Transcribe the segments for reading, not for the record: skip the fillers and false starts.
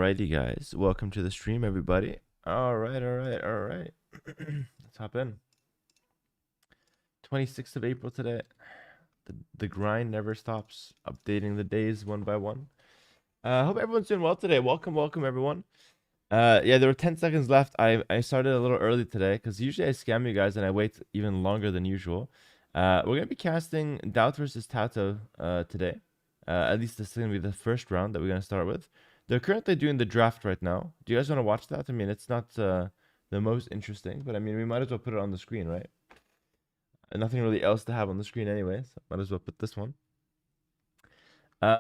Alrighty, guys. Welcome to the stream, everybody. Alright. Let's hop in. 26th of April today. The grind never stops. Updating the days one by one. Hope everyone's doing well today. Welcome, everyone. Yeah, there were 10 seconds left. I started a little early today because usually I scam you guys and I wait even longer than usual. We're gonna be casting Doubt versus Tato today. At least this is gonna be the first round that we're gonna start with. They're currently doing the draft right now. Do you guys want to watch that? I mean, it's not the most interesting, but I mean, we might as well put it on the screen, right? And nothing really else to have on the screen anyway, so might as well put this one.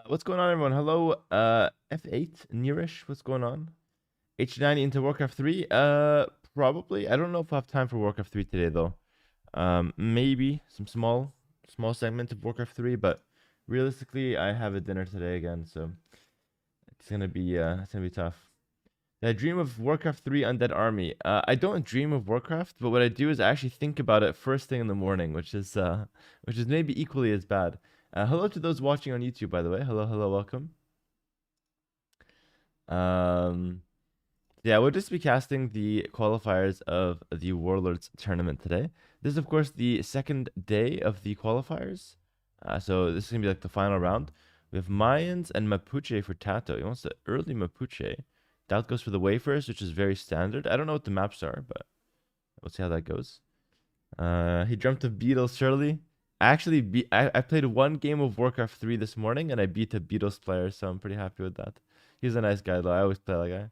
What's going on, everyone? Hello, F8, Nearish, what's going on? H90 into Warcraft 3? Probably. I don't know if I have time for Warcraft 3 today, though. Maybe some small segment of Warcraft 3, but realistically, I have a dinner today again, so it's gonna be tough. I dream of Warcraft 3 Undead Army. I don't dream of Warcraft, but what I do is I actually think about it first thing in the morning, which is maybe equally as bad. Hello to those watching on YouTube, by the way. Hello, welcome. Yeah, we'll just be casting the qualifiers of the Warlords tournament today. This is, of course, the second day of the qualifiers. So this is gonna be like the final round. We have Mayans and Mapuche for Tato. He wants the early Mapuche. Doubt goes for the wafers, which is very standard. I don't know what the maps are, but we'll see how that goes. He dreamt of Beatles, surely. I played one game of Warcraft 3 this morning, and I beat a Beatles player, so I'm pretty happy with that. He's a nice guy, though. I always play that guy.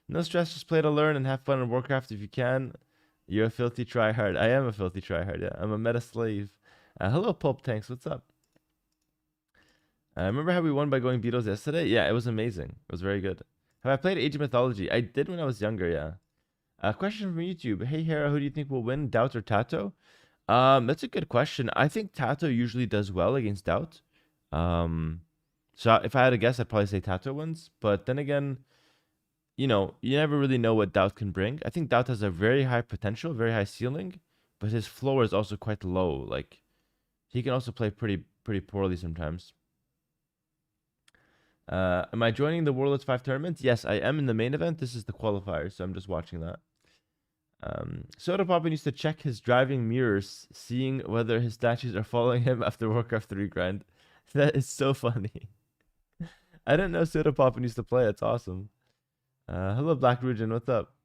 No stress, just play to learn and have fun in Warcraft if you can. You're a filthy tryhard. I am a filthy tryhard, yeah. I'm a meta slave. Hello, Pulp Tanks. What's up? Remember how we won by going Beatles yesterday? Yeah, it was amazing. It was very good. Have I played Age of Mythology? I did when I was younger, yeah. Question from YouTube. Hey, Hera, who do you think will win, Doubt or Tato? That's a good question. I think Tato usually does well against Doubt. So if I had to guess, I'd probably say Tato wins. But then again, you know, you never really know what Doubt can bring. I think Doubt has a very high potential, very high ceiling, but his floor is also quite low. Like, he can also play pretty poorly sometimes. Am I joining the Warlords 5 tournament? Yes, I am in the main event. This is the qualifier, so I'm just watching that. Soda Papa needs to check his driving mirrors, seeing whether his statues are following him after Warcraft 3 grind. That is so funny. I didn't know Soda Papa used to play. It's awesome. Hello, Black Rujin. What's up?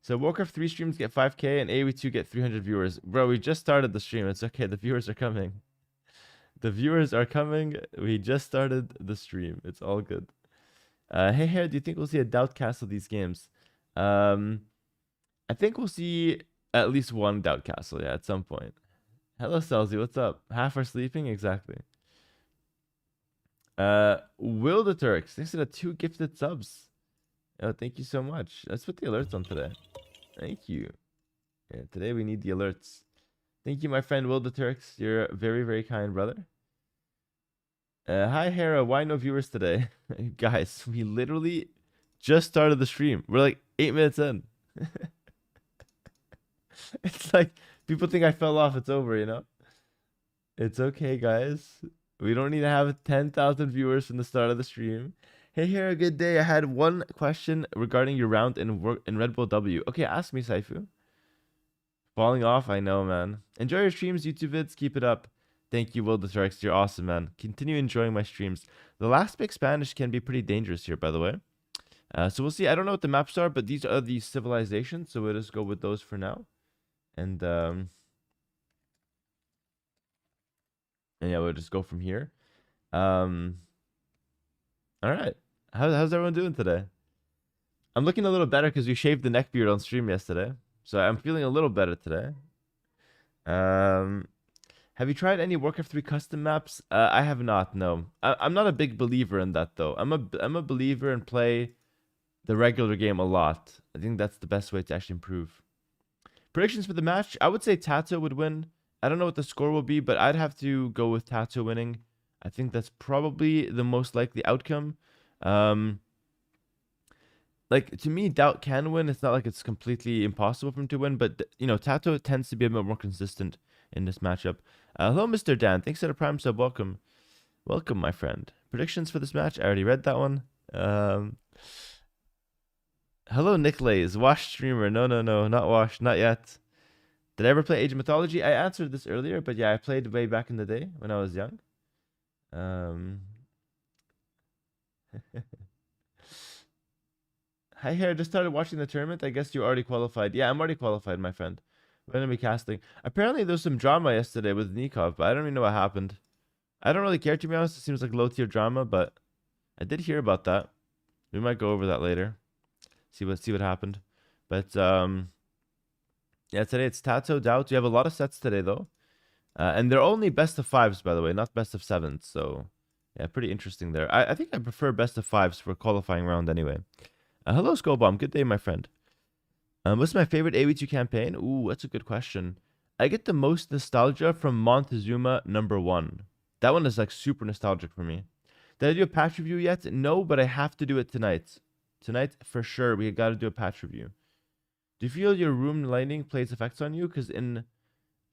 So Warcraft 3 streams get 5k and AoE2 get 300 viewers. Bro, we just started the stream. It's okay. The viewers are coming. The viewers are coming. We just started the stream. It's all good. Hey, Hera, do you think we'll see a Doubt Castle these games? I think we'll see at least one Doubt Castle, yeah, at some point. Hello, Celsi. What's up? Half are sleeping? Exactly. Will the Turks. Thanks for the 2 gifted subs. Oh, thank you so much. Let's put the alerts on today. Thank you. Yeah, today we need the alerts. Thank you, my friend Will the Turks. You're a very, very kind brother. Hi, Hera. Why no viewers today? Guys, we literally just started the stream. We're like 8 minutes in. It's like people think I fell off. It's over, you know? It's okay, guys. We don't need to have 10,000 viewers from the start of the stream. Hey, Hera, good day. I had one question regarding your round in Red Bull W. Okay, ask me, Saifu. Falling off? I know, man. Enjoy your streams, YouTube vids. Keep it up. Thank you, Will the Turks. You're awesome, man. Continue enjoying my streams. The last big Spanish can be pretty dangerous here, by the way. So we'll see. I don't know what the maps are, but these are the civilizations, so we'll just go with those for now. And yeah, we'll just go from here. All right. How's everyone doing today? I'm looking a little better because we shaved the neck beard on stream yesterday. So I'm feeling a little better today. Have you tried any Warcraft 3 custom maps? I have not, no. I'm not a big believer in that, though. I'm a believer in play the regular game a lot. I think that's the best way to actually improve. Predictions for the match? I would say Tato would win. I don't know what the score will be, but I'd have to go with Tato winning. I think that's probably the most likely outcome. Like, to me, Doubt can win. It's not like it's completely impossible for him to win, but, you know, Tato tends to be a bit more consistent in this matchup. Hello, Mr. Dan. Thanks for the Prime sub. Welcome. Welcome, my friend. Predictions for this match? I already read that one. Hello, Nickleys. Wash streamer. No, no, no. Not Wash. Not yet. Did I ever play Age of Mythology? I answered this earlier, but yeah, I played way back in the day when I was young. Hi, Hera. Just started watching the tournament. I guess you already qualified. Yeah, I'm already qualified, my friend. We're going to be casting. Apparently, there was some drama yesterday with Nikov, but I don't even know what happened. I don't really care, to be honest. It seems like low-tier drama, but I did hear about that. We might go over that later. See what happened. But, yeah, today it's Tato Doubt. We have a lot of sets today, though. And they're only best of fives, by the way, not best of sevens. So, yeah, pretty interesting there. I think I prefer best of fives for qualifying round anyway. Hello, Skullbomb. Good day, my friend. What's my favorite AV2 campaign? Ooh, that's a good question. I get the most nostalgia from Montezuma #1. That one is like super nostalgic for me. Did I do a patch review yet? No, but I have to do it tonight. Tonight, for sure, we got to do a patch review. Do you feel your room lighting plays effects on you? Because in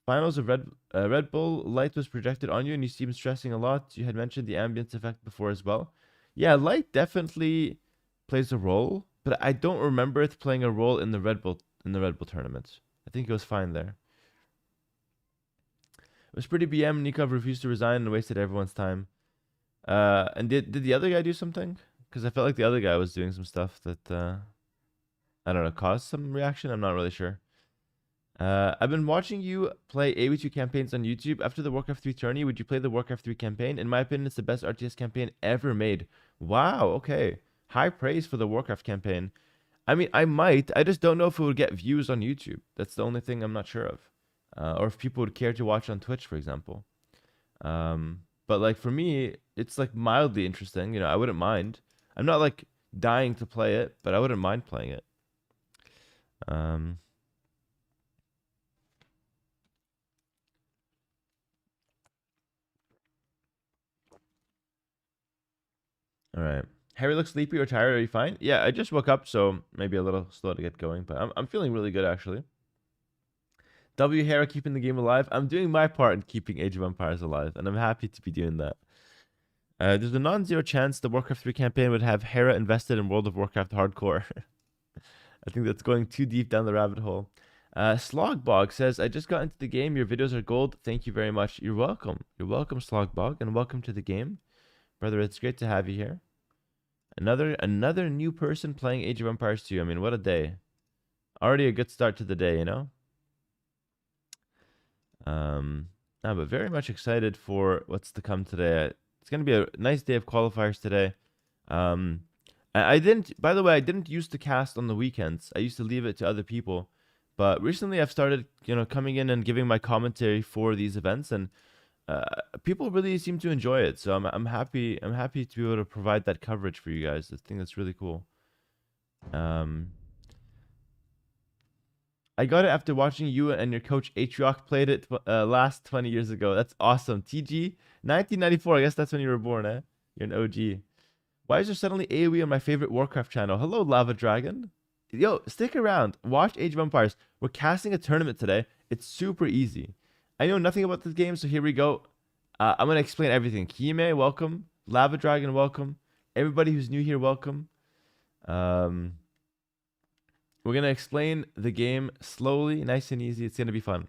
finals of Red Bull, light was projected on you and you seemed stressing a lot. You had mentioned the ambience effect before as well. Yeah, light definitely plays a role, but I don't remember it playing a role in the Red Bull tournament. I think it was fine there. It was pretty BM. Nikov refused to resign and wasted everyone's time. And did the other guy do something? Because I felt like the other guy was doing some stuff that I don't know, caused some reaction. I'm not really sure. I've been watching you play AV2 campaigns on YouTube. After the Warcraft 3 tourney, would you play the Warcraft 3 campaign? In my opinion, it's the best RTS campaign ever made. Wow, okay. High praise for the Warcraft campaign. I mean, I might. I just don't know if it would get views on YouTube. That's the only thing I'm not sure of. Or if people would care to watch on Twitch, for example. But like for me, it's like mildly interesting. You know, I wouldn't mind. I'm not like dying to play it, but I wouldn't mind playing it. All right. Harry looks sleepy or tired. Are you fine? Yeah, I just woke up, so maybe a little slow to get going, but I'm feeling really good actually. W Hera keeping the game alive. I'm doing my part in keeping Age of Empires alive, and I'm happy to be doing that. There's a non-zero chance the Warcraft 3 campaign would have Hera invested in World of Warcraft Hardcore. I think that's going too deep down the rabbit hole. Slogbog says, I just got into the game. Your videos are gold. Thank you very much. You're welcome. You're welcome, Slogbog, and welcome to the game. Brother, it's great to have you here. Another new person playing Age of Empires 2. I mean, what a day. Already a good start to the day, you know? But very much excited for what's to come today. It's going to be a nice day of qualifiers today. I didn't, by the way, I didn't used to cast on the weekends. I used to leave it to other people. But recently I've started, you know, coming in and giving my commentary for these events, and people really seem to enjoy it. So I'm happy. I'm happy to be able to provide that coverage for you guys. I think that's really cool. I got it after watching you and your coach Atrioc played it last 20 years ago. That's awesome. TG 1994. I guess that's when you were born, eh? You're an OG. Why is there suddenly AoE on my favorite Warcraft channel? Hello, Lava Dragon. Yo, stick around. Watch Age of Empires. We're casting a tournament today. It's super easy. I know nothing about this game, so here we go. I'm going to explain everything. Kime, welcome. Lava Dragon, welcome. Everybody who's new here, welcome. We're going to explain the game slowly, nice and easy. It's going to be fun.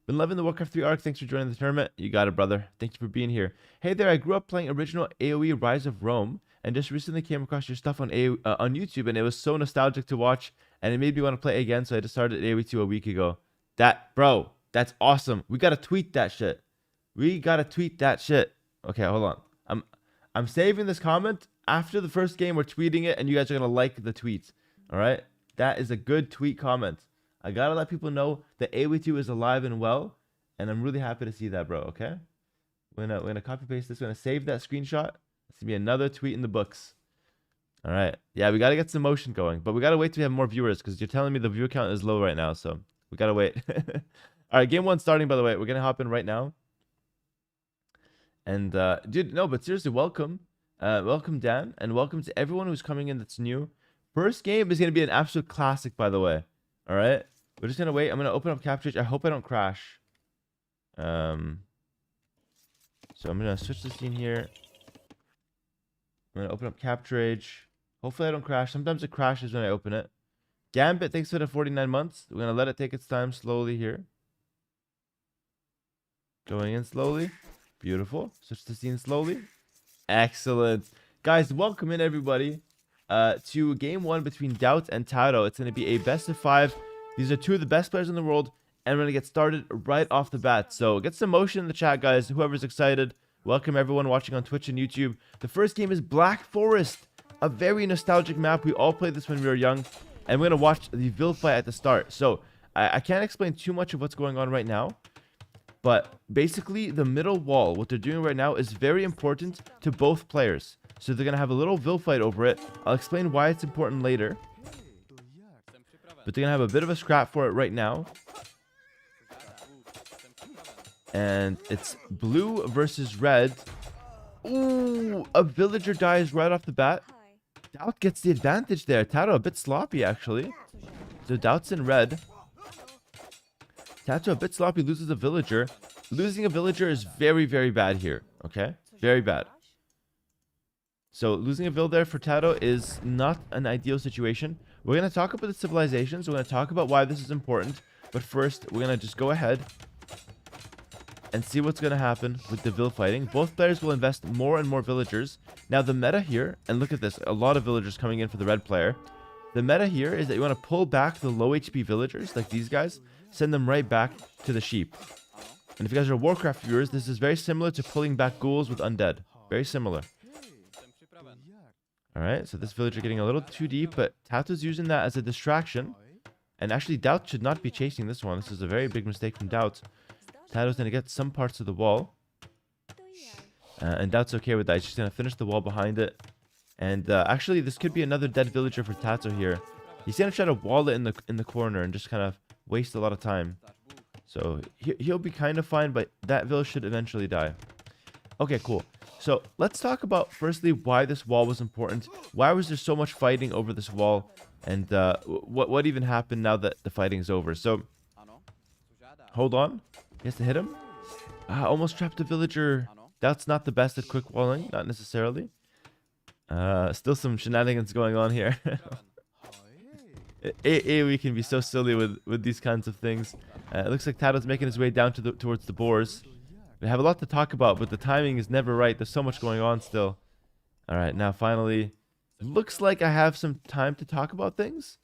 Been loving the Warcraft 3 arc. Thanks for joining the tournament. You got it, brother. Thank you for being here. Hey there, I grew up playing original AoE Rise of Rome and just recently came across your stuff on on YouTube, and it was so nostalgic to watch, and it made me want to play again, so I just started AoE 2 a week ago. Bro, that's awesome. We got to tweet that shit. We got to tweet that shit. Okay, hold on. I'm saving this comment. After the first game, we're tweeting it, and you guys are going to like the tweet. All right? That is a good tweet comment. I gotta let people know that AoE2 is alive and well, and I'm really happy to see that, bro. Okay, we're gonna copy paste this. We're gonna save that screenshot. It's gonna be another tweet in the books. All right, yeah, we gotta get some motion going, but we gotta wait till we have more viewers because you're telling me the viewer count is low right now, so we gotta wait. All right, game one starting. By the way, we're gonna hop in right now. And dude, no, but seriously, welcome, welcome Dan, and welcome to everyone who's coming in that's new. First game is gonna be an absolute classic, by the way. All right, we're just gonna wait. I'm gonna open up Capture. I hope I don't crash. So I'm gonna switch the scene here. I'm gonna open up Capture Age. Hopefully I don't crash. Sometimes it crashes when I open it. Gambit, thanks for the 49 months. We're going to let it take its time slowly here. Going in slowly. Beautiful. Switch the scene slowly. Excellent. Guys, welcome in everybody to game one between Doubt and Tato. It's going to be a best of 5. These are two of the best players in the world, and we're going to get started right off the bat. So get some motion in the chat, guys. Whoever's excited. Welcome everyone watching on Twitch and YouTube. The first game is Black Forest, a very nostalgic map. We all played this when we were young, and we're going to watch the Vil fight at the start. So I can't explain too much of what's going on right now. But basically, the middle wall, what they're doing right now, is very important to both players. So they're going to have a little Vil fight over it. I'll explain why it's important later. But they're going to have a bit of a scrap for it right now. And it's blue versus red. Ooh, a villager dies right off the bat. Doubt gets the advantage there. Tato a bit sloppy, actually. So Doubt's in red. Tato a bit sloppy, loses a villager. Losing a villager is very, very bad here. Okay? Very bad. So losing a vill there for Tato is not an ideal situation. We're going to talk about the civilizations. We're going to talk about why this is important. But first, we're going to just go ahead and see what's going to happen with the Vil fighting. Both players will invest more and more villagers. Now the meta here, and look at this, a lot of villagers coming in for the red player. The meta here is that you want to pull back the low HP villagers, like these guys, send them right back to the sheep. And if you guys are Warcraft viewers, this is very similar to pulling back ghouls with undead. Very similar. Alright, so this villager getting a little too deep, but Tato's using that as a distraction. And actually, Doubt should not be chasing this one. This is a very big mistake from Doubt. Tato's going to get some parts of the wall. And Doubt's okay with that. He's just going to finish the wall behind it. And actually, this could be another dead villager for Tato here. He's going to try to wall it in the corner and just kind of waste a lot of time. So he'll be kind of fine, but that village should eventually die. Okay, cool. So let's talk about, firstly, why this wall was important. Why was there so much fighting over this wall? And what even happened now that the fighting's over? So, hold on. He has to hit him. Almost trapped a villager. That's not the best at quick walling. Not necessarily. Still some shenanigans going on here. AoE can be so silly with these kinds of things. It looks like Tato's making his way down towards the boars. We have a lot to talk about, but the timing is never right. There's so much going on still. Alright, now finally, looks like I have some time to talk about things.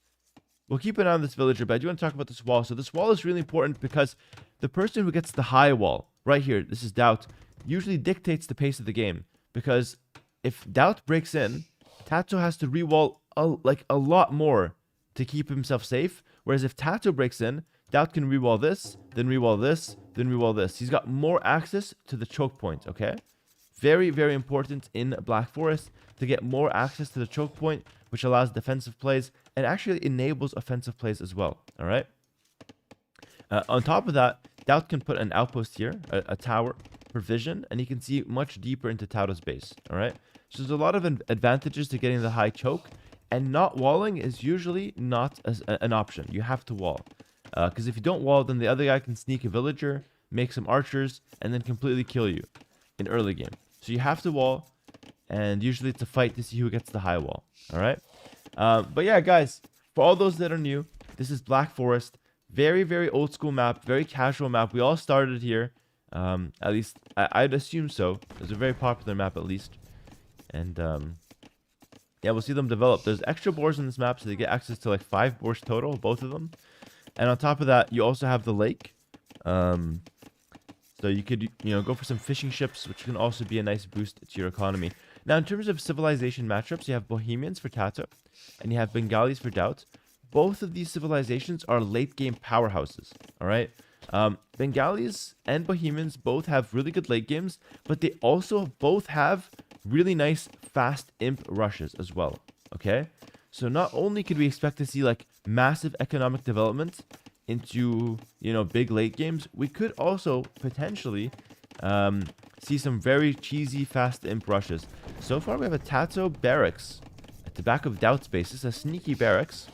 We'll keep an eye on this villager, but I do want to talk about this wall. So this wall is really important because the person who gets the high wall, right here, this is Doubt, usually dictates the pace of the game. Because if Doubt breaks in, Tato has to re-wall a lot more to keep himself safe. Whereas if Tato breaks in, Doubt can re-wall this, then re-wall this, then re-wall this. He's got more access to the choke point, okay? Very, very important in Black Forest to get more access to the choke point, which allows defensive plays and actually enables offensive plays as well, all right? On top of that, Doubt can put an outpost here, a tower, provision, and he can see much deeper into Tato's base, all right? So there's a lot of advantages to getting the high choke, and not walling is usually not an option. You have to wall. Because if you don't wall, then the other guy can sneak a villager, make some archers, and then completely kill you in early game. So you have to wall, and usually it's a fight to see who gets the high wall. Alright? But yeah, guys, for all those that are new, this is Black Forest. Very, very old school map, very casual map. We all started here. At least, I'd assume so. It's a very popular map, at least. And, yeah, we'll see them develop. There's extra boars in this map, so they get access to like 5 boars total, both of them. And on top of that, you also have the lake. So you could, go for some fishing ships, which can also be a nice boost to your economy. Now, in terms of civilization matchups, you have Bohemians for Tato, and you have Bengalis for Doubt. Both of these civilizations are late-game powerhouses, all right? Bengalis and Bohemians both have really good late games, but they also both have really nice fast imp rushes as well, okay? So not only could we expect to see like massive economic development into, big late games, we could also potentially see some very cheesy fast imp rushes. So far we have a Tato barracks at the back of Doubt's base. This is a sneaky barracks,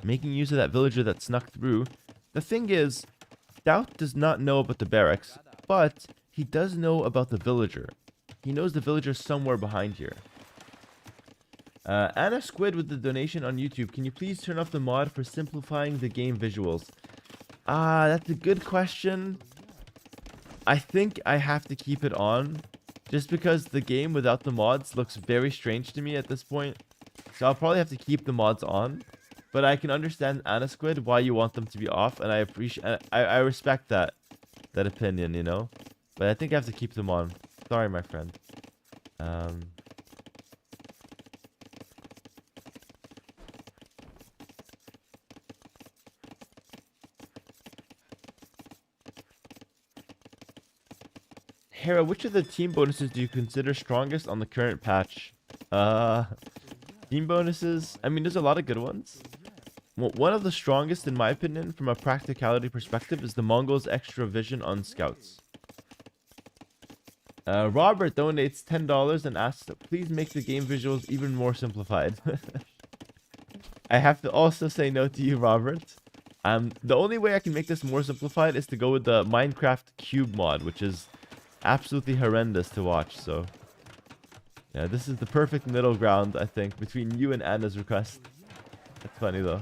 making use of that villager that snuck through. The thing is, Doubt does not know about the barracks, but he does know about the villager. He knows the villager somewhere behind here. Anna Squid with the donation on YouTube. Can you please turn off the mod for simplifying the game visuals? That's a good question. I think I have to keep it on. Just because the game without the mods looks very strange to me at this point. So I'll probably have to keep the mods on. But I can understand, Anna Squid, why you want them to be off. And I appreciate... I respect that opinion, you know? But I think I have to keep them on. Sorry, my friend. Hera, which of the team bonuses do you consider strongest on the current patch? Team bonuses? I mean, there's a lot of good ones. Well, one of the strongest, in my opinion, from a practicality perspective, is the Mongols' extra vision on scouts. Robert donates $10 and asks, please make the game visuals even more simplified. I have to also say no to you, Robert. The only way I can make this more simplified is to go with the Minecraft Cube mod, which is absolutely horrendous to watch. So yeah, this is the perfect middle ground, I think, between you and Anna's request. That's funny though.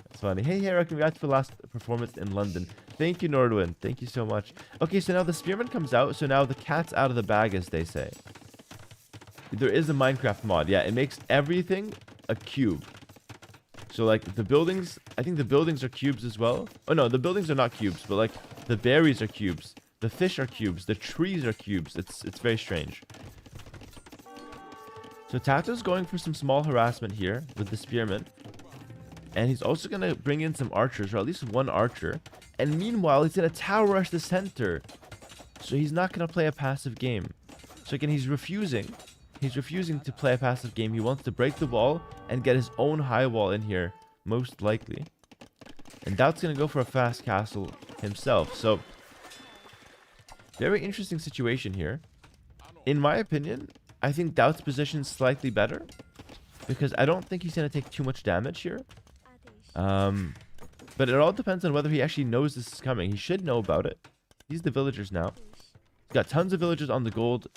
That's funny. Hey Hera, congrats for last performance in London. Thank you, Nordwin. Thank you so much. Okay, so now the spearman comes out, so now the cat's out of the bag, as they say. There is a Minecraft mod. Yeah, it makes everything a cube. So like the buildings, I think the buildings are cubes as well. Oh no, the buildings are not cubes, but like the berries are cubes. The fish are cubes. The trees are cubes. It's very strange. So Tato's going for some small harassment here with the spearman. And he's also going to bring in some archers, or at least one archer. And meanwhile, he's going to tower rush the center. So he's not going to play a passive game. So again, he's refusing. He's refusing to play a passive game. He wants to break the wall and get his own high wall in here, most likely. And Doubt's going to go for a fast castle himself. So very interesting situation here. In my opinion, I think Doubt's position is slightly better, because I don't think he's going to take too much damage here. But it all depends on whether he actually knows this is coming. He should know about it. He's the villagers now. He's got tons of villagers on the gold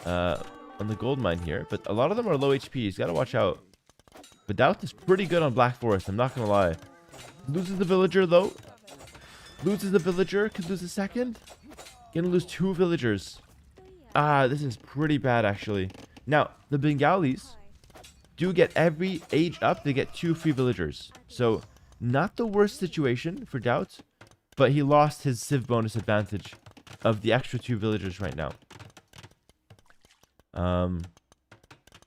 mine here, but a lot of them are low HP. He's got to watch out. But Doubt is pretty good on Black Forest, I'm not going to lie. Loses the villager though. Loses the villager. Could lose a second. Gonna lose 2 villagers. This is pretty bad actually. Now, the Bengalis do get every age up, they get 2 free villagers. So, not the worst situation for Doubt, but he lost his civ bonus advantage of the extra 2 villagers right now.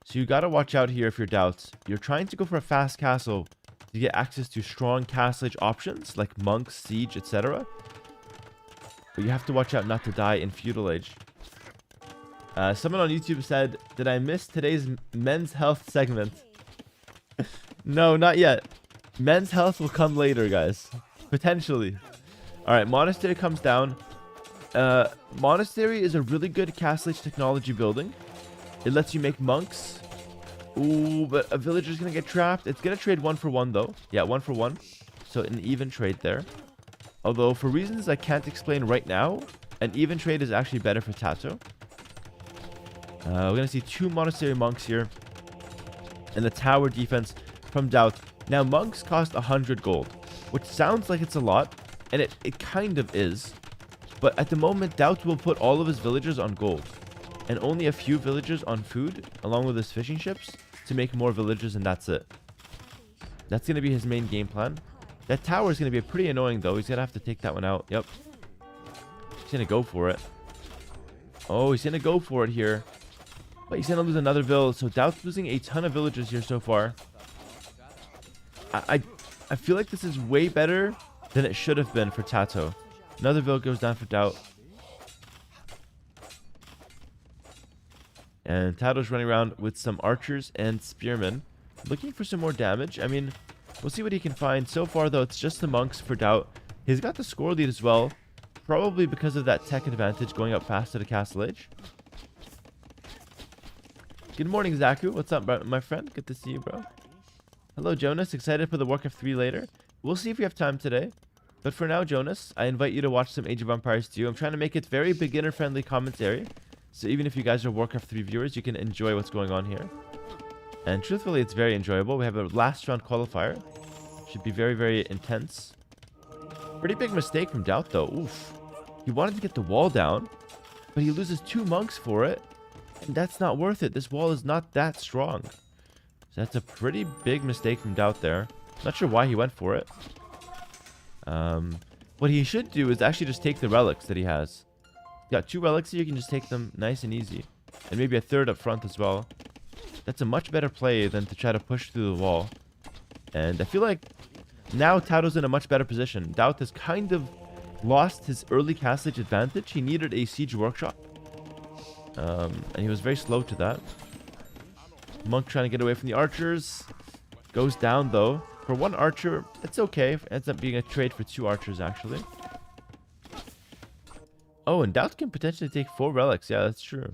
So you gotta watch out here if you're Doubt. You're trying to go for a fast castle to get access to strong castle age options like monks, siege, etc. But you have to watch out not to die in feudal age. Someone on YouTube said, did I miss today's men's health segment? No, not yet. Men's health will come later, guys. Potentially. Alright, Monastery comes down. Monastery is a really good castle age technology building. It lets you make monks. Ooh, but a villager's gonna get trapped. It's gonna trade 1 for 1 though. Yeah, 1 for 1. So an even trade there. Although, for reasons I can't explain right now, an even trade is actually better for Tato. We're going to see 2 monastery monks here. And the tower defense from Doubt. Now, monks cost 100 gold, which sounds like it's a lot. And it kind of is. But at the moment, Doubt will put all of his villagers on gold. And only a few villagers on food, along with his fishing ships, to make more villagers, and that's it. That's going to be his main game plan. That tower is going to be pretty annoying, though. He's going to have to take that one out. Yep. He's going to go for it. Oh, he's going to go for it here. But he's going to lose another village. So Doubt's losing a ton of villagers here so far. I feel like this is way better than it should have been for Tato. Another village goes down for Doubt. And Tato's running around with some archers and spearmen, looking for some more damage. I mean, we'll see what he can find. So far, though, it's just the monks for Doubt. He's got the score lead as well, probably because of that tech advantage going up fast to the castle age. Good morning, Zaku. What's up, bro? My friend? Good to see you, bro. Hello, Jonas. Excited for the Warcraft 3 later? We'll see if we have time today. But for now, Jonas, I invite you to watch some Age of Empires 2. I'm trying to make it very beginner-friendly commentary. So even if you guys are Warcraft 3 viewers, you can enjoy what's going on here. And truthfully, it's very enjoyable. We have a last round qualifier. Should be very, very intense. Pretty big mistake from Doubt, though. Oof. He wanted to get the wall down, but he loses 2 monks for it. And that's not worth it. This wall is not that strong. So that's a pretty big mistake from Doubt there. Not sure why he went for it. What he should do is actually just take the relics that he has. He's got 2 relics here. You can just take them nice and easy. And maybe a 3rd up front as well. That's a much better play than to try to push through the wall. And I feel like now Tato's in a much better position. Doubt has kind of lost his early castlage advantage. He needed a siege workshop. And he was very slow to that. Monk trying to get away from the archers. Goes down though. For 1 archer, it's okay. It ends up being a trade for 2 archers actually. Oh, and Doubt can potentially take 4 relics. Yeah, that's true.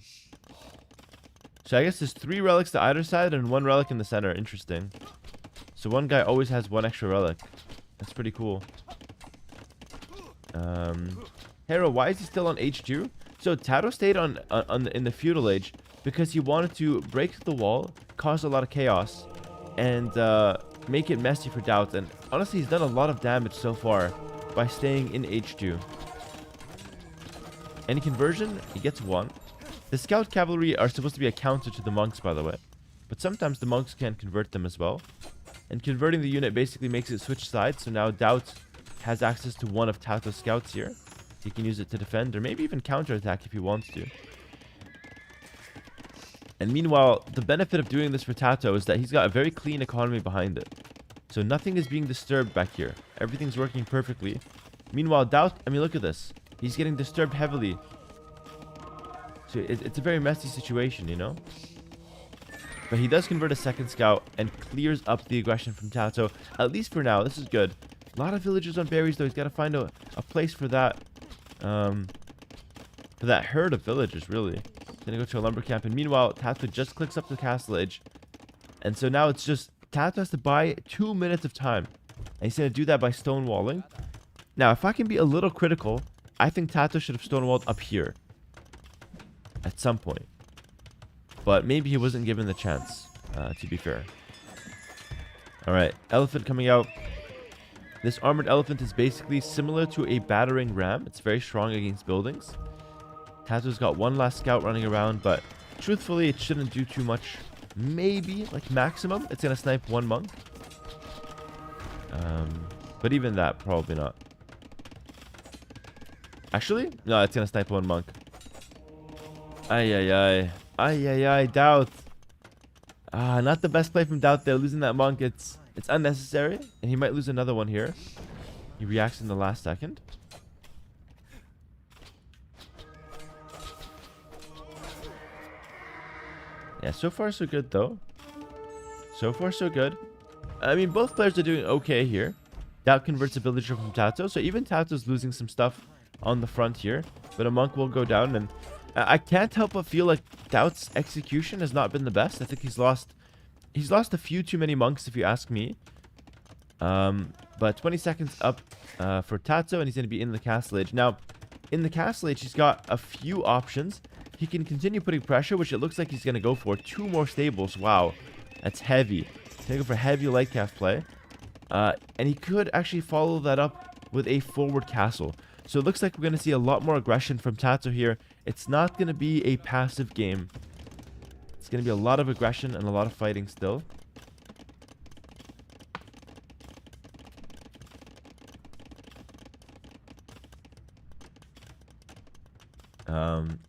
So I guess there's 3 relics to either side and 1 relic in the center. Interesting. So one guy always has 1 extra relic. That's pretty cool. Hera, why is he still on H2? So Tato stayed in the feudal age because he wanted to break the wall, cause a lot of chaos, and make it messy for Doubt. And honestly, he's done a lot of damage so far by staying in H2. Any conversion, he gets 1. The scout cavalry are supposed to be a counter to the monks, by the way. But sometimes the monks can convert them as well. And converting the unit basically makes it switch sides. So now Doubt has access to 1 of Tato's scouts here. He can use it to defend or maybe even counterattack if he wants to. And meanwhile, the benefit of doing this for Tato is that he's got a very clean economy behind it. So nothing is being disturbed back here. Everything's working perfectly. Meanwhile, Doubt, I mean, look at this. He's getting disturbed heavily. So it's a very messy situation, you know? But he does convert a 2nd scout and clears up the aggression from Tato. At least for now, this is good. A lot of villagers on berries, though. He's got to find a place for that herd of villagers, really. He's going to go to a lumber camp. And meanwhile, Tato just clicks up the castle edge. And so now it's just Tato has to buy 2 minutes of time. And he's going to do that by stonewalling. Now, if I can be a little critical, I think Tato should have stonewalled up here. At some point. But maybe he wasn't given the chance, to be fair. Alright, elephant coming out. This armored elephant is basically similar to a battering ram. It's very strong against buildings. Tato's got 1 last scout running around, but truthfully, it shouldn't do too much. Maybe, like maximum, it's going to snipe 1 monk. But even that, probably not. Actually, no, it's going to snipe 1 monk. Ay, Doubt. Not the best play from Doubt there. Losing that monk, it's unnecessary. And he might lose another one here. He reacts in the last second. Yeah, so far so good though. So far so good. I mean, both players are doing okay here. Doubt converts a villager from Tato. So even Tato's losing some stuff on the front here. But a monk will go down, and I can't help but feel like Doubt's execution has not been the best. I think he's lost a few too many monks, if you ask me. But 20 seconds up for Tato, and he's going to be in the castle age. Now, in the castle age, he's got a few options. He can continue putting pressure, which it looks like he's going to go for. 2 more stables. Wow, that's heavy. He's going to go for heavy light calf play. And he could actually follow that up with a forward castle. So it looks like we're going to see a lot more aggression from Tato here. It's not going to be a passive game. It's going to be a lot of aggression and a lot of fighting still.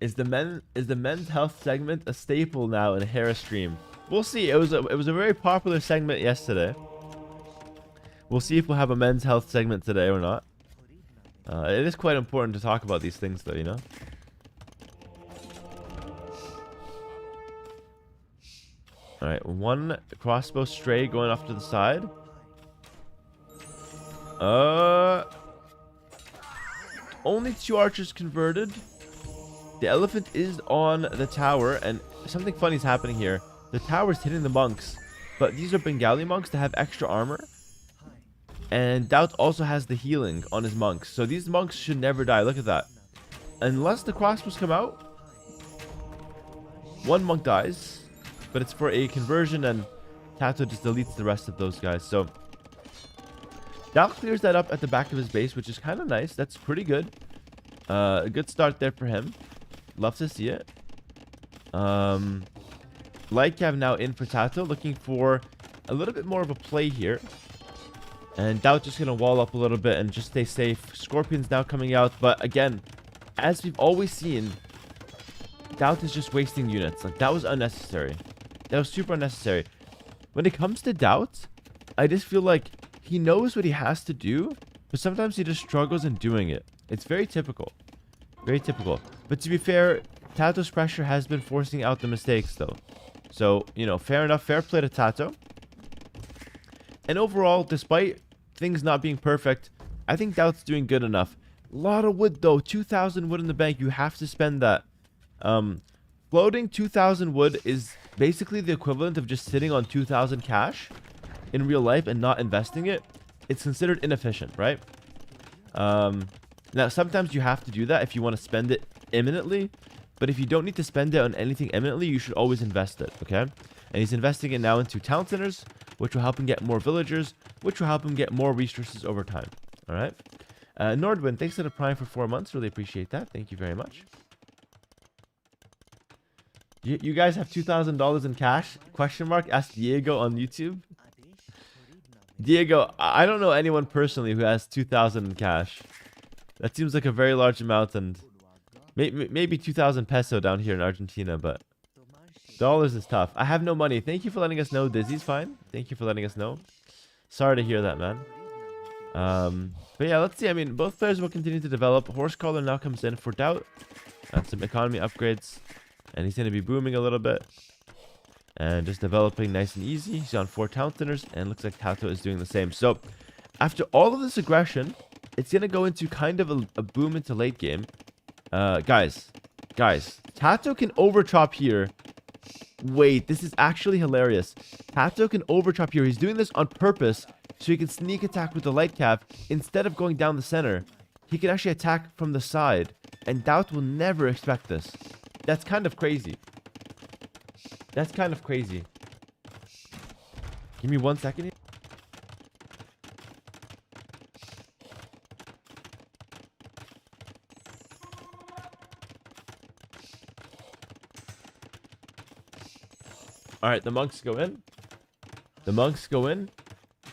Is the men's health segment a staple now in a Hera stream? We'll see. It was a very popular segment yesterday. We'll see if we'll have a men's health segment today or not. It is quite important to talk about these things, though, you know? Alright, 1 crossbow stray going off to the side. Only 2 archers converted. The elephant is on the tower, and something funny is happening here. The tower's hitting the monks, but these are Bengali monks that have extra armor. And Doubt also has the healing on his monks. So these monks should never die. Look at that. Unless the crossbows come out. 1 monk dies. but it's for a conversion, and Tato just deletes the rest of those guys. So Doubt clears that up at the back of his base, which is kind of nice. That's pretty good. A good start there for him. Love to see it. Lightcav now in for Tato, looking for a little bit more of a play here. And Doubt just going to wall up a little bit and just stay safe. Scorpion's now coming out, but again, as we've always seen, Doubt is just wasting units. Like, that was unnecessary. That was super unnecessary. When it comes to Doubt, I just feel like he knows what he has to do, but sometimes he just struggles in doing it. It's very typical. Very typical. But to be fair, Tato's pressure has been forcing out the mistakes, though. So, you know, fair enough. Fair play to Tato. And overall, despite things not being perfect, I think Doubt's doing good enough. A lot of wood, though. 2,000 wood in the bank. You have to spend that. Floating 2,000 wood is basically the equivalent of just sitting on 2,000 cash in real life and not investing it. It's considered inefficient, right? Now, sometimes you have to do that if you want to spend it imminently. But if you don't need to spend it on anything imminently, you should always invest it, okay? And he's investing it now into town centers, which will help him get more villagers, which will help him get more resources over time, all right? Nordwin, thanks for the prime for 4 months. Really appreciate that. Thank you very much. You guys have $2,000 in cash? Question mark. Ask Diego on YouTube. Diego, I don't know anyone personally who has 2,000 in cash. That seems like a very large amount, and maybe 2,000 peso down here in Argentina, but dollars is tough. I have no money. Thank you for letting us know. Dizzy's fine. Thank you for letting us know. Sorry to hear that, man. But yeah, let's see. I mean, both players will continue to develop. Horsecaller now comes in for Doubt. And some economy upgrades. And he's going to be booming a little bit. And just developing nice and easy. He's on 4 town centers. And looks like Tato is doing the same. So, after all of this aggression, it's going to go into kind of a boom into late game. Guys. Tato can overchop here. Wait, this is actually hilarious. Tato can overchop here. He's doing this on purpose so he can sneak attack with the light cav instead of going down the center. He can actually attack from the side. And Doubt will never expect this. That's kind of crazy. That's kind of crazy. Give me 1 second here. Alright, the monks go in. The monks go in.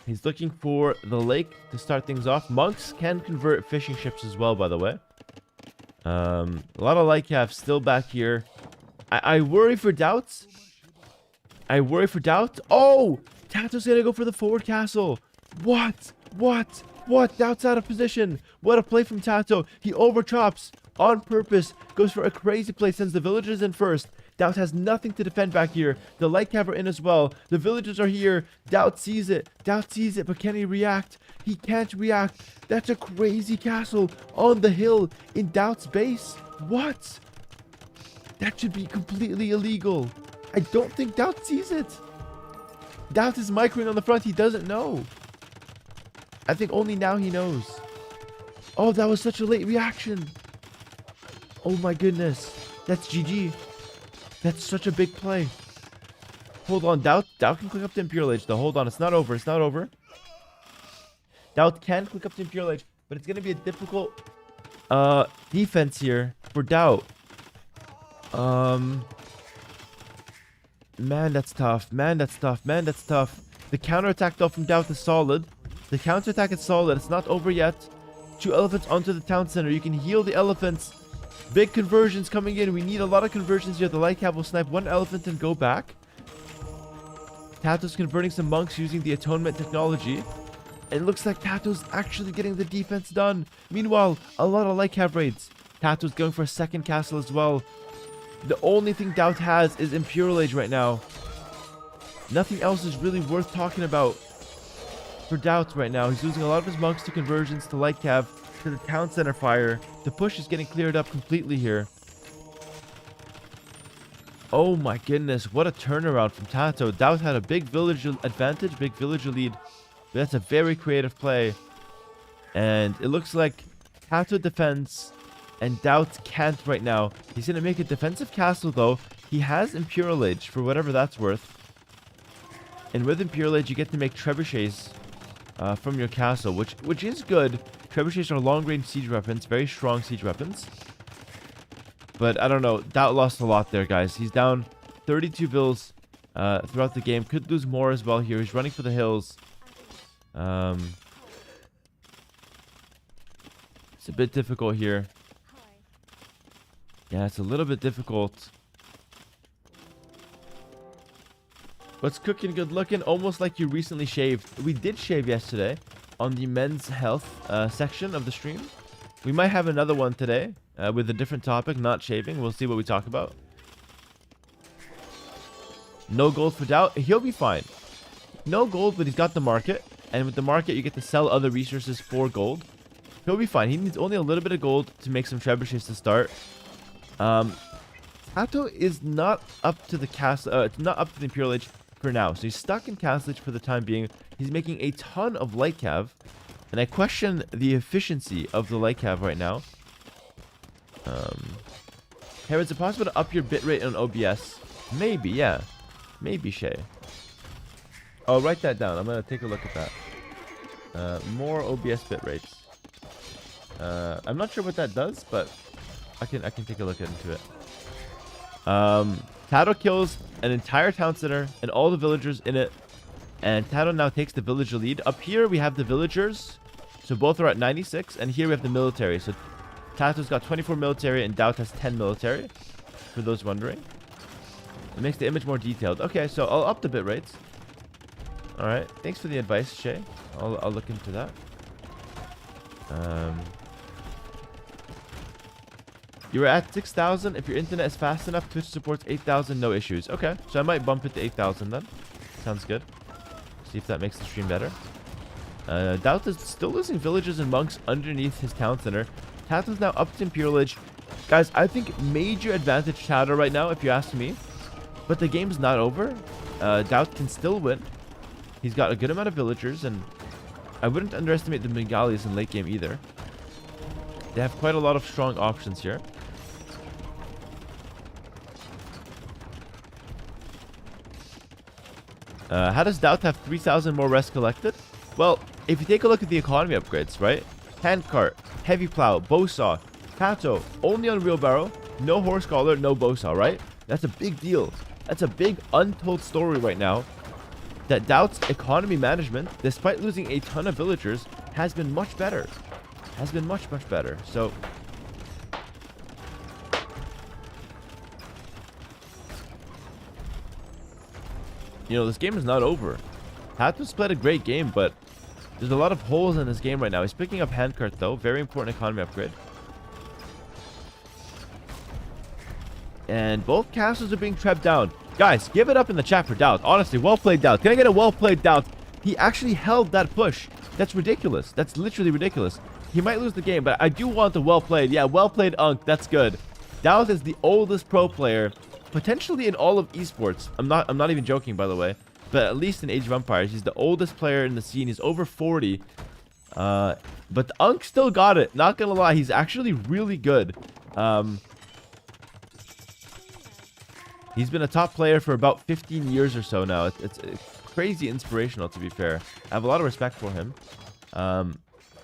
He's looking for the lake to start things off. Monks can convert fishing ships as well, by the way. A lot of light cav still back here. I worry for Doubts. I worry for Doubt. Oh! Tato's gonna go for the forward castle. What? Doubt's out of position. What a play from Tato. He overchops on purpose. Goes for a crazy play. Sends the villagers in first. Doubt has nothing to defend back here. The light cav are in as well. The villagers are here. Doubt sees it, but can he react? He can't react. That's a crazy castle on the hill in Doubt's base. What? That should be completely illegal. I don't think Doubt sees it. Doubt is microing on the front. He doesn't know. I think only now he knows. Oh, that was such a late reaction. Oh my goodness. That's GG. That's such a big play. Hold on. Doubt can click up to Imperial Age, though. Hold on. It's not over. It's not over. Doubt can click up to Imperial Age, but it's going to be a difficult defense here for Doubt. Man, that's tough. The counterattack, though, from Doubt is solid. The counterattack is solid. It's not over yet. 2 elephants onto the town center. You can heal the elephants. Big conversions coming in. We need a lot of conversions here. The light cav will snipe 1 elephant and go back. Tato's converting some monks using the atonement technology. It looks like Tato's actually getting the defense done. Meanwhile, a lot of light cav raids. Tato's going for a second castle as well. The only thing Doubt has is Imperial Age right now. Nothing else is really worth talking about for Doubt right now. He's losing a lot of his monks to conversions, to light cav, to the town center fire. The push is getting cleared up completely here. Oh my goodness, what a turnaround from Tato. Doubt had a big village advantage, big villager lead. But that's a very creative play. And it looks like Tato defends and Doubt can't right now. He's going to make a defensive castle though. He has Imperial Age, for whatever that's worth. And with Imperial Age, you get to make trebuchets from your castle, which is good. Trebuchets are long-range siege weapons, very strong siege weapons. But I don't know. Doubt lost a lot there, guys. He's down 32 bills throughout the game. Could lose more as well here. He's running for the hills. It's a bit difficult here. Yeah, it's a little bit difficult. What's cooking, good looking? Almost like you recently shaved. We did shave yesterday on the men's health section of the stream. We might have another one today with a different topic, not shaving. We'll see what we talk about. No gold for Doubt. He'll be fine. No gold, but he's got the market. And with the market, you get to sell other resources for gold. He'll be fine. He needs only a little bit of gold to make some trebuchets to start. Tato is not up to the castle. It's not up to the Imperial Age for now. So he's stuck in Castle Age for the time being. He's making a ton of light cav. And I question the efficiency of the light cav right now. Hera, is it possible to up your bitrate on OBS? Maybe, yeah. Maybe, Shay. I'll write that down. I'm going to take a look at that. More OBS bitrates. I'm not sure what that does, but I can take a look into it. Tato kills an entire town center and all the villagers in it. And Tato now takes the villager lead. Up here, we have the villagers. So both are at 96. And here we have the military. So Tato's got 24 military and Doubt has 10 military. For those wondering. It makes the image more detailed. Okay, so I'll up the bit rates. Alright. Thanks for the advice, Shay. I'll look into that. You're at 6,000. If your internet is fast enough, Twitch supports 8,000, no issues. Okay, so I might bump it to 8,000 then. Sounds good. See if that makes the stream better. Doubt is still losing villagers and monks underneath his town center. Tato's now up to Imperial Age. Guys, I think major advantage Tato right now, if you ask me. But the game's not over. Doubt can still win. He's got a good amount of villagers, and I wouldn't underestimate the Bengalis in late game either. They have quite a lot of strong options here. How does Doubt have 3,000 more rest collected? Well, if you take a look at the economy upgrades, right? Handcart, heavy plow, bow saw, Tato, only on wheelbarrow, no horse collar, no bow saw, right? That's a big deal. That's a big untold story right now. That Doubt's economy management, despite losing a ton of villagers, has been much better. Has been much, much better. So you know, this game is not over. Tato's played a great game, but there's a lot of holes in this game right now. He's picking up handcart though. Very important economy upgrade. And both castles are being trapped down. Guys, give it up in the chat for Doubt. Honestly, well played, Doubt. Can I get a well played, Doubt? He actually held that push. That's ridiculous. That's literally ridiculous. He might lose the game, but I do want the well played. Yeah, well played, Unk. That's good. Doubt is the oldest pro player, potentially in all of esports. I'm not even joking, by the way. But at least in Age of Empires, he's the oldest player in the scene. He's over 40. But the Unk still got it. Not gonna lie, he's actually really good. He's been a top player for about 15 years or so now. It's crazy inspirational, to be fair. I have a lot of respect for him.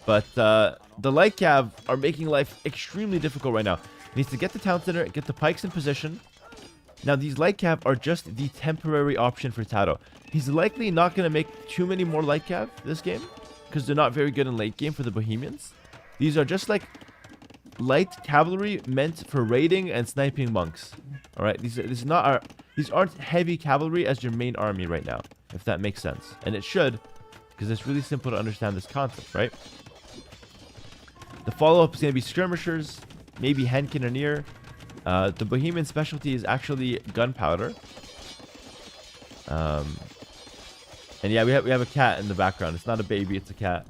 But the light cav are making life extremely difficult right now. He needs to get the town center, get the pikes in position. Now, these light cav are just the temporary option for Tato. He's likely not going to make too many more light cav this game, because they're not very good in late game for the Bohemians. These are just like light cavalry meant for raiding and sniping monks. All right, these aren't heavy cavalry as your main army right now, if that makes sense. And it should, because it's really simple to understand this concept, right? The follow-up is going to be skirmishers, maybe hand cannoneer. The Bohemian specialty is actually gunpowder. And yeah, we have a cat in the background. It's not a baby, it's a cat.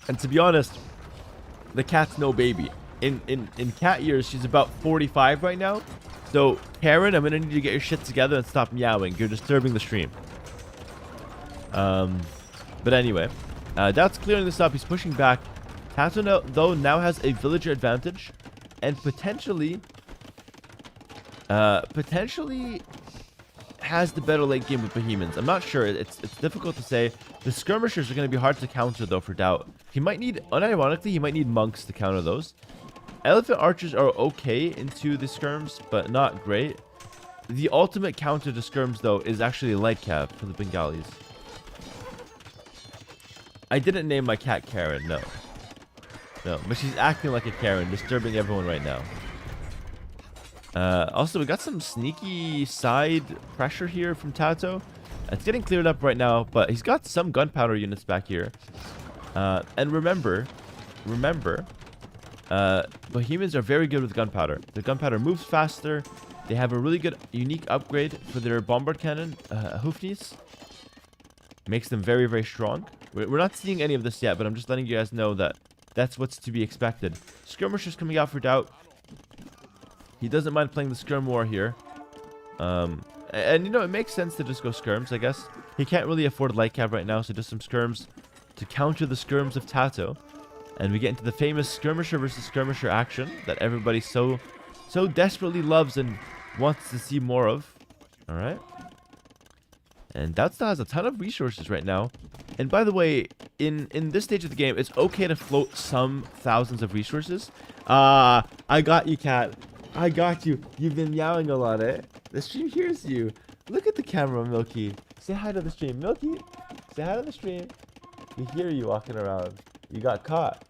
And to be honest, the cat's no baby. In cat years, she's about 45 right now. So, Karen, I'm gonna need you to get your shit together and stop meowing. You're disturbing the stream. But anyway, Doubt's clearing this up. He's pushing back. Tato, though, now has a villager advantage. And potentially Potentially has the better late game with Bohemians. I'm not sure. It's difficult to say. The skirmishers are going to be hard to counter though for Doubt. He might need, unironically, he might need monks to counter those. Elephant archers are okay into the skirms, but not great. The ultimate counter to skirms though is actually light cav for the Bengalis. I didn't name my cat Karen, no. No, but she's acting like a Karen, disturbing everyone right now. Also, we got some sneaky side pressure here from Tato. It's getting cleared up right now, but he's got some gunpowder units back here. And remember, Bohemians are very good with gunpowder. The gunpowder moves faster. They have a really good, unique upgrade for their bombard cannon, Hoofnies. Makes them very, very strong. We're not seeing any of this yet, but I'm just letting you guys know that that's what's to be expected. Skirmishers coming out for Doubt. He doesn't mind playing the skirm war here. And you know, it makes sense to just go skirms, I guess. He can't really afford light cav right now, so just some skirms to counter the skirms of Tato. And we get into the famous skirmisher versus skirmisher action that everybody so desperately loves and wants to see more of. Alright. And Doubt still has a ton of resources right now. And by the way, in this stage of the game, it's okay to float some thousands of resources. I got you, cat. I got you. You've been meowing a lot, eh? The stream hears you. Look at the camera, Milky. Say hi to the stream. Milky, say hi to the stream. We hear you walking around. You got caught.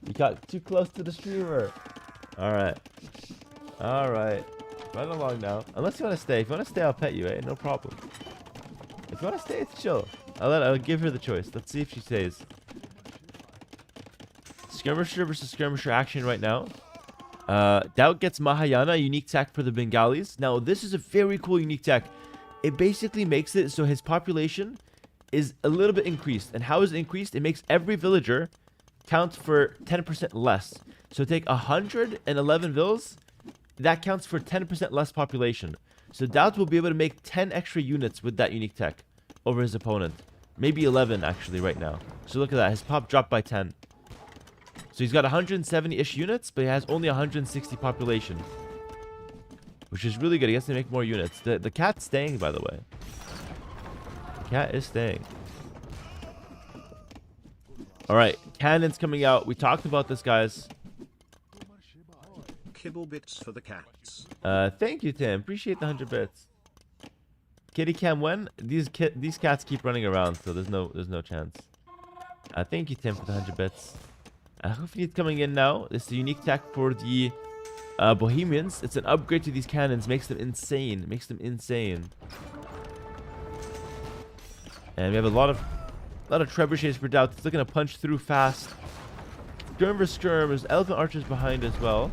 You got too close to the streamer. Alright. Alright. Run along now. Unless you want to stay. If you want to stay, I'll pet you, eh? No problem. If you want to stay, it's chill. I'll give her the choice. Let's see if she stays. Skirmisher versus skirmisher action right now. Doubt gets Mahayana, unique tech for the Bengalis. Now, this is a very cool unique tech. It basically makes it so his population is a little bit increased. And how is it increased? It makes every villager count for 10% less. So take 111 villas. That counts for 10% less population. So Doubt will be able to make 10 extra units with that unique tech over his opponent. Maybe 11 actually right now. So look at that. His pop dropped by 10. So he's got 170-ish units, but he has only 160 population. Which is really good. He has to make more units. The cat's staying, by the way. The cat is staying. Alright, cannons coming out. We talked about this, guys. Kibble bits for the cats. Thank you, Tim. Appreciate the 100 bits. Kitty cam when? These cats keep running around, so there's no chance. Thank you, Tim, for the 100 bits. Hopefully it's coming in now. This is a unique tech for the Bohemians. It's an upgrade to these cannons. Makes them insane. Makes them insane. And we have a lot of trebuchets for Doubt. It's looking to punch through fast. Skirm versus skirm. There's elephant archers behind as well.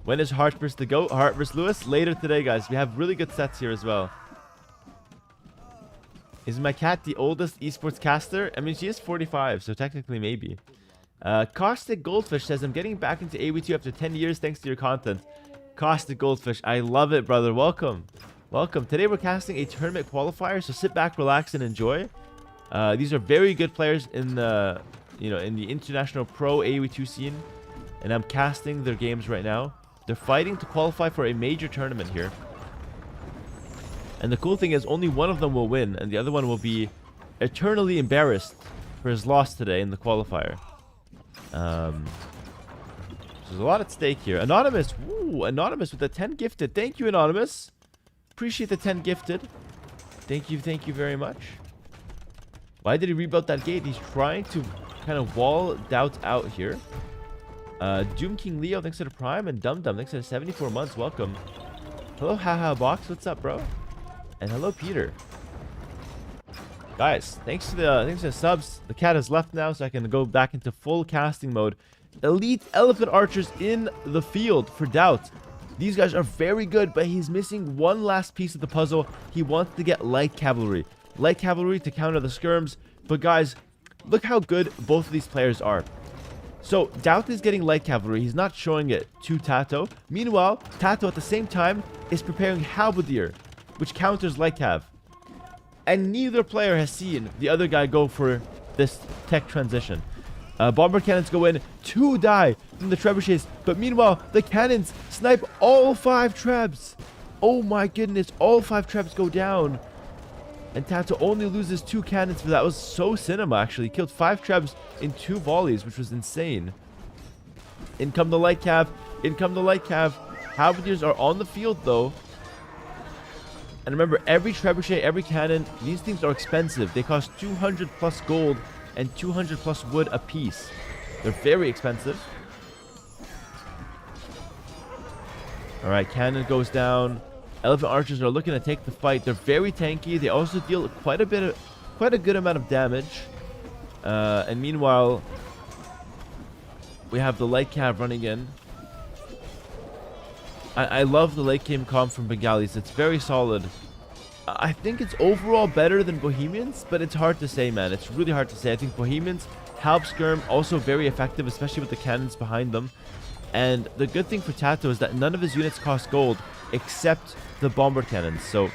When is Hart versus the GOAT? Hart versus Lewis? Later today, guys. We have really good sets here as well. Is my cat the oldest esports caster? I mean, she is 45, so technically maybe. Caustic Goldfish says, I'm getting back into AW2 after 10 years thanks to your content. Caustic Goldfish, I love it, brother. Welcome. Welcome. Today we're casting a tournament qualifier, so sit back, relax, and enjoy. These are very good players in the, in the international pro AW2 scene, and I'm casting their games right now. They're fighting to qualify for a major tournament here. And the cool thing is only one of them will win, and the other one will be eternally embarrassed for his loss today in the qualifier. So there's a lot at stake here. Anonymous, woo, Anonymous with the 10 gifted. Thank you, Anonymous. Appreciate the 10 gifted. Thank you very much. Why did he rebuild that gate? He's trying to kind of wall Doubt out here. Doom King Leo, thanks to the Prime, and Dum Dum, thanks to the 74 months. Welcome. Hello, Haha Box. What's up, bro? And hello, Peter. Guys, thanks to the subs. The cat has left now, so I can go back into full casting mode. Elite Elephant Archers in the field for Doubt. These guys are very good, but he's missing one last piece of the puzzle. He wants to get light cavalry. Light cavalry to counter the skirms. But guys, look how good both of these players are. So, Doubt is getting light cavalry. He's not showing it to Tato. Meanwhile, Tato at the same time is preparing halberdier, which counters light cav. And neither player has seen the other guy go for this tech transition. Bomber cannons go in. 2 die from the trebuchets. But meanwhile, the cannons snipe all 5 trebs. Oh my goodness. All 5 trebs go down. And Tato only loses 2 cannons for that. It was so cinema, actually. He killed 5 trebs in 2 volleys, which was insane. In come the light cav. In come the light cav. Halberdiers are on the field, though. And remember, every trebuchet, every cannon, these things are expensive. They cost 200 plus gold and 200 plus wood a piece. They're very expensive. Alright, cannon goes down. Elephant archers are looking to take the fight. They're very tanky. They also deal quite a good amount of damage. And meanwhile, we have the light cav running in. I love the late game comp from Bengalis. It's very solid. I think it's overall better than Bohemians, but it's hard to say, man. It's really hard to say. I think Bohemians, Halb Skirm, also very effective, especially with the cannons behind them. And the good thing for Tato is that none of his units cost gold except the bomber cannons. So,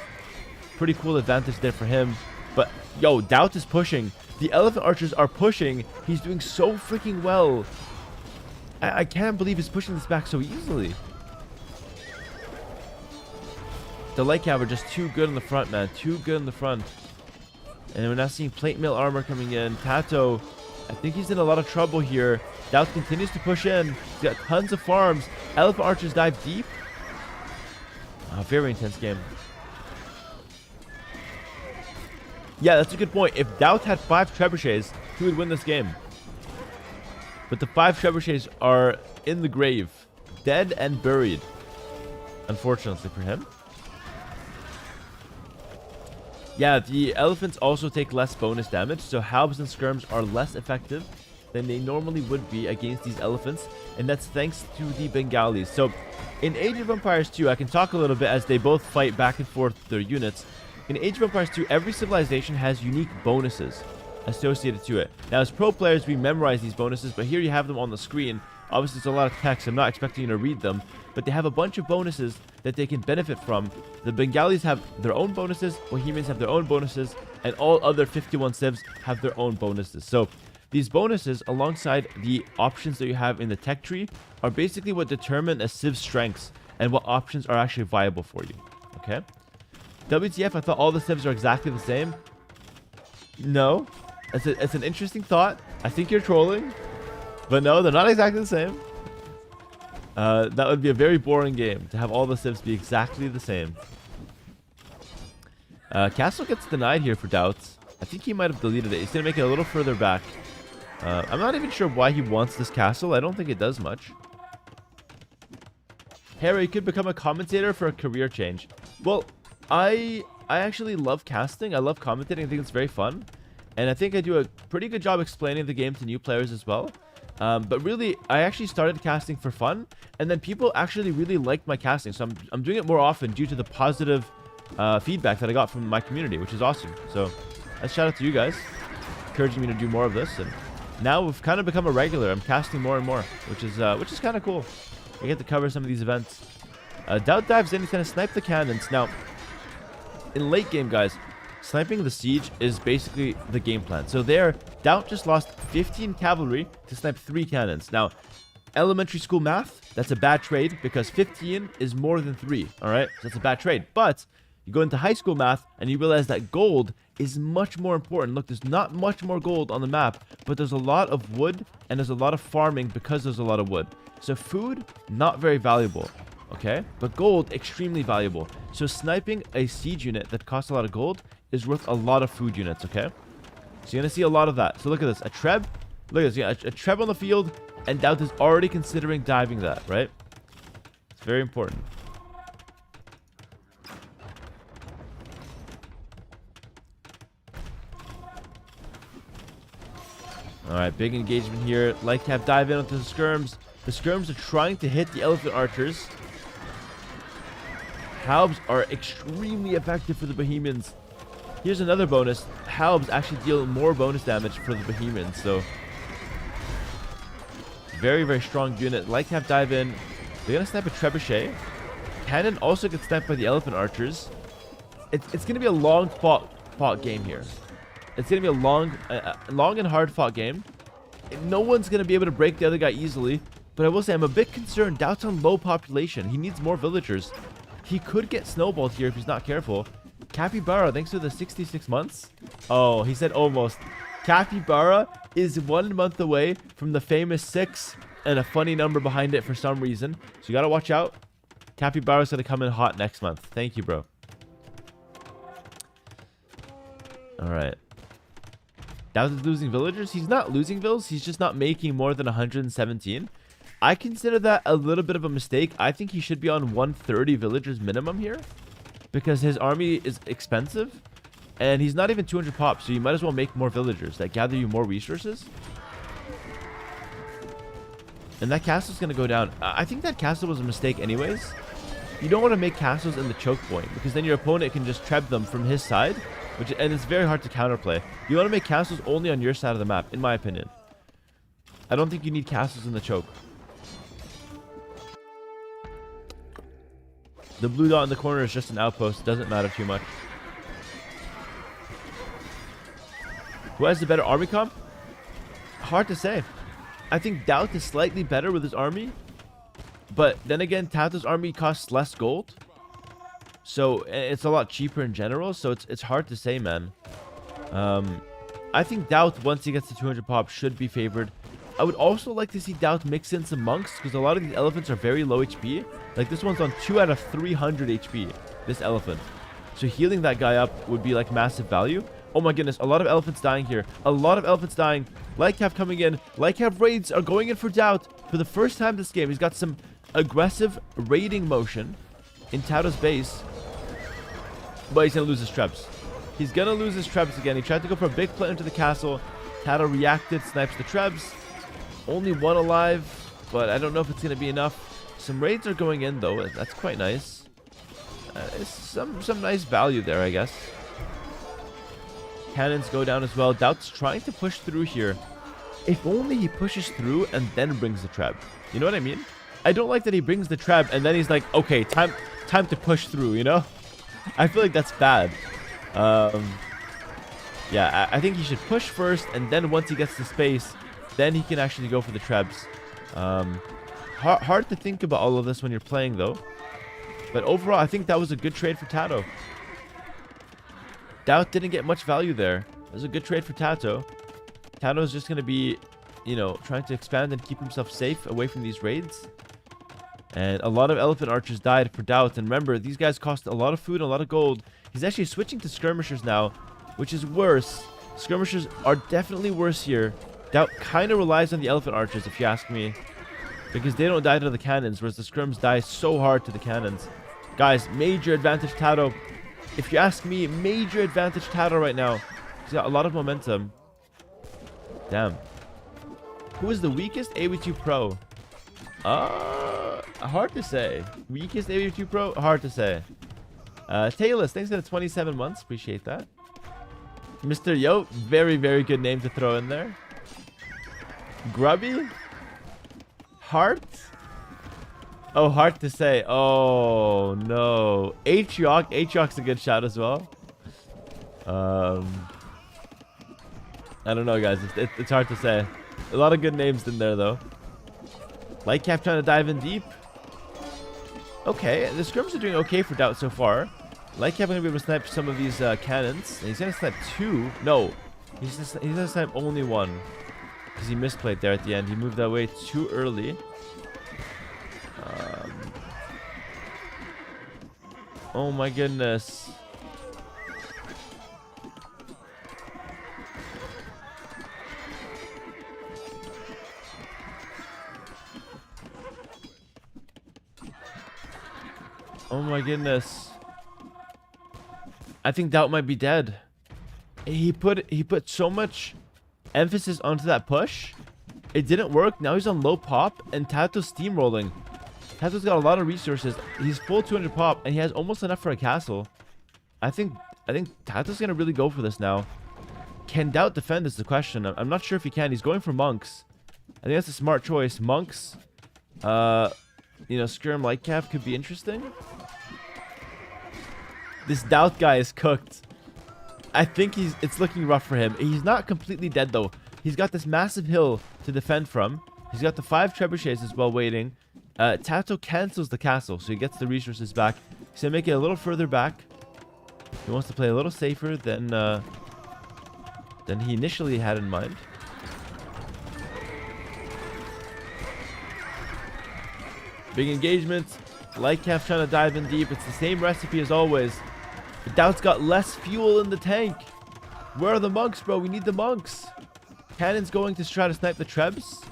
pretty cool advantage there for him. But, yo, Doubt is pushing. The elephant archers are pushing. He's doing so freaking well. I can't believe he's pushing this back so easily. The light cav are just too good in the front, man. Too good in the front. And we're now seeing plate mail armor coming in. Tato, I think he's in a lot of trouble here. Doubt continues to push in. He's got tons of farms. Elephant archers dive deep. Oh, very intense game. Yeah, that's a good point. If Doubt had 5 trebuchets, he would win this game. But the 5 trebuchets are in the grave. Dead and buried. Unfortunately for him. Yeah, the elephants also take less bonus damage, so halbs and skirms are less effective than they normally would be against these elephants, and that's thanks to the Bengalis. So, in Age of Empires 2, I can talk a little bit as they both fight back and forth their units. In Age of Empires 2, every civilization has unique bonuses associated to it. Now, as pro players, we memorize these bonuses, but here you have them on the screen. Obviously, it's a lot of text. I'm not expecting you to read them, but they have a bunch of bonuses that they can benefit from. The Bengalis have their own bonuses, Bohemians have their own bonuses, and all other 51 civs have their own bonuses. So these bonuses, alongside the options that you have in the tech tree, are basically what determine a civ's strengths and what options are actually viable for you. Okay? WTF, I thought all the civs are exactly the same. No. It's an interesting thought. I think you're trolling. But no, they're not exactly the same. That would be a very boring game to have all the civs be exactly the same. Castle gets denied here for Doubts. I think he might have deleted it. He's going to make it a little further back. I'm not even sure why he wants this castle. I don't think it does much. Hera, you could become a commentator for a career change. Well, I actually love casting. I love commentating. I think it's very fun. And I think I do a pretty good job explaining the game to new players as well. But really, I actually started casting for fun, and then people actually really liked my casting, so I'm doing it more often due to the positive feedback that I got from my community, which is awesome. So, a shout out to you guys, encouraging me to do more of this, and now we've kind of become a regular. I'm casting more and more, which is kind of cool. I get to cover some of these events. Doubt dives in, he's gonna snipe the cannons. Now, in late game, guys, sniping the siege is basically the game plan. So there, Doubt just lost 15 cavalry to snipe 3 cannons. Now, elementary school math, that's a bad trade because 15 is more than 3, alright? So that's a bad trade. But you go into high school math and you realize that gold is much more important. Look, there's not much more gold on the map, but there's a lot of wood and there's a lot of farming because there's a lot of wood. So food, not very valuable, okay? But gold, extremely valuable. So sniping a siege unit that costs a lot of gold is worth a lot of food units, okay? So you're going to see a lot of that. So look at this. A treb. Look at this. Yeah, a treb on the field, and Doubt is already considering diving that, right? It's very important. Alright, big engagement here. Light cap dive in onto the skirms. The skirms are trying to hit the elephant archers. Halbs are extremely effective for the Bohemians. Here's another bonus. Halbs actually deal more bonus damage for the Bohemians, so very, very strong unit. Light cap dive in. They're gonna snipe a trebuchet. Cannon also gets sniped by the elephant archers. It's gonna be a long fought game here. It's gonna be a long and hard fought game. no one's going to be able to break the other guy easily. But I will say I'm a bit concerned. Doubt's on low population. He needs more villagers. He could get snowballed here if he's not careful. Capybara, thanks for the 66 months. Oh, he said almost. Capybara is 1 month away from the famous 6 and a funny number behind it for some reason. So you got to watch out. Capybara's going to come in hot next month. Thank you, bro. All right. Doubt is losing villagers. He's not losing vills. He's just not making more than 117. I consider that a little bit of a mistake. I think he should be on 130 villagers minimum here because his army is expensive and he's not even 200 pop. So you might as well make more villagers that gather you more resources. And that castle's going to go down. I think that castle was a mistake anyways. You don't want to make castles in the choke point because then your opponent can just treb them from his side, and it's very hard to counterplay. You want to make castles only on your side of the map, in my opinion. I don't think you need castles in the choke. The blue dot in the corner is just an outpost. Doesn't matter too much. Who has the better army comp? Hard to say. I think Doubt is slightly better with his army. But then again, Tato's army costs less gold. So it's a lot cheaper in general. So it's hard to say, man. I think Doubt, once he gets to 200 pop, should be favored. I would also like to see Doubt mix in some monks because a lot of these elephants are very low HP. Like this one's on 2 out of 300 HP, this elephant. So healing that guy up would be like massive value. Oh my goodness, a lot of elephants dying here. A lot of elephants dying. Lycav coming in. Lycav raids are going in for Doubt. For the first time this game, he's got some aggressive raiding motion in Tato's base. But he's going to lose his trebs. He's going to lose his trebs again. He tried to go for a big play into the castle. Tato reacted, snipes the trebs. Only one alive, but I don't know if it's going to be enough. Some raids are going in, though. That's quite nice. It's some nice value there, I guess. Cannons go down as well. Doubt's trying to push through here. If only he pushes through and then brings the treb. You know what I mean? I don't like that he brings the treb and then he's like, okay, time to push through, you know? I feel like that's bad. Yeah, I think he should push first, and then once he gets the space, then he can actually go for the trebs. Hard to think about all of this when you're playing, though. But overall, I think that was a good trade for Tato. Doubt didn't get much value there. It was a good trade for Tato. Tato is just going to be, you know, trying to expand and keep himself safe away from these raids. And a lot of elephant archers died for Doubt. And remember, these guys cost a lot of food and a lot of gold. He's actually switching to skirmishers now, which is worse. Skirmishers are definitely worse here. Doubt kind of relies on the elephant archers, if you ask me, because they don't die to the cannons, whereas the skirms die so hard to the cannons. Guys, major advantage Tato. If you ask me, major advantage Tato right now. He's got a lot of momentum. Damn. Who is the weakest AV2 Pro? Hard to say. Weakest AV2 Pro? Hard to say. Taylor, thanks for the 27 months. Appreciate that. Mr. Yo, very, very good name to throw in there. Grubby? Heart? Oh, hard to say. Oh, no. H-Yock. H-Yock's a good shout as well. I don't know, guys. It's hard to say. A lot of good names in there, though. Lightcap trying to dive in deep. Okay, the scrims are doing okay for Doubt so far. Lightcap going to be able to snipe some of these cannons. And he's going to snipe 2. No. He's going to snipe only 1. Because he misplayed there at the end. He moved that way too early. Oh my goodness. Oh my goodness. I think Doubt might be dead. He put so much emphasis onto that push. It didn't work. Now he's on low pop and Tato's steamrolling. Tato's got a lot of resources. He's full 200 pop and he has almost enough for a castle. I think Tato's gonna really go for this now. Can Doubt defend is the question. I'm not sure if he can. He's going for monks. I think that's a smart choice. Monks. You know, Skirm Lightcap could be interesting. This Doubt guy is cooked. I think it's looking rough for him. He's not completely dead though. He's got this massive hill to defend from. He's got the 5 trebuchets as well waiting. Tato cancels the castle, so he gets the resources back. He's going to make it a little further back. He wants to play a little safer than he initially had in mind. Big engagement. Lightcap trying to dive in deep. It's the same recipe as always. But Doubt's got less fuel in the tank. Where are the monks, bro? We need the monks. Cannon's going to try to snipe the trebs.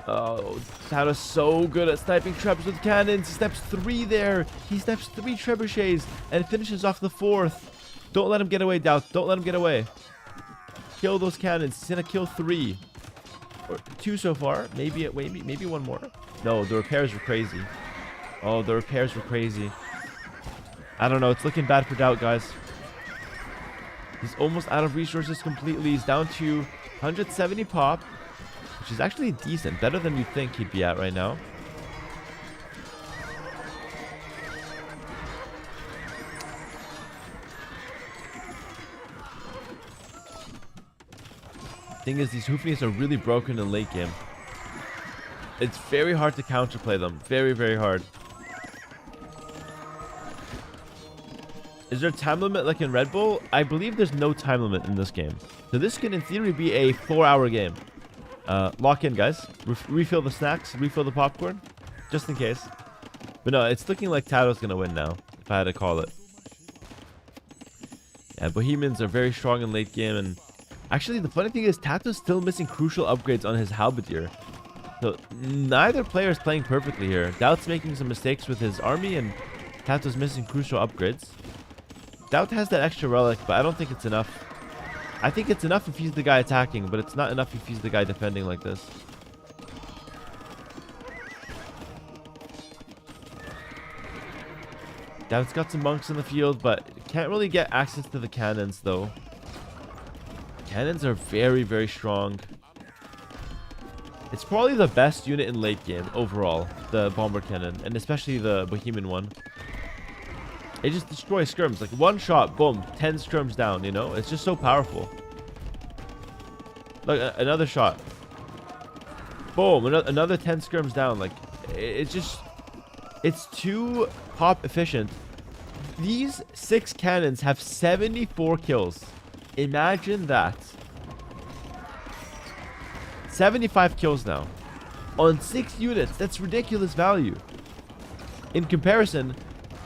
Oh, Tato's so good at sniping trebs with cannons. He snipes 3 there. He snipes 3 trebuchets and finishes off the 4th. Don't let him get away, Doubt. Don't let him get away. Kill those cannons. He's gonna kill 3. Or 2 so far. Maybe 1 more. No, the repairs were crazy. Oh, the repairs were crazy. I don't know. It's looking bad for Doubt, guys. He's almost out of resources completely. He's down to 170 pop, which is actually decent. Better than you'd think he'd be at right now. Thing is, these Hoofnies are really broken in late game. It's very hard to counterplay them. Very, very hard. Is there a time limit like in Red Bull? I believe there's no time limit in this game. So this can in theory be a 4-hour game. Lock in, guys. Refill the snacks. Refill the popcorn. Just in case. But no, it's looking like Tato's going to win now. If I had to call it. Yeah, Bohemians are very strong in late game. And actually, the funny thing is Tato's still missing crucial upgrades on his Halberdier. So neither player is playing perfectly here. Doubt's making some mistakes with his army, and Tato's missing crucial upgrades. Doubt has that extra relic, but I don't think it's enough. I think it's enough if he's the guy attacking, but it's not enough if he's the guy defending like this. Doubt's got some monks in the field, but can't really get access to the cannons, though. Cannons are very, very strong. It's probably the best unit in late game overall, the bomber cannon, and especially the Bohemian one. It just destroys skirms. Like one shot, boom, 10 skirms down, you know? It's just so powerful. Look, another shot. Boom, another 10 skirms down. Like, it's too pop efficient. These 6 cannons have 74 kills. Imagine that. 75 kills now. On 6 units, that's ridiculous value. In comparison,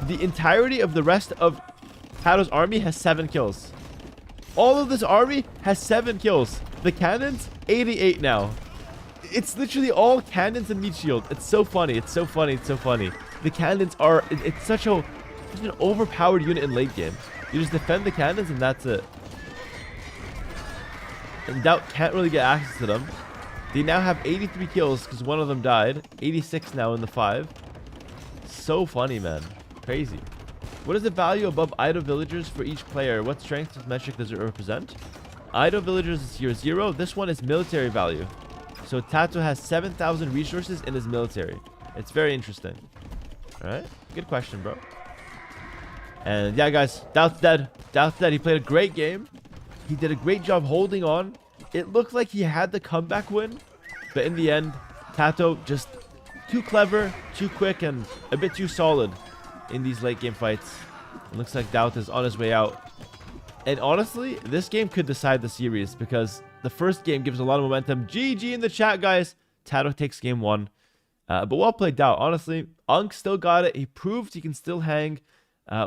the entirety of the rest of Tato's army has 7 kills. All of this army has 7 kills. The cannons, 88 now. It's literally all cannons and meat shield. It's so funny. It's so funny. It's so funny. The cannons are... It's such an overpowered unit in late game. You just defend the cannons and that's it. And Doubt can't really get access to them. They now have 83 kills because one of them died. 86 now in the 5. So funny, man. Crazy. What is the value above Ido villagers for each player? What strength metric does it represent? Ido villagers is here 0. This one is military value. So Tato has 7,000 resources in his military. It's very interesting. Alright. Good question, bro. And yeah, guys. Doubt's dead. Doubt's dead. He played a great game. He did a great job holding on. It looked like he had the comeback win. But in the end, Tato just too clever, too quick, and a bit too solid in these late game fights. It looks like Doubt is on his way out. And honestly, this game could decide the series because the first game gives a lot of momentum. GG in the chat, guys. Tato takes game 1. But well played, Doubt. Honestly, Unk still got it. He proved he can still hang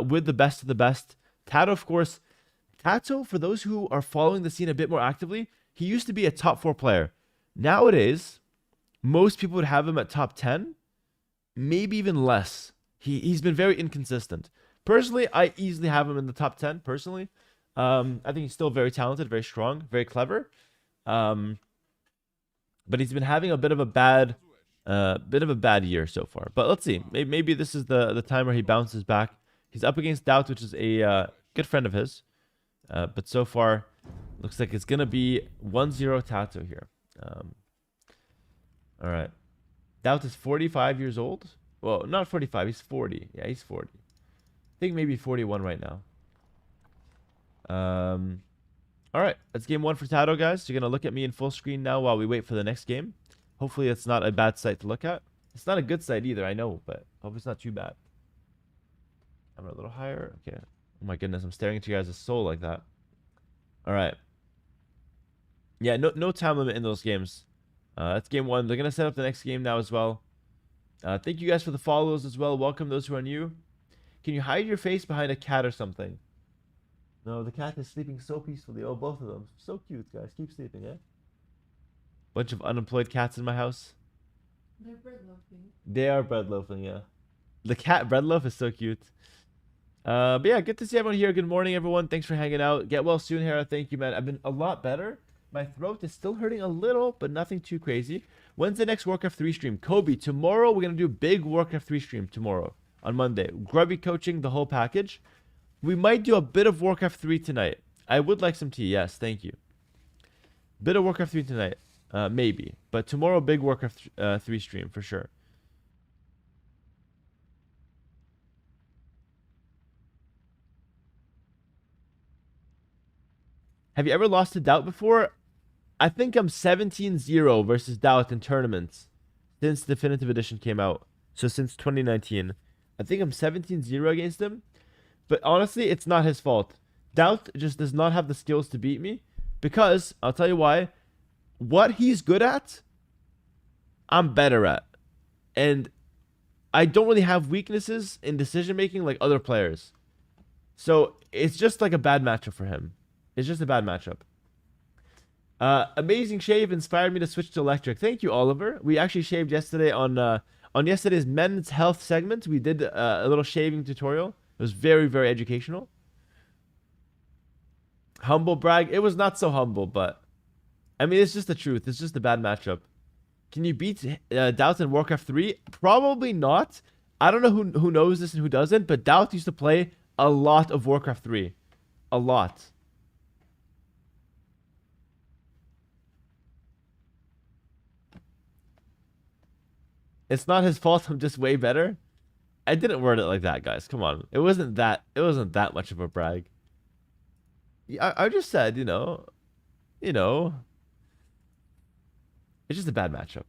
with the best of the best. Tato, of course. Tato, for those who are following the scene a bit more actively, he used to be a top 4 player. Nowadays, most people would have him at top 10, maybe even less. He's been very inconsistent. Personally, I easily have him in the top 10, personally. I think he's still very talented, very strong, very clever. But he's been having a bit of a bad year so far. But let's see. Maybe this is the time where he bounces back. He's up against Doubt, which is a good friend of his. But so far, looks like it's going to be 1-0 Tato here. All right. Doubt is 45 years old. Well, not 45. He's 40. Yeah, he's 40. I think maybe 41 right now. All right, that's game one for Tato, guys. You're going to look at me in full screen now while we wait for the next game. Hopefully it's not a bad sight to look at. It's not a good sight either, I know, but hope it's not too bad. I'm a little higher. Okay. Oh my goodness, I'm staring at you guys' soul like that. All right. Yeah, no time limit in those games. That's game one. They're going to set up the next game now as well. Thank you guys for the follows as well. Welcome those who are new. Can you hide your face behind a cat or something? No, the cat is sleeping so peacefully. Oh, both of them. So cute, guys. Keep sleeping, eh? Bunch of unemployed cats in my house. They're bread loafing. They are bread loafing, yeah. The cat bread loaf is so cute. But yeah, good to see everyone here. Good morning, everyone. Thanks for hanging out. Get well soon, Hera. Thank you, man. I've been a lot better. My throat is still hurting a little, but nothing too crazy. When's the next Warcraft 3 stream? Kobe, tomorrow we're going to do a big Warcraft 3 stream tomorrow on Monday. Grubby coaching, the whole package. We might do a bit of Warcraft 3 tonight. I would like some tea. Yes, thank you. Bit of Warcraft 3 tonight. Maybe. But tomorrow, big Warcraft 3 stream for sure. Have you ever lost to Doubt before? I think I'm 17-0 versus Doubt in tournaments since Definitive Edition came out. So since 2019. I think I'm 17-0 against him. But honestly, it's not his fault. Doubt just does not have the skills to beat me. Because, I'll tell you why. What he's good at, I'm better at. And I don't really have weaknesses in decision making like other players. So it's just like a bad matchup for him. It's just a bad matchup. Amazing shave inspired me to switch to electric. Thank you, Oliver. We actually shaved yesterday on yesterday's men's health segment. We did a little shaving tutorial. It was very, very educational. Humble brag. It was not so humble, but I mean, it's just the truth. It's just a bad matchup. Can you beat Doubt in Warcraft 3? Probably not. I don't know who knows this and who doesn't, but Doubt used to play a lot of Warcraft 3. A lot. It's not his fault. I'm just way better. I didn't word it like that, guys. Come on. It wasn't that much of a brag. I just said, you know, it's just a bad matchup.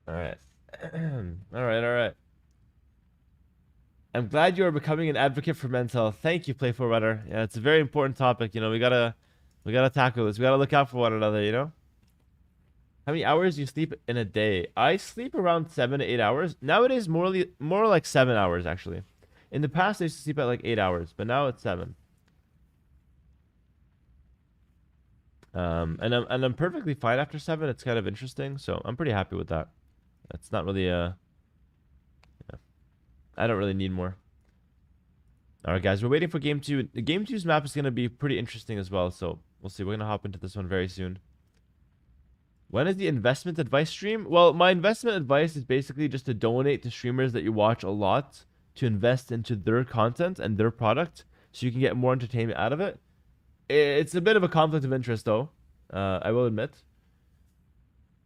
All right. All right. I'm glad you are becoming an advocate for men's health. Thank you, Playful Runner. Yeah, it's a very important topic. You know, we gotta tackle this. We gotta look out for one another. You know. How many hours do you sleep in a day? I sleep around 7 to 8 hours. Nowadays, more like 7 hours actually. In the past, I used to sleep at like 8 hours, but now it's 7. And I'm perfectly fine after 7. It's kind of interesting, so I'm pretty happy with that. It's not really yeah. I don't really need more. All right, guys, we're waiting for game 2. The game 2's map is gonna be pretty interesting as well, so we'll see. We're gonna hop into this one very soon. When is the investment advice stream? Well, my investment advice is basically just to donate to streamers that you watch a lot to invest into their content and their product so you can get more entertainment out of it. It's a bit of a conflict of interest, though. I will admit.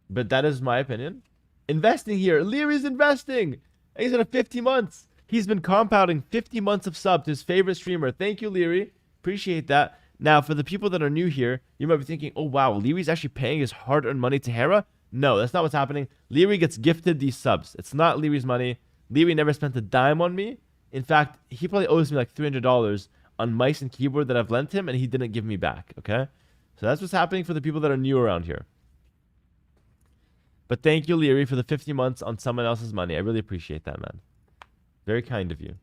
But that is my opinion. Investing here. Leary's investing. He's at 50 months. He's been compounding 50 months of sub to his favorite streamer. Thank you, Leary. Appreciate that. Now, for the people that are new here, you might be thinking, oh, wow, Leary's actually paying his hard-earned money to Hera? No, that's not what's happening. Leary gets gifted these subs. It's not Leary's money. Leary never spent a dime on me. In fact, he probably owes me like $300 on mice and keyboard that I've lent him, and he didn't give me back, okay? So that's what's happening for the people that are new around here. But thank you, Leary, for the 50 months on someone else's money. I really appreciate that, man. Very kind of you.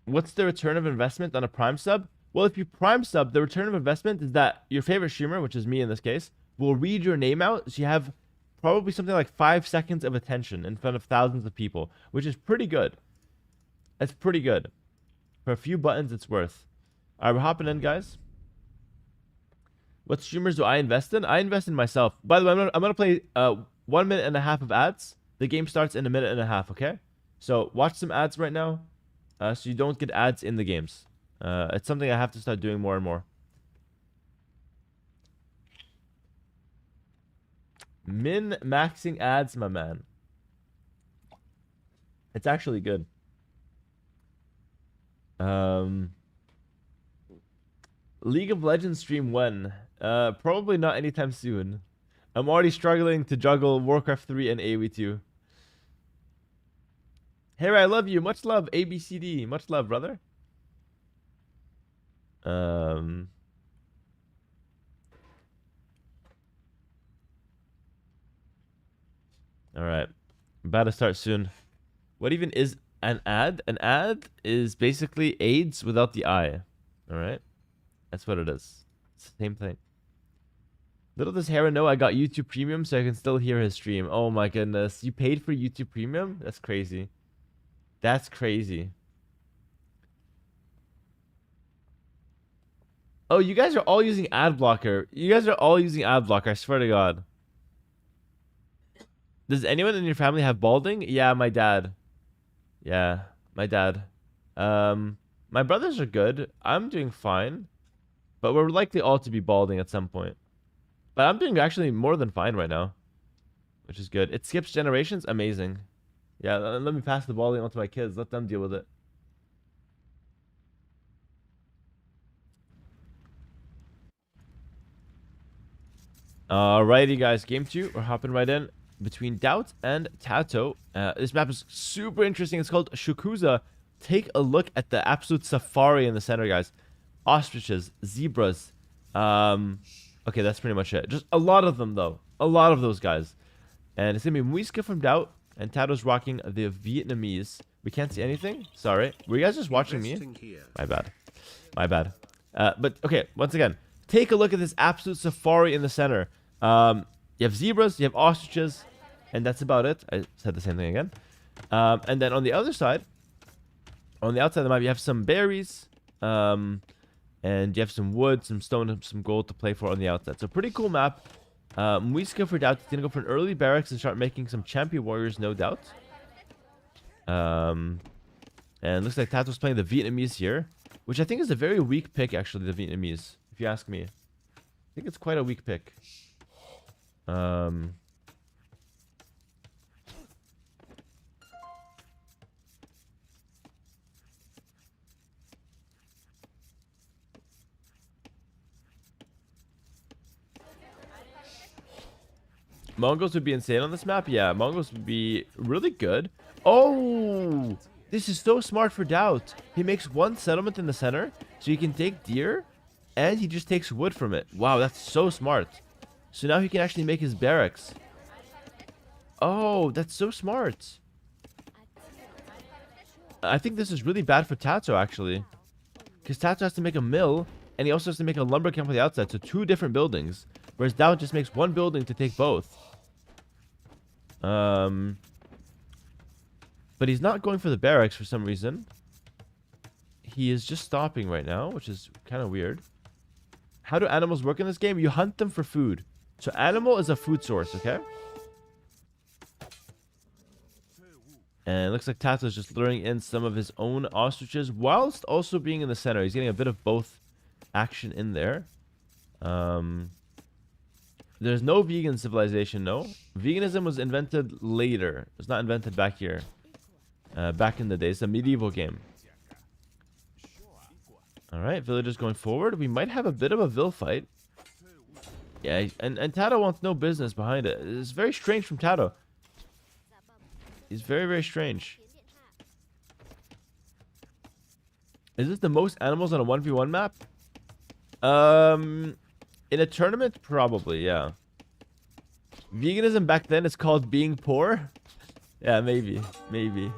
What's the return of investment on a Prime sub? Well, if you Prime sub, the return of investment is that your favorite streamer, which is me in this case, will read your name out. So you have probably something like 5 seconds of attention in front of thousands of people, which is pretty good. That's pretty good. For a few buttons, it's worth. Alright, we're hopping in, guys. What streamers do I invest in? I invest in myself. By the way, I'm gonna play 1 minute and a half of ads. The game starts in a minute and a half, okay? So watch some ads right now, so you don't get ads in the games. It's something I have to start doing more and more. Min-maxing ads, my man. It's actually good. League of Legends stream when? Probably not anytime soon. I'm already struggling to juggle Warcraft 3 and AoE 2. Hera, I love you. Much love, ABCD. Much love, brother. Alright. I'm about to start soon. What even is an ad? An ad is basically AIDS without the I. Alright? That's what it is. It's the same thing. Little does Hera know I got YouTube Premium so I can still hear his stream. Oh my goodness. You paid for YouTube Premium? That's crazy. That's crazy. Oh, you guys are all using ad blocker. You guys are all using ad blocker. I swear to God. Does anyone in your family have balding? Yeah, my dad. Yeah, my dad. My brothers are good. I'm doing fine. But we're likely all to be balding at some point. But I'm doing actually more than fine right now. Which is good. It skips generations. Amazing. Yeah, let me pass the balding on to my kids. Let them deal with it. Alrighty, guys. Game 2. We're hopping right in. Between Doubt and Tato. This map is super interesting. It's called Shukuza. Take a look at the absolute safari in the center, guys. Ostriches, zebras. Okay, that's pretty much it. Just a lot of them, though. A lot of those guys. And it's going to be Muiska from Doubt. And Tato's rocking the Vietnamese. We can't see anything? Sorry. Were you guys just watching me? My bad. My bad. But, okay, once again. Take a look at this absolute safari in the center. You have zebras, you have ostriches, and that's about it. I said the same thing again. And then on the other side, on the outside of the map, you have some berries, and you have some wood, some stone, and some gold to play for on the outside. So pretty cool map. Muiska for Doubt is going to go for an early barracks and start making some champion warriors, no doubt. And looks like Tato's playing the Vietnamese here, which I think is a very weak pick, actually, the Vietnamese, if you ask me. I think it's quite a weak pick. Mongols would be insane on this map. Yeah, Mongols would be really good. Oh, this is so smart for Doubt. He makes one settlement in the center, so he can take deer, and he just takes wood from it. Wow, that's so smart. So now he can actually make his barracks. Oh, that's so smart. I think this is really bad for Tato, actually. Because Tato has to make a mill, and he also has to make a lumber camp on the outside. So 2 different buildings. Whereas Doubt just makes 1 building to take both. But he's not going for the barracks for some reason. He is just stopping right now, which is kind of weird. How do animals work in this game? You hunt them for food. So animal is a food source, okay? And it looks like Tato is just luring in some of his own ostriches whilst also being in the center. He's getting a bit of both action in there. There's no vegan civilization, no. Veganism was invented later. It was not invented back here. Back in the day. It's a medieval game. Alright, villagers going forward. We might have a bit of a Vil fight. Yeah, and Tato wants no business behind it. It's very strange from Tato. He's very, very strange. Is this the most animals on a 1v1 map? In a tournament? Probably, yeah. Veganism back then is called being poor? Yeah, maybe. Maybe.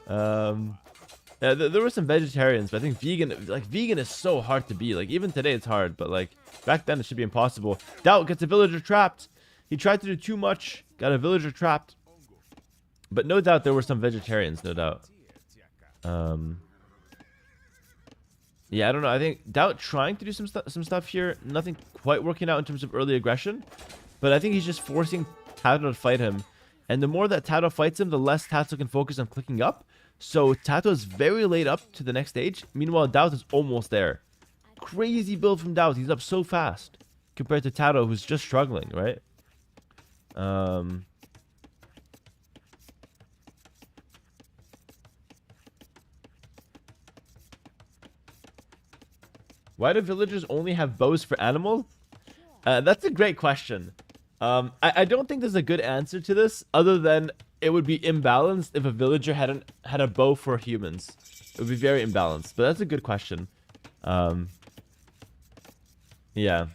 Yeah, there were some vegetarians, but I think vegan is so hard to be. Like, even today it's hard, but like, back then it should be impossible. Doubt gets a villager trapped. He tried to do too much, got a villager trapped. But no doubt there were some vegetarians, no doubt. Yeah, I don't know. I think Doubt trying to do some stuff here. Nothing quite working out in terms of early aggression. But I think he's just forcing Tato to fight him. And the more that Tato fights him, the less Tato can focus on clicking up. So Tato is very late up to the next stage. Meanwhile, Doubt is almost there. Crazy build from Doubt. He's up so fast compared to Tato, who's just struggling, right? Why do villagers only have bows for animals? That's a great question. I don't think there's a good answer to this, other than it would be imbalanced if a villager had a bow for humans. It would be very imbalanced, but that's a good question. Yeah.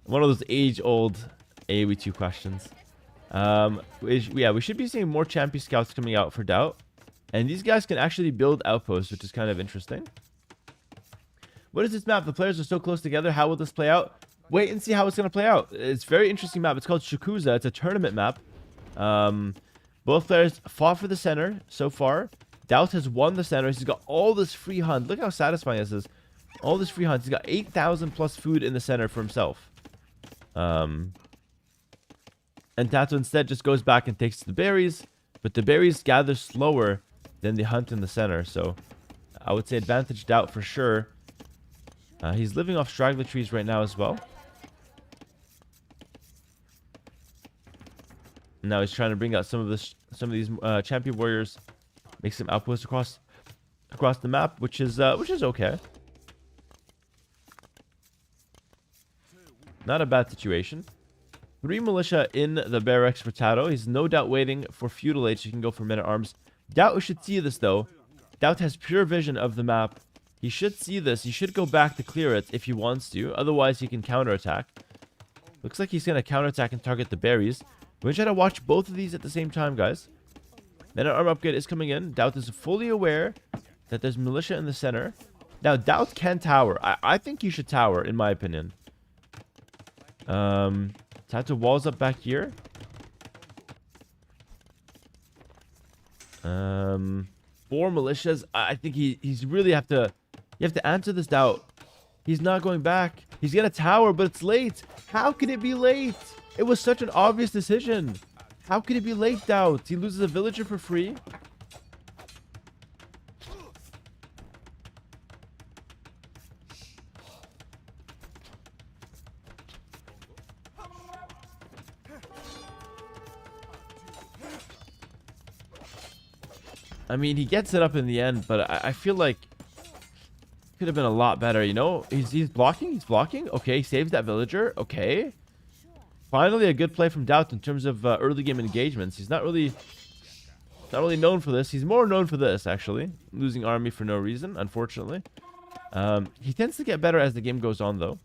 One of those age-old AoE 2 questions. We should be seeing more champion scouts coming out for Doubt. And these guys can actually build outposts, which is kind of interesting. What is this map? The players are so close together. How will this play out? Wait and see how it's going to play out. It's a very interesting map. It's called Shakuza. It's a tournament map. Both players fought for the center so far. Doubt has won the center. He's got all this free hunt. Look how satisfying this is. All this free hunt. He's got 8,000 plus food in the center for himself. And Tato instead just goes back and takes the berries. But the berries gather slower than the hunt in the center. So I would say advantage Doubt for sure. He's living off straggler trees right now as well. Now he's trying to bring out some of these champion warriors, make some outposts across the map, which is okay. Not a bad situation. 3 militia in the barracks for Tato. He's no doubt waiting for feudal age. He can go for men at arms. Doubt should see this though. Doubt has pure vision of the map. He should see this. He should go back to clear it if he wants to. Otherwise, he can counterattack. Looks like he's going to counterattack and target the berries. We're going to try to watch both of these at the same time, guys. Men-at-arm upgrade is coming in. Doubt is fully aware that there's militia in the center. Now, Doubt can tower. I think he should tower, in my opinion. Tato walls up back here. 4 militias. I think he's really have to... You have to answer this Doubt. He's not going back. He's gonna tower, but it's late. How could it be late? It was such an obvious decision. How could it be late, Doubt? He loses a villager for free. I mean, he gets it up in the end, but I feel like could have been a lot better, you know? He's blocking. He's blocking. Okay, he saves that villager. Okay. Finally, a good play from Doubt in terms of early game engagements. He's not really known for this. He's more known for this, actually. Losing army for no reason, unfortunately. He tends to get better as the game goes on, though.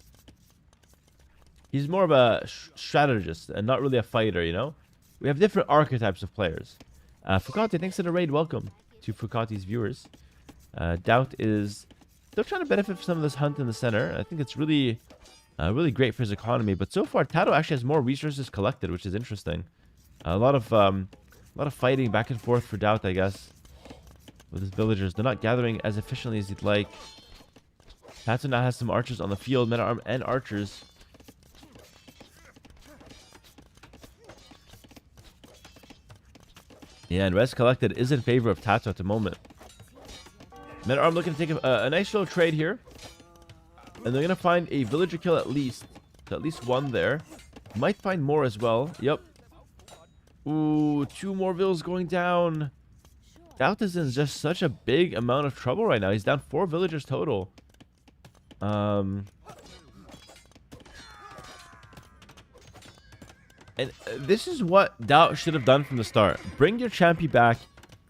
He's more of a strategist and not really a fighter, you know? We have different archetypes of players. Fukati, thanks for the raid. Welcome to Fukati's viewers. Doubt is still trying to benefit from some of this hunt in the center. I think it's really great for his economy. But so far, Tato actually has more resources collected, which is interesting. A lot of fighting back and forth for Doubt, I guess, with his villagers. They're not gathering as efficiently as he'd like. Tato now has some archers on the field, men-at-arms and archers. Yeah, and res collected is in favor of Tato at the moment. Men-at-arms looking to take a nice little trade here. And they're going to find a villager kill at least. So at least one there. Might find more as well. Yep. Ooh, 2 more vills going down. Doubt is in just such a big amount of trouble right now. He's down 4 villagers total. And this is what Doubt should have done from the start. Bring your champion back,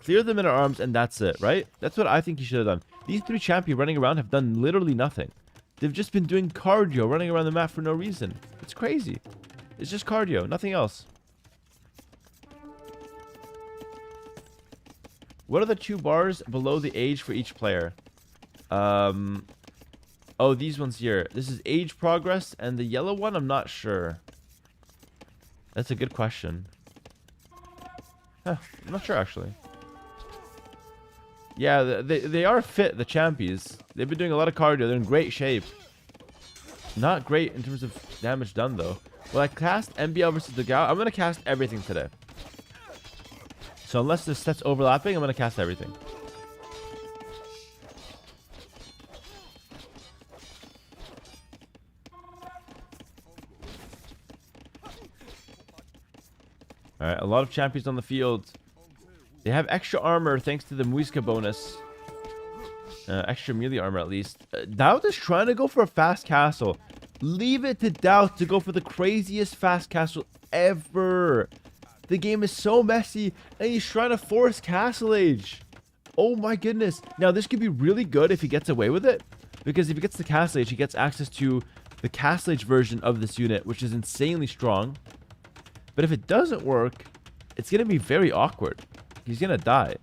clear the men-at-arms, and that's it, right? That's what I think he should have done. These 3 champions running around have done literally nothing. They've just been doing cardio, running around the map for no reason. It's crazy. It's just cardio, nothing else. What are the 2 bars below the age for each player? Oh, these ones here. This is age progress, and the yellow one, I'm not sure. That's a good question. Huh, I'm not sure actually. Yeah, they are fit, the champions. They've been doing a lot of cardio. They're in great shape. Not great in terms of damage done though. Will I cast MBL versus the Gao? I'm gonna cast everything today. So unless the sets overlapping, I'm gonna cast everything. Alright, a lot of champions on the field. They have extra armor thanks to the Muisca bonus. Extra melee armor at least. Doubt is trying to go for a fast castle. Leave it to Doubt to go for the craziest fast castle ever. The game is so messy and he's trying to force Castle Age. Oh my goodness. Now this could be really good if he gets away with it. Because if he gets the Castle Age, he gets access to the Castle Age version of this unit, which is insanely strong. But if it doesn't work, it's going to be very awkward. He's going to die.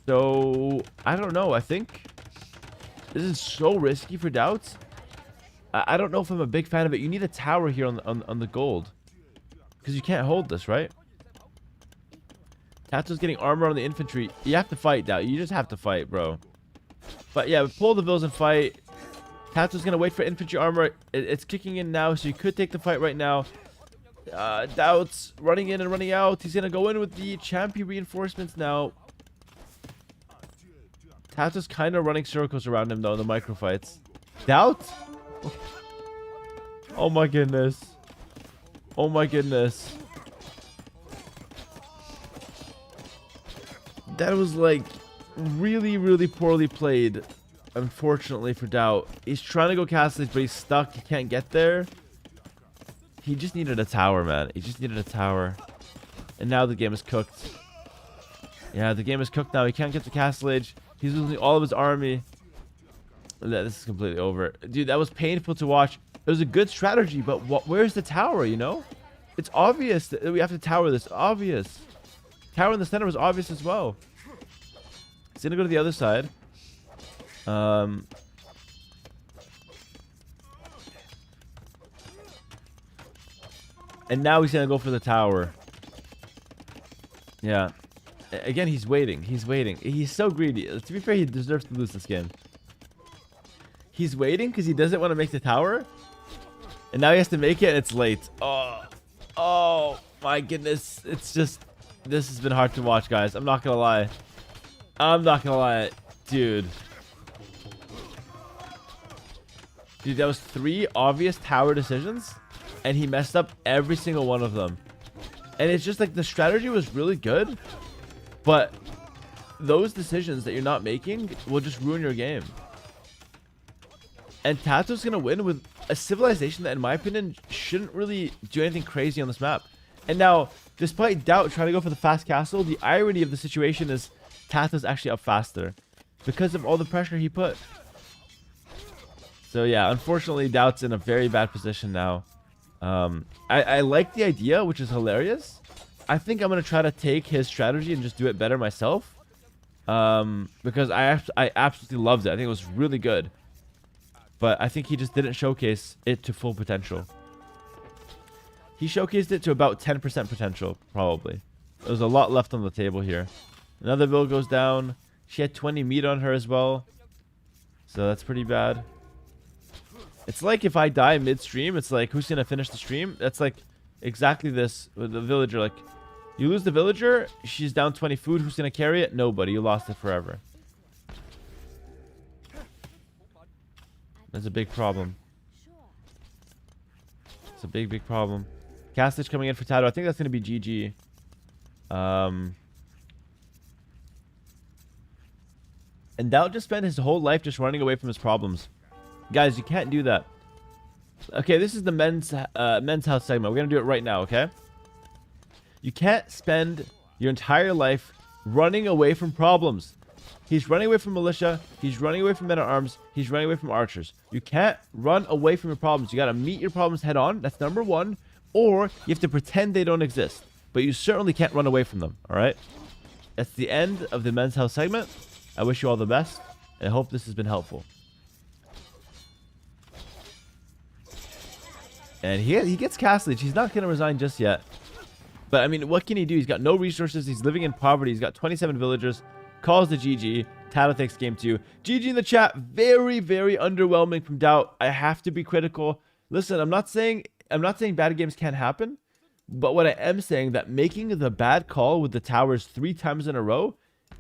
So, I don't know. I think this is so risky for Doubts. I don't know if I'm a big fan of it. You need a tower here on the gold. Because you can't hold this, right? Tatsu's getting armor on the infantry. You have to fight, Doubt. You just have to fight, bro. But yeah, pull the bills and fight. Tatsu's going to wait for infantry armor. It's kicking in now, so you could take the fight right now. Doubts running in and running out. He's going to go in with the champion reinforcements now. Tatsu's kind of running circles around him, though, in the micro fights. Doubt? Oh my goodness. Oh my goodness. That was like really, really poorly played. Unfortunately for Doubt. He's trying to go Castle Age, but he's stuck. He can't get there. He just needed a tower, man. He just needed a tower. And now the game is cooked. Yeah, the game is cooked now. He can't get the Castle Age. He's losing all of his army. This is completely over. Dude, that was painful to watch. It was a good strategy, but where's the tower, you know? It's obvious that we have to tower this. Obvious. Tower in the center was obvious as well. He's going to go to the other side. And now he's going to go for the tower. Yeah. Again, he's waiting. He's waiting. He's so greedy. To be fair, he deserves to lose this game. He's waiting because he doesn't want to make the tower. And now he has to make it and it's late. Oh my goodness. It's just... This has been hard to watch, guys. I'm not going to lie. I'm not going to lie. Dude. Dude, that was 3 obvious tower decisions. And he messed up every single one of them. And it's just like the strategy was really good. But those decisions that you're not making will just ruin your game. And Tato's going to win with a civilization that, in my opinion, shouldn't really do anything crazy on this map. And now, despite Doubt trying to go for the fast castle, the irony of the situation is Tato's actually up faster. Because of all the pressure he put. So yeah, unfortunately, Doubt's in a very bad position now. I like the idea, which is hilarious. I think I'm going to try to take his strategy and just do it better myself. Because I absolutely loved it. I think it was really good. But I think he just didn't showcase it to full potential. He showcased it to about 10% potential, probably. There's a lot left on the table here. Another bill goes down. She had 20 meat on her as well. So that's pretty bad. It's like if I die midstream, it's like, who's going to finish the stream? That's like exactly this with the villager. Like, you lose the villager, she's down 20 food. Who's going to carry it? Nobody. You lost it forever. That's a big problem. It's a big, big problem. Castage coming in for Tato. I think that's going to be GG. And Doubt just spent his whole life just running away from his problems. Guys, you can't do that. Okay, this is the men's health segment. We're going to do it right now, okay? You can't spend your entire life running away from problems. He's running away from militia. He's running away from men-at-arms. He's running away from archers. You can't run away from your problems. You got to meet your problems head on. That's number one. Or you have to pretend they don't exist. But you certainly can't run away from them, all right? That's the end of the men's health segment. I wish you all the best. And I hope this has been helpful. And he gets Castle Leech. He's not going to resign just yet. But, I mean, what can he do? He's got no resources. He's living in poverty. He's got 27 villagers. Calls the GG. Tato takes game 2. GG in the chat. Very, very underwhelming from Doubt. I have to be critical. Listen, I'm not saying bad games can't happen. But what I am saying that making the bad call with the towers 3 times in a row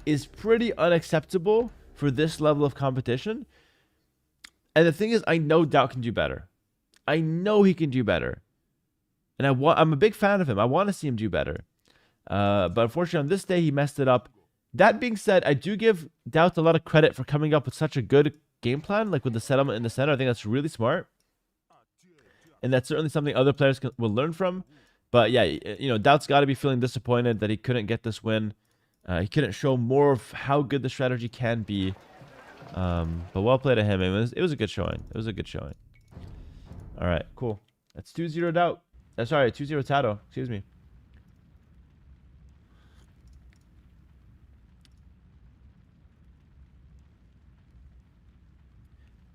is pretty unacceptable for this level of competition. And the thing is, I know Doubt can do better. I know he can do better. And I'm a big fan of him. I want to see him do better. But unfortunately, on this day, he messed it up. That being said, I do give Doubt a lot of credit for coming up with such a good game plan, like with the settlement in the center. I think that's really smart. And that's certainly something other players will learn from. But yeah, you know, Doubt's got to be feeling disappointed that he couldn't get this win. He couldn't show more of how good the strategy can be. But well played to him. It was a good showing. It was a good showing. All right, cool. That's 2-0 Doubt. Sorry, 2-0 Tato. Excuse me.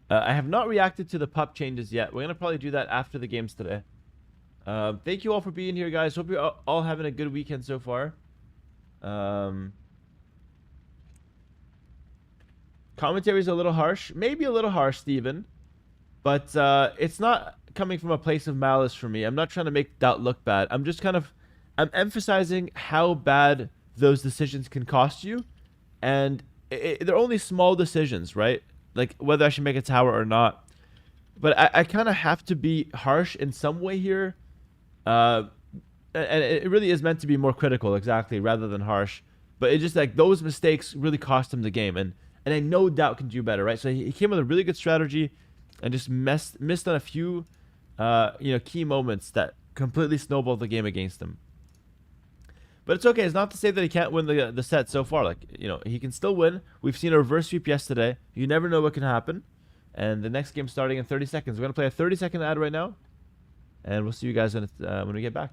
I have not reacted to the pup changes yet. We're going to probably do that after the games today. Thank you all for being here, guys. Hope you're all having a good weekend so far. Commentary is a little harsh. Maybe a little harsh, Steven. But it's not coming from a place of malice for me. I'm not trying to make Doubt look bad. I'm just I'm emphasizing how bad those decisions can cost you. And they're only small decisions, right? Like whether I should make a tower or not. But I kind of have to be harsh in some way here. And it really is meant to be more critical, exactly, rather than harsh. But it's just like those mistakes really cost him the game. And I know Doubt can do better, right? So he came with a really good strategy and just missed on a few key moments that completely snowballed the game against him. But it's okay. It's not to say that he can't win the set so far. Like, you know, he can still win. We've seen a reverse sweep yesterday. You never know what can happen. And the next game starting in 30 seconds. We're going to play a 30-second ad right now. And we'll see you guys when we get back.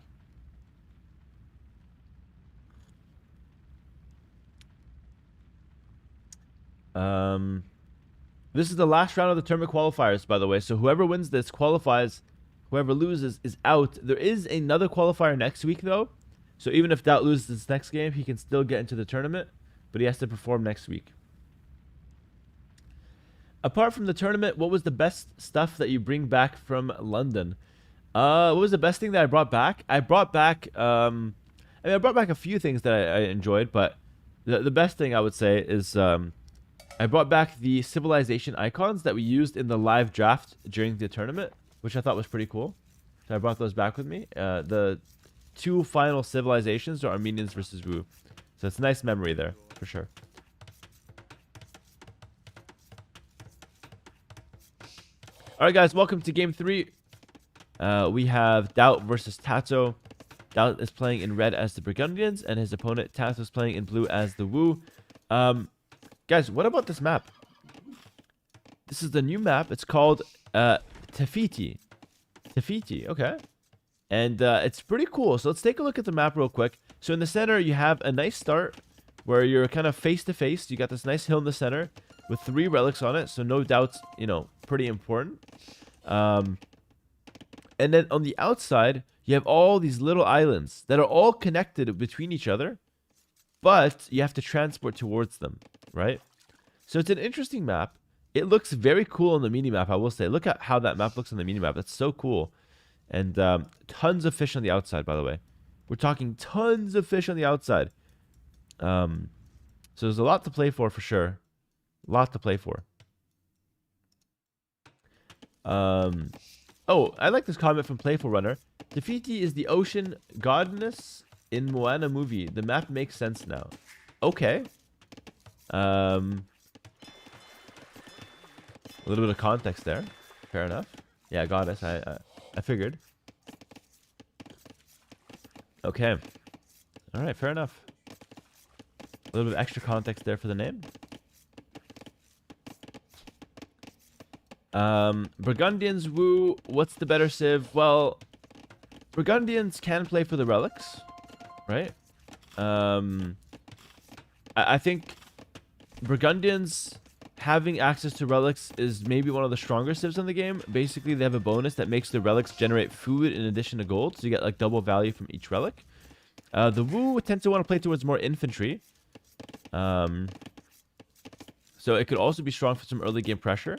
This is the last round of the tournament qualifiers, by the way. So whoever wins this qualifies. Whoever loses is out. There is another qualifier next week, though. So even if Doubt loses this next game, he can still get into the tournament. But he has to perform next week. Apart from the tournament, what was the best stuff that you bring back from London? What was the best thing that I brought back? I brought back, I brought back a few things that I enjoyed, but the best thing I would say is I brought back the civilization icons that we used in the live draft during the tournament, which I thought was pretty cool. So I brought those back with me. The 2 final civilizations are Armenians versus Wu. So it's a nice memory there, for sure. Alright guys, welcome to game 3. We have Doubt versus Tato. Doubt is playing in red as the Burgundians, and his opponent Tato is playing in blue as the Wu. Guys, what about this map? This is the new map. It's called Tefiti. Tefiti, okay. And it's pretty cool. So let's take a look at the map real quick. So in the center, you have a nice start where you're kind of face-to-face. You got this nice hill in the center with 3 relics on it. So no doubts, you know, pretty important. And then on the outside, you have all these little islands that are all connected between each other. But you have to transport towards them, right? So it's an interesting map. It looks very cool on the mini-map, I will say. Look at how that map looks on the mini-map. That's so cool. And tons of fish on the outside, by the way. We're talking tons of fish on the outside. So there's a lot to play for sure. A lot to play for. Oh, I like this comment from Playful Runner. Tefiti is the ocean goddess in Moana movie. The map makes sense now. Okay. A little bit of context there. Fair enough. Yeah, goddess. I figured. Okay. All right, fair enough. A little bit of extra context there for the name. Burgundians, Wu, what's the better civ? Well, Burgundians can play for the relics, right? I think Burgundians having access to relics is maybe one of the stronger civs in the game. Basically, they have a bonus that makes the relics generate food in addition to gold. So you get like double value from each relic. The Wu tends to want to play towards more infantry. So it could also be strong for some early game pressure.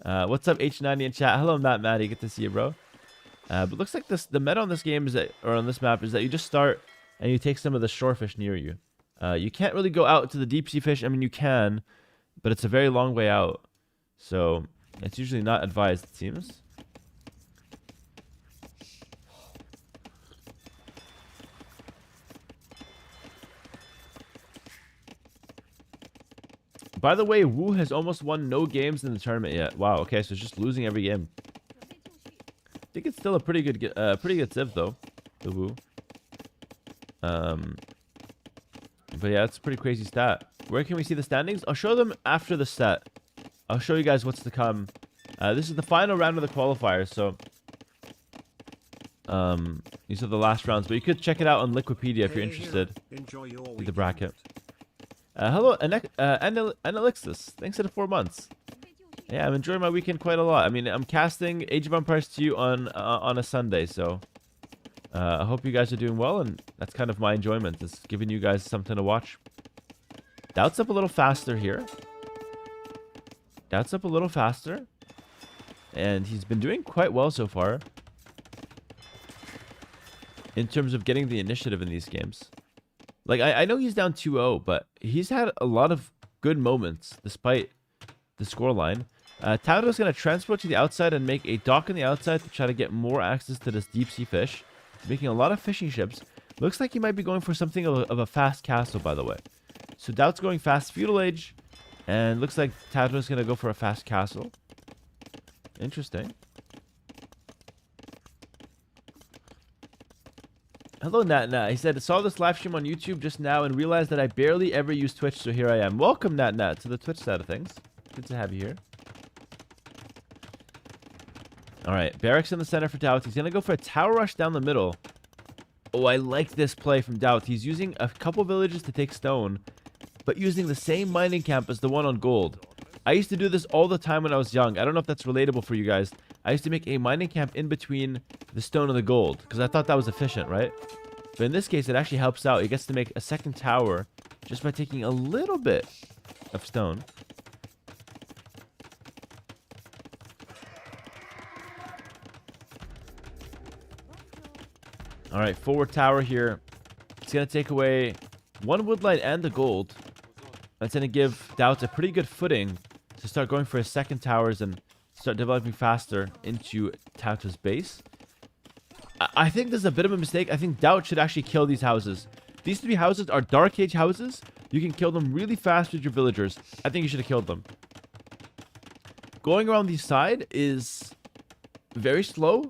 What's up, H90 in chat? Hello, Matty. Good to see you, bro. But looks like the meta on this game is that, or on this map, is that you just start and you take some of the shorefish near you. You can't really go out to the deep sea fish. I mean, you can, but it's a very long way out. So it's usually not advised, it seems. By the way, Wu has almost won no games in the tournament yet. Wow, okay, so it's just losing every game. I think it's still a pretty good civ though, the Wu. But yeah, it's a pretty crazy stat. Where can we see the standings? I'll show them after the set. I'll show you guys what's to come. This is the final round of the qualifiers, so these are the last rounds. But you could check it out on Liquipedia if you're interested. Enjoy your See the bracket. Hello, Analixis. Thanks for the 4 months. Yeah, I'm enjoying my weekend quite a lot. I mean, I'm casting Age of Empires to you on a Sunday, so I hope you guys are doing well, and that's kind of my enjoyment, is giving you guys something to watch. Doubt's up a little faster here. Doubt's up a little faster. And he's been doing quite well so far in terms of getting the initiative in these games. Like, I know he's down 2-0, but he's had a lot of good moments despite the scoreline. Tauto's going to transport to the outside and make a dock on the outside to try to get more access to this deep sea fish. He's making a lot of fishing ships. Looks like he might be going for something of a fast castle, by the way. So Doubt's going fast feudal age, and looks like Tauto's going to go for a fast castle. Interesting. Hello, Nat. He said, I saw this live stream on YouTube just now and realized that I barely ever use Twitch, so here I am. Welcome, Nat, to the Twitch side of things. Good to have you here. All right, barracks in the center for Doubt. He's going to go for a tower rush down the middle. Oh, I like this play from Doubt. He's using a couple villages to take stone, but using the same mining camp as the one on gold. I used to do this all the time when I was young. I don't know if that's relatable for you guys. I used to make a mining camp in between the stone and the gold because I thought that was efficient, right? But in this case, it actually helps out. He gets to make a second tower just by taking a little bit of stone. All right, forward tower here. It's going to take away one woodlight and the gold. That's going to give Doubt a pretty good footing to start going for his second towers and start developing faster into Tauto's base. I think this is a bit of a mistake. I think Doubt should actually kill these houses. These 3 houses are Dark Age houses. You can kill them really fast with your villagers. I think you should have killed them. Going around the side is very slow,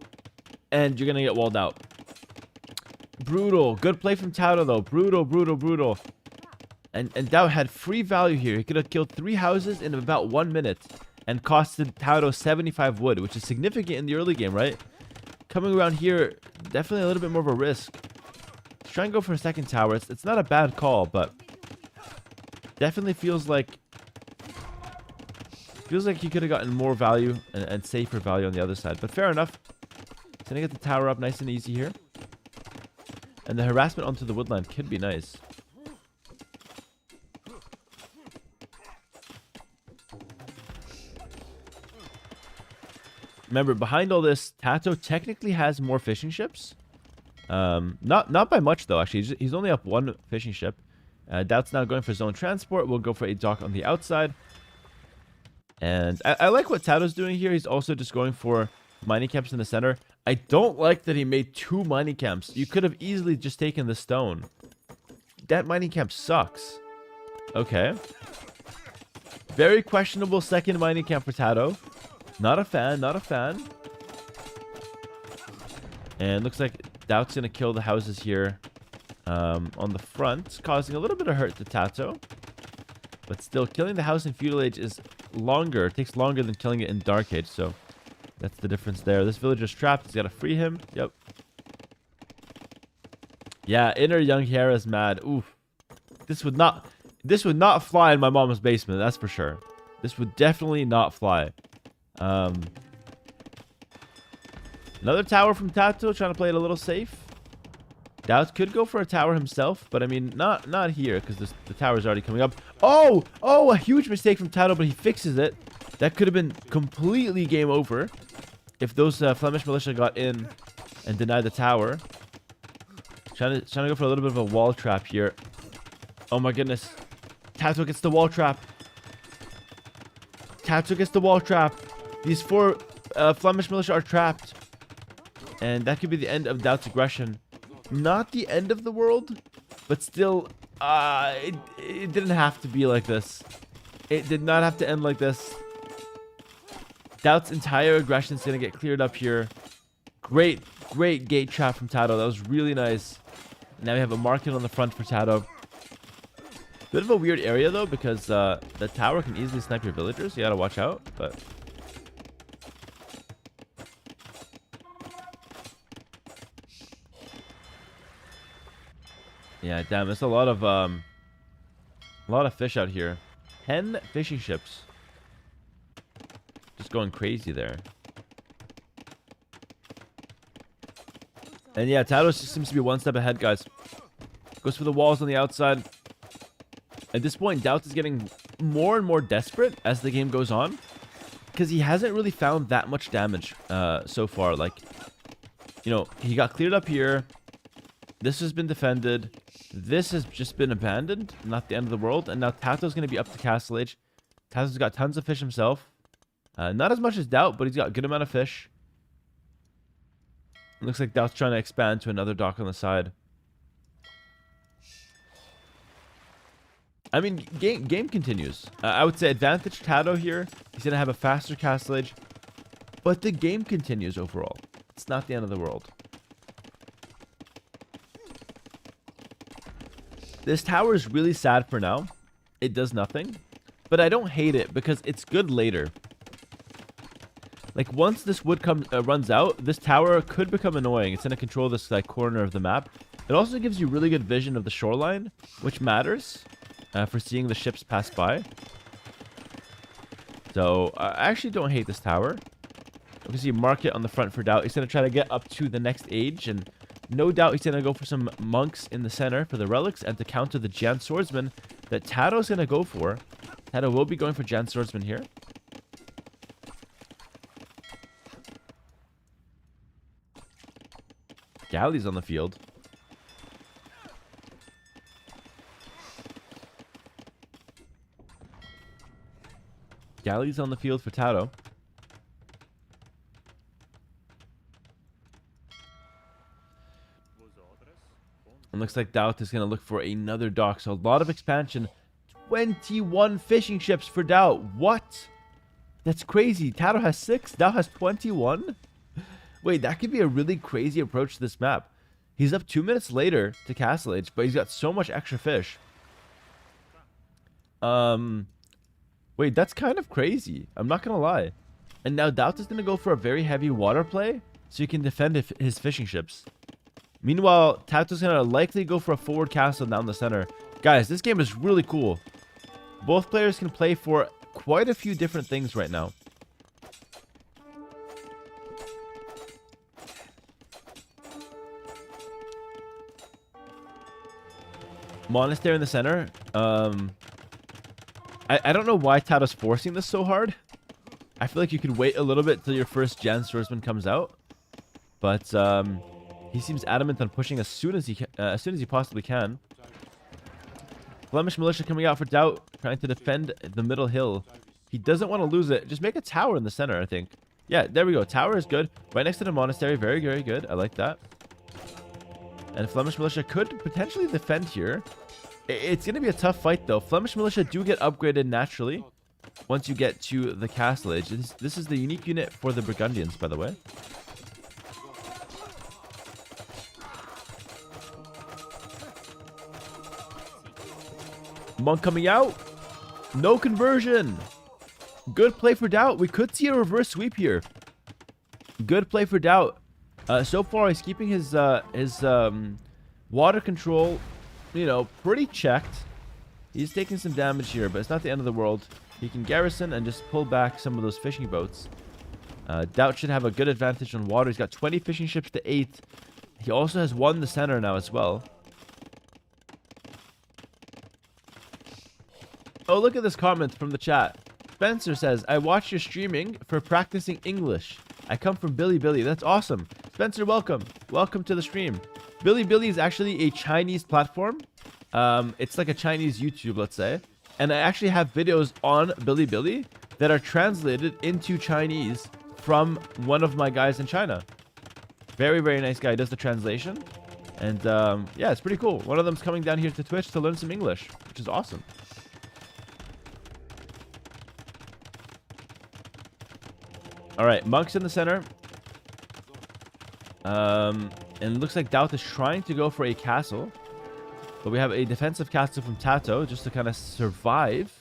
and you're going to get walled out. Brutal. Good play from Tauto, though. Brutal. And Doubt had free value here. He could have killed 3 houses in about 1 minute and costed Tauto 75 wood, which is significant in the early game, right? Coming around here, definitely a little bit more of a risk. Let's try and go for a second tower. It's not a bad call, but definitely feels like he could have gotten more value and safer value on the other side. But fair enough. He's going to get the tower up nice and easy here. And the harassment onto the woodland could be nice. Remember, behind all this, Tato technically has more fishing ships. Not by much, though, actually. He's only up 1 fishing ship. Doubt's now going for zone transport. We'll go for a dock on the outside. And I like what Tato's doing here. He's also just going for mining camps in the center. I don't like that he made 2 mining camps. You could have easily just taken the stone. That mining camp sucks. Okay. Very questionable second mining camp for Tato. Not a fan. And looks like Doubt's going to kill the houses here on the front, causing a little bit of hurt to Tato. But still, killing the house in Feudal Age is longer. It takes longer than killing it in Dark Age, so that's the difference there. This villager's trapped. He's got to free him. Yep. Yeah, inner young Hera is mad. Oof. This would not fly in my mom's basement, that's for sure. This would definitely not fly. Another tower from Tato, trying to play it a little safe. Doubt could go for a tower himself, but I mean, not here, because the tower's already coming up. Oh, a huge mistake from Tato, but he fixes it. That could have been completely game over if those Flemish militia got in and denied the tower. Trying to go for a little bit of a wall trap here. Oh my goodness. Tato gets the wall trap. Tato gets the wall trap. These 4 Flemish militia are trapped. And that could be the end of Doubt's aggression. Not the end of the world, but still, it didn't have to be like this. It did not have to end like this. Doubt's entire aggression is going to get cleared up here. Great gate trap from Tato. That was really nice. Now we have a market on the front for Tato. Bit of a weird area, though, because the tower can easily snipe your villagers. You got to watch out, but... Yeah, damn, there's a lot of fish out here. 10 fishing ships. Just going crazy there. And yeah, Tato seems to be one step ahead, guys. Goes for the walls on the outside. At this point, Doubt is getting more and more desperate as the game goes on, because he hasn't really found that much damage so far. Like, you know, he got cleared up here. This has been defended. This has just been abandoned. Not the end of the world. And now Tato's going to be up to Castle Age. Tato's got tons of fish himself. Not as much as Doubt, but he's got a good amount of fish. It looks like Doubt's trying to expand to another dock on the side. I mean, game continues. I would say advantage Tato here. He's going to have a faster Castle Age. But the game continues overall. It's not the end of the world. This tower is really sad for now. It does nothing. But I don't hate it because it's good later. Like, once this wood runs out, this tower could become annoying. It's going to control this like corner of the map. It also gives you really good vision of the shoreline, which matters for seeing the ships pass by. So, I actually don't hate this tower. You can see market on the front for Doubt. He's going to try to get up to the next age, and no doubt he's going to go for some monks in the center for the relics and to counter the Jan Swordsman that Tato's going to go for. Tato will be going for Jan Swordsman here. Galleys on the field. Galleys on the field for Tato. And looks like Doubt is going to look for another dock. So a lot of expansion. 21 fishing ships for Doubt. What? That's crazy. Tato has 6. Doubt has 21. Wait, that could be a really crazy approach to this map. He's up 2 minutes later to Castle Age, but he's got so much extra fish. Wait, that's kind of crazy. I'm not going to lie. And now Doubt is going to go for a very heavy water play so he can defend his fishing ships. Meanwhile, Tato's going to likely go for a forward castle down the center. Guys, this game is really cool. Both players can play for quite a few different things right now. Monastery in the center. I don't know why Tato's forcing this so hard. I feel like you could wait a little bit till your first Jan Swordsman comes out. But he seems adamant on pushing as soon as he possibly can. Flemish militia coming out for Doubt, trying to defend the middle hill. He doesn't want to lose it. Just make a tower in the center, I think. Yeah, there we go. Tower is good. Right next to the monastery. Very, very good. I like that. And Flemish militia could potentially defend here. It's going to be a tough fight, though. Flemish militia do get upgraded naturally once you get to the Castle Age. This is the unique unit for the Burgundians, by the way. Monk coming out. No conversion. Good play for Doubt. We could see a reverse sweep here. Good play for Doubt. So far, he's keeping his water control, you know, pretty checked. He's taking some damage here, but it's not the end of the world. He can garrison and just pull back some of those fishing boats. Doubt should have a good advantage on water. He's got 20 fishing ships to 8. He also has won the center now as well. Oh, look at this comment from the chat. Spencer says, I watch your streaming for practicing English. I come from Bilibili. That's awesome. Spencer, welcome. Welcome to the stream. Bilibili is actually a Chinese platform. It's like a Chinese YouTube, let's say. And I actually have videos on Bilibili that are translated into Chinese from one of my guys in China. Very, very nice guy. He does the translation. And yeah, it's pretty cool. One of them's coming down here to Twitch to learn some English, which is awesome. All right, monks in the center. And it looks like Doubt is trying to go for a castle. But we have a defensive castle from Tato just to kind of survive.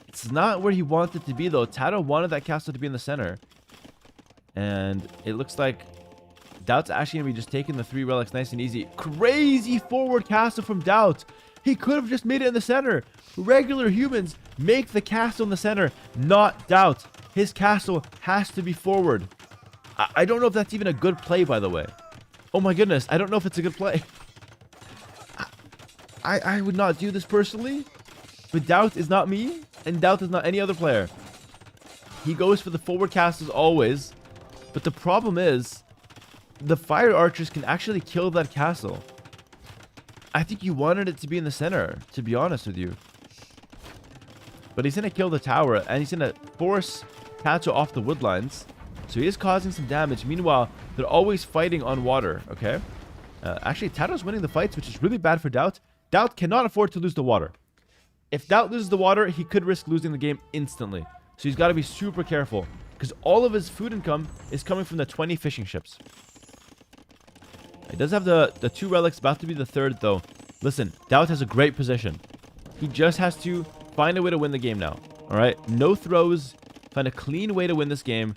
It's not where he wanted to be, though. Tato wanted that castle to be in the center. And it looks like Doubt's actually going to be just taking the 3 relics nice and easy. Crazy forward castle from Doubt. He could have just made it in the center. Regular humans make the castle in the center, not Doubt. His castle has to be forward. I don't know if that's even a good play, by the way. Oh my goodness, I don't know if it's a good play. I would not do this personally, but Doubt is not me, and Doubt is not any other player. He goes for the forward castles always, but the problem is, the fire archers can actually kill that castle. I think you wanted it to be in the center, to be honest with you. But he's going to kill the tower, and he's going to force Tato off the woodlines. So he is causing some damage. Meanwhile, they're always fighting on water, okay? Actually, Tato's winning the fights, which is really bad for Doubt. Doubt cannot afford to lose the water. If Doubt loses the water, he could risk losing the game instantly. So he's got to be super careful, because all of his food income is coming from the 20 fishing ships. He does have the 2 relics, about to be the 3rd, though. Listen, Doubt has a great position. He just has to find a way to win the game now. All right? No throws. Find a clean way to win this game.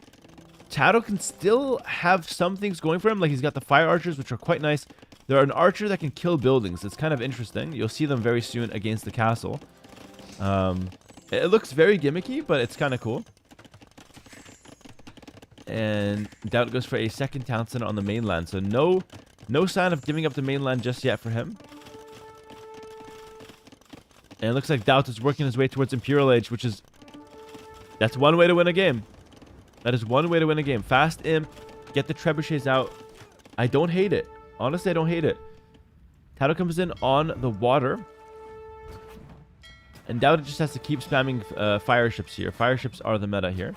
Tato can still have some things going for him. Like, he's got the fire archers, which are quite nice. They're an archer that can kill buildings. It's kind of interesting. You'll see them very soon against the castle. It looks very gimmicky, but it's kind of cool. And Doubt goes for a second town center on the mainland. So no sign of giving up the mainland just yet for him. And it looks like Doubt is working his way towards Imperial Age, which is... That's one way to win a game. That is one way to win a game. Fast imp. Get the trebuchets out. I don't hate it. Honestly, I don't hate it. Tato comes in on the water. And Doubt just has to keep spamming fire ships here. Fire ships are the meta here.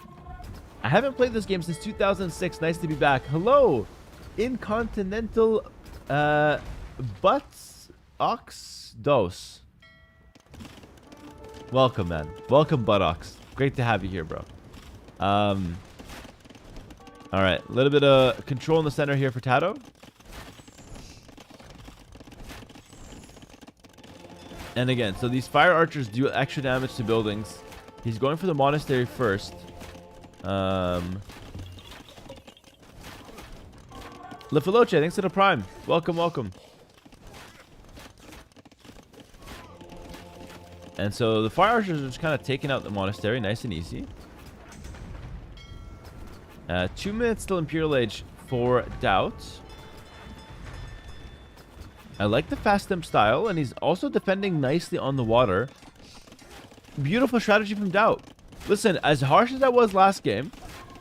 I haven't played this game since 2006. Nice to be back. Hello. Incontinental Butts Ox Dos. Welcome, man. Welcome, Buttocks. Great to have you here, bro. All right, a little bit of control in the center here for Tato. And again, so these fire archers do extra damage to buildings. He's going for the monastery first. Lefiloche, thanks to the prime. Welcome, welcome. And so the fire archers are just kind of taking out the monastery, nice and easy. 2 minutes till Imperial Age for Doubt. I like the fast imp style, and he's also defending nicely on the water. Beautiful strategy from Doubt. Listen, as harsh as that was last game,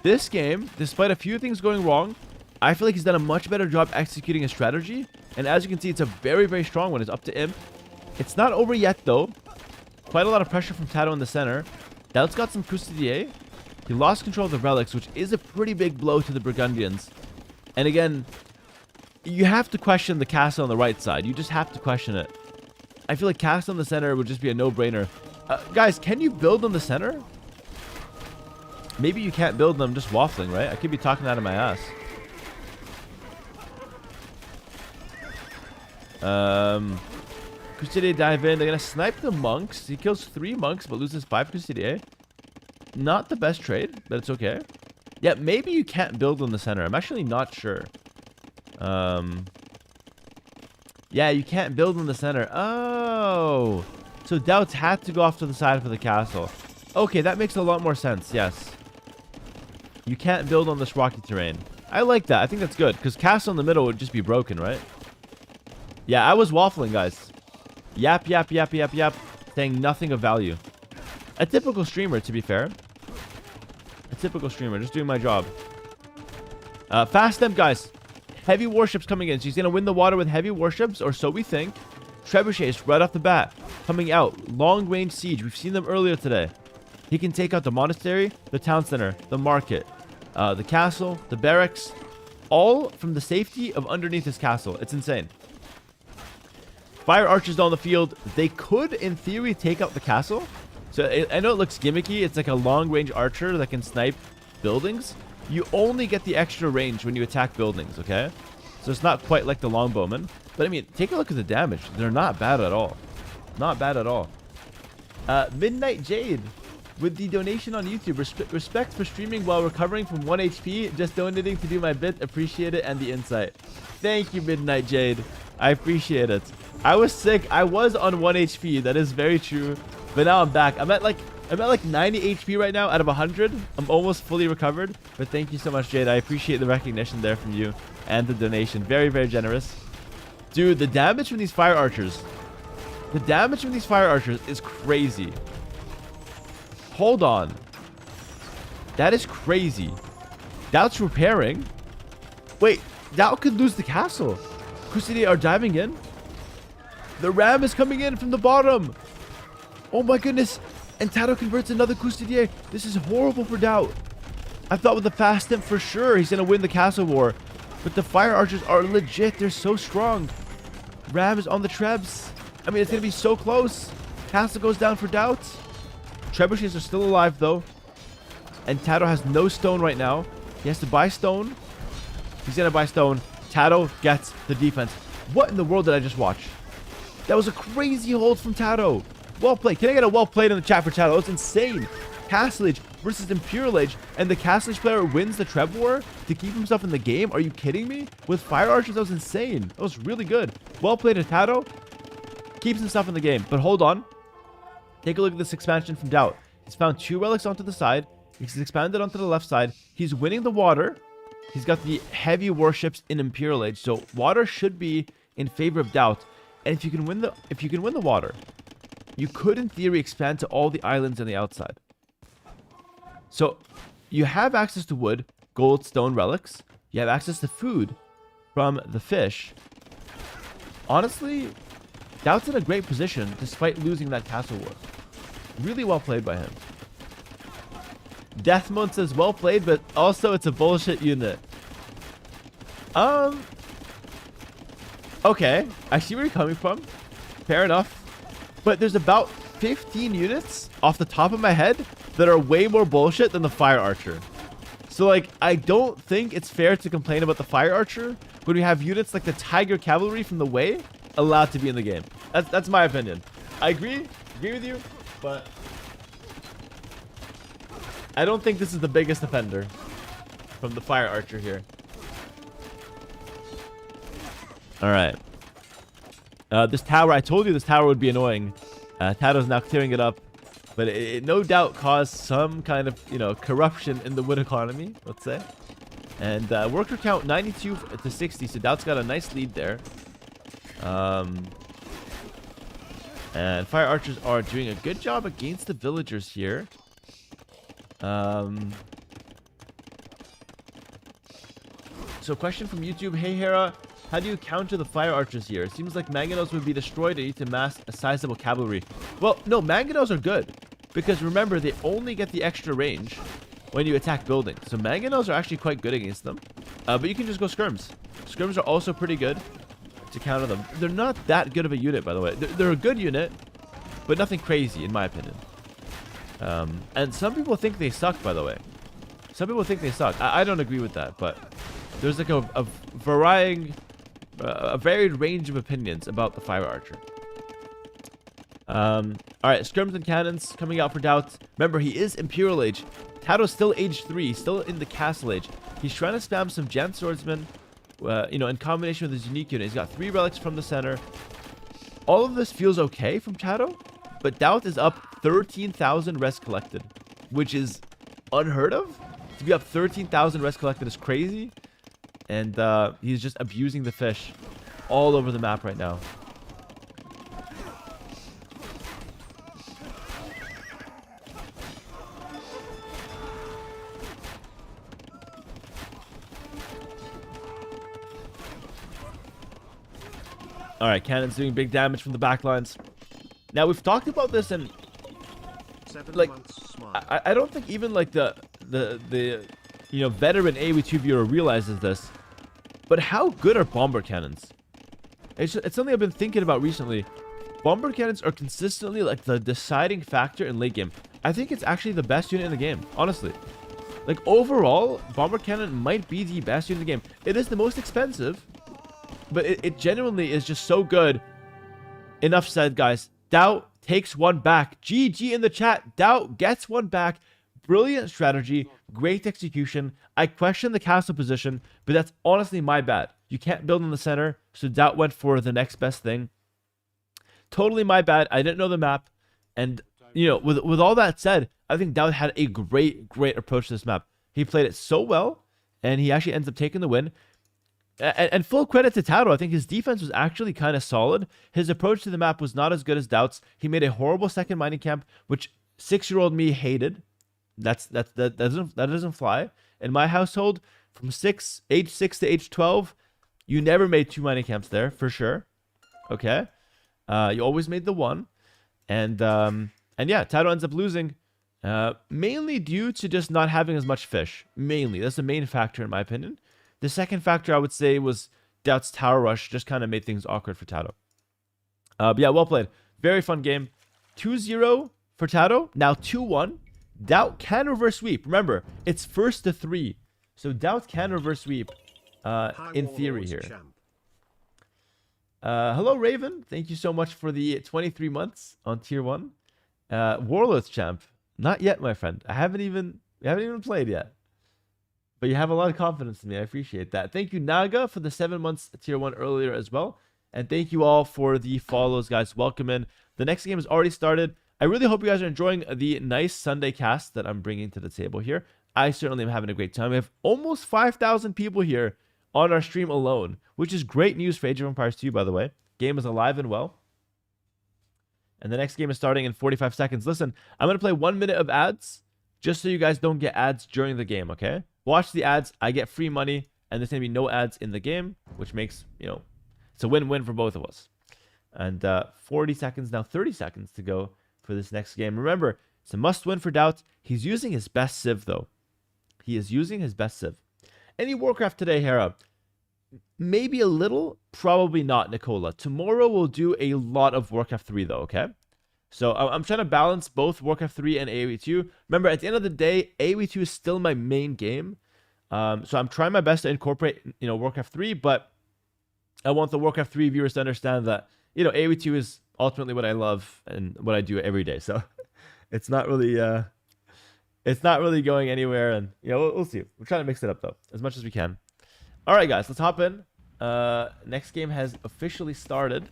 this game, despite a few things going wrong, I feel like he's done a much better job executing his strategy. And as you can see, it's a very, very strong one. It's up to imp. It's not over yet, though. Quite a lot of pressure from Tato in the center. Doubt's got some Custodia. He lost control of the relics, which is a pretty big blow to the Burgundians. And again, you have to question the castle on the right side. You just have to question it. I feel like castle in the center would just be a no-brainer. Guys, can you build on the center? Maybe you can't build them, just waffling, right? I could be talking out of my ass. Custodia dive in. They're going to snipe the monks. He kills 3 monks, but loses 5 Custodia. Not the best trade, but it's okay. Yeah, maybe you can't build on the center. I'm actually not sure. Yeah, you can't build in the center. Oh. So Doubts had to go off to the side for the castle. Okay, that makes a lot more sense. Yes. You can't build on this rocky terrain. I like that. I think that's good. Because castle in the middle would just be broken, right? Yeah, I was waffling, guys. Yap, yap, yap, yap, yap. Saying nothing of value. A typical streamer, to be fair. A typical streamer. Just doing my job. Fast them, guys. Heavy warships coming in. She's going to win the water with heavy warships, or so we think. Trebuchets right off the bat. Coming out. Long range siege. We've seen them earlier today. He can take out the monastery, the town center, the market, the castle, the barracks. All from the safety of underneath his castle. It's insane. Fire archers on the field. They could, in theory, take out the castle. So I know it looks gimmicky. It's like a long-range archer that can snipe buildings. You only get the extra range when you attack buildings, okay? So it's not quite like the longbowman. But I mean, take a look at the damage. They're not bad at all. Not bad at all. Midnight Jade with the donation on YouTube. Respect for streaming while recovering from 1 HP. Just donating to do my bit. Appreciate it and the insight. Thank you, Midnight Jade. I appreciate it. I was sick. I was on 1 HP. That is very true. But now I'm back. I'm at like 90 HP right now out of 100. I'm almost fully recovered. But thank you so much, Jade. I appreciate the recognition there from you and the donation. Very, very generous. Dude, the damage from these fire archers. The damage from these fire archers is crazy. Hold on. That is crazy. Doubt's repairing. Wait, Doubt could lose the castle. Crusader are diving in. The ram is coming in from the bottom. Oh my goodness. And Tato converts another Crusader. This is horrible for Doubt. I thought with the fast imp for sure he's going to win the castle war. But the fire archers are legit. They're so strong. Ram is on the trebs. I mean, it's going to be so close. Castle goes down for Doubt. Trebuchets are still alive, though. And Tato has no stone right now. He has to buy stone. He's going to buy stone. Tato gets the defense. What in the world did I just watch? That was a crazy hold from Tato. Well played. Can I get a well played in the chat for Tato? It's insane. Castle Age versus Imperial Age. And the Castle Age player wins the Treb War to keep himself in the game? Are you kidding me? With Fire Archers, that was insane. That was really good. Well played to Tato. Keeps himself in the game. But hold on. Take a look at this expansion from Doubt. He's found 2 relics onto the side. He's expanded onto the left side. He's winning the water. He's got the heavy warships in Imperial Age. So water should be in favor of Doubt. And if you can win the water, you could in theory expand to all the islands on the outside. So you have access to wood, gold, stone, relics. You have access to food from the fish. Honestly, Doubt's in a great position despite losing that castle war. Really well played by him. Deathmode says well played, but also it's a bullshit unit. Okay, I see where you're coming from. Fair enough. But there's about 15 units off the top of my head that are way more bullshit than the Fire Archer. So, like, I don't think it's fair to complain about the Fire Archer when we have units like the Tiger Cavalry from the Way allowed to be in the game. That's my opinion. I agree with you, but I don't think this is the biggest offender from the Fire Archer here. All right. This tower, I told you this tower would be annoying. Tato's now clearing it up. But it no doubt caused some kind of, corruption in the wood economy, let's say. And worker count 92 to 60, so Doubt's got a nice lead there. And Fire Archers are doing a good job against the villagers here. So question from YouTube. Hey, Hera. How do you counter the Fire Archers here? It seems like Mangonels would be destroyed and need to mass a sizable cavalry. Well, no, Mangonels are good. Because remember, they only get the extra range when you attack buildings. So Mangonels are actually quite good against them. But you can just go Skirms. Skirms are also pretty good to counter them. They're not that good of a unit, by the way. They're a good unit, but nothing crazy, in my opinion. And some people think they suck, by the way. Some people think they suck. I don't agree with that, but there's like a varied range of opinions about the Fire Archer. All right, skirms and cannons coming out for Doubt. Remember, he is Imperial Age. Tato's still age 3, still in the Castle Age. He's trying to spam some Gem Swordsmen, in combination with his unique unit. He's got 3 relics from the center. All of this feels okay from Tato, but Doubt is up 13,000 res collected, which is unheard of. To be up 13,000 res collected is crazy. And he's just abusing the fish all over the map right now. All right, Cannon's doing big damage from the backlines. Now, we've talked about this, and like, I don't think even like the you know, veteran AoE2 viewer realizes this. But how good are bomber cannons? It's something I've been thinking about recently. Bomber cannons are consistently like the deciding factor in late game. I think it's actually the best unit in the game, honestly. Like overall, bomber cannon might be the best unit in the game. It is the most expensive, but it genuinely is just so good. Enough said, guys. Doubt takes one back. GG in the chat. Doubt gets one back. Brilliant strategy. Great execution. I question the castle position, but that's honestly my bad. You can't build in the center, so Doubt went for the next best thing. Totally my bad. I didn't know the map. And, you know, with all that said, I think Doubt had a great approach to this map. He played it so well, and he actually ends up taking the win. And full credit to Tato. I think his defense was actually kind of solid. His approach to the map was not as good as Doubt's. He made a horrible second mining camp, which 6-year-old me hated. That doesn't fly. In my household, from age 6 to age 12, you never made 2 mining camps there, for sure. Okay? You always made the 1. And yeah, Tato ends up losing. Mainly due to just not having as much fish. Mainly. That's the main factor in my opinion. The second factor I would say was Doubt's tower rush just kind of made things awkward for Tato. But yeah, well played. Very fun game. 2-0 for Tato. Now 2-1. Doubt can reverse sweep. Remember, it's first to 3. So Doubt can reverse sweep in theory here. Hello, Raven. Thank you so much for the 23 months on tier 1. Warlords champ. Not yet, my friend. We haven't even played yet. But you have a lot of confidence in me. I appreciate that. Thank you, Naga, for the 7 months tier 1 earlier as well. And thank you all for the follows, guys. Welcome in. The next game has already started. I really hope you guys are enjoying the nice Sunday cast that I'm bringing to the table here. I certainly am having a great time. We have almost 5,000 people here on our stream alone, which is great news for Age of Empires 2, by the way. Game is alive and well. And the next game is starting in 45 seconds. Listen, I'm going to play 1 minute of ads just so you guys don't get ads during the game, okay? Watch the ads. I get free money, and there's going to be no ads in the game, which makes, you know, it's a win-win for both of us. And 40 seconds, now 30 seconds to go for this next game. Remember, it's a must-win for Doubt. He's using his best Civ, though. He is using his best Civ. Any Warcraft today, Hera? Maybe a little, probably not, Nicola. Tomorrow we'll do a lot of Warcraft 3, though, okay? So I'm trying to balance both Warcraft 3 and AoE 2. Remember, at the end of the day, AoE 2 is still my main game. So I'm trying my best to incorporate, you know, Warcraft 3, but I want the Warcraft 3 viewers to understand that, you know, AoE 2 is ultimately what I love and what I do every day. So it's not really going anywhere, and you know, we'll see. We're trying to mix it up though, as much as we can. All right, guys, let's hop in. Next game has officially started.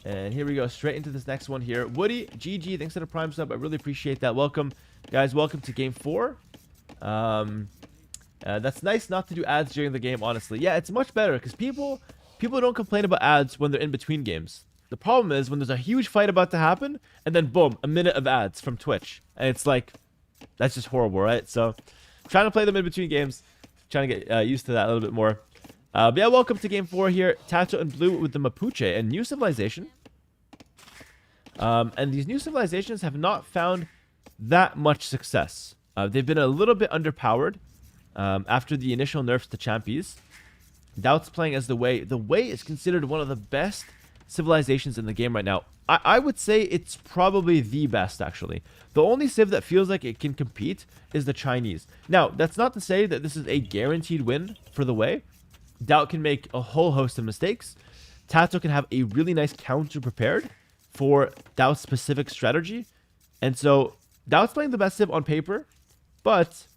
And here we go, straight into this next one here. Woody, GG, thanks for the Prime sub. I really appreciate that. Welcome, guys. Welcome to Game 4. That's nice not to do ads during the game, honestly. Yeah, it's much better because people don't complain about ads when they're in between games. The problem is when there's a huge fight about to happen, and then boom, a minute of ads from Twitch. And it's like, that's just horrible, right? So, trying to play them in between games. Trying to get used to that a little bit more. But yeah, welcome to Game 4 here. Tato and Blue with the Mapuche and New Civilization. And these new civilizations have not found that much success. They've been a little bit underpowered after the initial nerfs to Champies. Doubt's playing as the Way. The Way is considered one of the best civilizations in the game right now. I would say it's probably the best, actually. The only civ that feels like it can compete is the Chinese. Now, that's not to say that this is a guaranteed win for the Way. Doubt can make a whole host of mistakes. Tato can have a really nice counter prepared for Doubt's specific strategy. And so, Doubt's playing the best civ on paper, but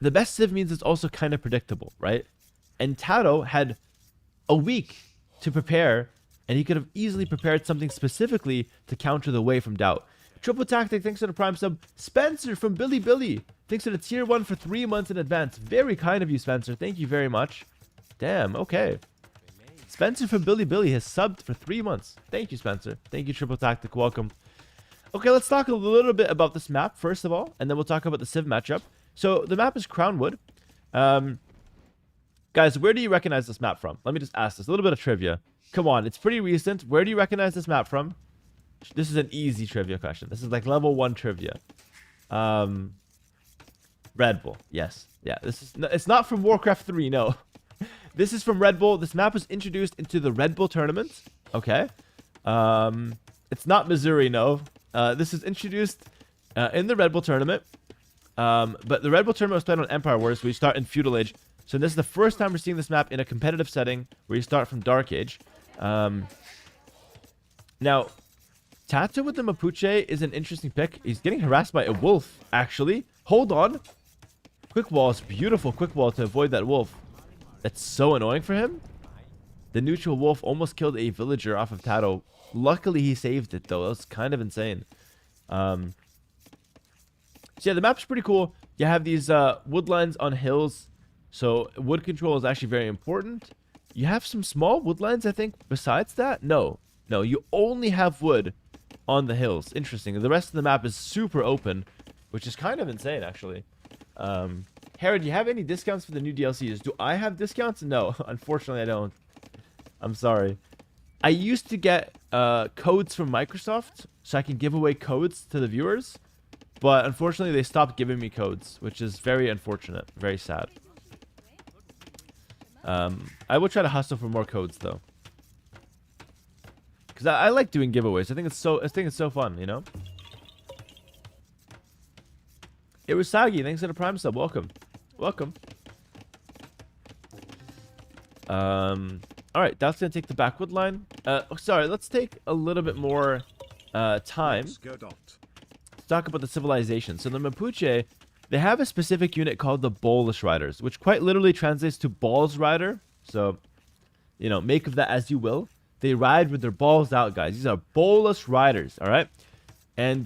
the best civ means it's also kind of predictable, right? And Tato had a week to prepare And he could have easily prepared something specifically to counter the wave from Doubt. Triple Tactic, thanks to the Prime sub. Spencer from Billy Billy, thanks to the tier 1 for 3 months in advance. Very kind of you, Spencer. Thank you very much. Damn, okay. Spencer from Billy Billy has subbed for 3 months. Thank you, Spencer. Thank you, Triple Tactic. Welcome. Okay, let's talk a little bit about this map, first of all, and then we'll talk about the Civ matchup. So, the map is Crownwood. Guys, where do you recognize this map from? Let me just ask this. A little bit of trivia. Come on, it's pretty recent. Where do you recognize this map from? This is an easy trivia question. This is like level 1 trivia. Red Bull. Yes. Yeah, it's not from Warcraft 3, no. This is from Red Bull. This map was introduced into the Red Bull tournament. Okay. It's not Missouri, no. This is introduced in the Red Bull tournament. But the Red Bull tournament was played on Empire Wars, where you start in Feudal Age. So this is the first time we're seeing this map in a competitive setting, where you start from Dark Age. Now, Tato with the Mapuche is an interesting pick. He's getting harassed by a wolf, actually. Hold on. Quick wall is beautiful. Quick wall to avoid that wolf. That's so annoying for him. The neutral wolf almost killed a villager off of Tato. Luckily, he saved it, though. That was kind of insane. So, yeah, the map's pretty cool. You have these woodlines on hills. So, wood control is actually very important. You have some small woodlines, I think, besides that. No, you only have wood on the hills. Interesting. The rest of the map is super open, which is kind of insane, actually. Hera, do you have any discounts for the new DLCs? Do I have discounts? No, unfortunately, I don't. I'm sorry. I used to get codes from Microsoft, so I can give away codes to the viewers. But unfortunately, they stopped giving me codes, which is very unfortunate. Very sad. I will try to hustle for more codes, though. Because I like doing giveaways. I think it's so fun, you know? Irusagi, thanks for the Prime sub. Welcome. Welcome. Alright, that's going to take the backwood line. Sorry, let's take a little bit more time to talk about the civilization. So the Mapuche, they have a specific unit called the Bolus Riders, which quite literally translates to Balls Rider. So, you know, make of that as you will. They ride with their balls out, guys. These are Bolus Riders, alright? And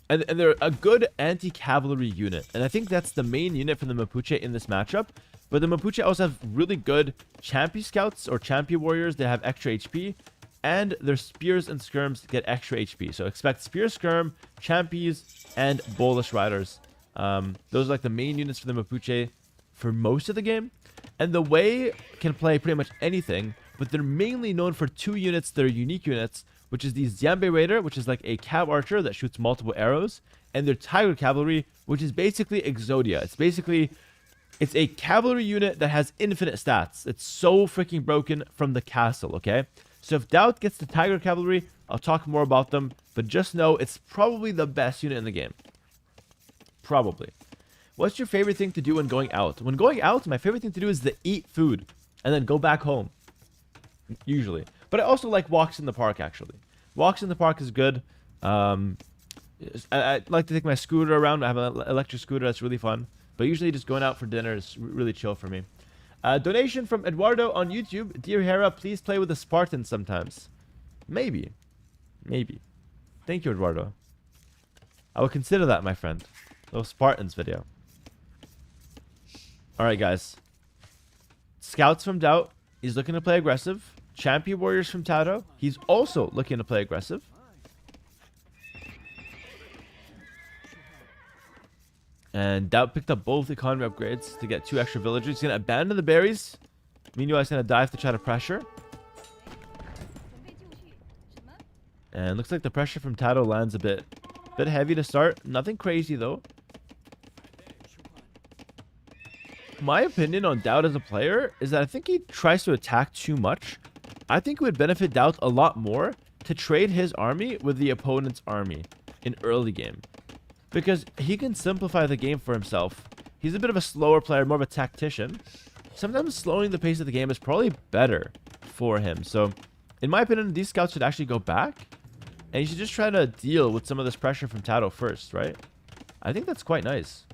they're a good anti-cavalry unit. And I think that's the main unit for the Mapuche in this matchup. But the Mapuche also have really good Champion Scouts or Champion Warriors. They have extra HP. And their Spears and Skirms get extra HP. So expect Spear, Skirm, Champions, and Bolus Riders. Those are like the main units for the Mapuche for most of the game. And the Wei can play pretty much anything. But they're mainly known for 2 units that are unique units, which is the Ziambe Raider, which is like a Cav Archer that shoots multiple arrows, and their Tiger Cavalry, which is basically Exodia. It's a cavalry unit that has infinite stats. It's so freaking broken from the castle, okay? So if Doubt gets the Tiger Cavalry, I'll talk more about them, but just know it's probably the best unit in the game. Probably. What's your favorite thing to do when going out? When going out, my favorite thing to do is to eat food, and then go back home. Usually. But I also like walks in the park, actually. Walks in the park is good. I like to take my scooter around. I have an electric scooter. That's really fun. But usually just going out for dinner is really chill for me. Donation from Eduardo on YouTube. Dear Hera, please play with the Spartans sometimes. Maybe. Maybe. Thank you, Eduardo. I will consider that, my friend. Little Spartans video. Alright, guys. Scouts from Doubt. He's looking to play aggressive. Champion Warriors from Tato. He's also looking to play aggressive. And Doubt picked up both economy upgrades to get 2 extra villagers. He's going to abandon the berries. Meanwhile, he's going to dive to try to pressure. And looks like the pressure from Tato lands a bit heavy to start. Nothing crazy, though. My opinion on Doubt as a player is that I think he tries to attack too much. I think it would benefit Doubt a lot more to trade his army with the opponent's army in early game. Because he can simplify the game for himself. He's a bit of a slower player, more of a tactician. Sometimes slowing the pace of the game is probably better for him. So, in my opinion, these scouts should actually go back. And you should just try to deal with some of this pressure from Tato first, right? I think that's quite nice.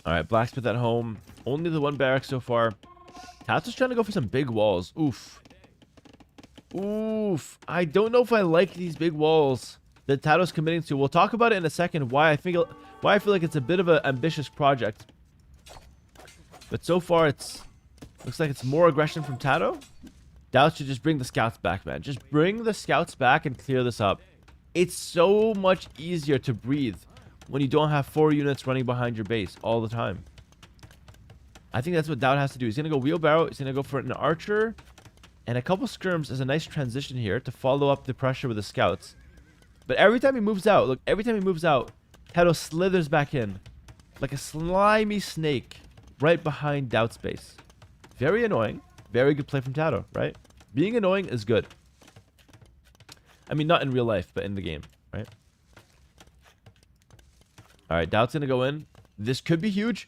All right, blacksmith at home. Only the one barrack so far. Tato's trying to go for some big walls. Oof. Oof. I don't know if I like these big walls that Tato's committing to. We'll talk about it in a second. Why I feel like it's a bit of an ambitious project. But so far, looks like it's more aggression from Tato. Doubt should just bring the scouts back, man. Just bring the scouts back and clear this up. It's so much easier to breathe when you don't have 4 units running behind your base all the time. I think that's what Dowd has to do. He's going to go wheelbarrow. He's going to go for an archer. And a couple skirms as a nice transition here to follow up the pressure with the scouts. But every time he moves out, look, every time he moves out, Tato slithers back in. Like a slimy snake right behind Dowd's base. Very annoying. Very good play from Tato, right? Being annoying is good. I mean, not in real life, but in the game, right? All right, Dowd's going to go in. This could be huge.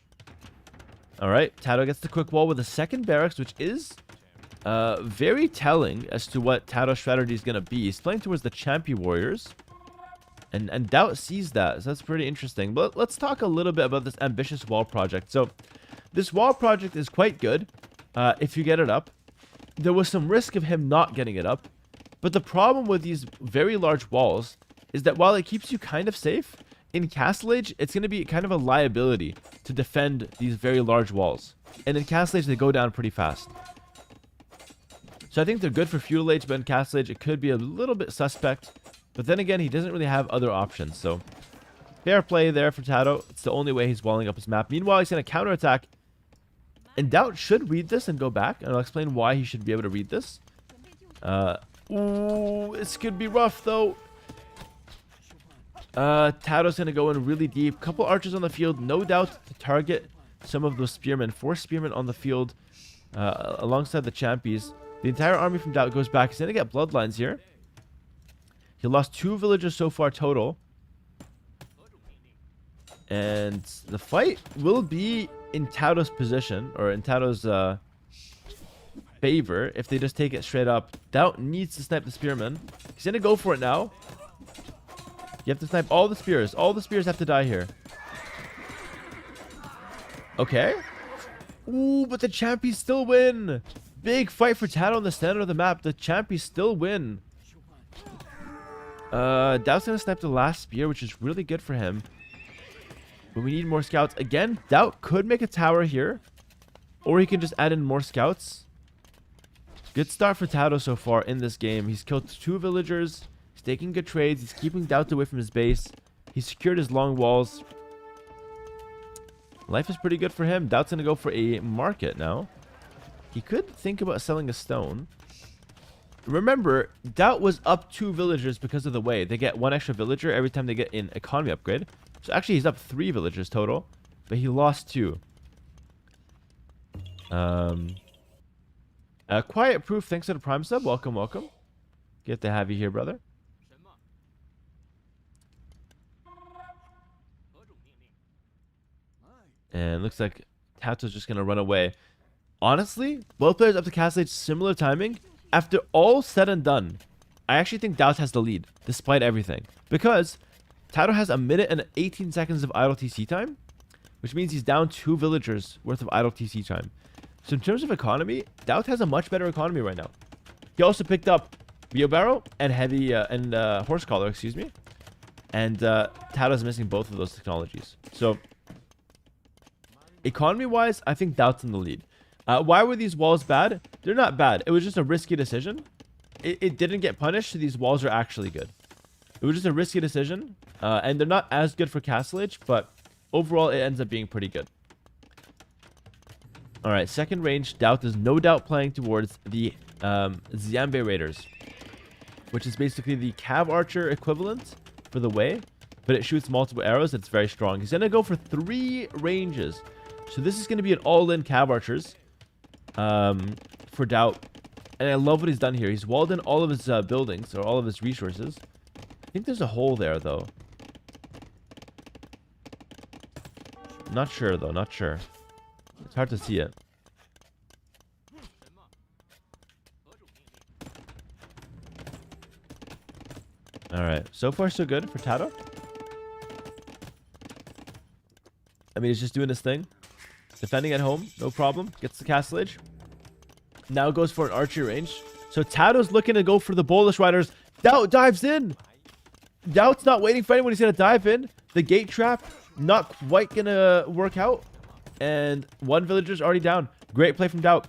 All right, Tato gets the quick wall with a second barracks, which is very telling as to what Tato's strategy is going to be. He's playing towards the Champion Warriors. And Doubt sees that, so that's pretty interesting. But let's talk a little bit about this ambitious wall project. So, this wall project is quite good if you get it up. There was some risk of him not getting it up. But the problem with these very large walls is that while it keeps you kind of safe, in Castle Age, it's going to be kind of a liability to defend these very large walls. And in Castle Age, they go down pretty fast. So I think they're good for Feudal Age, but in Castle Age, it could be a little bit suspect. But then again, he doesn't really have other options. So fair play there for Tato. It's the only way he's walling up his map. Meanwhile, he's going to counterattack. And Doubt should read this and go back. And I'll explain why he should be able to read this. Ooh, this could be rough, though. Tato's going to go in really deep. Couple archers on the field. No doubt to target some of those spearmen. 4 spearmen on the field alongside the champions. The entire army from Doubt goes back. He's going to get bloodlines here. He lost 2 villagers so far total. And the fight will be in Tato's position, or in Tato's favor, if they just take it straight up. Doubt needs to snipe the spearman. He's going to go for it now. You have to snipe all the spears. All the spears have to die here. Okay. Ooh, but the champions still win. Big fight for Tato on the center of the map. The champions still win. Doubt's going to snipe the last spear, which is really good for him. But we need more scouts. Again, Doubt could make a tower here. Or he can just add in more scouts. Good start for Tato so far in this game. He's killed 2 villagers. He's taking good trades. He's keeping Doubt away from his base. He secured his long walls. Life is pretty good for him. Doubt's going to go for a market now. He could think about selling a stone. Remember, Doubt was up 2 villagers because of the way. They get 1 extra villager every time they get an economy upgrade. So actually, he's up 3 villagers total. But he lost 2. Quiet Proof, thanks for the Prime sub. Welcome, welcome. Good to have you here, brother. And looks like Tato's just going to run away. Honestly, both players up to Castle Age, similar timing. After all said and done, I actually think Doubt has the lead, despite everything. Because Tato has 1 minute and 18 seconds of idle TC time, which means he's down 2 villagers worth of idle TC time. So in terms of economy, Doubt has a much better economy right now. He also picked up wheelbarrow and heavy horse collar, excuse me. And Tato's missing both of those technologies. So economy-wise, I think Doubt's in the lead. Why were these walls bad? They're not bad. It was just a risky decision. It didn't get punished, so these walls are actually good. It was just a risky decision. And they're not as good for Castle Age, but overall, it ends up being pretty good. Alright, second range. Doubt is no doubt playing towards the Ziambe Raiders, which is basically the Cav Archer equivalent for the way, but it shoots multiple arrows. It's very strong. He's going to go for 3 ranges. So this is going to be an all-in Cav Archers for Doubt. And I love what he's done here. He's walled in all of his buildings, or all of his resources. I think there's a hole there, though. Not sure, though. Not sure. It's hard to see it. Alright. So far, so good for Tato. I mean, he's just doing his thing. Defending at home, no problem. Gets the castle age. Now goes for an archery range. So Tato's looking to go for the Bolus Riders. Doubt dives in. Doubt's not waiting for anyone. He's going to dive in. The gate trap, not quite going to work out. And one villager's already down. Great play from Doubt.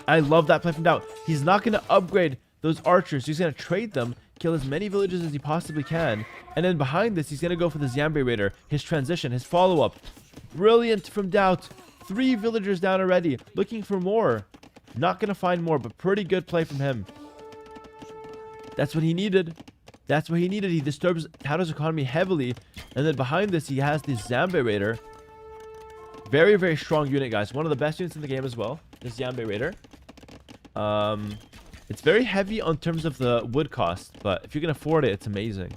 I love that play from Doubt. He's not going to upgrade those archers. He's going to trade them, kill as many villagers as he possibly can. And then behind this, he's going to go for the Zambe Raider. His transition, his follow-up. Brilliant from Doubt. 3 villagers down already. Looking for more. Not going to find more, but pretty good play from him. That's what he needed. That's what he needed. He disturbs Tato's economy heavily. And then behind this, he has the Zambe Raider. Very, very strong unit, guys. One of the best units in the game as well. This Zambe Raider. It's very heavy on terms of the wood cost, but if you can afford it, it's amazing.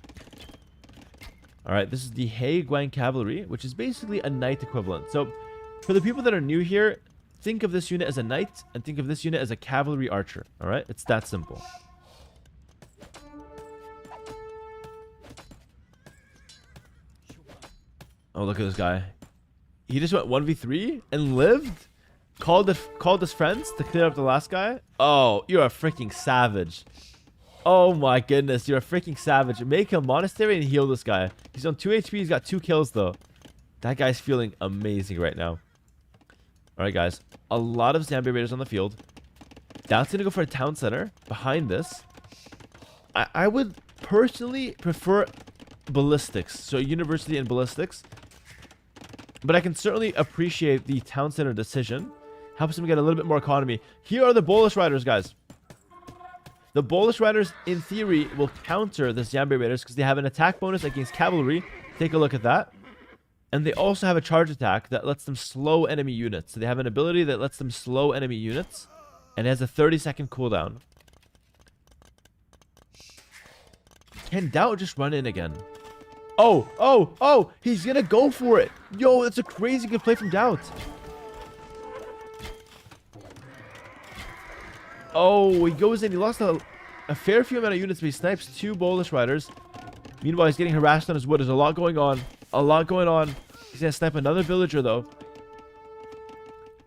Alright, this is the Hei Guan Cavalry, which is basically a knight equivalent. So, for the people that are new here, think of this unit as a knight, and think of this unit as a cavalry archer. Alright, it's that simple. Oh, look at this guy. He just went 1v3 and lived? Called his friends to clear up the last guy? Oh, you're a freaking savage. Oh my goodness, you're a freaking savage. Make a monastery and heal this guy. He's on 2 HP, he's got 2 kills though. That guy's feeling amazing right now. Alright guys, a lot of Zambe Raiders on the field. That's going to go for a town center behind this. I would personally prefer ballistics, so university and ballistics. But I can certainly appreciate the town center decision. Helps him get a little bit more economy. Here are the Bolus Riders, guys. The Bolus Riders, in theory, will counter the Zambe Raiders because they have an attack bonus against cavalry. Take a look at that. And they also have a charge attack that lets them slow enemy units. So they have an ability that lets them slow enemy units. And it has a 30-second cooldown. Can Doubt just run in again? Oh, he's gonna go for it. Yo, that's a crazy good play from Doubt. Oh, he goes in. He lost a fair few amount of units, but he snipes 2 Bolus Riders. Meanwhile, he's getting harassed on his wood. There's a lot going on. He's gonna snipe another villager, though.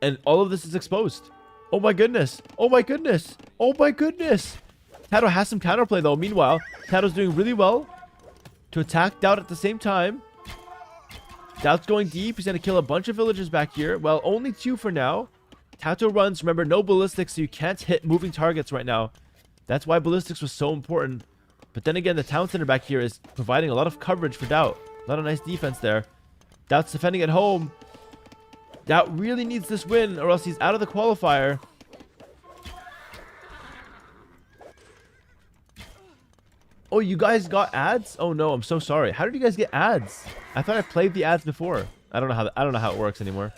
And all of this is exposed. Oh my goodness. Tato has some counterplay, though. Meanwhile, Tato's doing really well to attack Doubt at the same time. Doubt's going deep. He's going to kill a bunch of villagers back here. Well, only 2 for now. Tato runs. Remember, no ballistics, so you can't hit moving targets right now. That's why ballistics was so important. But then again, the town center back here is providing a lot of coverage for Doubt. A lot of nice defense there. Doubt's defending at home. Doubt really needs this win, or else he's out of the qualifier. Oh, you guys got ads? Oh no, I'm so sorry. How did you guys get ads? I thought I played the ads before. I don't know how it works anymore.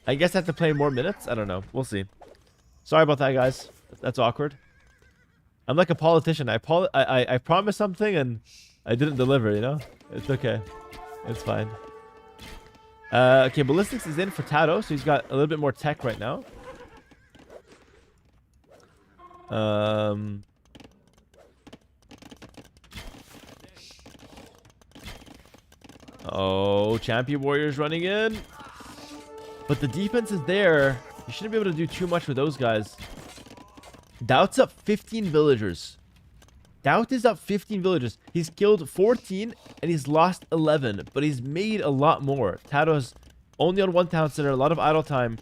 I guess I have to play more minutes. I don't know. We'll see. Sorry about that, guys. That's awkward. I'm like a politician. I promised something and I didn't deliver. You know, it's okay. It's fine. Okay, ballistics is in for Tato, so he's got a little bit more tech right now. Oh, Champion Warriors running in. But the defense is there. You shouldn't be able to do too much with those guys. Doubt's up 15 villagers. Doubt is up 15 villagers. He's killed 14 and he's lost 11. But he's made a lot more. Tato's only on 1 town center. A lot of idle time.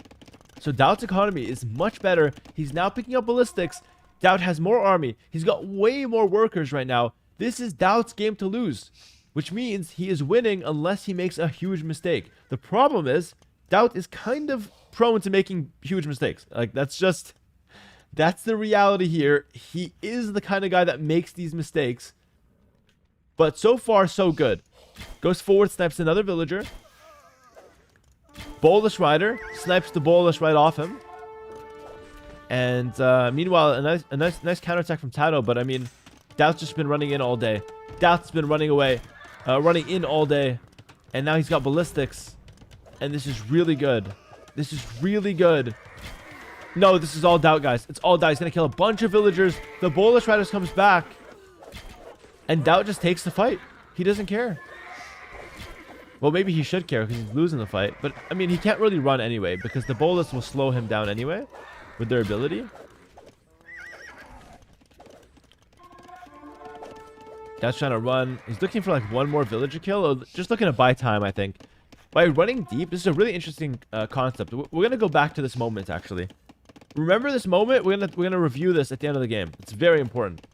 So Doubt's economy is much better. He's now picking up ballistics. Doubt has more army. He's got way more workers right now. This is Doubt's game to lose. Which means he is winning unless he makes a huge mistake. The problem is, Doubt is kind of prone to making huge mistakes. Like, that's the reality here. He is the kind of guy that makes these mistakes. But so far, so good. Goes forward, snipes another villager. Bolus Rider snipes the Bolus right off him. And meanwhile, a nice counterattack from Tato. But I mean, Doubt's just been running in all day. Doubt's been running away. Running in all day. And now he's got ballistics. And this is really good. No, this is all Doubt, guys. It's all Doubt. He's going to kill a bunch of villagers. The Bolus Riders comes back. And Doubt just takes the fight. He doesn't care. Well, maybe he should care because he's losing the fight. But, I mean, he can't really run anyway because the Bolas will slow him down anyway with their ability. Dad's trying to run. He's looking for, like, one more villager kill or just looking to buy time, I think. By running deep, this is a really interesting concept. We're going to go back to this moment, actually. Remember this moment? We're gonna review this at the end of the game. It's very important.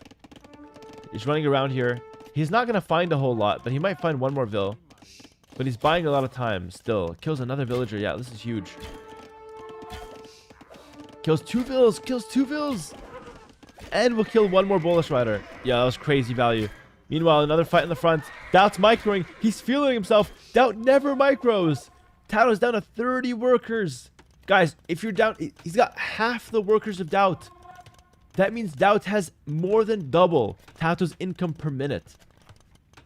He's running around here. He's not going to find a whole lot, but he might find one more vill. But he's buying a lot of time still. Kills another villager. Yeah, this is huge. Kills 2 vills. Kills 2 vills. And will kill one more Bolus Rider. Yeah, that was crazy value. Meanwhile, another fight in the front. Doubt's microing. He's feeling himself. Doubt never micros. Tato's down to 30 workers. Guys, if you're down... He's got half the workers of Doubt. That means Doubt has more than double Tato's income per minute.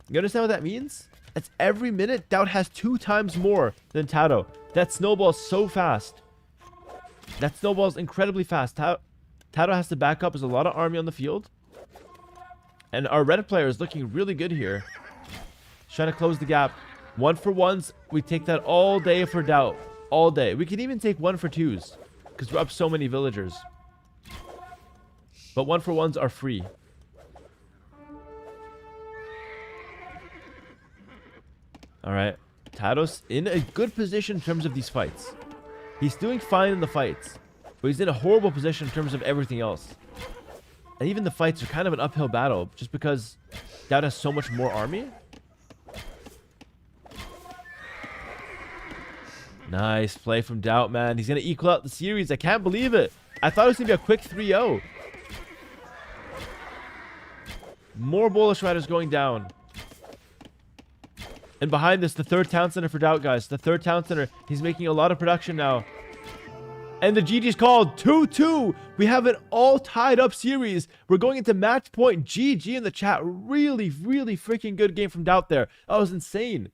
You understand what that means? That's every minute, Doubt has 2 times more than Tato. That snowballs so fast. That snowballs incredibly fast. Tato has to back up. There's a lot of army on the field. And our red player is looking really good here. Trying to close the gap. 1 for 1s. We take that all day for Doubt. All day. We can even take 1 for 2s. Because we're up so many villagers. But 1 for 1s are free. Alright. Tato's in a good position in terms of these fights. He's doing fine in the fights. But he's in a horrible position in terms of everything else. And even the fights are kind of an uphill battle. Just because Doubt has so much more army. Nice play from Doubt, man. He's going to equal out the series. I can't believe it. I thought it was going to be a quick 3-0. More Bolus Riders going down. And behind this, the 3rd town center for Doubt, guys. The 3rd town center. He's making a lot of production now. And the GG's called 2-2. We have an all tied up series. We're going into match point. GG in the chat. Really, really freaking good game from Doubt there. That was insane.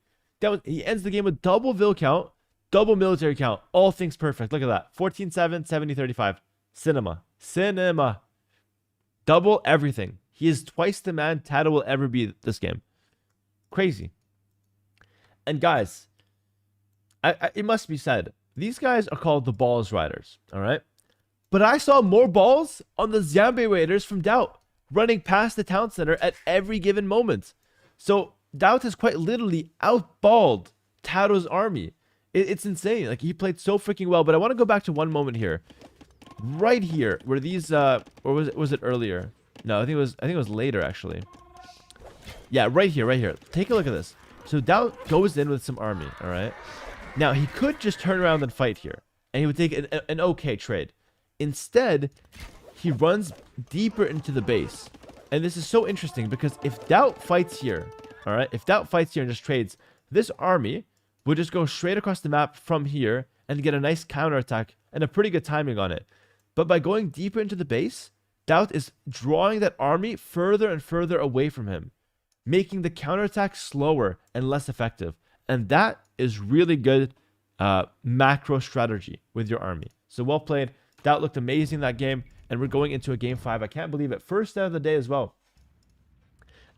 He ends the game with double vill count, double military count. All things perfect. Look at that. 14-7, 70-35. Cinema. Cinema. Double everything. He is twice the man Tato will ever be this game. Crazy. And guys, it must be said, these guys are called the Balls Riders, all right? But I saw more balls on the Zambe Raiders from Doubt, running past the town center at every given moment. So Doubt has quite literally outballed Tato's army. It's insane. Like, he played so freaking well. But I want to go back to one moment here. Right here, where these, or was it earlier? No, I think it was later, actually. Yeah, right here. Take a look at this. So Doubt goes in with some army, all right? Now, he could just turn around and fight here, and he would take an okay trade. Instead, he runs deeper into the base. And this is so interesting, because if Doubt fights here, all right? If Doubt fights here and just trades, this army would just go straight across the map from here and get a nice counterattack and a pretty good timing on it. But by going deeper into the base, Doubt is drawing that army further and further away from him, making the counterattack slower and less effective. And that is really good macro strategy with your army. So well played. Doubt looked amazing in that game. And we're going into a game 5. I can't believe it. First out of the day as well.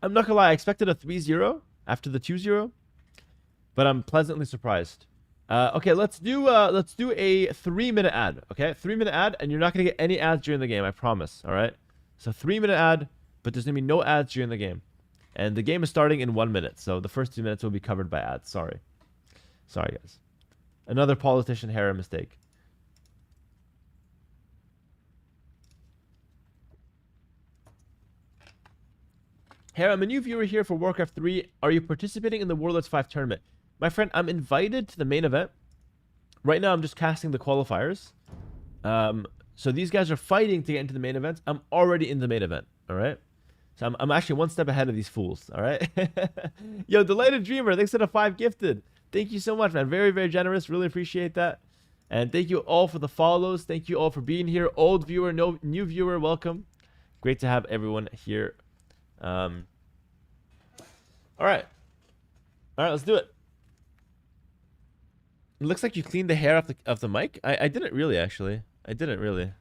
I'm not gonna lie, I expected a 3-0 after the 2-0. But I'm pleasantly surprised. Okay, let's do a 3-minute ad. Okay, 3-minute ad, and you're not gonna get any ads during the game, I promise. All right, so 3-minute ad, but there's gonna be no ads during the game. And the game is starting in 1 minute, so the first 2 minutes will be covered by ads. Sorry, guys. Another politician Hera mistake. Hera, I'm a new viewer here for Warcraft 3. Are you participating in the Warlords 5 tournament? My friend, I'm invited to the main event. Right now, I'm just casting the qualifiers. So these guys are fighting to get into the main event. I'm already in the main event, all right? So I'm actually 1 step ahead of these fools, all right? Yo, Delighted Dreamer, thanks for the 5 gifted. Thank you so much, man. Very, very generous. Really appreciate that. And thank you all for the follows. Thank you all for being here. Old viewer, new viewer, welcome. Great to have everyone here. All right, let's do it. It looks like you cleaned the hair off the mic. I didn't really, actually. I didn't really.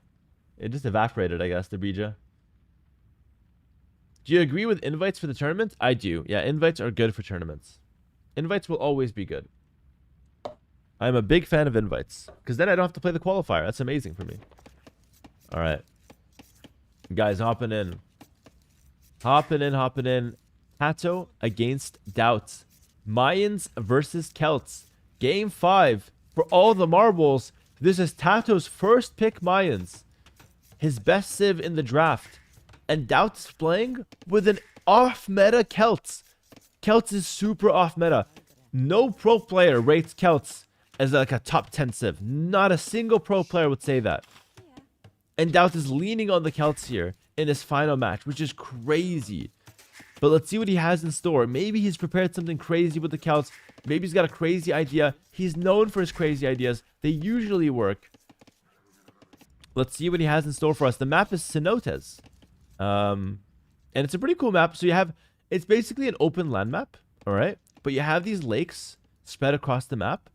It just evaporated, I guess, the Bija. Do you agree with invites for the tournament? I do. Yeah, invites are good for tournaments. Invites will always be good. I'm a big fan of invites. Because then I don't have to play the qualifier. That's amazing for me. Alright. Guys, hopping in. Hopping in. Tato against Doubts. Mayans versus Celts. Game 5. For all the marbles, this is Tato's first pick Mayans. His best civ in the draft. And Doubts is playing with an off-meta Celts. Celts is super off-meta. No pro player rates Celts as like a top 10 civ. Not a single pro player would say that. And Doubts is leaning on the Celts here in his final match, which is crazy. But let's see what he has in store. Maybe he's prepared something crazy with the Celts. Maybe he's got a crazy idea. He's known for his crazy ideas. They usually work. Let's see what he has in store for us. The map is Cenotes. And it's a pretty cool map. So you have... It's basically an open land map. Alright? But you have these lakes spread across the map.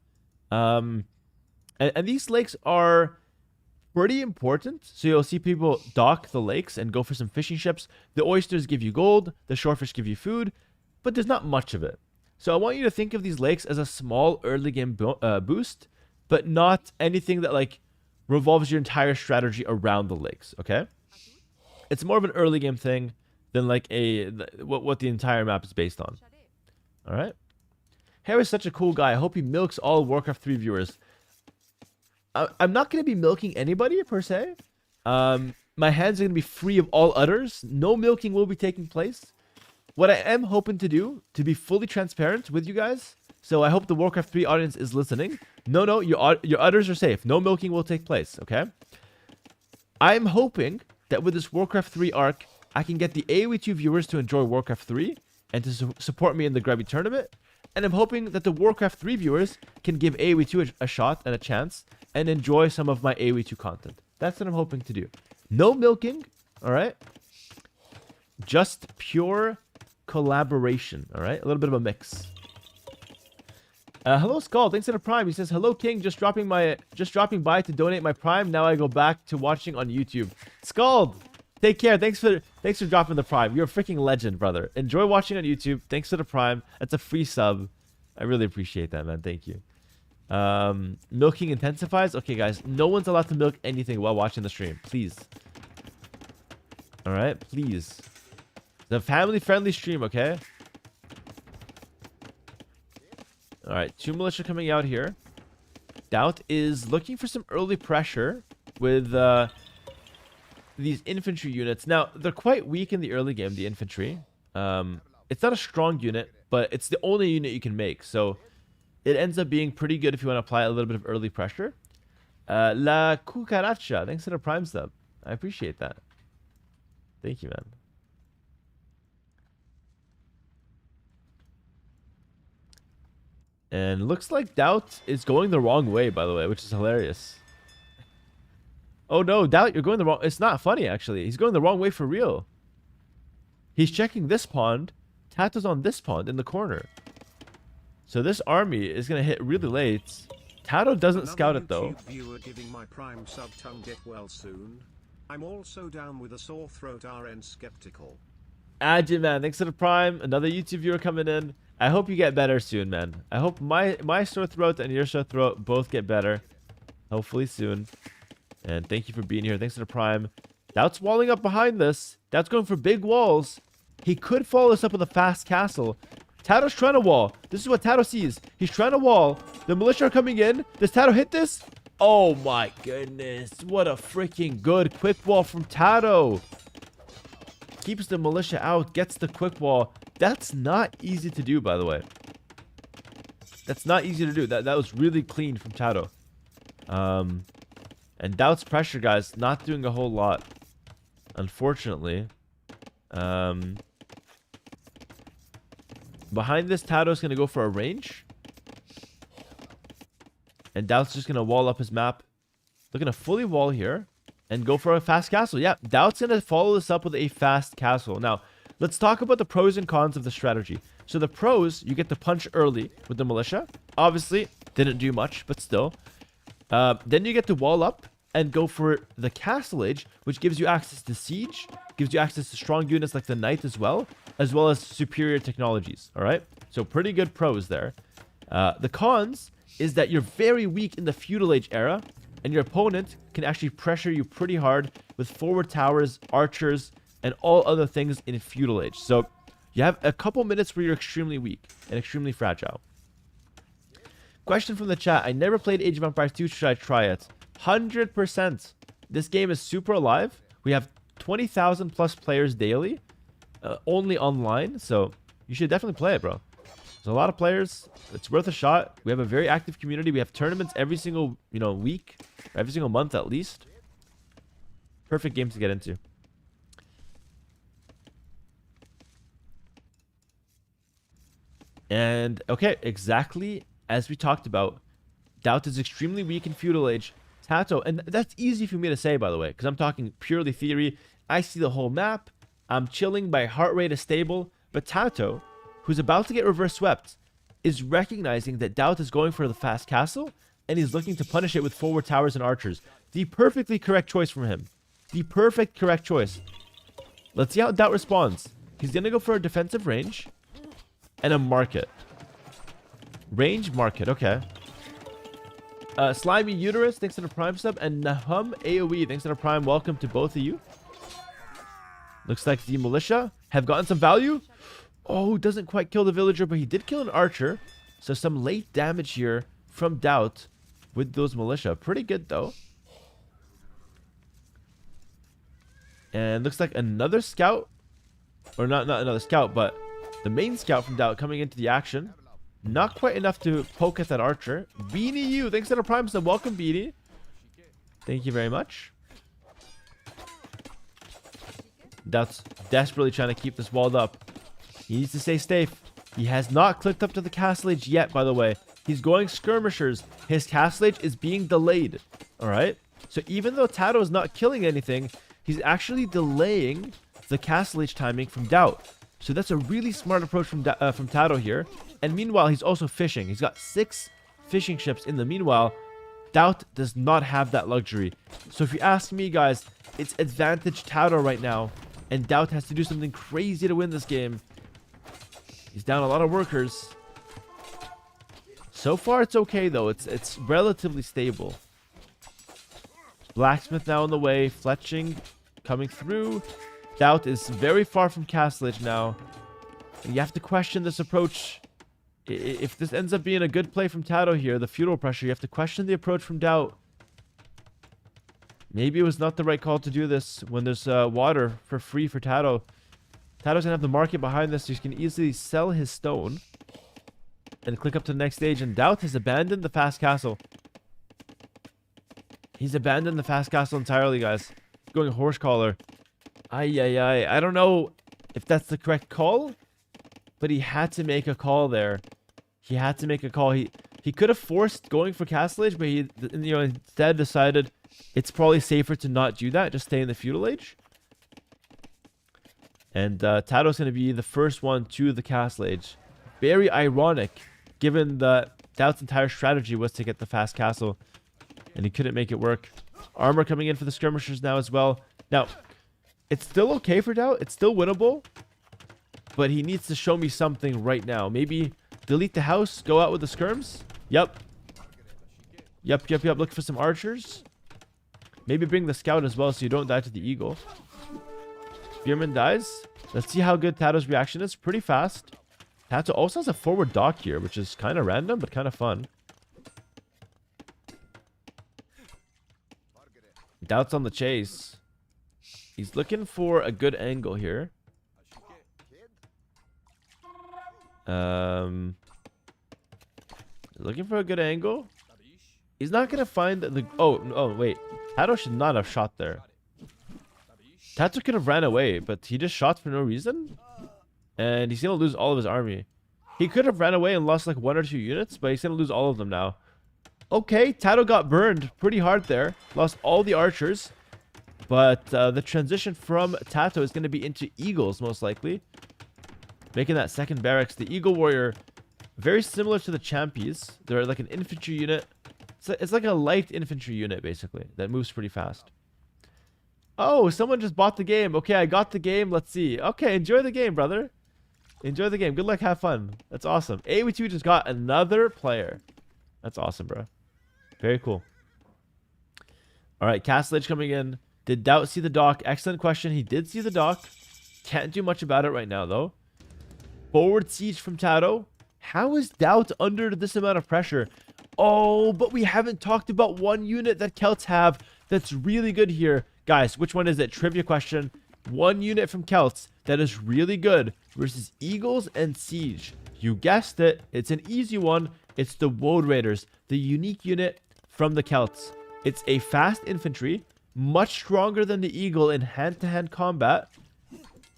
And these lakes are pretty important. So you'll see people dock the lakes and go for some fishing ships. The oysters give you gold. The shorefish give you food. But there's not much of it. So I want you to think of these lakes as a small early game boost. But not anything that like revolves your entire strategy around the lakes. Okay? It's more of an early game thing than like what the entire map is based on. Alright? Hera is such a cool guy. I hope he milks all Warcraft 3 viewers. I'm not going to be milking anybody, per se. My hands are going to be free of all udders. No milking will be taking place. What I am hoping to do, to be fully transparent with you guys, so I hope the Warcraft 3 audience is listening. No, your udders are safe. No milking will take place, okay? I'm hoping that with this Warcraft 3 arc, I can get the AoE2 viewers to enjoy Warcraft 3 and to support me in the Grubby tournament. And I'm hoping that the Warcraft 3 viewers can give AoE2 a shot and a chance and enjoy some of my AoE2 content. That's what I'm hoping to do. No milking, alright? Just pure collaboration, alright? A little bit of a mix. Hello, Skull. Thanks for the Prime. He says, hello, King. Just dropping by to donate my Prime. Now I go back to watching on YouTube. Skull, take care. Thanks for dropping the Prime. You're a freaking legend, brother. Enjoy watching on YouTube. Thanks for the Prime. That's a free sub. I really appreciate that, man. Thank you. Milking intensifies. Okay, guys. No one's allowed to milk anything while watching the stream. Please. All right, please. It's a family-friendly stream, okay? All right, 2 militia coming out here. Doubt is looking for some early pressure with these infantry units. Now, they're quite weak in the early game, the infantry. It's not a strong unit, but it's the only unit you can make. So it ends up being pretty good if you want to apply a little bit of early pressure. La Cucaracha, thanks for the Prime sub. I appreciate that. Thank you, man. And looks like Doubt is going the wrong way, by the way, which is hilarious. Oh no, Doubt, you're going the wrong... It's not funny, actually. He's going the wrong way for real. He's checking this pond. Tato's on this pond in the corner. So this army is going to hit really late. Tato doesn't scout it, though. Viewer giving my Prime sub tongue get well soon. I'm also down with a sore throat RN skeptical. Ajit, man, thanks for the Prime. Another YouTube viewer coming in. I hope you get better soon, man. I hope my sore throat and your sore throat both get better. Hopefully soon. And thank you for being here. Thanks for the Prime. Doubt's walling up behind this. Doubt's going for big walls. He could follow this up with a fast castle. Tato's trying to wall. This is what Tato sees. He's trying to wall. The militia are coming in. Does Tato hit this? Oh my goodness. What a freaking good quick wall from Tato. Keeps the militia out. Gets the quick wall. That's not easy to do, by the way. That's not easy to do. That was really clean from Tato. And Doubt's pressure, guys, not doing a whole lot. Unfortunately. Behind this, Tato's going to go for a range. And Doubt's just going to wall up his map. They're going to fully wall here. And go for a fast castle. Yeah, Doubt's going to follow this up with a fast castle. Now, let's talk about the pros and cons of the strategy. So the pros, you get to punch early with the militia. Obviously, didn't do much, but still. Then you get to wall up and go for the castle age, which gives you access to siege, gives you access to strong units like the knight as well. as well as superior technologies. All right, so pretty good pros there. The cons is that you're very weak in the feudal age era, and your opponent can actually pressure you pretty hard with forward towers, archers, and all other things in feudal age. So you have a couple minutes where you're extremely weak and extremely fragile. Question from the chat. I never played Age of Empires 2. Should I try it? 100%. This game is super alive. We have 20,000 plus players daily, only online. So you should definitely play it, bro. There's a lot of players. It's worth a shot. We have a very active community. We have tournaments every single, week, every single month at least. Perfect game to get into. And okay, exactly as we talked about, Doubt is extremely weak in feudal age. Tato, and that's easy for me to say, by the way, because I'm talking purely theory. I see the whole map. I'm chilling. My heart rate is stable. But Tato, who's about to get reverse swept, is recognizing that Doubt is going for the fast castle, and he's looking to punish it with forward towers and archers. The perfectly correct choice from him. The perfect correct choice. Let's see how Doubt responds. He's going to go for a defensive range and a market. Range, market, okay. Slimy Uterus, thanks to the Prime sub, and Nahum AoE, thanks to the Prime. Welcome to both of you. Looks like the militia have gotten some value. Oh, doesn't quite kill the villager, but he did kill an archer. So some late damage here from Doubt with those militia. Pretty good, though. And looks like another scout. Or not another scout, but the main scout from Doubt coming into the action. Not quite enough to poke at that archer. Beanie you, thanks to the Prime sub. Welcome, Beanie. Thank you very much. Doubt's desperately trying to keep this walled up. He needs to stay safe. He has not clicked up to the castle age yet, by the way. He's going skirmishers. His castle age is being delayed. Alright? So even though Tato is not killing anything, he's actually delaying the castle age timing from Doubt. So that's a really smart approach from Tato here. And meanwhile, he's also fishing. He's got 6 fishing ships in the meanwhile. Doubt does not have that luxury. So if you ask me, guys, it's advantage Tato right now. And Doubt has to do something crazy to win this game. He's down a lot of workers. So far, it's okay, though. It's relatively stable. Blacksmith now on the way. Fletching coming through. Doubt is very far from castle age now. And you have to question this approach. If this ends up being a good play from Tato here, the feudal pressure, you have to question the approach from Doubt. Maybe it was not the right call to do this when there's water for free for Tato. Tato's going to have the market behind this, so he can easily sell his stone and click up to the next stage. And Doubt has abandoned the fast castle. He's abandoned the fast castle entirely, guys. He's going horse collar. I don't know if that's the correct call, but he had to make a call there. He had to make a call. He could have forced going for castle age, but he instead decided it's probably safer to not do that. Just stay in the feudal age. And Tato's going to be the first one to the castle age. Very ironic, given that Doubt's entire strategy was to get the fast castle, and he couldn't make it work. Armor coming in for the skirmishers now as well. Now, it's still okay for Doubt. It's still winnable, but he needs to show me something right now. Maybe delete the house, go out with the skirms. Yep. Look for some archers. Maybe bring the scout as well so you don't die to the eagle. Spearman dies. Let's see how good Tato's reaction is. Pretty fast. Tato also has a forward dock here, which is kind of random, but kind of fun. Doubt's on the chase. He's looking for a good angle here. Looking for a good angle. He's not going to find the... Oh, wait. Tato should not have shot there. Tato could have ran away, but he just shot for no reason. And he's going to lose all of his army. He could have ran away and lost like 1 or 2 units, but he's going to lose all of them now. Okay, Tato got burned pretty hard there. Lost all the archers. But the transition from Tato is going to be into eagles, most likely. Making that second barracks. The eagle warrior, very similar to the champions. They're like an infantry unit. It's like a light infantry unit, basically, that moves pretty fast. Oh, someone just bought the game. Okay, I got the game. Let's see. Okay, enjoy the game, brother. Enjoy the game. Good luck. Have fun. That's awesome. AW2 just got another player. That's awesome, bro. Very cool. All right, Castle Age coming in. Did Doubt see the dock? Excellent question. He did see the dock. Can't do much about it right now, though. Forward siege from Tato. How is Doubt under this amount of pressure? Oh, but we haven't talked about one unit that Celts have that's really good here. Guys, which one is it? Trivia question. One unit from Celts that is really good versus Eagles and Siege. You guessed it. It's an easy one. It's the Woad Raiders, the unique unit from the Celts. It's a fast infantry, much stronger than the Eagle in hand-to-hand combat.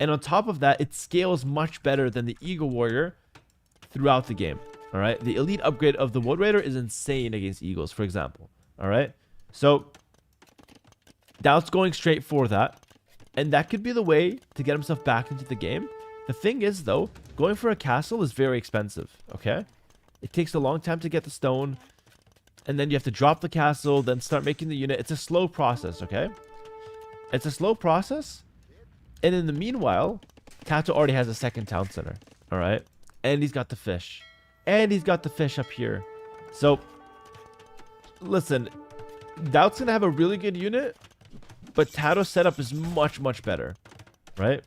And on top of that, it scales much better than the Eagle Warrior throughout the game. All right. The elite upgrade of the Woad Raider is insane against Eagles, for example. All right. So Doubt's going straight for that. And that could be the way to get himself back into the game. The thing is, though, going for a castle is very expensive. Okay. It takes a long time to get the stone. And then you have to drop the castle, then start making the unit. It's a slow process. Okay. It's a slow process. And in the meanwhile, Tato already has a second town center. All right. And he's got the fish. And he's got the fish up here. So, listen. Doubt's going to have a really good unit. But Tato's setup is much, much better. Right?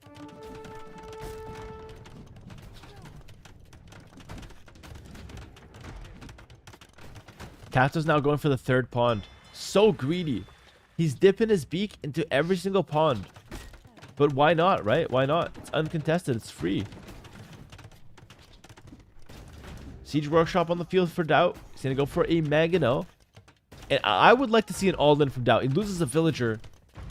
Tato's now going for the third pond. So greedy. He's dipping his beak into every single pond. But why not, right? Why not? It's uncontested. It's free. Siege Workshop on the field for Doubt. He's going to go for a Mangonel. And I would like to see an all-in from Doubt. He loses a villager.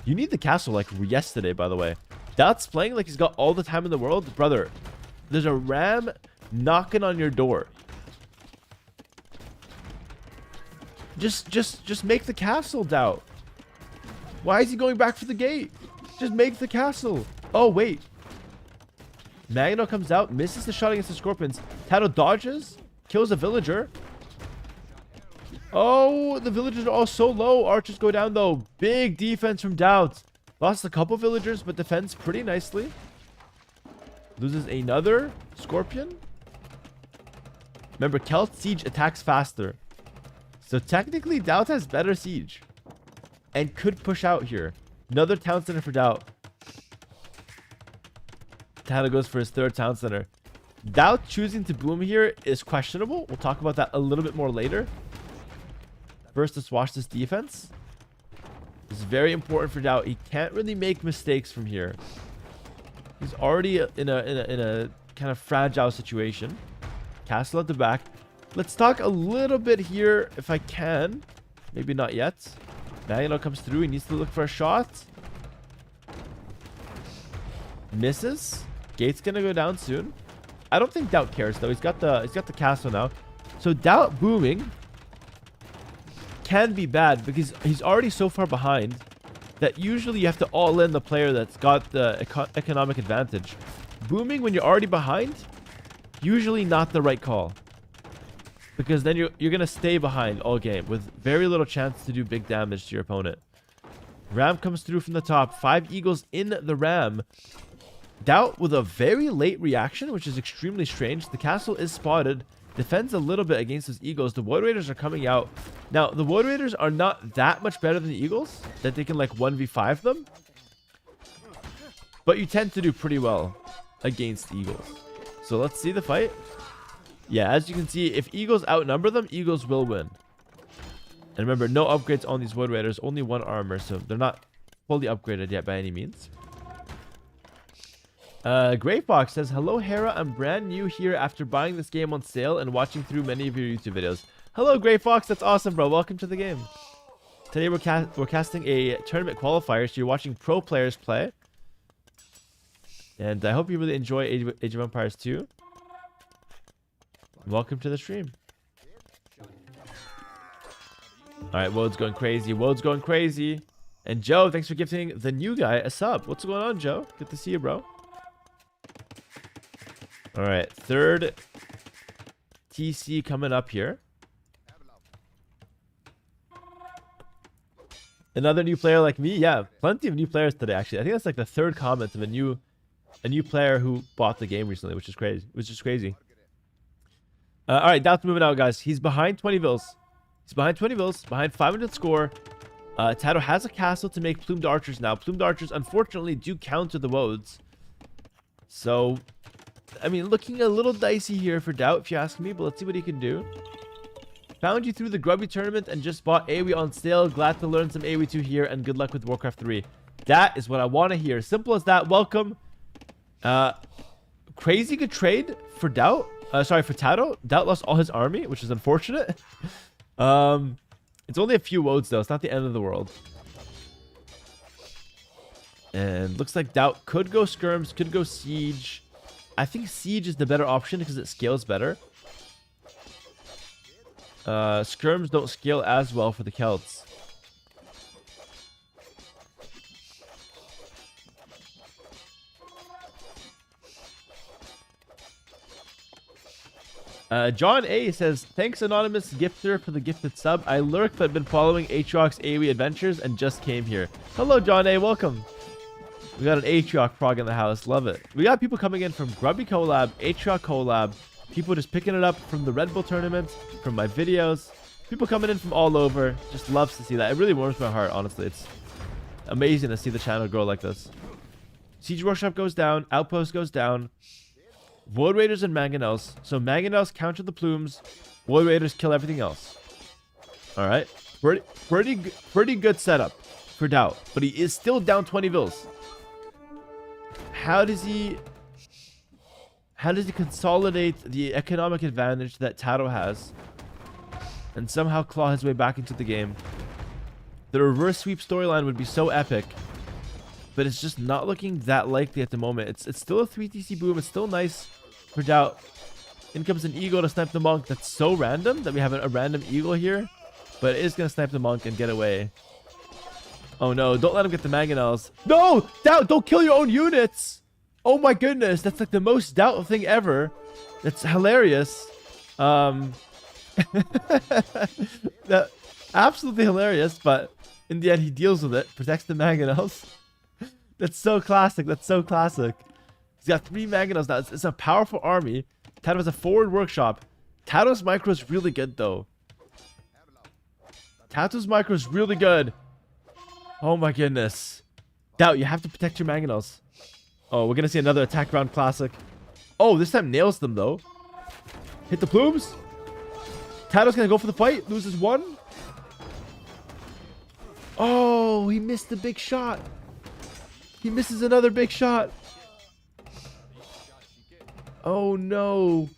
You need the castle like yesterday, by the way. Doubt's playing like he's got all the time in the world. Brother, there's a ram knocking on your door. Just make the castle, Doubt. Why is he going back for the gate? Just make the castle. Oh, wait. Magno comes out, misses the shot against the Scorpions. Tato dodges, kills a villager. Oh, the villagers are all so low. Archers go down, though. Big defense from Doubt. Lost a couple villagers, but defends pretty nicely. Loses another Scorpion. Remember, Celt Siege attacks faster. So technically, Doubt has better siege. And could push out here. Another town center for Doubt. Tato goes for his third town center. Doubt choosing to boom here is questionable. We'll talk about that a little bit more later. First, let's watch this defense. It's very important for Doubt. He can't really make mistakes from here. He's already in a kind of fragile situation. Castle at the back. Let's talk a little bit here if I can. Maybe not yet. Magno comes through. He needs to look for a shot. Misses. Gate's gonna go down soon. I don't think Doubt cares though. He's got the castle now. So Doubt booming can be bad because he's already so far behind that usually you have to all in the player that's got the economic advantage. Booming when you're already behind, usually not the right call. Because then you're gonna stay behind all game with very little chance to do big damage to your opponent. Ram comes through from the top. 5 eagles in the ram. Doubt with a very late reaction, which is extremely strange. The castle is spotted. Defends a little bit against those eagles. The Woad Raiders are coming out. Now, the Woad Raiders are not that much better than the eagles, that they can like 1v5 them. But you tend to do pretty well against the eagles. So let's see the fight. Yeah, as you can see, if eagles outnumber them, eagles will win. And remember, no upgrades on these Woad Raiders. Only 1 armor, so they're not fully upgraded yet by any means. Great Fox says, hello Hera, I'm brand new here after buying this game on sale and watching through many of your YouTube videos. Hello Great Fox, that's awesome bro, welcome to the game. Today we're casting a tournament qualifier, so you're watching pro players play. And I hope you really enjoy Age of Empires 2. Welcome to the stream. Alright, Woad's going crazy, Woad's going crazy. And Joe, thanks for gifting the new guy a sub. What's going on, Joe? Good to see you, bro. All right, third TC coming up here. Another new player like me. Yeah, plenty of new players today, actually. I think that's like the third comment of a new a new player who bought the game recently, which is crazy. All right, Doubt's moving out, guys. He's behind 20 vills. He's behind 20 vills, behind 500 score. Tato has a castle to make plumed archers now. Plumed archers, unfortunately, do counter the woads. So, I mean, looking a little dicey here for Doubt, if you ask me, but let's see what he can do. Found you through the Grubby tournament and just bought AoE on sale. Glad to learn some AoE 2 here, and good luck with Warcraft 3. That is what I want to hear. Simple as that. Welcome. Crazy good trade for Doubt. Sorry, for Tato. Doubt lost all his army, which is unfortunate. It's only a few woads, though. It's not the end of the world. And looks like Doubt could go skirms, could go siege. I think siege is the better option because it scales better. Skirms don't scale as well for the Celts. John A says, thanks anonymous gifter for the gifted sub. I lurk but been following Aatrox's AoE adventures and just came here. Hello John A, welcome. We got an Aatrox prog in the house, love it. We got people coming in from Grubby collab, Aatrox collab, people just picking it up from the Red Bull tournament, from my videos. People coming in from all over, just loves to see that. It really warms my heart, honestly. It's amazing to see the channel grow like this. Siege Workshop goes down, Outpost goes down. Void Raiders and Mangonels. So Mangonels counter the plumes. Void Raiders kill everything else. Alright. Pretty good setup for Doubt. But he is still down 20 vills. How does he consolidate the economic advantage that Tato has and somehow claw his way back into the game? The reverse sweep storyline would be so epic. But it's just not looking that likely at the moment. It's still a 3TC boom. It's still nice for Doubt. In comes an eagle to snipe the monk. That's so random that we have a random eagle here. But it is going to snipe the monk and get away. Oh no, don't let him get the mangonels. No! Doubt, don't kill your own units! Oh my goodness, that's like the most Doubt thing ever. That's hilarious. That, absolutely hilarious, but in the end he deals with it. Protects the mangonels. That's so classic. That's so classic. He's got 3 mangonels now. It's a powerful army. Tato has a forward workshop. Tato's micro is really good, though. Tato's micro is really good. Oh my goodness. Doubt, you have to protect your mangonels. Oh, we're going to see another attack round classic. Oh, this time nails them, though. Hit the plumes. Tato's going to go for the fight. Loses 1. Oh, he missed the big shot. He misses another big shot. Oh no.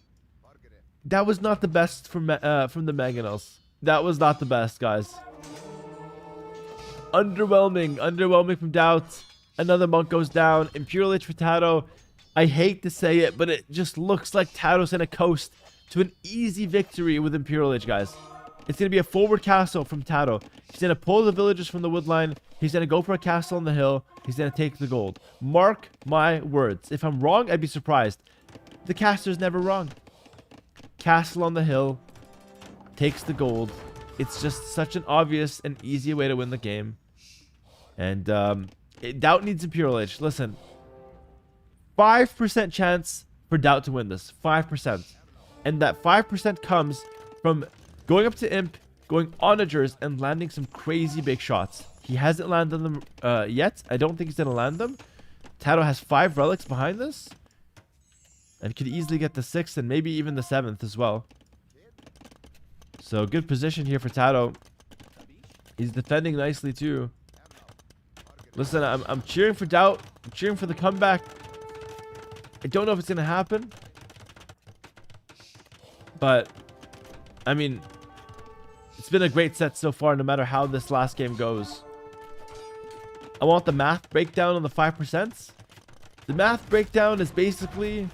That was not the best from the mangonels. That was not the best, guys. Underwhelming from Doubt. Another monk goes down. Imperial Age for Tato. I hate to say it, but it just looks like Tato's gonna coast to an easy victory with Imperial Age, guys. It's going to be a forward castle from Tato. He's going to pull the villagers from the woodline. He's going to go for a castle on the hill. He's going to take the gold. Mark my words. If I'm wrong, I'd be surprised. The caster's never wrong. Castle on the hill. Takes the gold. It's just such an obvious and easy way to win the game. And Doubt needs Imperial Age. Listen. 5% chance for Doubt to win this. 5%. And that 5% comes from going up to Imp, going onagers, and landing some crazy big shots. He hasn't landed them yet. I don't think he's going to land them. Tato has 5 relics behind this. And could easily get the 6th and maybe even the 7th as well. So good position here for Tato. He's defending nicely too. Listen, I'm cheering for Doubt. I'm cheering for the comeback. I don't know if it's going to happen. But, I mean, it's been a great set so far, no matter how this last game goes. I want the math breakdown on the 5%. The math breakdown is basically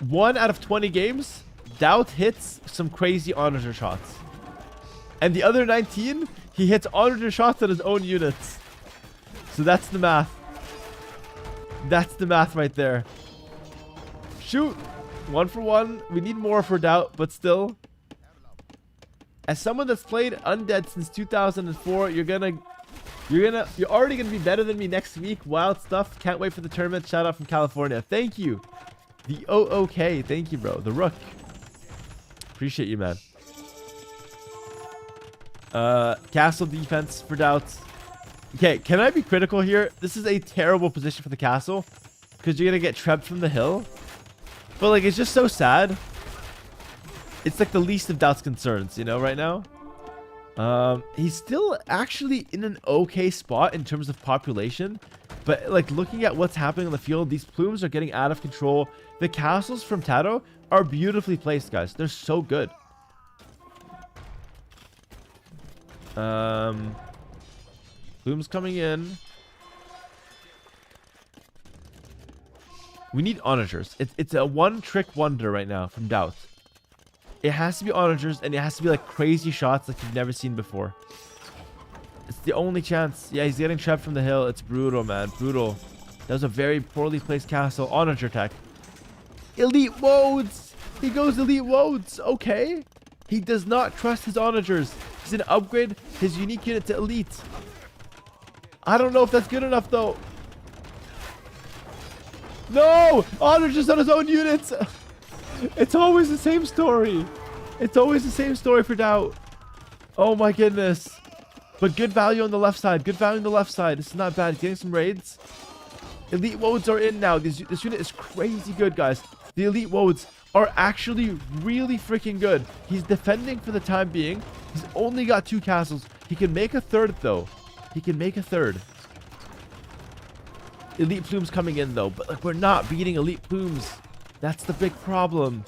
1 out of 20 games, Doubt hits some crazy onager shots. And the other 19, he hits onager shots at his own units. So that's the math. That's the math right there. Shoot. 1 for 1. We need more for Doubt, but still. As someone that's played Undead since 2004, you're gonna You're already gonna be better than me next week. Wild stuff. Can't wait for the tournament. Shout out from California. Thank you. The OOK. Thank you, bro. The Rook. Appreciate you, man. Castle defense for doubts. Okay, can I be critical here? This is a terrible position for the castle because you're gonna get trebbed from the hill. But like, it's just so sad. It's like the least of doubt's concerns, you know, right now. He's still actually in an okay spot in terms of population, but like looking at what's happening on the field, these plumes are getting out of control. The castles from Taro are beautifully placed, guys. They're so good. Plumes coming in. We need onagers. It's a one-trick wonder right now from Doubt. It has to be onagers, and it has to be like crazy shots like you've never seen before. It's the only chance. Yeah, he's getting trapped from the hill. It's brutal, man. Brutal. That was a very poorly placed castle. Onager tech. Elite woads. He goes elite woads. Okay. He does not trust his onagers. He's going to upgrade his unique unit to elite. I don't know if that's good enough, though. No! Onagers on his own units. It's always the same story. It's always the same story for Doubt. Oh my goodness. But good value on the left side. Good value on the left side. This is not bad. He's getting some raids. Elite woads are in now. This unit is crazy good, guys. The elite woads are actually really freaking good. He's defending for the time being. He's only got 2 castles. He can make a third, though. He can make a third. Elite plumes coming in, though. But like, we're not beating elite plumes. That's the big problem.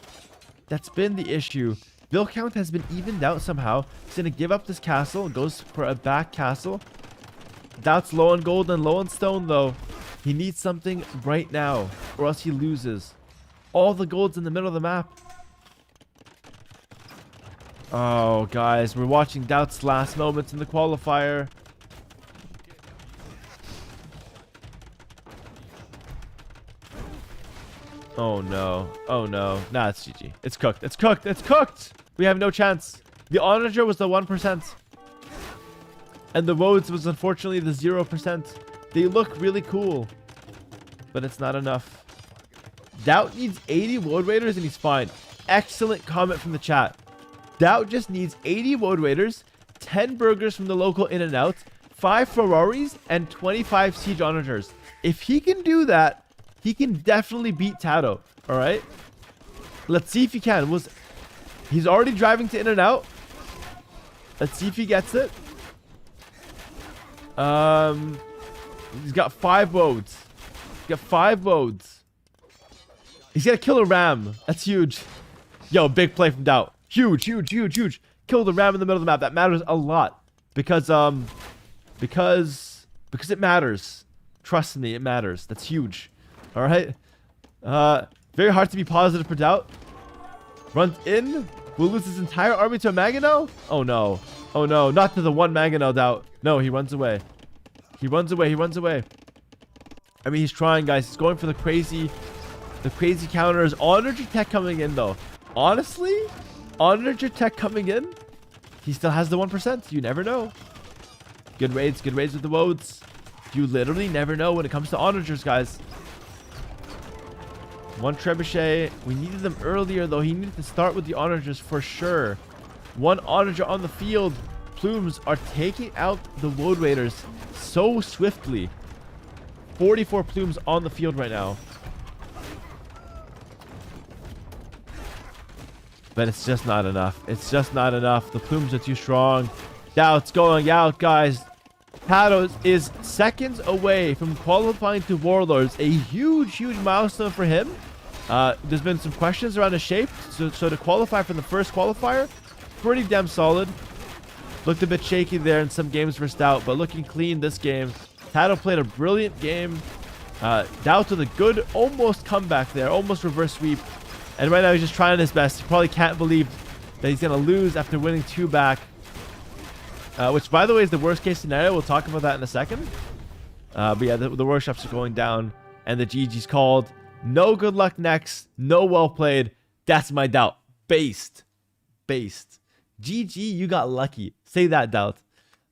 That's been the issue. Bill count has been evened out somehow. He's going to give up this castle. Goes for a back castle. Doubt's low on gold and low on stone, though. He needs something right now, or else he loses. All the gold's in the middle of the map. Oh, guys. We're watching Doubt's last moments in the qualifier. Oh no. Oh no. Nah, it's GG. It's cooked. It's cooked. It's cooked. We have no chance. The onager was the 1%. And the woads was unfortunately the 0%. They look really cool. But it's not enough. Doubt needs 80 woad raiders and he's fine. Excellent comment from the chat. Doubt just needs 80 woad raiders, 10 burgers from the local In-N-Out, 5 Ferraris, and 25 siege onagers. If he can do that, he can definitely beat Tato. All right. Let's see if he can. He's already driving to In-N-Out. Let's see if he gets it. He's got 5 woads. He's got 5 woads. He's gonna kill a ram. That's huge. Yo, big play from Doubt. Huge, huge, huge, huge. Kill the ram in the middle of the map. That matters a lot because it matters. Trust me, it matters. That's huge. All right. Very hard to be positive for Doubt. Runs in. Will lose his entire army to a Magano. Oh no. Oh no. Not to the 1 Magano, Doubt. No, he runs away. He runs away. He runs away. I mean, he's trying, guys. He's going for the crazy counters. Onager tech coming in, though. Honestly, Onager tech coming in. He still has the 1%. You never know. Good raids with the woads. You literally never know when it comes to onagers, guys. 1 trebuchet. We needed them earlier, though. He needed to start with the onagers for sure. 1 onager on the field. Plumes are taking out the woad raiders so swiftly. 44 plumes on the field right now. But it's just not enough. It's just not enough. The plumes are too strong. Doubt's going out, guys. Tato is seconds away from qualifying to Warlords. A huge, huge milestone for him. There's been some questions around his shape. So to qualify for the first qualifier, pretty damn solid. Looked a bit shaky there in some games versus Doubt, but looking clean this game. Tato played a brilliant game. Doubt with a good almost comeback there. Almost reverse sweep. And right now he's just trying his best. He probably can't believe that he's going to lose after winning 2 back. Which, by the way, is the worst case scenario. We'll talk about that in a second. But yeah, the workshops are going down. And the GG's called. No good luck next. No well played. That's my Doubt. Based. GG, you got lucky. Say that, Doubt.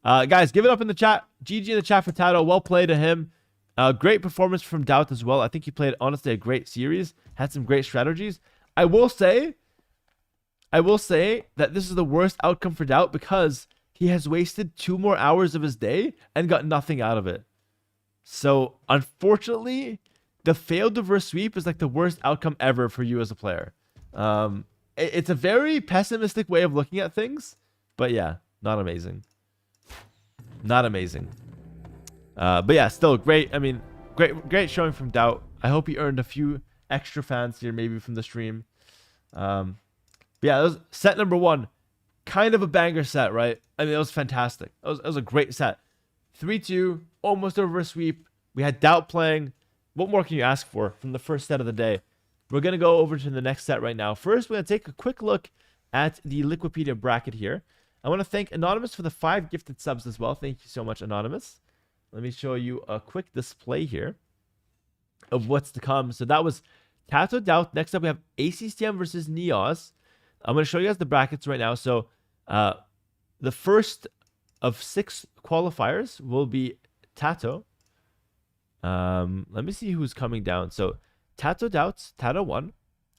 Guys, give it up in the chat. GG in the chat for Tato. Well played to him. Great performance from Doubt as well. I think he played, honestly, a great series. Had some great strategies. I will say that this is the worst outcome for Doubt because he has wasted 2 more hours of his day and got nothing out of it. So, unfortunately, the failed reverse sweep is like the worst outcome ever for you as a player. It's a very pessimistic way of looking at things, but yeah, not amazing. Not amazing. But yeah, still great. I mean, great showing from Doubt. I hope he earned a few extra fans here, maybe from the stream. But yeah, that was set number 1. Kind of a banger set, right? I mean, it was fantastic. It was a great set. 3-2, almost a reverse sweep. We had Doubt playing. What more can you ask for from the first set of the day? We're going to go over to the next set right now. First, we're going to take a quick look at the Liquipedia bracket here. I want to thank Anonymous for the 5 gifted subs as well. Thank you so much, Anonymous. Let me show you a quick display here of what's to come. So that was Tato Doubt. Next up, we have ACCM versus Neos. I'm going to show you guys the brackets right now. So the first of 6 qualifiers will be Tato. Let me see who's coming down. So Tato Doubts, Tato 1.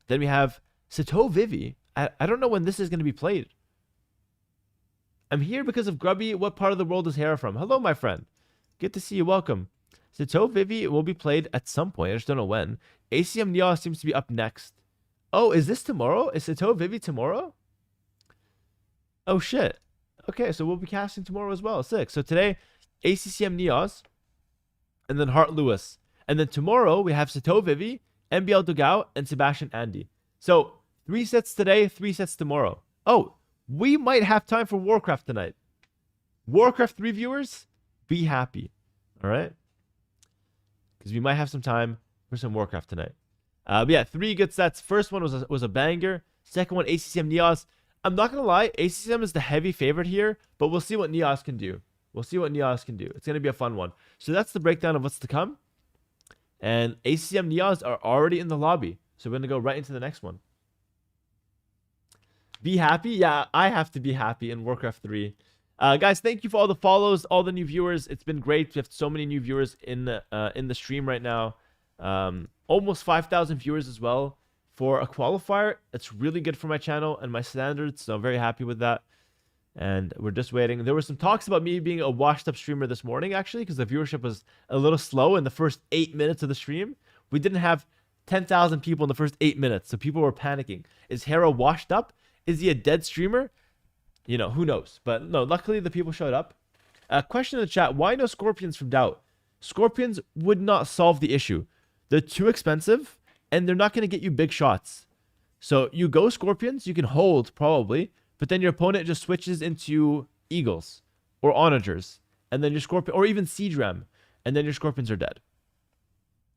Then we have Sito Vivi. I don't know when this is going to be played. I'm here because of Grubby. What part of the world is Hera from? Hello, my friend. Good to see you. Welcome. Sito Vivi will be played at some point. I just don't know when. ACM Neos seems to be up next. Oh, is this tomorrow? Is Sito Vivi tomorrow? Oh, shit. Okay, so we'll be casting tomorrow as well. Sick. So today, ACCM Neos, and then Hart Lewis. And then tomorrow, we have Sito Vivi, MBL Dugao, and Sebastian Andy. So 3 sets today, 3 sets tomorrow. Oh, we might have time for Warcraft tonight. Warcraft 3 viewers, be happy. All right? Because we might have some time for some Warcraft tonight. But yeah, 3 good sets. First one was a banger. Second one, ACCM Neos. I'm not going to lie, ACCM is the heavy favorite here, but we'll see what Neos can do. We'll see what Neos can do. It's going to be a fun one. So that's the breakdown of what's to come. And ACCM Neos are already in the lobby. So we're going to go right into the next one. Be happy? Yeah, I have to be happy in Warcraft 3. Guys, thank you for all the follows, all the new viewers. It's been great. We have so many new viewers in the stream right now. Almost 5,000 viewers as well for a qualifier. It's really good for my channel and my standards, so I'm very happy with that. And we're just waiting. There were some talks about me being a washed-up streamer this morning, actually, because the viewership was a little slow in the first 8 minutes of the stream. We didn't have 10,000 people in the first 8 minutes, so people were panicking. Is Hera washed up? Is he a dead streamer? You know, who knows? But no, luckily the people showed up. Question in the chat, why no Scorpions from Doubt? Scorpions would not solve the issue. They're too expensive, and they're not going to get you big shots. So you go Scorpions, you can hold, probably, but then your opponent just switches into Eagles or Onagers, and then your Scorpion, or even Siege Ram, and then your Scorpions are dead.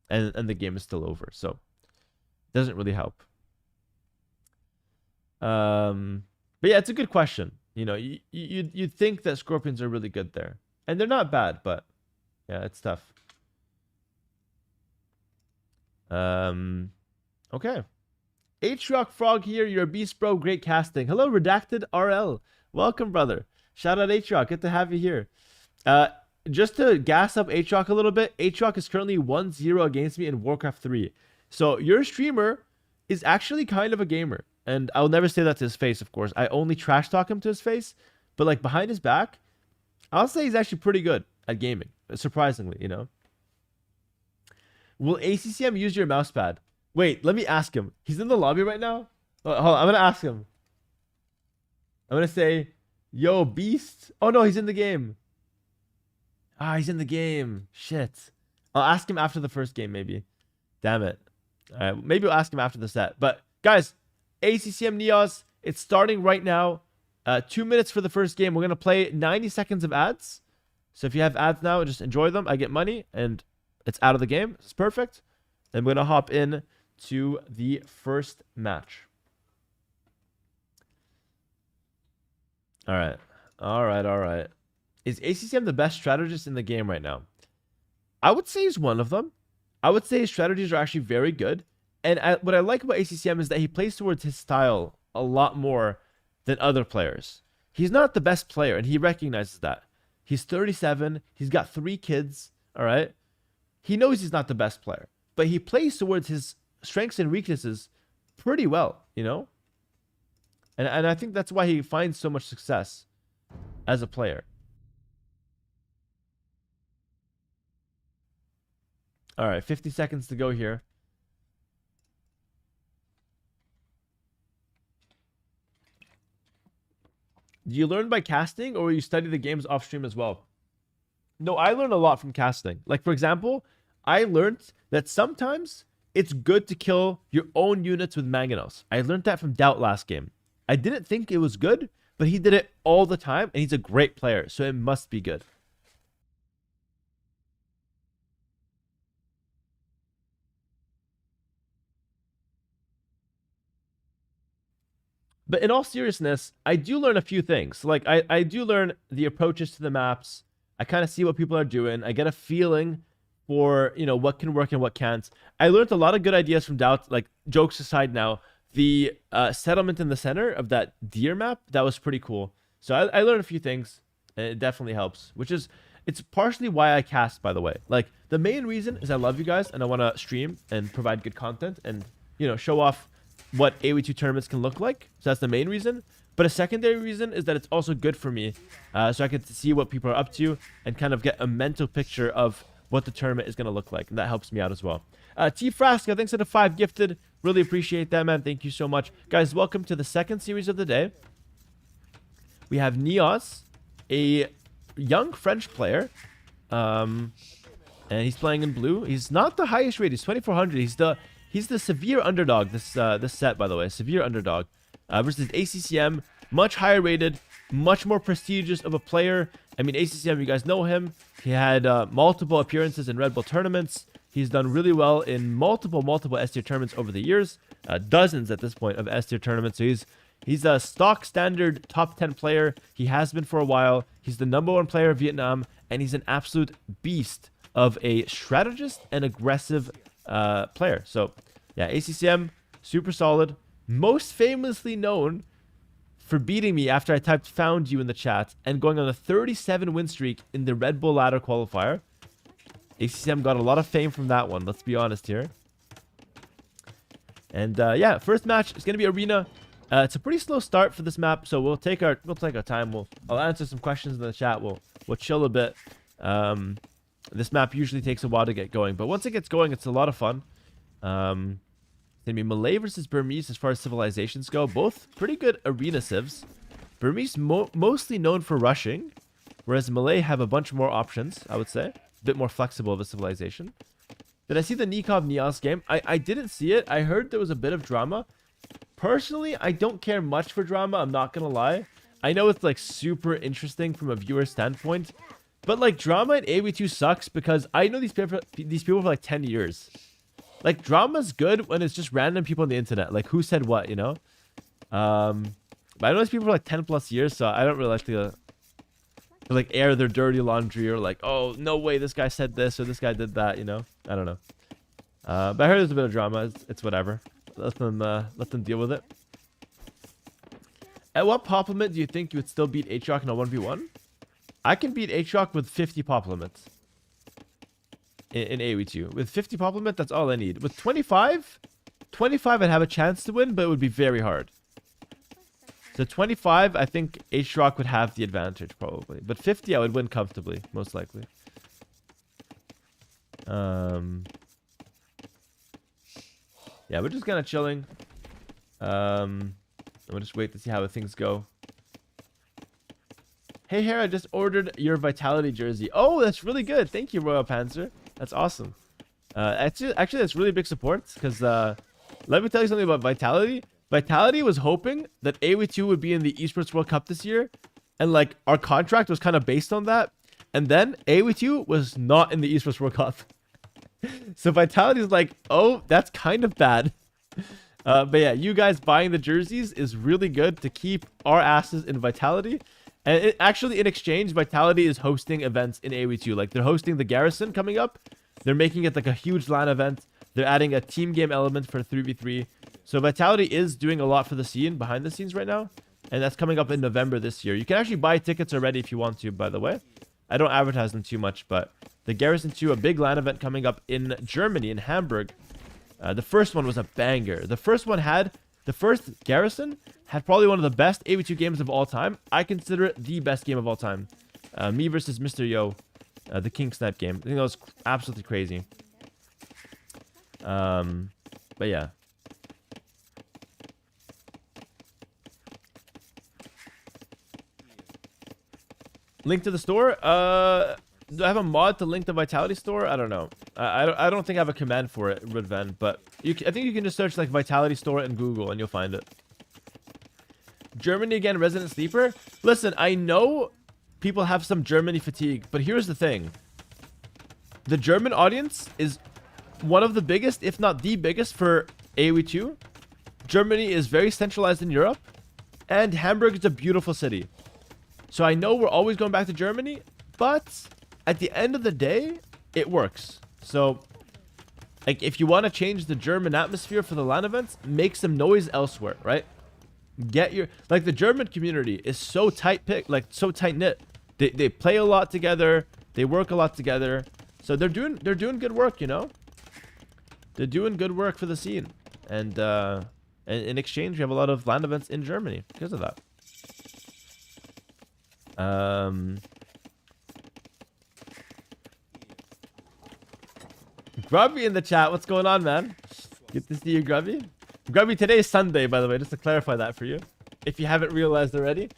And the game is still over, so it doesn't really help. But yeah, it's a good question. You know, you'd think that Scorpions are really good there. And they're not bad, but yeah, it's tough. Okay. H-Rock Frog here. You're a beast, bro. Great casting. Hello, Redacted RL. Welcome, brother. Shout out H-Rock. Good to have you here. Just to gas up H-Rock a little bit, H-Rock is currently 1-0 against me in Warcraft 3. So your streamer is actually kind of a gamer. And I'll never say that to his face, of course. I only trash talk him to his face. But like behind his back, I'll say he's actually pretty good at gaming. Surprisingly, you know. Will ACCM use your mouse pad? Wait, let me ask him. He's in the lobby right now? Oh, hold on, I'm going to ask him. I'm going to say, yo, beast. Oh, no, he's in the game. Ah, he's in the game. Shit. I'll ask him after the first game, maybe. Damn it. All right, maybe I'll ask him after the set. But, guys, ACCM Neos, it's starting right now. 2 minutes for the first game. We're going to play 90 seconds of ads. So if you have ads now, just enjoy them. I get money, and it's out of the game. It's perfect. Then we're going to hop in to the first match. All right. All right, all right. Is ACCM the best strategist in the game right now? I would say he's one of them. I would say his strategies are actually very good. And what I like about ACCM is that he plays towards his style a lot more than other players. He's not the best player, and he recognizes that. He's 37. He's got 3 kids. All right. He knows he's not the best player, but he plays towards his strengths and weaknesses pretty well, you know? And I think that's why he finds so much success as a player. All right, 50 seconds to go here. Do you learn by casting or you study the games off stream as well? No, I learn a lot from casting. Like, for example, I learned that sometimes it's good to kill your own units with mangonels. I learned that from Doubt last game. I didn't think it was good, but he did it all the time, and he's a great player, so it must be good. But in all seriousness, I do learn a few things. Like, I do learn the approaches to the maps. I kind of see what people are doing. I get a feeling for, you know, what can work and what can't. I learned a lot of good ideas from Doubt. Like, jokes aside now, the settlement in the center of that deer map, that was pretty cool. So I learned a few things, and it definitely helps, which is, it's partially why I cast, by the way. Like, the main reason is I love you guys, and I want to stream and provide good content and, you know, show off what AoE2 tournaments can look like. So that's the main reason. But a secondary reason is that it's also good for me, so I can see what people are up to and kind of get a mental picture of what the tournament is going to look like, and that helps me out as well. T Frasca, thanks for the 5 gifted. Really appreciate that, man. Thank you so much. Guys, welcome to the second series of the day. We have Neos, a young French player, and he's playing in blue. He's not the highest rate. He's 2400. He's the severe underdog this set, by the way. Severe underdog versus ACCM, much higher rated, much more prestigious of a player. I mean, ACCM, you guys know him. He had multiple appearances in Red Bull tournaments. He's done really well in multiple S tier tournaments over the years, dozens at this point of S tier tournaments. So he's a stock standard top 10 player. He has been for a while. He's the #1 player of Vietnam, and he's an absolute beast of a strategist and aggressive player. So yeah, ACCM, super solid. Most famously known for beating me after I typed "found you" in the chat and going on a 37 win streak in the Red Bull ladder qualifier. ACCM got a lot of fame from that one, let's be honest here. And yeah, first match is going to be arena. It's a pretty slow start for this map, so we'll take our time. I'll answer some questions in the chat. We'll chill a bit. This map usually takes a while to get going, but once it gets going, it's a lot of fun. It's going to be Malay versus Burmese as far as civilizations go. Both pretty good arena civs. Burmese mostly known for rushing, whereas Malay have a bunch more options, I would say. A bit more flexible of a civilization. Did I see the Nikov Nias game? I didn't see it. I heard there was a bit of drama. Personally, I don't care much for drama. I'm not going to lie. I know it's like super interesting from a viewer standpoint. But like drama in AoE2 sucks because I know these people for like 10 years. Like drama's good when it's just random people on the internet. Like who said what, you know? But I know these people for like 10 plus years, so I don't really like to like air their dirty laundry or like, oh, no way this guy said this or this guy did that, you know? I don't know. But I heard there's a bit of drama. It's whatever. Let them deal with it. At what pop limit do you think you would still beat Aatrox in a 1v1? I can beat Aatrox with 50 pop limits in AoE2. With 50 pop limit, that's all I need. With 25, I'd have a chance to win, but it would be very hard. So 25, I think Aatrox would have the advantage probably. But 50, I would win comfortably, most likely. Yeah, we're just kind of chilling. We'll just wait to see how things go. Hey, Hera, I just ordered your Vitality jersey. Oh, that's really good. Thank you, Royal Panzer. That's awesome. Actually, that's really big support because let me tell you something about Vitality. Vitality was hoping that AoE2 would be in the Esports World Cup this year. And like our contract was kind of based on that. And then AoE2 was not in the Esports World Cup. So Vitality is like, oh, that's kind of bad. But yeah, you guys buying the jerseys is really good to keep our asses in Vitality. And actually, in exchange, Vitality is hosting events in AoE2. Like, they're hosting the Garrison coming up. They're making it like a huge LAN event. They're adding a team game element for 3v3. So Vitality is doing a lot for the scene behind the scenes right now. And that's coming up in November this year. You can actually buy tickets already if you want to, by the way. I don't advertise them too much, but the Garrison 2, a big LAN event coming up in Germany, in Hamburg. The first one was a banger. The first Garrison had probably one of the best AV2 games of all time. I consider it the best game of all time. Me versus Mr. Yo, the King Snipe game. I think that was absolutely crazy. But yeah. Link to the store? Do I have a mod to link the Vitality store? I don't know. I don't think I have a command for it, Rudven, but I think you can just search like Vitality store in Google and you'll find it. Germany again, Resident Sleeper? Listen, I know people have some Germany fatigue, but here's the thing. The German audience is one of the biggest, if not the biggest, for AoE2. Germany is very centralized in Europe, and Hamburg is a beautiful city. So I know we're always going back to Germany, but at the end of the day, it works. So, like, if you want to change the German atmosphere for the LAN events, make some noise elsewhere, right? Get your, like, the German community is so so tight knit. They play a lot together. They work a lot together. So they're doing good work, you know. They're doing good work for the scene, and in exchange, we have a lot of LAN events in Germany because of that. Grubby in the chat. What's going on, man? Good to see you, Grubby. Grubby, today is Sunday, by the way, just to clarify that for you, if you haven't realized already.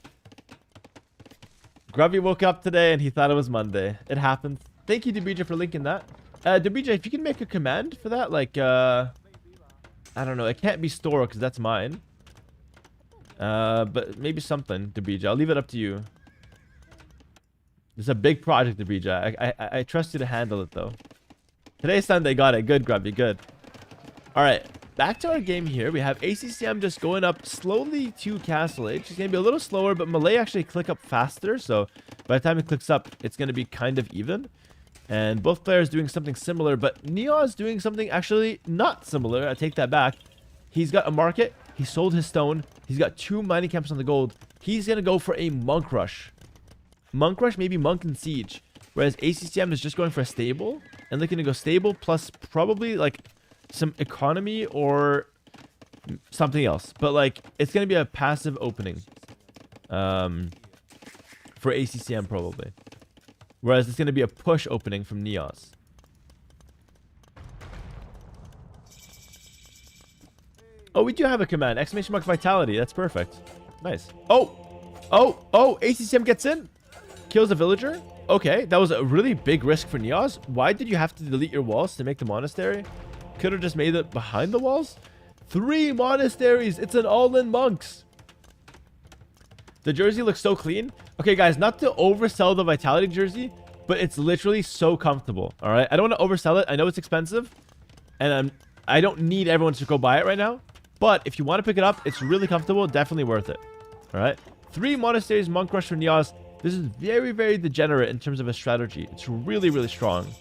Grubby woke up today and he thought it was Monday. It happens. Thank you, Debija, for linking that. Debija, if you can make a command for that, like, I don't know. It can't be store because that's mine. But maybe something, Debija. I'll leave it up to you. It's a big project, Debija. I trust you to handle it, though. Today's Sunday. Got it. Good, Grubby. Good. All right. Back to our game here. We have ACCM just going up slowly to Castle Age. It's going to be a little slower, but Malay actually click up faster. So by the time it clicks up, it's going to be kind of even. And both players doing something similar, but Neo's doing something actually not similar. I take that back. He's got a market. He sold his stone. He's got 2 mining camps on the gold. He's going to go for a monk rush. Monk rush, maybe monk and siege. Whereas ACCM is just going for a stable. And looking to go stable plus probably like some economy or something else. But like, it's going to be a passive opening. For ACCM probably. Whereas it's going to be a push opening from Neos. Oh, we do have a command. Exclamation mark Vitality. That's perfect. Nice. Oh! ACCM gets in. Kills a villager. Okay, that was a really big risk for Neos. Why did you have to delete your walls to make the monastery? Could have just made it behind the walls. 3 monasteries. It's an all-in monks. The jersey looks so clean. Okay, guys, not to oversell the Vitality jersey, but it's literally so comfortable. All right, I don't want to oversell it. I know it's expensive, and I don't need everyone to go buy it right now. But if you want to pick it up, it's really comfortable. Definitely worth it. All right, 3 monasteries, monk rush for Neos. This is very, very degenerate in terms of a strategy. It's really, really strong.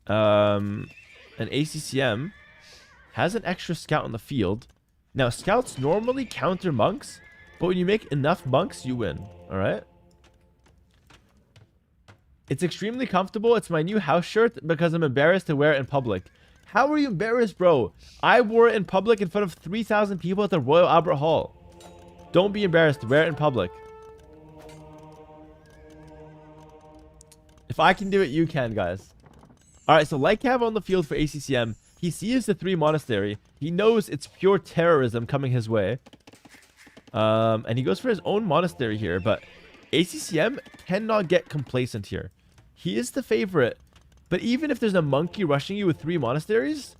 And ACCM has an extra scout on the field. Now, scouts normally counter monks, but when you make enough monks, you win. All right? It's extremely comfortable. It's my new house shirt because I'm embarrassed to wear it in public. How are you embarrassed, bro? I wore it in public in front of 3,000 people at the Royal Albert Hall. Don't be embarrassed. Wear it in public. If I can do it, you can, guys. All right, so Lycav on the field for ACCM. He sees the 3 monastery. He knows it's pure terrorism coming his way. And he goes for his own monastery here. But ACCM cannot get complacent here. He is the favorite. But even if there's a monkey rushing you with 3 monasteries,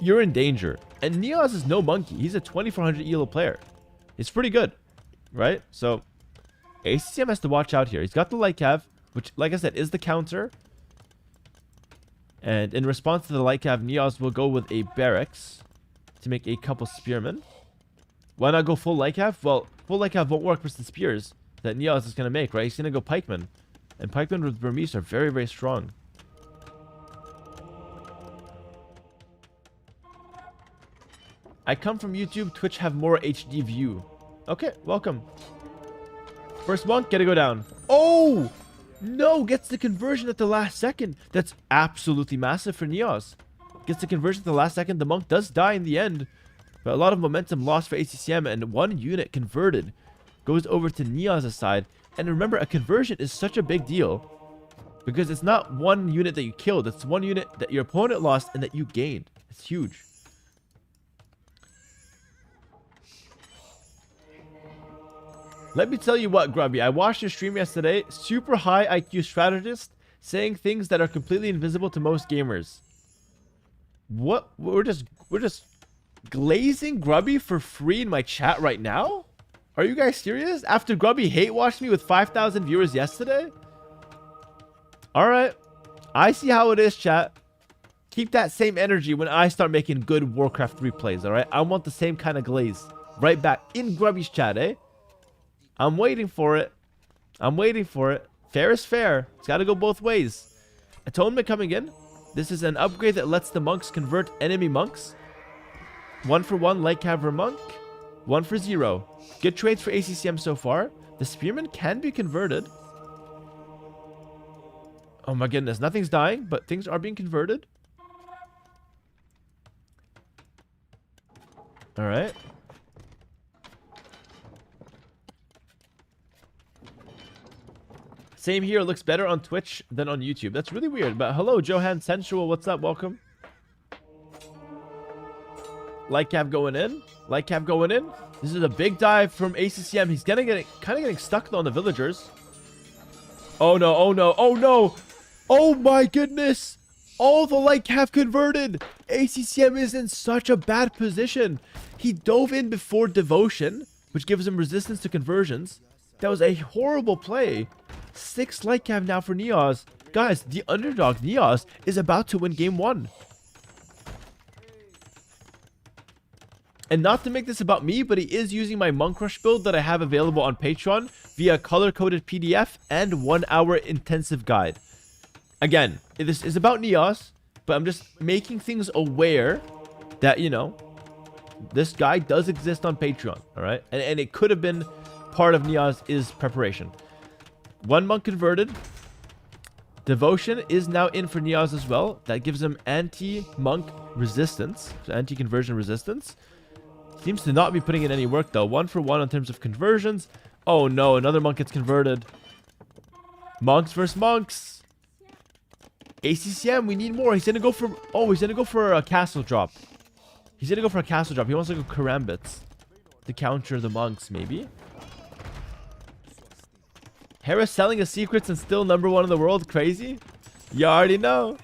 you're in danger. And Neos is no monkey. He's a 2400 ELO player. It's pretty good, right? So ACCM has to watch out here. He's got the Lycav, which, like I said, is the counter. And in response to the Lycav, Neos will go with a barracks to make a couple spearmen. Why not go full Lycav? Well, full Lycav won't work with the spears that Neos is going to make, right? He's going to go pikemen. And pikemen with Burmese are very, very strong. I come from YouTube. Twitch have more HD view. Okay, welcome. First monk, gotta go down. Oh! No, gets the conversion at the last second. That's absolutely massive for Neos. Gets the conversion at the last second. The monk does die in the end. But a lot of momentum lost for ACCM, and one unit converted goes over to Neos' side. And remember, a conversion is such a big deal because it's not one unit that you killed. It's one unit that your opponent lost and that you gained. It's huge. Let me tell you what, Grubby. I watched your stream yesterday. Super high IQ strategist saying things that are completely invisible to most gamers. What? We're just glazing Grubby for free in my chat right now? Are you guys serious? After Grubby hate watched me with 5,000 viewers yesterday? Alright. I see how it is, chat. Keep that same energy when I start making good Warcraft 3 plays, alright? I want the same kind of glaze. Right back in Grubby's chat, eh? I'm waiting for it. I'm waiting for it. Fair is fair. It's got to go both ways. Atonement coming in. This is an upgrade that lets the monks convert enemy monks. 1 for 1 light cavalry monk. 1 for 0. Good trades for ACCM so far. The spearman can be converted. Oh my goodness. Nothing's dying, but things are being converted. Alright. Same here. It looks better on Twitch than on YouTube. That's really weird. But hello, Johan Sensual. What's up? Welcome. Light Cav going in. Light Cav going in. This is a big dive from ACCM. He's kind of getting stuck on the villagers. Oh no, oh no, oh no. Oh my goodness. All the Light Cav converted. ACCM is in such a bad position. He dove in before devotion, which gives him resistance to conversions. That was a horrible play. 6 Light Cav now for Neos. Guys, the underdog Neos is about to win game 1. And not to make this about me, but he is using my Monk Rush build that I have available on Patreon via color-coded PDF and 1-hour intensive guide. Again, this is about Neos, but I'm just making things aware that, you know, this guy does exist on Patreon, all right? And it could have been part of Neos' preparation. 1 monk converted. Devotion is now in for Neos as well. That gives him anti-monk resistance, so anti-conversion resistance. Seems to not be putting in any work though. 1 for 1 in terms of conversions. Oh no, another monk gets converted. Monks versus monks. ACCM, we need more. He's gonna go for... Oh, he's gonna go for a castle drop. He's gonna go for a castle drop. He wants to go karambits to counter the monks, maybe. Hera selling his secrets and still #1 in the world. Crazy. You already know.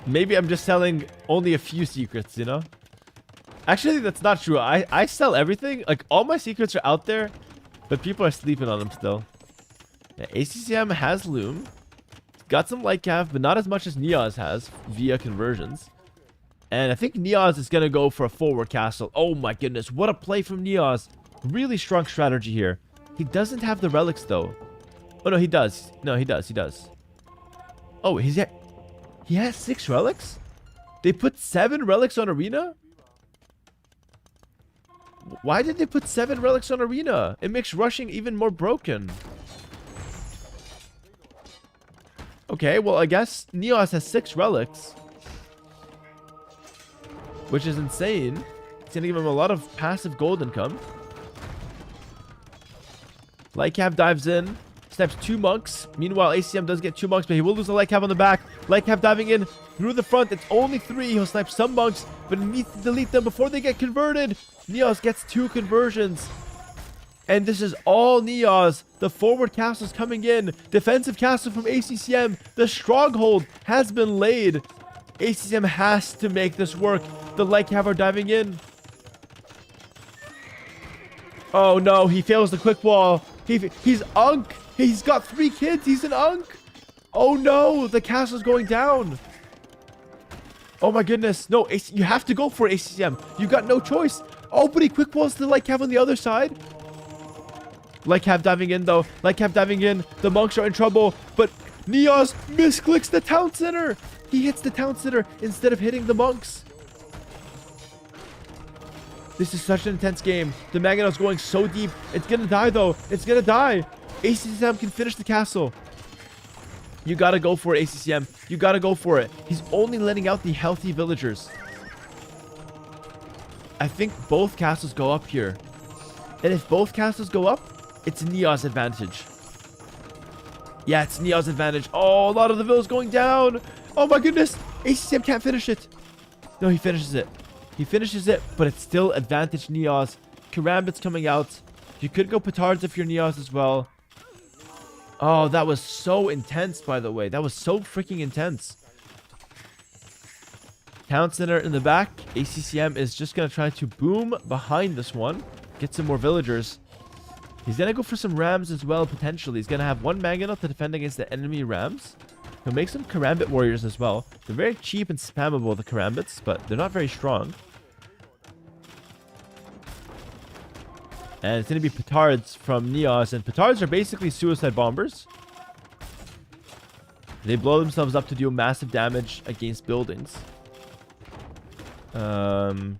Maybe I'm just selling only a few secrets, you know? Actually, that's not true. I sell everything. Like, all my secrets are out there, but people are sleeping on them still. Yeah, ACCM has Loom. Got some Light Cav, but not as much as Neos has via conversions. And I think Neos is going to go for a forward castle. Oh my goodness, what a play from Neos. Really strong strategy here. He doesn't have the relics, though. Oh, no, he does. No, he does. He does. Oh, he has 6 relics? They put 7 relics on Arena? Why did they put 7 relics on Arena? It makes rushing even more broken. Okay, well, I guess Neos has 6 relics. Which is insane. It's going to give him a lot of passive gold income. Light Cav dives in. Snipes 2 monks. Meanwhile, ACM does get 2 monks, but he will lose a Light Cav on the back. Light Cav diving in through the front. It's only 3. He'll snipe some monks, but he needs to delete them before they get converted. Neos gets 2 conversions. And this is all Neos. The forward castle is coming in. Defensive castle from ACCM. The stronghold has been laid. ACCM has to make this work. The Light Cav are diving in. Oh no, he fails the quick wall. He's Unk. He's got 3 kids. He's an Unk. Oh no, the castle's going down. Oh my goodness. No, you have to go for ACCM. You got no choice. Oh, but he quick walls the Light Cav on the other side. Light Cav diving in though. Light Cav diving in. The monks are in trouble. But Neos misclicks the town center. He hits the town center instead of hitting the monks. This is such an intense game. The Magnet's going so deep. It's gonna die though. It's gonna die. ACCM can finish the castle. You gotta go for it, ACCM. You gotta go for it. He's only letting out the healthy villagers. I think both castles go up here. And if both castles go up, it's Neo's advantage. Yeah, it's Neo's advantage. Oh, a lot of the villas going down. Oh my goodness. ACCM can't finish it. No, he finishes it. He finishes it, but it's still advantage Neos. Karambit's coming out. You could go petards if you're Neos as well. Oh, that was so intense, by the way. That was so freaking intense. Town center in the back. ACCM is just going to try to boom behind this one. Get some more villagers. He's going to go for some rams as well, potentially. He's going to have one Mangonel to defend against the enemy rams. He'll make some Karambit warriors as well. They're very cheap and spammable, the Karambits, but they're not very strong. And it's going to be petards from Neos. And petards are basically suicide bombers. They blow themselves up to do massive damage against buildings. Mangonel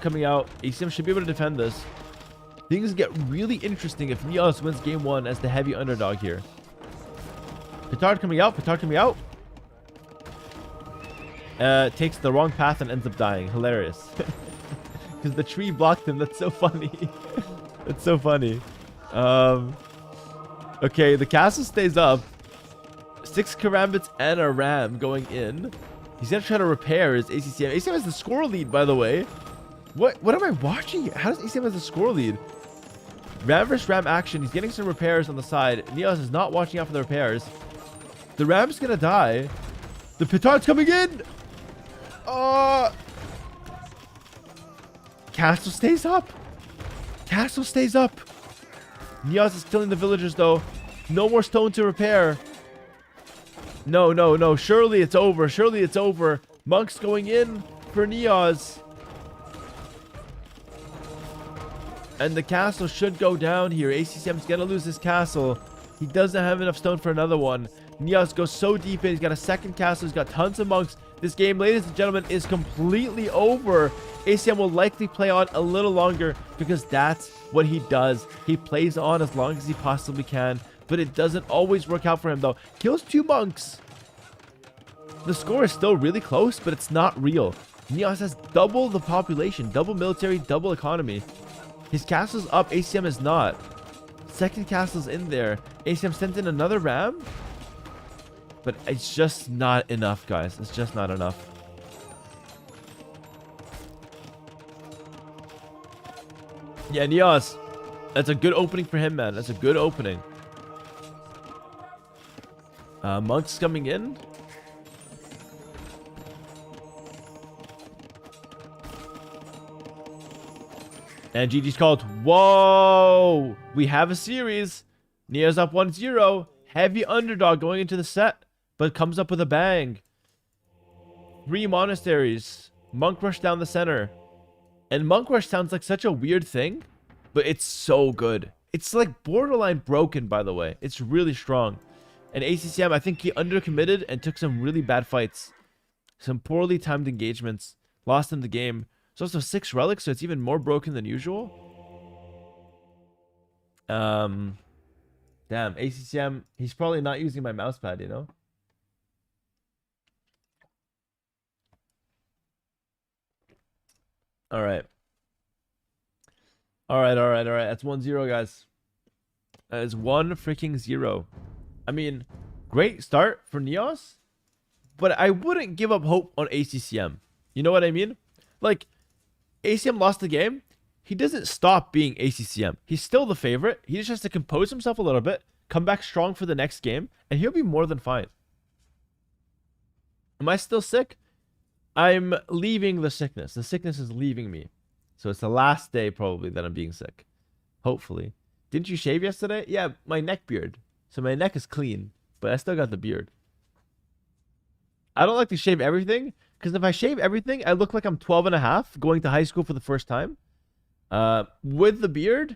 coming out. ACM should be able to defend this. Things get really interesting if Neos wins game 1 as the heavy underdog here. Petard coming out. Petard coming out. Takes the wrong path and ends up dying. Hilarious. Because the tree blocked him. That's so funny. That's so funny. Okay, the castle stays up. 6 Karambits and a ram going in. He's gonna try to repair his ACCM. ACCM has the score lead, by the way. What am I watching here? How does ACCM have the score lead? Ram versus ram action. He's getting some repairs on the side. Neos is not watching out for the repairs. The ram's gonna die. The petard's coming in. Castle stays up. Castle stays up. Neos is killing the villagers though. No more stone to repair. No, no, no. Surely it's over. Surely it's over. Monks going in for Neos. And the castle should go down here. ACCM's gonna lose his castle. He doesn't have enough stone for another one. Neos goes so deep in. He's got a second castle. He's got tons of monks. This game, ladies and gentlemen, is completely over. ACM will likely play on a little longer because that's what he does. He plays on as long as he possibly can, but it doesn't always work out for him though. Kills 2 monks. The score is still really close, but it's not real. Neos has double the population, double military, double economy. His castle's up, ACM is not. Second castle's in there. ACM sent in another ram, but it's just not enough, guys. It's just not enough. Yeah, Neos. That's a good opening for him, man. That's a good opening. Monks coming in. And GG's called. Whoa! We have a series. Neo's up 1-0. Heavy underdog going into the set, but comes up with a bang. 3 monasteries. Monk rush down the center. And Monk rush sounds like such a weird thing, but it's so good. It's like borderline broken, by the way. It's really strong. And ACCM, I think he undercommitted and took some really bad fights. Some poorly timed engagements. Lost in the game. There's also 6 relics, so it's even more broken than usual. Damn, ACCM, he's probably not using my mouse pad, you know? Alright. Alright. That's 1-0, guys. That is 1 freaking 0. I mean, great start for Neos, but I wouldn't give up hope on ACCM. You know what I mean? Like, ACM lost the game. He doesn't stop being ACCM. He's still the favorite. He just has to compose himself a little bit, come back strong for the next game, and he'll be more than fine. Am I still sick? I'm leaving the sickness. The sickness is leaving me. So it's the last day probably that I'm being sick. Hopefully. Didn't you shave yesterday? Yeah, my neck beard. So my neck is clean, but I still got the beard. I don't like to shave everything, because if I shave everything, I look like I'm 12 and a half, going to high school for the first time. With the beard,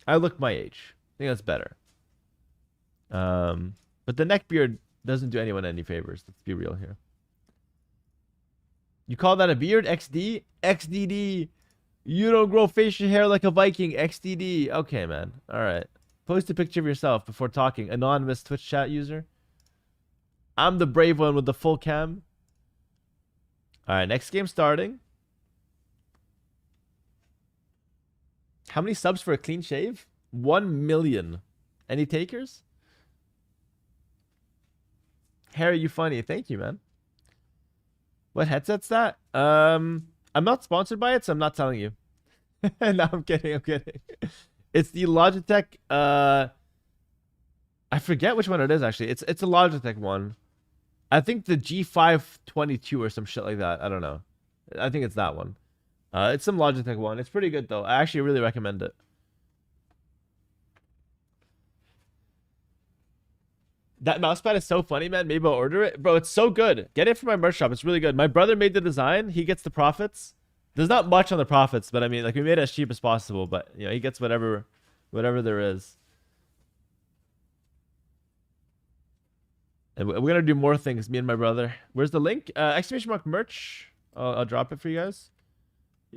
I look my age. I think that's better. But the neck beard doesn't do anyone any favors. Let's be real here. You call that a beard? XD? XDD. You don't grow facial hair like a Viking. XDD. Okay, man. All right. Post a picture of yourself before talking. Anonymous Twitch chat user. I'm the brave one with the full cam. All right, next game starting. How many subs for a clean shave? 1 million. Any takers? Hera, you funny. Thank you, man. What headset's that? I'm not sponsored by it, so I'm not telling you. No, I'm kidding. I'm kidding. It's the Logitech. I forget which one it is actually. It's a Logitech one. I think the G522 or some shit like that. I don't know. I think it's that one. It's some Logitech one. It's pretty good though. I actually really recommend it. That mousepad is so funny, man. Maybe I'll order it. Bro, it's so good. Get it from my merch shop. It's really good. My brother made the design. He gets the profits. There's not much on the profits, but I mean, like, we made it as cheap as possible. But, you know, he gets whatever there is. And we're going to do more things, me and my brother. Where's the link? Exclamation mark merch. I'll drop it for you guys.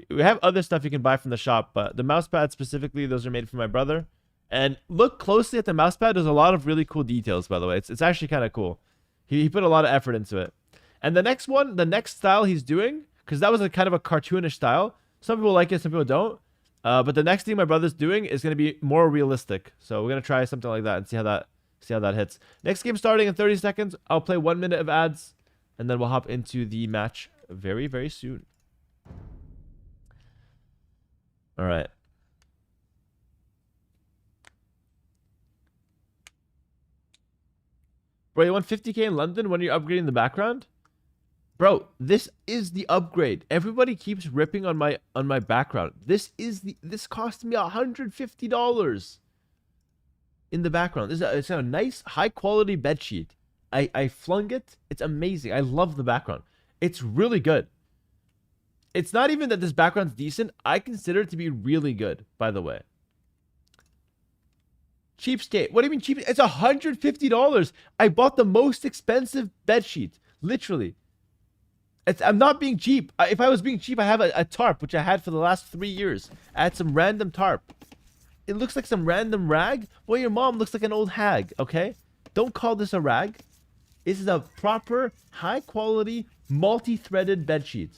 We have other stuff you can buy from the shop, but the mousepad specifically, those are made for my brother. And look closely at the mousepad. There's a lot of really cool details, by the way. It's actually kind of cool. He put a lot of effort into it. And the next one, the next style he's doing, because that was a kind of a cartoonish style. Some people like it, some people don't. But the next thing my brother's doing is going to be more realistic. So we're going to try something like that and see how that hits. Next game starting in 30 seconds. I'll play 1 minute of ads, and then we'll hop into the match very, very soon. All right. Bro, you want 50k in London when you're upgrading the background? Bro, this is the upgrade. Everybody keeps ripping on my background. This cost me $150 in the background. It's a nice high quality bed sheet. I flung it. It's amazing. I love the background. It's really good. It's not even that this background's decent. I consider it to be really good, by the way. Cheapskate. What do you mean cheap? It's $150. I bought the most expensive bed sheet. Literally. I'm not being cheap. If I was being cheap, I have a tarp, which I had for the last 3 years. I had some random tarp. It looks like some random rag. Well, your mom looks like an old hag, okay? Don't call this a rag. This is a proper, high-quality, multi-threaded bed sheet.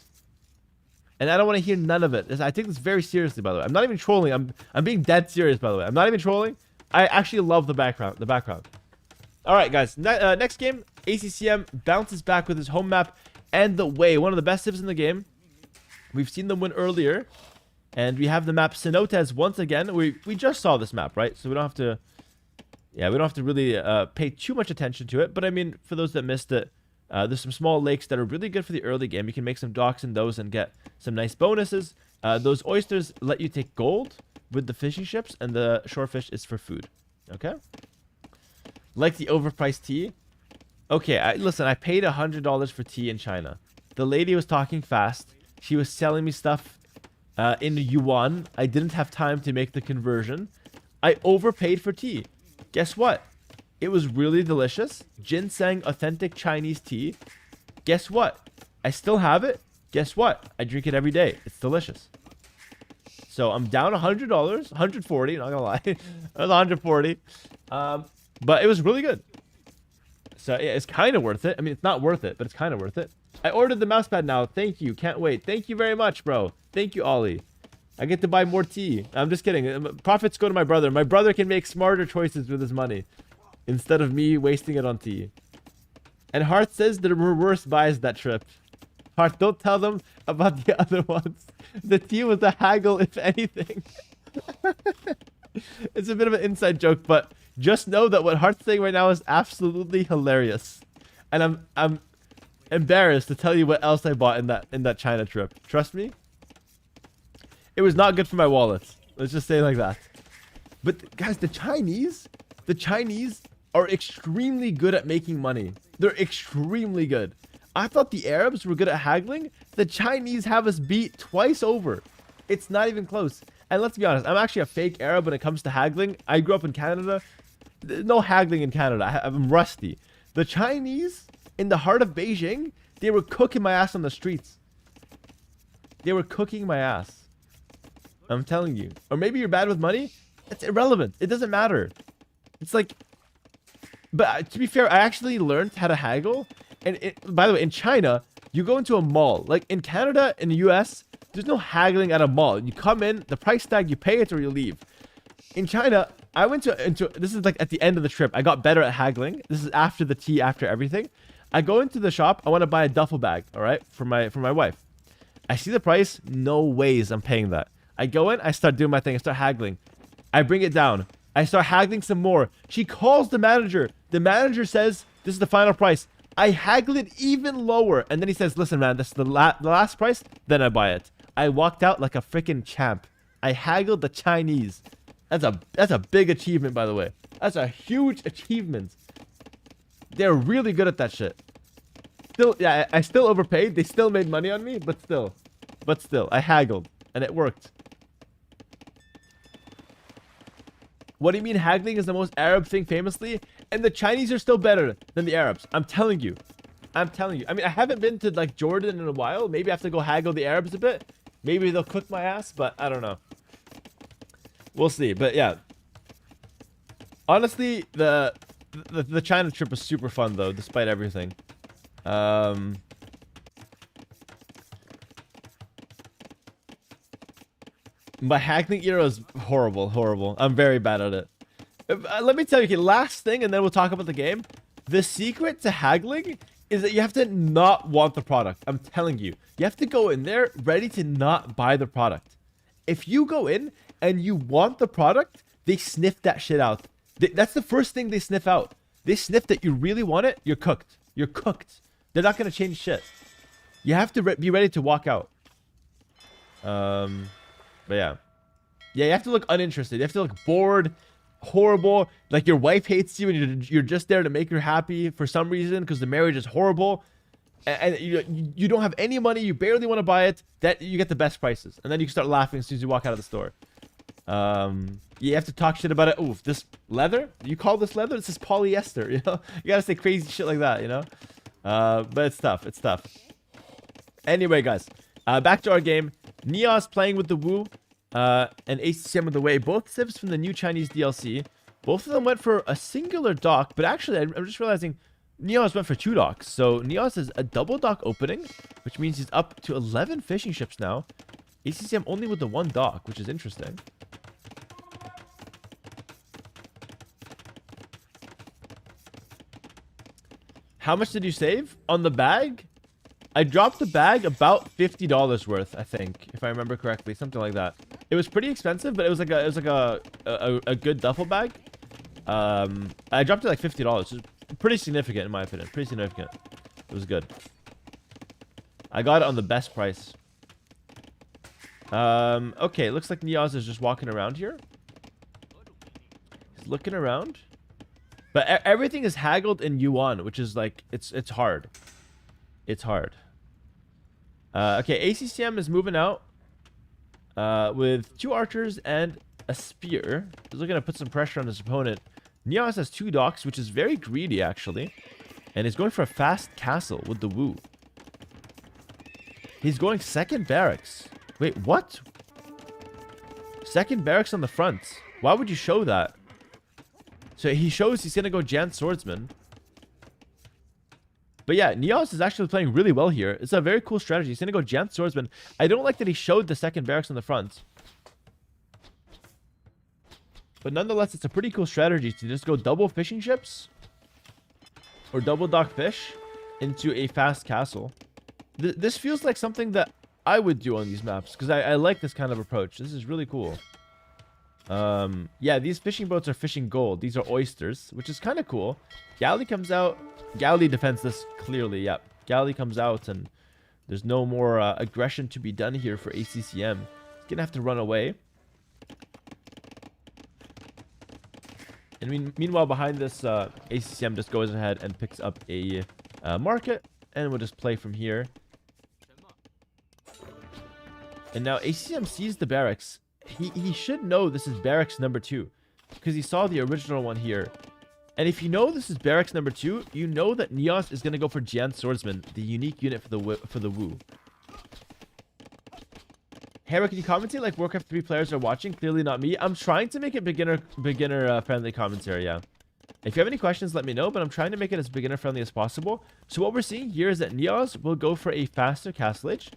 And I don't want to hear none of it. I take this very seriously, by the way. I'm not even trolling. I'm being dead serious, by the way. I'm not even trolling. I actually love the background. All right, guys. Next game, ACCM bounces back with his home map and the way. One of the best civs in the game. We've seen them win earlier. And we have the map Cenotes once again. We just saw this map, right? So we don't have to... Yeah, we don't have to really pay too much attention to it. But I mean, for those that missed it, there's some small lakes that are really good for the early game. You can make some docks in those and get some nice bonuses. Those oysters let you take gold with the fishing ships, and the shorefish is for food. Okay? Like the overpriced tea. Okay, listen, I paid $100 for tea in China. The lady was talking fast. She was selling me stuff in yuan. I didn't have time to make the conversion. I overpaid for tea. Guess what? It was really delicious. Ginseng authentic Chinese tea. Guess what? I still have it. Guess what? I drink it every day. It's delicious. So I'm down $100, $140, not gonna lie. It was $140. But it was really good. So yeah, it's kind of worth it. I mean, it's not worth it, but it's kind of worth it. I ordered the mousepad now. Thank you. Can't wait. Thank you very much, bro. Thank you, Ollie. I get to buy more tea. I'm just kidding. Profits go to my brother. My brother can make smarter choices with his money instead of me wasting it on tea. And Hearth says there were worse buys that trip. Hearth, don't tell them about the other ones. The tea was a haggle, if anything. It's a bit of an inside joke, but just know that what Heart's saying right now is absolutely hilarious. And I'm embarrassed to tell you what else I bought in that China trip. Trust me. It was not good for my wallet. Let's just say it like that. But guys, the Chinese are extremely good at making money. They're extremely good. I thought the Arabs were good at haggling. The Chinese have us beat twice over. It's not even close. And let's be honest, I'm actually a fake Arab when it comes to haggling. I grew up in Canada. No haggling in Canada. I'm rusty. The Chinese, in the heart of Beijing, they were cooking my ass on the streets. They were cooking my ass. I'm telling you. Or maybe you're bad with money. It's irrelevant. It doesn't matter. It's like... But to be fair, I actually learned how to haggle. And by the way, in China, you go into a mall. Like in Canada, in the US, there's no haggling at a mall. You come in, the price tag, you pay it or you leave. In China, I went into this is like at the end of the trip. I got better at haggling. This is after the tea, after everything. I go into the shop. I want to buy a duffel bag, all right, for my wife. I see the price. No ways I'm paying that. I go in. I start doing my thing. I start haggling. I bring it down. I start haggling some more. She calls the manager. The manager says, this is the final price. I haggle it even lower. And then he says, listen, man, this is the last price. Then I buy it. I walked out like a freaking champ. I haggled the Chinese. That's a big achievement, by the way. That's a huge achievement. They're really good at that shit. Still, yeah, I still overpaid. They still made money on me, but still, I haggled and it worked. What do you mean haggling is the most Arab thing famously? And the Chinese are still better than the Arabs. I'm telling you. I mean, I haven't been to like Jordan in a while. Maybe I have to go haggle the Arabs a bit. Maybe they'll cook my ass, but I don't know. We'll see. But yeah. Honestly, the China trip was super fun though, despite everything. My haggling era is horrible. I'm very bad at it. Let me tell you, okay, last thing, and then we'll talk about the game. The secret to haggling is that you have to not want the product. I'm telling you. You have to go in there ready to not buy the product. If you go in and you want the product, they sniff that shit out. That's the first thing they sniff out. They sniff that you really want it, you're cooked. You're cooked. They're not going to change shit. You have to be ready to walk out. But yeah. Yeah, you have to look uninterested. You have to look bored, horrible. Like your wife hates you and you're just there to make her happy for some reason because the marriage is horrible. And you don't have any money. You barely want to buy it. That you get the best prices. And then you can start laughing as soon as you walk out of the store. You have to talk shit about it. Oof, this leather? You call this leather? This is polyester, you know? You gotta say crazy shit like that, you know? But it's tough. It's tough. Anyway, guys. Back to our game. Neos playing with the Wu. And ACCM with the Wei. Both civs from the new Chinese DLC. Both of them went for a singular dock. But actually, I'm just realizing Neos went for 2 docks. So Neos is a double dock opening. Which means he's up to 11 fishing ships now. ACCM only with the 1 dock, which is interesting. How much did you save on the bag? I dropped the bag about $50 worth, I think, if I remember correctly, something like that. It was pretty expensive, but it was like a good duffel bag. I dropped it like $50. It was pretty significant in my opinion. Pretty significant. It was good. I got it on the best price. Okay, it looks like Niaz is just walking around here. He's looking around. But everything is haggled in yuan, which is like, it's hard. It's hard. Okay, ACCM is moving out with 2 archers and a spear. He's looking to put some pressure on his opponent. Niaz has 2 docks, which is very greedy, actually. And he's going for a fast castle with the Wu. He's going 2nd barracks. Wait, what? 2nd barracks on the front. Why would you show that? So he shows he's going to go Jan Swordsman. But yeah, Neos is actually playing really well here. It's a very cool strategy. He's going to go Jan Swordsman. I don't like that he showed the 2nd barracks on the front. But nonetheless, it's a pretty cool strategy to just go double fishing ships. Or double dock fish into a fast castle. This feels like something that I would do on these maps. Because I like this kind of approach. This is really cool. Yeah, these fishing boats are fishing gold. These are oysters, which is kind of cool. Galley comes out. Galley defends this clearly. Yep. Galley comes out, and there's no more aggression to be done here for ACCM. He's gonna have to run away. And meanwhile, behind this, ACCM just goes ahead and picks up a market, and we'll just play from here. And now ACCM sees the barracks. He should know this is barracks number 2 because he saw the original one here. And if you know this is barracks number 2, you know that Neos is going to go for Jan Swordsman, the unique unit for the Wu. Hera, can you commentate like Warcraft 3 players are watching? Clearly not me. I'm trying to make it beginner friendly commentary, yeah. If you have any questions, let me know, but I'm trying to make it as beginner friendly as possible. So what we're seeing here is that Neos will go for a faster Castle Age,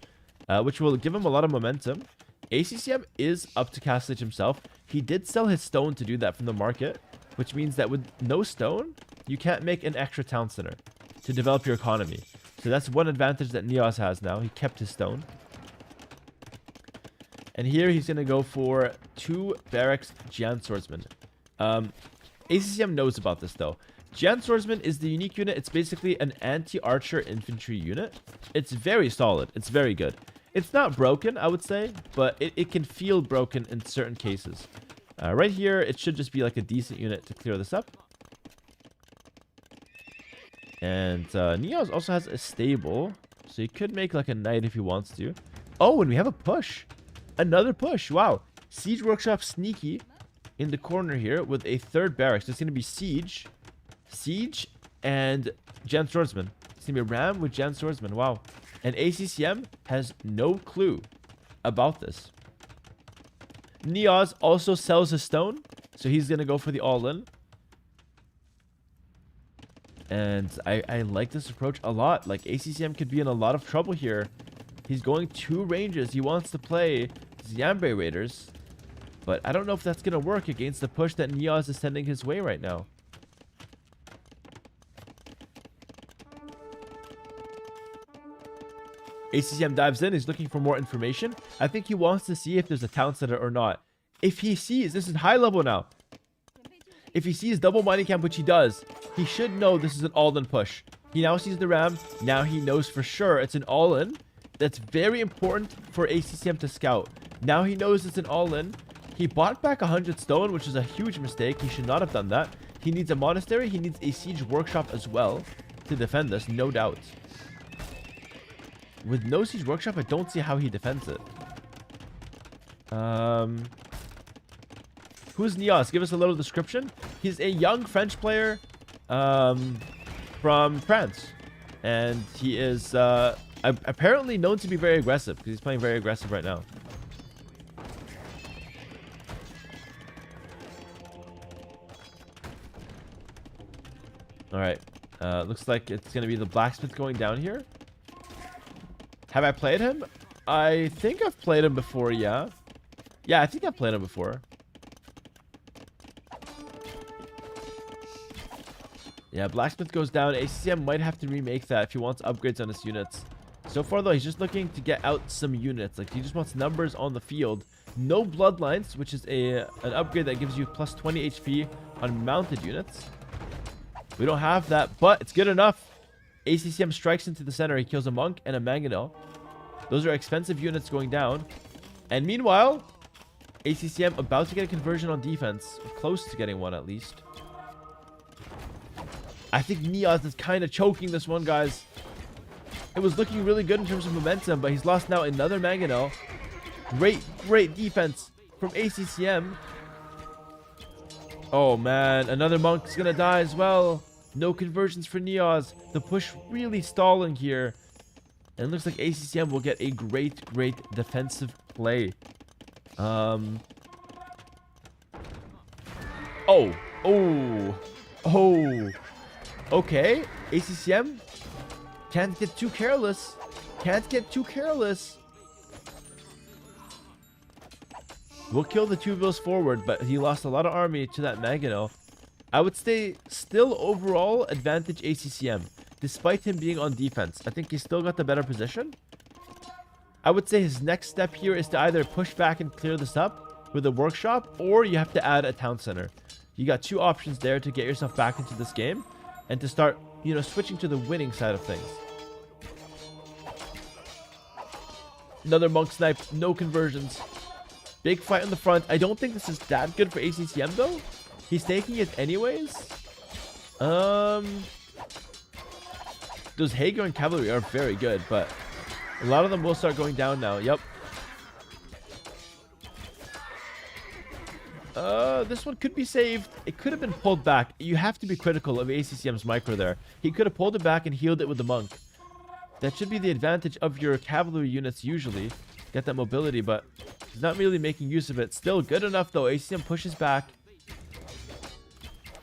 which will give him a lot of momentum. ACCM is up to Castle Age himself. He did sell his stone to do that from the market, which means that with no stone, you can't make an extra town center to develop your economy. So that's one advantage that Neos has now. He kept his stone. And here he's going to go for 2 barracks Jan Swordsman. ACCM knows about this though. Jan Swordsman is the unique unit. It's basically an anti-archer infantry unit. It's very solid. It's very good. It's not broken, I would say, but it can feel broken in certain cases. Right here, it should just be like a decent unit to clear this up. And Neos also has a stable, so he could make like a knight if he wants to. Oh, and we have a push. Another push. Wow. Siege Workshop sneaky in the corner here with a 3rd barracks. It's going to be Siege, and Jan Swordsman. It's going to be a Ram with Jan Swordsman. Wow. And ACCM has no clue about this. Neos also sells his stone, so he's going to go for the all-in. And I like this approach a lot. Like, ACCM could be in a lot of trouble here. He's going 2 ranges. He wants to play Xianbei Raiders. But I don't know if that's going to work against the push that Neos is sending his way right now. ACCM dives in. He's looking for more information. I think he wants to see if there's a town center or not. If he sees, this is high level now. If he sees double mining camp, which he does, he should know this is an all-in push. He now sees the ram. Now he knows for sure it's an all-in. That's very important for ACCM to scout. Now he knows it's an all-in. He bought back 100 stone, which is a huge mistake. He should not have done that. He needs a monastery. He needs a siege workshop as well to defend this, no doubt. With no siege workshop, I don't see how he defends it. Who's Neos? Give us a little description. He's a young French player from France. And he is apparently known to be very aggressive because he's playing very aggressive right now. Alright. Looks like it's going to be the blacksmith going down here. Have I played him? I think I've played him before, yeah. Yeah, I think I've played him before. Yeah, blacksmith goes down. ACCM might have to remake that if he wants upgrades on his units. So far, though, he's just looking to get out some units. Like, he just wants numbers on the field. No bloodlines, which is an upgrade that gives you plus 20 HP on mounted units. We don't have that, but it's good enough. ACCM strikes into the center. He kills a monk and a mangonel. Those are expensive units going down. And meanwhile, ACCM about to get a conversion on defense. Close to getting one, at least. I think Neos is kind of choking this one, guys. It was looking really good in terms of momentum, but he's lost now another mangonel. Great defense from ACCM. Oh, man. Another monk's going to die as well. No conversions for Neos. The push really stalling here. And it looks like ACCM will get a great defensive play. Oh. Okay. ACCM can't get too careless. We'll kill the 2 bills forward, but he lost a lot of army to that mangonel. I would say still overall advantage ACCM, despite him being on defense. I think he's still got the better position. I would say his next step here is to either push back and clear this up with a workshop, or you have to add a town center. You got 2 options there to get yourself back into this game and to start, you know, switching to the winning side of things. Another monk snipe, no conversions. Big fight in the front. I don't think this is that good for ACCM though. He's taking it anyways. Those Hager and cavalry are very good, but a lot of them will start going down now. Yep. This one could be saved. It could have been pulled back. You have to be critical of ACCM's micro there. He could have pulled it back and healed it with the monk. That should be the advantage of your cavalry units usually. get that mobility, but he's not really making use of it. Still good enough, though. ACCM pushes back.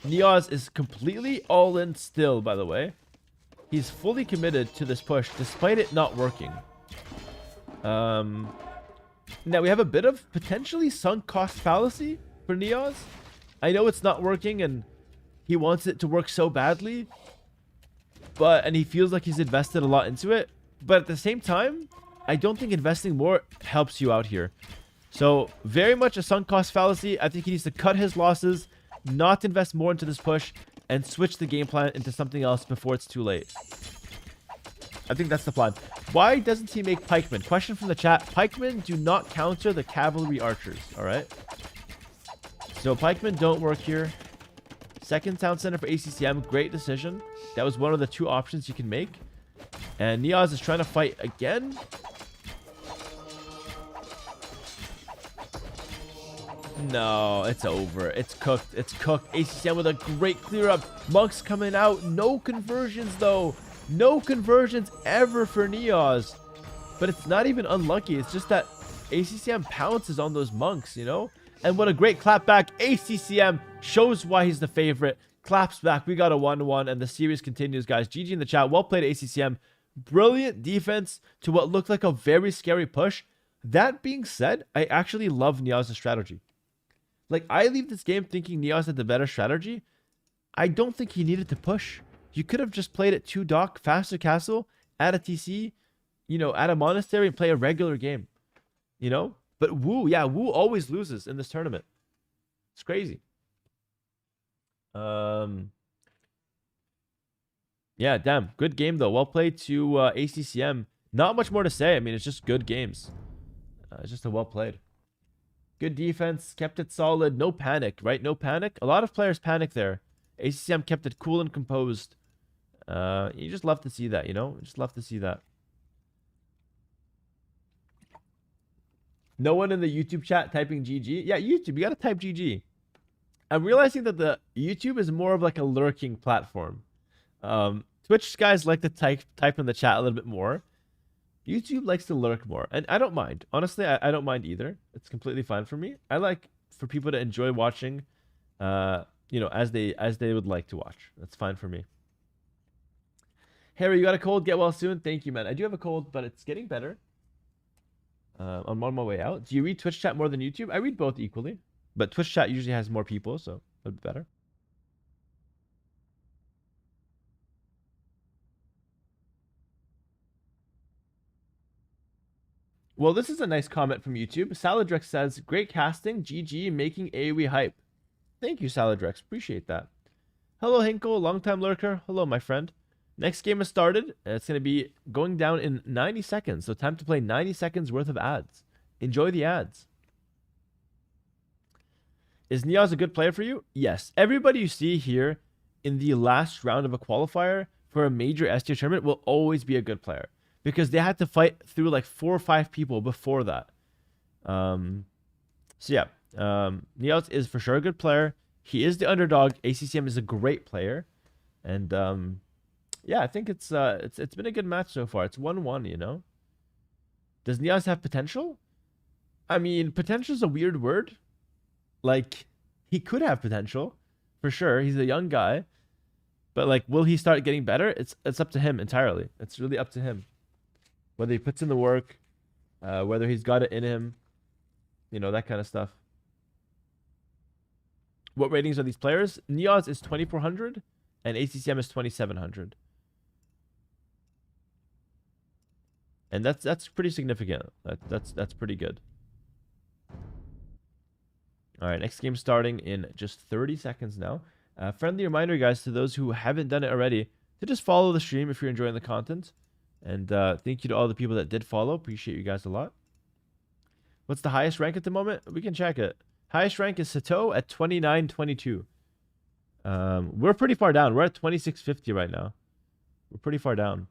Neoz is completely all in still, by the way. He's fully committed to this push, despite it not working. Now, we have a bit of potentially sunk cost fallacy for Neoz. I know it's not working, and he wants it to work so badly. And he feels like he's invested a lot into it. But at the same time, I don't think investing more helps you out here. So, very much a sunk cost fallacy. I think he needs to cut his losses, not invest more into this push, and switch the game plan into something else before it's too late. I think that's the plan. Why doesn't he make pikemen? Question from the chat. Pikemen do not counter the cavalry archers, alright? So pikemen don't work here. Second town center for ACCM. Great decision. That was one of the two options you can make. And Neoz is trying to fight again. No, it's over. It's cooked. It's cooked. ACCM with a great clear up. Monks coming out. No conversions, though. No conversions ever for Neoz. But it's not even unlucky. It's just that ACCM pounces on those monks, you know? And what a great clap back. ACCM shows why he's the favorite. Claps back. We got a 1-1, and the series continues, guys. GG in the chat. Well played, ACCM. Brilliant defense to what looked like a very scary push. That being said, I actually love Neoz's strategy. Like, I leave this game thinking Neoz had the better strategy. I don't think he needed to push. You could have just played it 2 dock, faster castle, add a TC, you know, add a monastery and play a regular game. You know? But Wu, yeah, Wu always loses in this tournament. It's crazy. Yeah, damn. Good game, though. Well played to ACCM. Not much more to say. I mean, it's just good games. It's just a well played. Good defense. Kept it solid. No panic, right? No panic. A lot of players panic there. ACCM kept it cool and composed. You just love to see that, you know? Just love to see that. No one in the YouTube chat typing GG. Yeah, YouTube, you gotta type GG. I'm realizing that the YouTube is more of like a lurking platform. Twitch guys like to type in the chat a little bit more. YouTube likes to lurk more, and I don't mind. Honestly, I don't mind either. It's completely fine for me. I like for people to enjoy watching, you know, as they would like to watch. That's fine for me. Harry, you got a cold? Get well soon. Thank you, man. I do have a cold, but it's getting better. I'm on my way out. Do you read Twitch chat more than YouTube? I read both equally, but Twitch chat usually has more people, so a bit better. Well, this is a nice comment from YouTube. Saladrex says, great casting, GG, making AoE hype. Thank you, Saladrex. Appreciate that. Hello, Hinkle, long-time lurker. Hello, my friend. Next game has started. It's going to be going down in 90 seconds. So time to play 90 seconds worth of ads. Enjoy the ads. Is Neoz a good player for you? Yes. Everybody you see here in the last round of a qualifier for a major S tier tournament will always be a good player. Because they had to fight through like 4 or 5 people before that. So yeah. Neoz is for sure a good player. He is the underdog. ACCM is a great player. And yeah, I think it's been a good match so far. It's 1-1, you know? Does Neoz have potential? I mean, potential is a weird word. Like, he could have potential, for sure. He's a young guy. But, like, will he start getting better? It's up to him entirely. It's really up to him. Whether he puts in the work, whether he's got it in him, you know, that kind of stuff. What ratings are these players? Neoz is 2,400, and ACCM is 2,700. And that's pretty significant. That's pretty good. All right, next game starting in just 30 seconds now. Friendly reminder, guys, to those who haven't done it already, to just follow the stream if you're enjoying the content. And thank you to all the people that did follow. Appreciate you guys a lot. What's the highest rank at the moment? We can check it. Highest rank is Sato at 2922. We're pretty far down. We're at 2650 right now. We're pretty far down.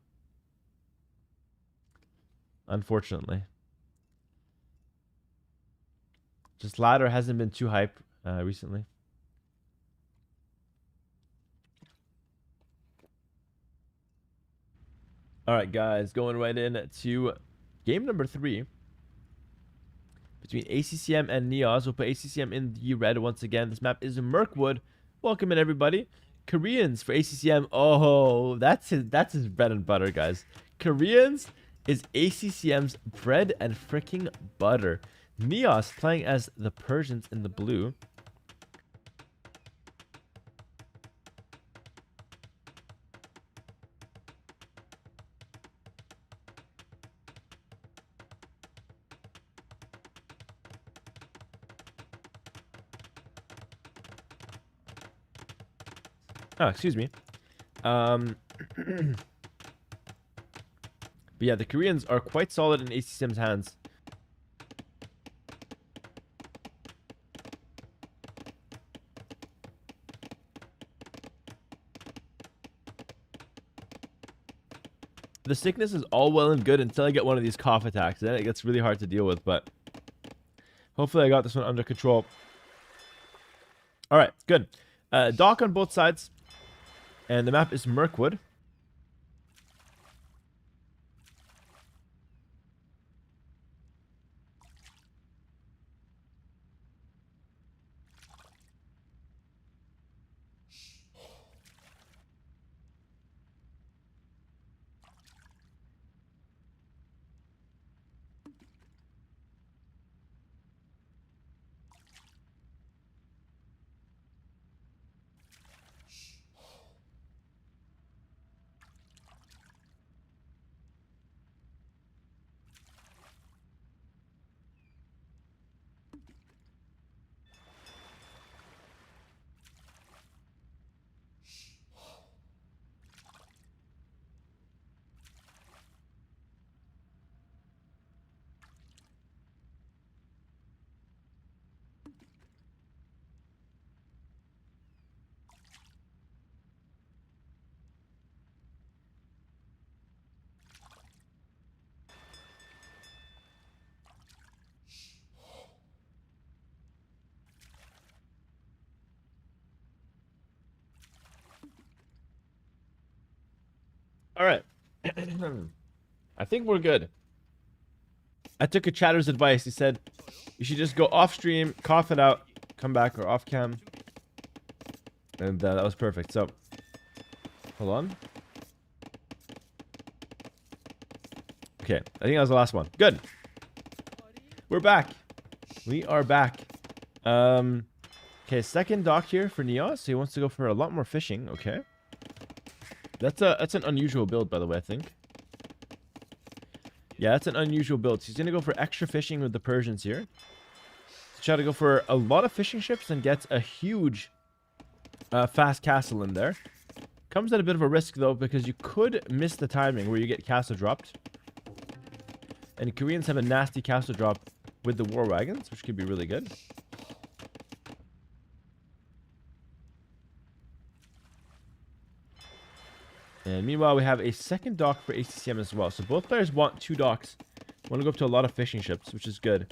Unfortunately. Just ladder hasn't been too hype recently. All right, guys, going right in to game number 3. between ACCM and Neos. We'll put ACCM in the red once again. This map is Mirkwood. Welcome in, everybody. Koreans for ACCM. Oh, that's his bread and butter, guys. Koreans is ACCM's bread and freaking butter. Neos playing as the Persians in the blue. Oh, excuse me. But yeah, the Koreans are quite solid in ACCM's hands. The sickness is all well and good until I get one of these cough attacks. Then it gets really hard to deal with, but hopefully I got this one under control. All right, good. Dock on both sides. And the map is Mirkwood. All right. I think we're good. I took a chatter's advice. He said you should just go off stream, cough it out, come back, or off cam. And that was perfect. So, hold on. Okay, I think that was the last one. Good. We're back. We are back. Okay, second dock here for Neos. So he wants to go for a lot more fishing. Okay. That's an unusual build, by the way, I think. Yeah, that's an unusual build. So he's going to go for extra fishing with the Persians here. Try to go for a lot of fishing ships and gets a huge fast castle in there. Comes at a bit of a risk, though, because you could miss the timing where you get castle dropped. And the Koreans have a nasty castle drop with the war wagons, which could be really good. And meanwhile, we have a second dock for ACCM as well. So both players want 2 docks. Want to go up to a lot of fishing ships, which is good.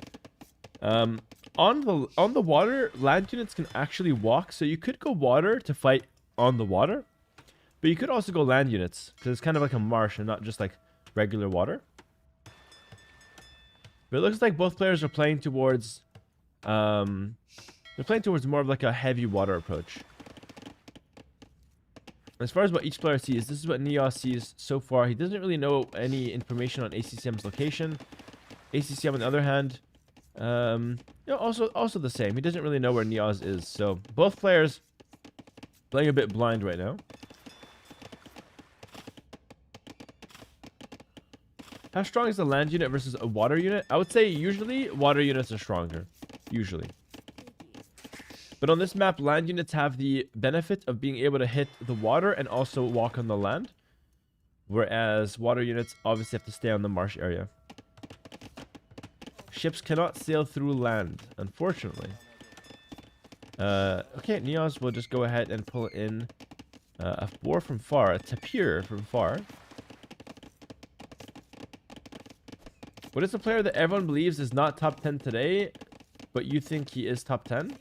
On the water, land units can actually walk. So you could go water to fight on the water. But you could also go land units, because it's kind of like a marsh and not just like regular water. But it looks like both players are playing towards... they're playing towards more of like a heavy water approach. As far as what each player sees, this is what Neos sees so far. He doesn't really know any information on ACCM's location. ACCM, on the other hand, also the same. He doesn't really know where Neos is. So both players playing a bit blind right now. How strong is the land unit versus a water unit? I would say usually water units are stronger. Usually. But on this map, land units have the benefit of being able to hit the water and also walk on the land. Whereas water units obviously have to stay on the marsh area. Ships cannot sail through land, unfortunately. Okay, Neos will just go ahead and pull in a war from far, a tapir from far. What is the player that everyone believes is not top 10 today, but you think he is top 10?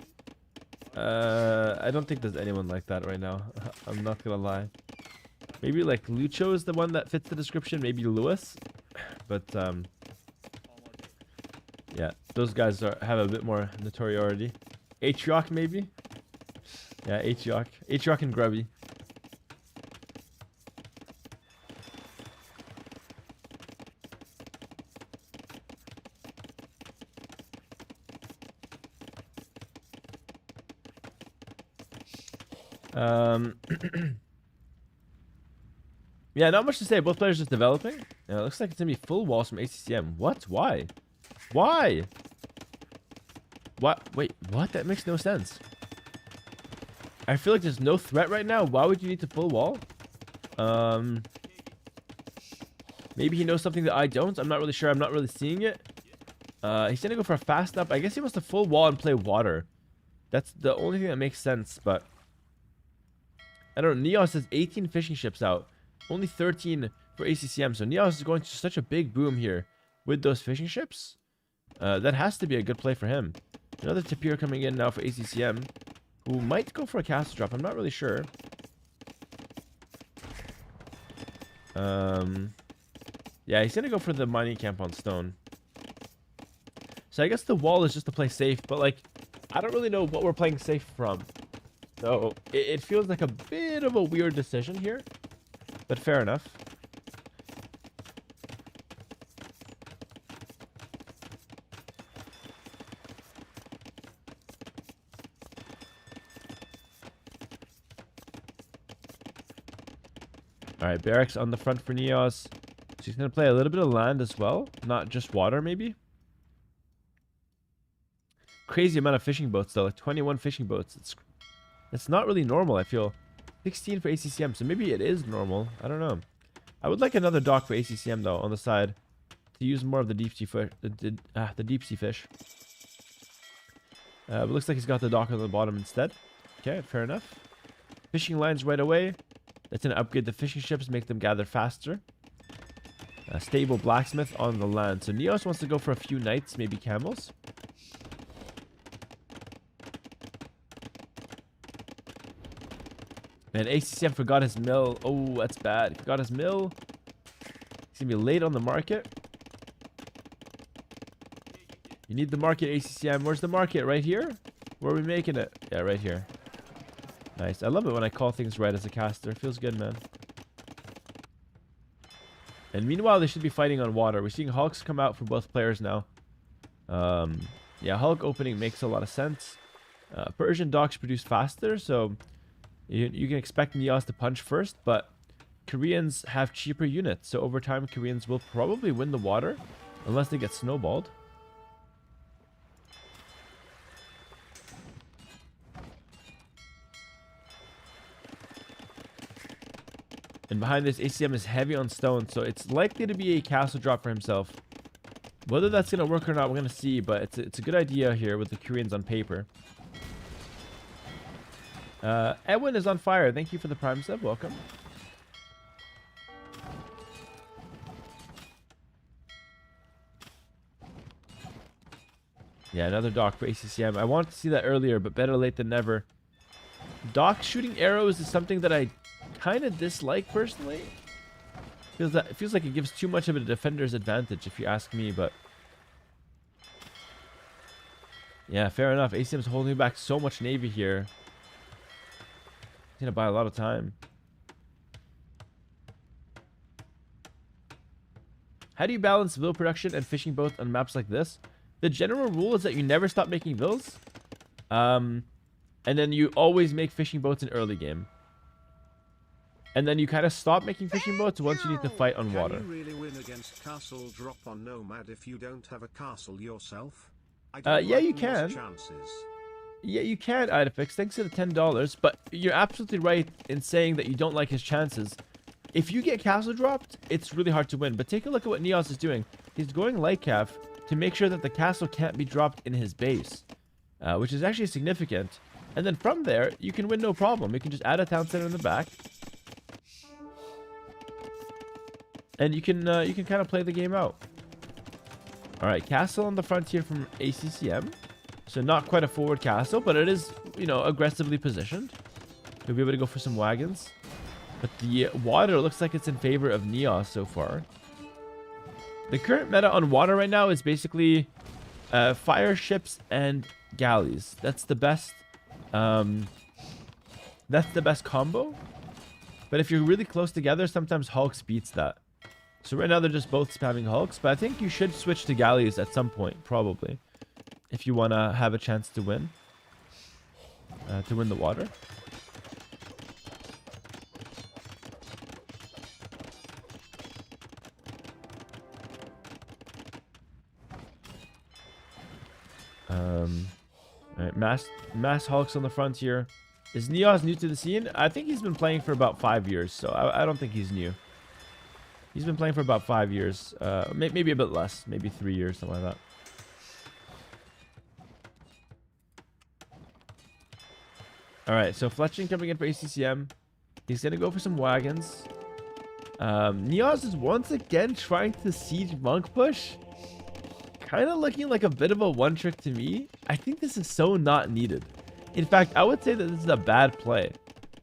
I don't think there's anyone like that right now. I'm not gonna lie. Maybe like Lucho is the one that fits the description. Maybe Lewis. But Yeah, those guys have a bit more notoriety. Atriarch maybe? Yeah, Atriarch. Atriarch and Grubby. Yeah, not much to say. Both players just developing. Yeah, it looks like it's gonna be full walls from ACCM. What? Why? Why? What? Wait, what? That makes no sense. I feel like there's no threat right now. Why would you need to full wall? Maybe he knows something that I don't. I'm not really sure. I'm not really seeing it. He's gonna go for a fast up. I guess he wants to full wall and play water. That's the only thing that makes sense, but I don't know. Neos has 18 fishing ships out. Only 13 for ACCM. So Neos is going to such a big boom here with those fishing ships. That has to be a good play for him. Another Tapir coming in now for ACCM, who might go for a castle drop. I'm not really sure. Yeah, he's going to go for the mining camp on stone. So I guess the wall is just to play safe, but like, I don't really know what we're playing safe from. So it feels like a bit of a weird decision here, but fair enough. Alright, barracks on the front for Neos. So he's going to play a little bit of land as well, not just water maybe. Crazy amount of fishing boats though, like 21 fishing boats. It's not really normal, I feel. 16 for ACCM, so maybe it is normal. I don't know. I would like another dock for ACCM though on the side to use more of the deep sea fish. The deep sea fish. But looks like he's got the dock on the bottom instead. Okay, fair enough. Fishing lines right away. That's gonna upgrade the fishing ships, make them gather faster. Stable blacksmith on the land. So Neos wants to go for a few knights, maybe camels. Man, ACCM forgot his mill. Oh, that's bad. He forgot his mill. He's gonna be late on the market. You need the market, ACCM. Where's the market? Right here? Where are we making it? Yeah, right here. Nice. I love it when I call things right as a caster. It feels good, man. And meanwhile, they should be fighting on water. We're seeing Hulks come out for both players now. Yeah, Hulk opening makes a lot of sense. Persian docks produce faster, so you can expect Neos to punch first, but Koreans have cheaper units. So over time, Koreans will probably win the water, unless they get snowballed. And behind this, ACM is heavy on stone, so it's likely to be a castle drop for himself. Whether that's going to work or not, we're going to see, but it's a good idea here with the Koreans on paper. Edwin is on fire. Thank you for the Prime sub. Welcome. Yeah, another dock for ACCM. I wanted to see that earlier, but better late than never. Dock shooting arrows is something that I kind of dislike personally. It feels like it gives too much of a defender's advantage, if you ask me, but yeah, fair enough. ACM's holding back so much navy here. He's gonna buy a lot of time. How do you balance vill production and fishing boats on maps like this? The general rule is that you never stop making vills, and then you always make fishing boats in early game. And then you kind of stop making fishing boats once you need to fight on water. Can you really win against castle drop on Nomad if you don't have a castle yourself? Yeah, you can. Yeah, you can, Idafix. Thanks for the $10. But you're absolutely right in saying that you don't like his chances. If you get castle dropped, it's really hard to win. But take a look at what Neos is doing. He's going light calf to make sure that the castle can't be dropped in his base, which is actually significant. And then from there, you can win no problem. You can just add a town center in the back. And you can kind of play the game out. All right, castle on the frontier from ACCM. So not quite a forward castle, but it is, you know, aggressively positioned. You'll be able to go for some wagons. But the water looks like it's in favor of Neos so far. The current meta on water right now is basically Fire ships and galleys. That's the best. That's the best combo. But if you're really close together, sometimes Hulks beats that. So right now they're just both spamming Hulks. But I think you should switch to galleys at some point, probably, if you want to have a chance to win. To win the water. Alright, mass Hulks on the frontier. Is Neos new to the scene? I think he's been playing for about 5 years, so I don't think he's new. He's been playing for about 5 years. Maybe a bit less. Maybe 3 years, something like that. Alright, so Fletching coming in for ACCM. He's going to go for some wagons. Neos is once again trying to siege Monk push. Kind of looking like a bit of a one trick to me. I think this is so not needed. In fact, I would say that this is a bad play.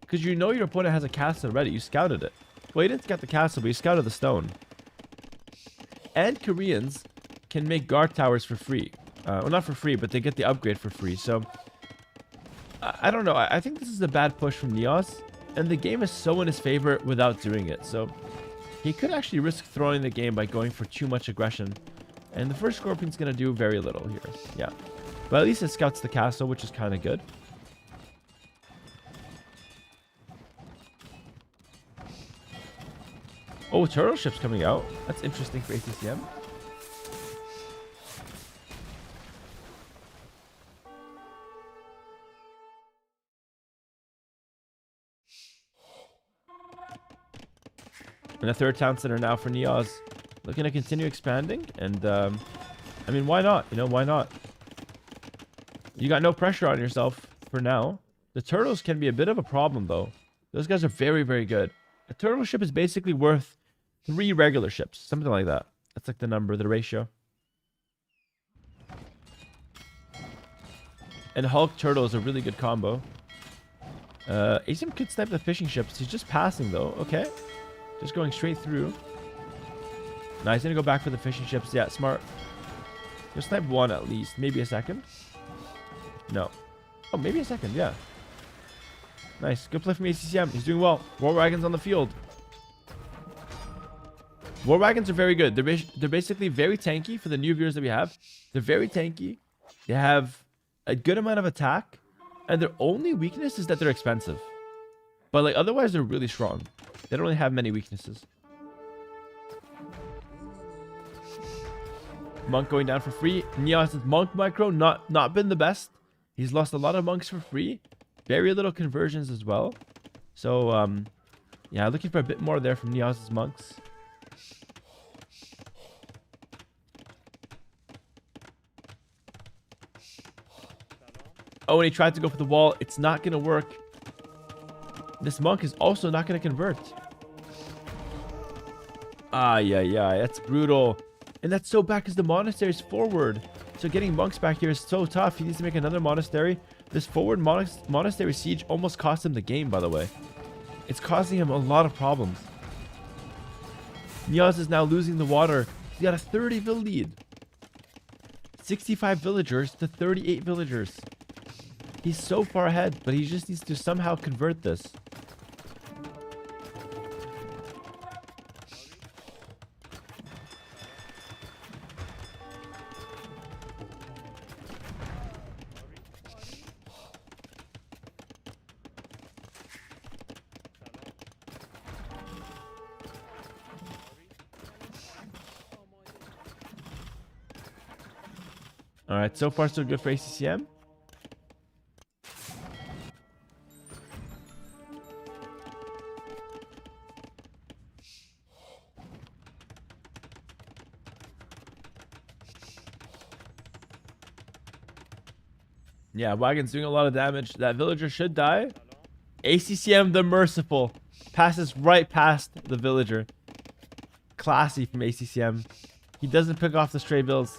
Because you know your opponent has a castle ready. You scouted it. Well, you didn't scout the castle, but you scouted the stone. And Koreans can make guard towers for free. Well, not for free, but they get the upgrade for free. So, I don't know. I think this is a bad push from Neos. And the game is so in his favor without doing it. So, he could actually risk throwing the game by going for too much aggression. And the first Scorpion's going to do very little here. Yeah. But at least it scouts the castle, which is kind of good. Oh, turtle ship's coming out. That's interesting for ACCM. And a third town center now for Neos. Looking to continue expanding. And, I mean, why not? You know, why not? You got no pressure on yourself for now. The turtles can be a bit of a problem, though. Those guys are very, very good. A turtle ship is basically worth 3 regular ships. Something like that. That's like the number, the ratio. And Hulk Turtle is a really good combo. ACM could snipe the fishing ships. He's just passing, though. Okay. Just going straight through. Now he's going to go back for the fishing ships. Yeah, smart. He'll snipe one at least. Maybe a second. No. Oh, maybe a second. Yeah. Nice. Good play from ACCM. He's doing well. War wagons on the field. War wagons are very good. They're basically very tanky for the new viewers that we have. They're very tanky. They have a good amount of attack. And their only weakness is that they're expensive. But like otherwise, they're really strong. They don't really have many weaknesses. Monk going down for free. Neos' Monk micro not been the best. He's lost a lot of monks for free. Very little conversions as well. So, yeah, looking for a bit more there from Neos' monks. Oh, and he tried to go for the wall. It's not going to work. This monk is also not going to convert. Yeah, that's brutal. And that's so bad because the monastery's forward. So getting monks back here is so tough. He needs to make another monastery. This forward monastery siege almost cost him the game, by the way. It's causing him a lot of problems. Neos is now losing the water. He's got a 30 vill lead. 65 villagers to 38 villagers. He's so far ahead, but he just needs to somehow convert this. Alright, so far so good for ACCM. Yeah, Wagon's doing a lot of damage. That villager should die. ACCM the Merciful passes right past the villager. Classy from ACCM. He doesn't pick off the stray bills.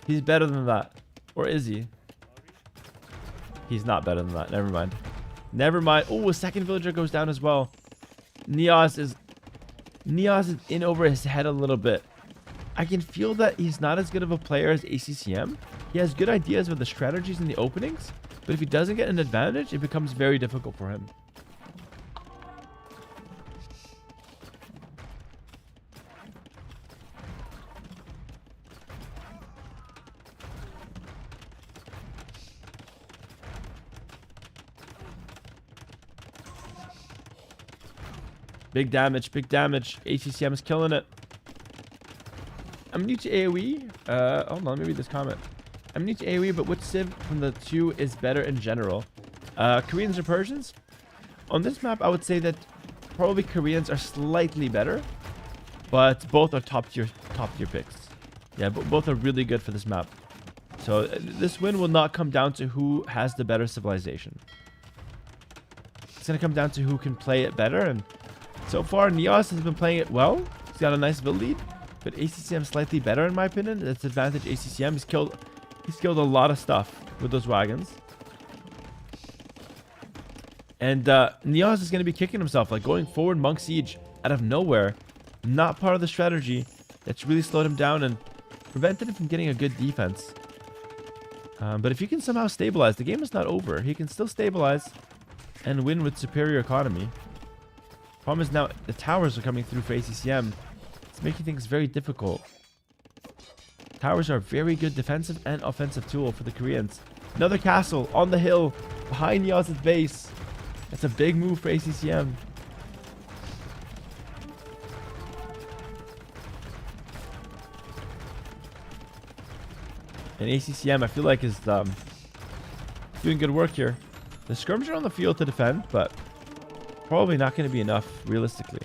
He's better than that. Or is he? He's not better than that. Never mind. Never mind. Oh, a second villager goes down as well. Neos is in over his head a little bit. I can feel that he's not as good of a player as ACCM. He has good ideas with the strategies and the openings, but if he doesn't get an advantage, it becomes very difficult for him. Big damage, big damage. ACCM is killing it. I'm new to AoE. Hold on, let me read this comment. I'm new to AoE, but which civ from the two is better in general? Koreans or Persians? On this map, I would say that probably Koreans are slightly better, but both are top tier picks. Yeah, but both are really good for this map. So this win will not come down to who has the better civilization. It's gonna come down to who can play it better, and so far Neos has been playing it well. He's got a nice build lead, but ACCM slightly better in my opinion. That's advantage ACCM. He's killed a lot of stuff with those wagons. And Neos is going to be kicking himself, like going forward Monk Siege out of nowhere. Not part of the strategy. That's really slowed him down and prevented him from getting a good defense. But if he can somehow stabilize, the game is not over. He can still stabilize and win with superior economy. Problem is now the towers are coming through for ACCM. It's making things very difficult. Towers are a very good defensive and offensive tool for the Koreans. Another castle on the hill behind Neos' base. That's a big move for ACCM. And ACCM, I feel like, is doing good work here. The skirmishes are on the field to defend, but probably not going to be enough, realistically.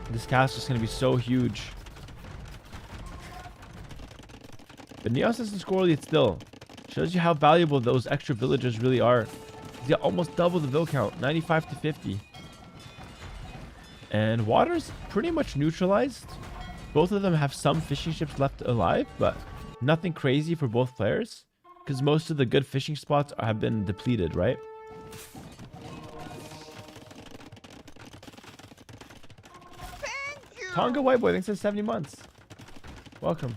This castle is going to be so huge. But Neos doesn't score lead still. Shows you how valuable those extra villagers really are. He's got almost double the vill count, 95 to 50. And water's pretty much neutralized. Both of them have some fishing ships left alive, but nothing crazy for both players, because most of the good fishing spots have been depleted, right? Tonga Whiteboy, thanks for 70 months. Welcome.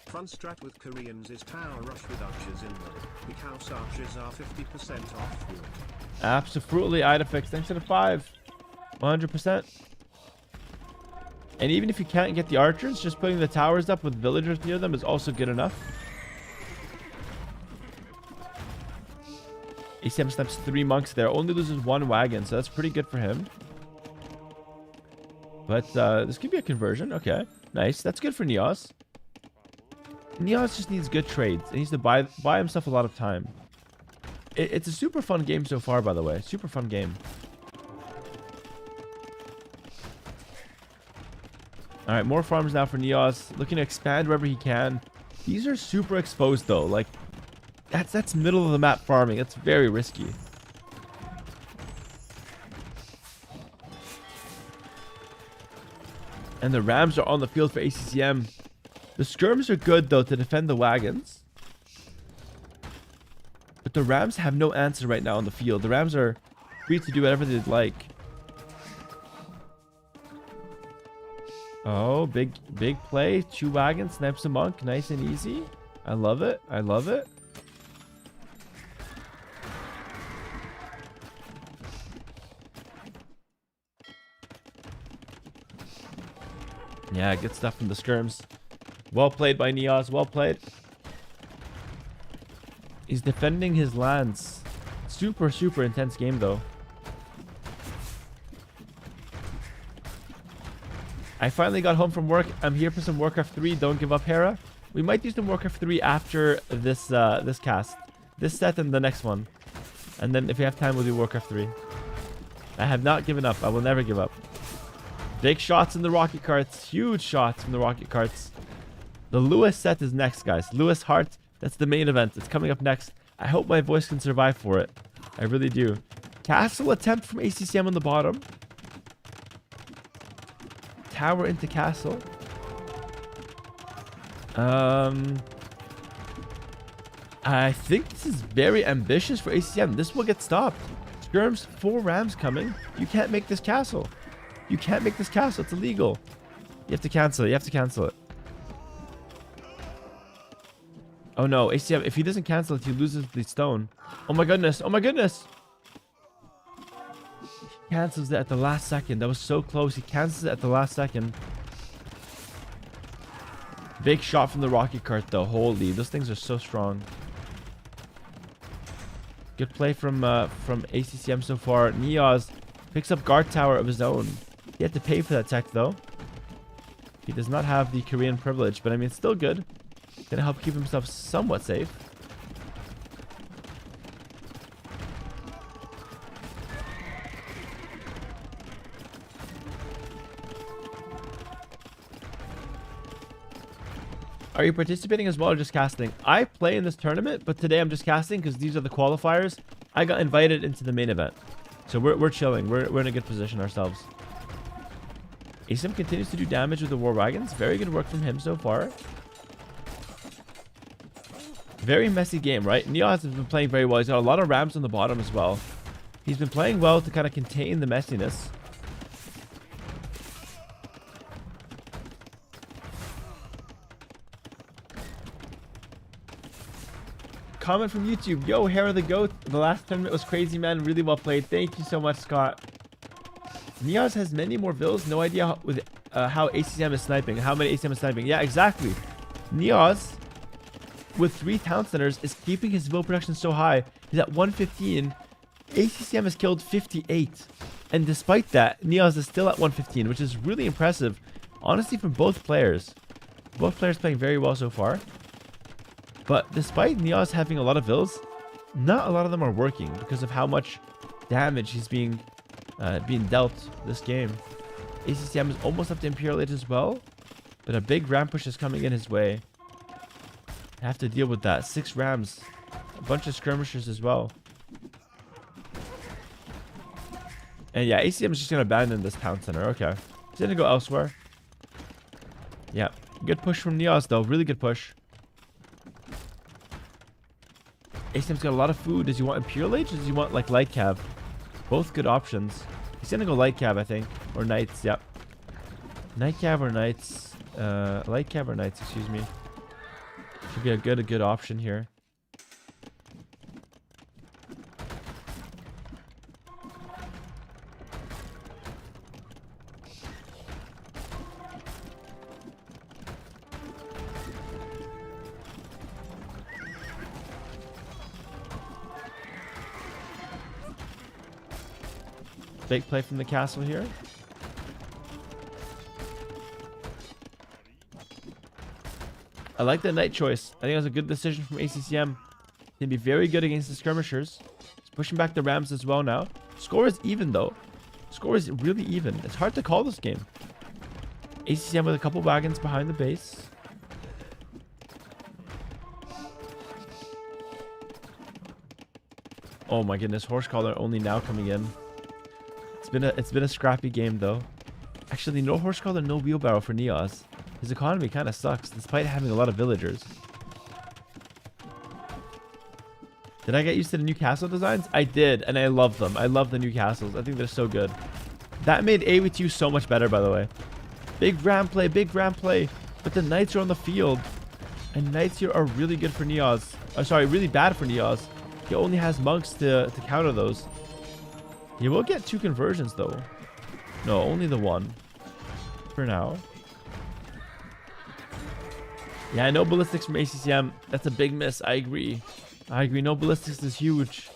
Fun strat with Koreans is tower rush with archers in them, because archers are 50% off fuel. Absolutely, Idafix, thanks to the 5. 100%. And even if you can't get the archers, just putting the towers up with villagers near them is also good enough. ACM snaps 3 monks there, only loses 1 wagon, so that's pretty good for him. But this could be a conversion. Okay, nice. That's good for Neos. Neos just needs good trades. He needs to buy himself a lot of time. It's a super fun game so far, by the way. Super fun game. All right, more farms now for Neos. Looking to expand wherever he can. These are super exposed, though. Like, that's middle of the map farming. That's very risky. And the Rams are on the field for ACCM. The skirms are good, though, to defend the wagons. But the Rams have no answer right now on the field. The Rams are free to do whatever they'd like. Oh, big play. 2 wagons, snipes a monk. Nice and easy. I love it. I love it. Yeah, good stuff from the skirms. Well played by Neos. Well played. He's defending his lands. Super, super intense game, though. I finally got home from work. I'm here for some Warcraft 3. Don't give up, Hera. We might do some Warcraft 3 after this this cast. This set and the next one. And then if we have time, we'll do Warcraft 3. I have not given up. I will never give up. Big shots in the rocket carts. Huge shots from the rocket carts. The Lewis set is next, guys. Lewis Hart. That's the main event. It's coming up next. I hope my voice can survive for it. I really do. Castle attempt from ACCM on the bottom. Tower into castle. I I think this is very ambitious for ACCM. This will get stopped. Skirms, 4 rams coming. You can't make this castle. You can't make this castle. It's illegal. You have to cancel it. You have to cancel it. Oh no, ACCM, if he doesn't cancel it, he loses the stone. Oh my goodness. Oh my goodness. He cancels it at the last second. That was so close. He cancels it at the last second. Big shot from the rocket cart though. Holy, those things are so strong. Good play from ACCM so far. Neoz picks up guard tower of his own. He had to pay for that tech though. He does not have the Korean privilege, but I mean, it's still good. Gonna help keep himself somewhat safe. Are you participating as well or just casting? I play in this tournament, but today I'm just casting because these are the qualifiers. I got invited into the main event. So we're chilling. We're in a good position ourselves. ACCM continues to do damage with the war wagons. Very good work from him so far. Very messy game, right? Neoz has been playing very well. He's got a lot of rams on the bottom as well. He's been playing well to kind of contain the messiness. Comment from YouTube. Yo, Hera the GOAT. The last tournament was crazy, man. Really well played. Thank you so much, Scott. Neoz has many more vills. No idea how ACCM is sniping. How many ACCM is sniping. Yeah, exactly. Neoz, with 3 town centers, is keeping his vill production so high. He's at 115. ACCM has killed 58. And despite that, Neoz is still at 115, which is really impressive. Honestly, from both players. Both players playing very well so far. But despite Neoz having a lot of vills, not a lot of them are working because of how much damage he's being dealt this game. ACCM is almost up to Imperial Age as well, but a big ram push is coming in his way. I have to deal with that. 6 rams, a bunch of skirmishers as well. And yeah, ACCM is just going to abandon this town center. Okay. He's going to go elsewhere. Yeah. Good push from Neoz though. Really good push. ACCM's got a lot of food. Does he want Imperial Age or does he want like light cav? Both good options. He's gonna go light cav, I think. Or knights, yep. Night cav or knights. Light cav or knights, excuse me. Should be a good option here. Big play from the castle here. I like the knight choice. I think that was a good decision from ACCM. He'd be very good against the skirmishers. He's pushing back the rams as well now. Score is even though. Score is really even. It's hard to call this game. ACCM with a couple wagons behind the base. Oh my goodness, horse collar only now coming in. It's been a scrappy game though. Actually, no horse collar, no wheelbarrow for Neoz. His economy kind of sucks despite having a lot of villagers. Did I get used to the new castle designs? I did, and I love them. I love the new castles. I think they're so good. That made AW2 so much better, by the way. Big ram play, big ram play. But the knights are on the field. And knights here are really good for Neoz. Oh, sorry, really bad for Neoz. He only has monks to counter those. He will get 2 conversions though. No, only the 1. For now. Yeah, no ballistics from ACCM. That's a big miss. I agree. No ballistics is huge.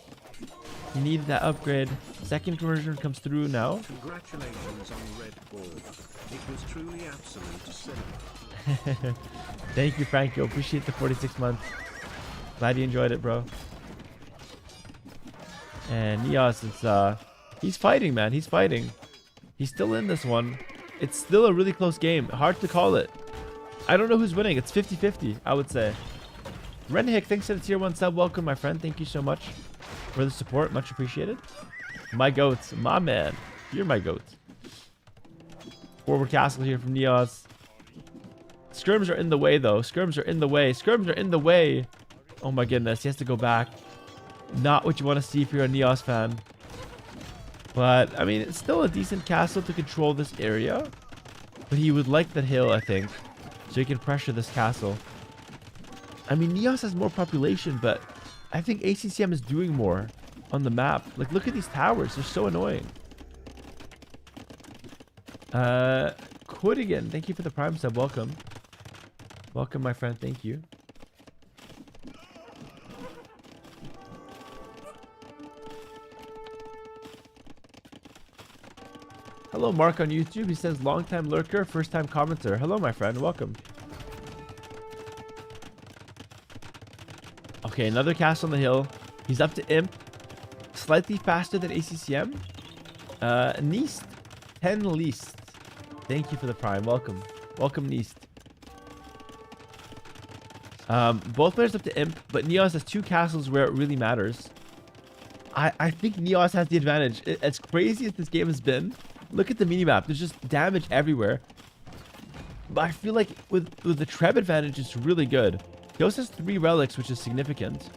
He needed that upgrade. Second conversion comes through now. Congratulations on Red Bull. It was truly absolute cinema. Thank you, Franco. Appreciate the 46 months. Glad you enjoyed it, bro. And Neoz is he's fighting, man. He's fighting. He's still in this one. It's still a really close game. Hard to call it. I don't know who's winning. It's 50-50, I would say. Renhick, thanks for the tier 1 sub. Welcome, my friend. Thank you so much for the support. Much appreciated. My goats. My man. You're my goat. Forward castle here from Neoz. Skirms are in the way, though. Skirms are in the way. Skirms are in the way. Oh my goodness, he has to go back. Not what you want to see if you're a Neos fan. But, I mean, it's still a decent castle to control this area. But he would like that hill, I think. So he can pressure this castle. I mean, Neos has more population, but I think ACCM is doing more on the map. Like, look at these towers. They're so annoying. Quotigan, thank you for the Prime sub. Welcome. Welcome, my friend. Thank you. Hello, Mark on YouTube. He says, long-time lurker, first-time commenter. Hello, my friend. Welcome. Okay, another castle on the hill. He's up to Imp. Slightly faster than ACCM. Neast. 10 least. Thank you for the Prime. Welcome. Welcome, Neast. Both players up to Imp, but Neos has 2 castles where it really matters. I think Neos has the advantage. As crazy as this game has been, look at the minimap. There's just damage everywhere. But I feel like with the Treb advantage, it's really good. He also has 3 relics, which is significant.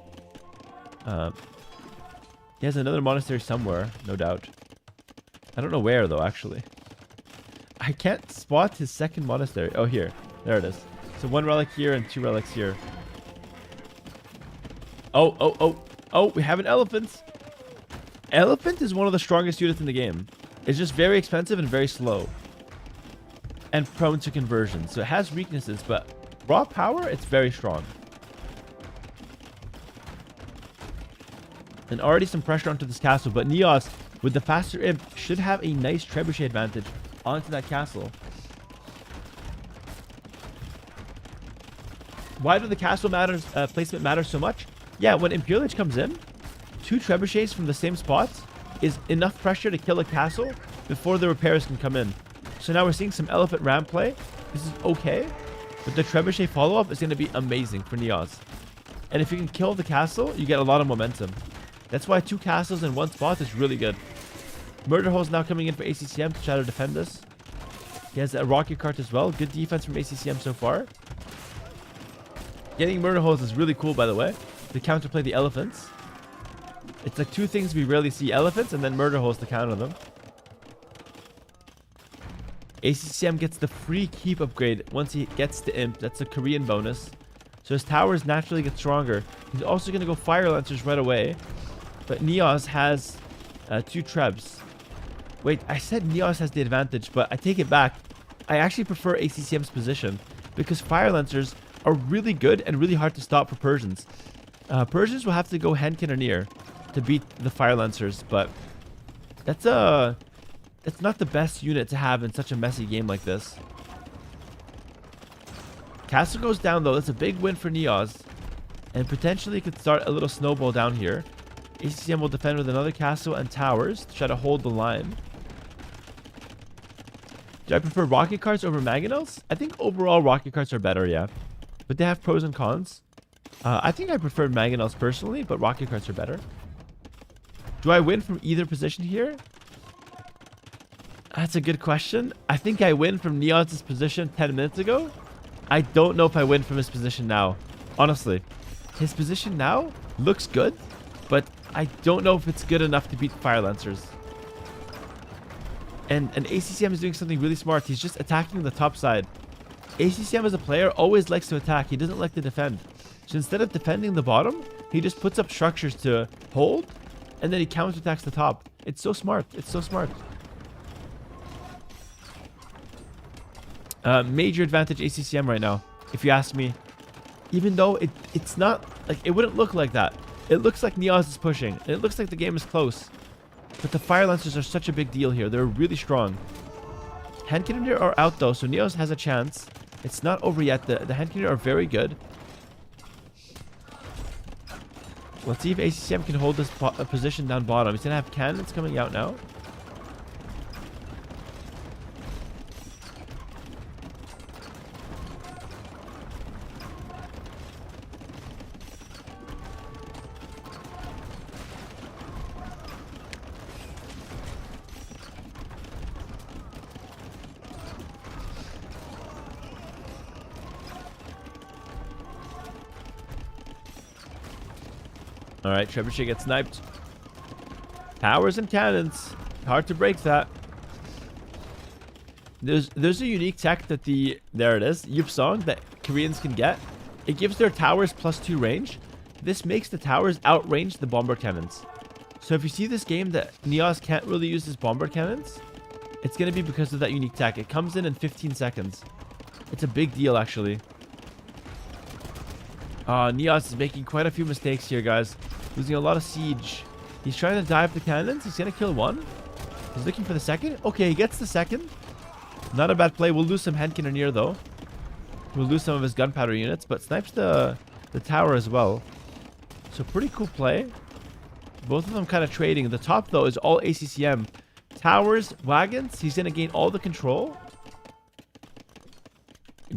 He has another monastery somewhere, no doubt. I don't know where, though, actually. I can't spot his second monastery. Oh, here. There it is. So 1 relic here and 2 relics here. Oh, we have an elephant. Elephant is one of the strongest units in the game. It's just very expensive and very slow. And prone to conversion. So it has weaknesses, but raw power, it's very strong. And already some pressure onto this castle, but Neos, with the faster imp, should have a nice trebuchet advantage onto that castle. Why do the castle placement matter so much? Yeah, when Imperial Age comes in, 2 trebuchets from the same spot is enough pressure to kill a castle before the repairs can come in. So now we're seeing some elephant ram play. This is okay, but the trebuchet follow-up is going to be amazing for Neos. And if you can kill the castle, you get a lot of momentum. That's why 2 castles in 1 spot is really good. Murder Hole is now coming in for ACCM to try to defend this. He has a rocket cart as well. Good defense from ACCM so far. Getting Murder Holes is really cool, by the way, to counterplay the elephants. It's like 2 things we rarely see: elephants and then Murder Holes to counter them. ACCM gets the free keep upgrade once he gets to Imp. That's a Korean bonus. So his towers naturally get stronger. He's also going to go Fire Lancers right away. But Neos has 2 Trebs. Wait, I said Neos has the advantage, but I take it back. I actually prefer ACCM's position because Fire Lancers are really good and really hard to stop for Persians. Persians will have to go hand cannoneer to beat the Fire Lancers, but that's not the best unit to have in such a messy game like this. Castle goes down though. That's a big win for Neos, and potentially could start a little snowball down here. ACCM will defend with another castle and towers to try to hold the line. Do I prefer rocket carts over mangonels? I think overall rocket carts are better, yeah. But they have pros and cons. I think I prefer mangonels personally, but rocket carts are better. Do I win from either position here? That's a good question. I think I win from Neos' position 10 minutes ago. I don't know if I win from his position now. Honestly. His position now looks good, but I don't know if it's good enough to beat Fire Lancers. And ACCM is doing something really smart. He's just attacking the top side. ACCM as a player always likes to attack. He doesn't like to defend. So instead of defending the bottom, he just puts up structures to hold, and then he counterattacks the top. It's so smart. It's so smart. Major advantage ACCM right now, if you ask me. Even though it's not, like, it wouldn't look like that. It looks like Neos is pushing. And it looks like the game is close. But the Fire Lancers are such a big deal here. They're really strong. Hand Cannoneer are out though, so Neos has a chance. It's not over yet. The Hand Cannoneer are very good. Let's see if ACCM can hold this position down bottom. He's going to have cannons coming out now. All right, Trebuchet gets sniped. Towers and cannons. Hard to break that. There's a unique tech that there it is, Yupsong, that Koreans can get. It gives their towers +2 range. This makes the towers outrange the bomber cannons. So if you see this game that Neos can't really use his bomber cannons, it's going to be because of that unique tech. It comes in 15 seconds. It's a big deal, actually. Neos is making quite a few mistakes here, guys. Losing a lot of siege. He's trying to dive the cannons. He's going to kill one. He's looking for the second. Okay, he gets the second. Not a bad play. We'll lose some Henkineer, though. We'll lose some of his gunpowder units, but snipes the tower as well. So pretty cool play. Both of them kind of trading. The top, though, is all ACCM. Towers, wagons. He's going to gain all the control.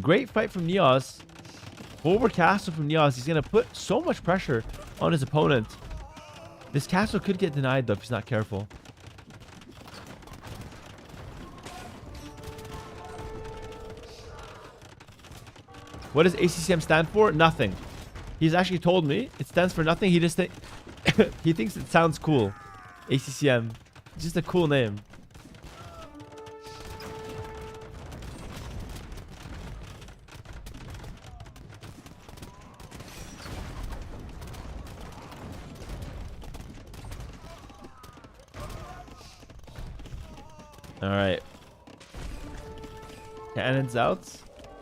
Great fight from Neos. Forward castle from Neos. He's going to put so much pressure on his opponent. This castle could get denied, though, if he's not careful. What does ACCM stand for? Nothing. He's actually told me it stands for nothing. He just he thinks it sounds cool. ACCM. It's just a cool name. All right. Cannons out.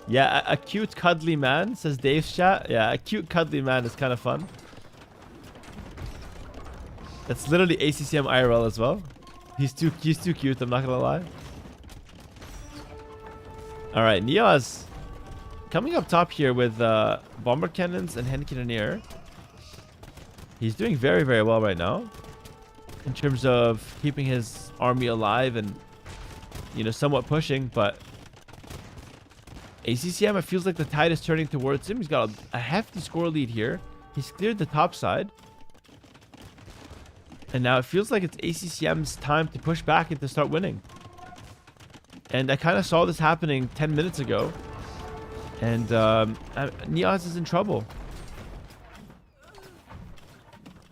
Yeah, a cute cuddly man, says Dave's chat. Yeah, a cute cuddly man is kind of fun. That's literally ACCM IRL as well. He's too cute, I'm not gonna lie. Alright, Neos coming up top here with bomber cannons and Henkineer. He's doing very, very well right now. In terms of keeping his army alive and, you know, somewhat pushing, but ACCM, it feels like the tide is turning towards him. He's got a hefty score lead here. He's cleared the top side. And now it feels like it's ACCM's time to push back and to start winning. And I kind of saw this happening 10 minutes ago. And Neos is in trouble.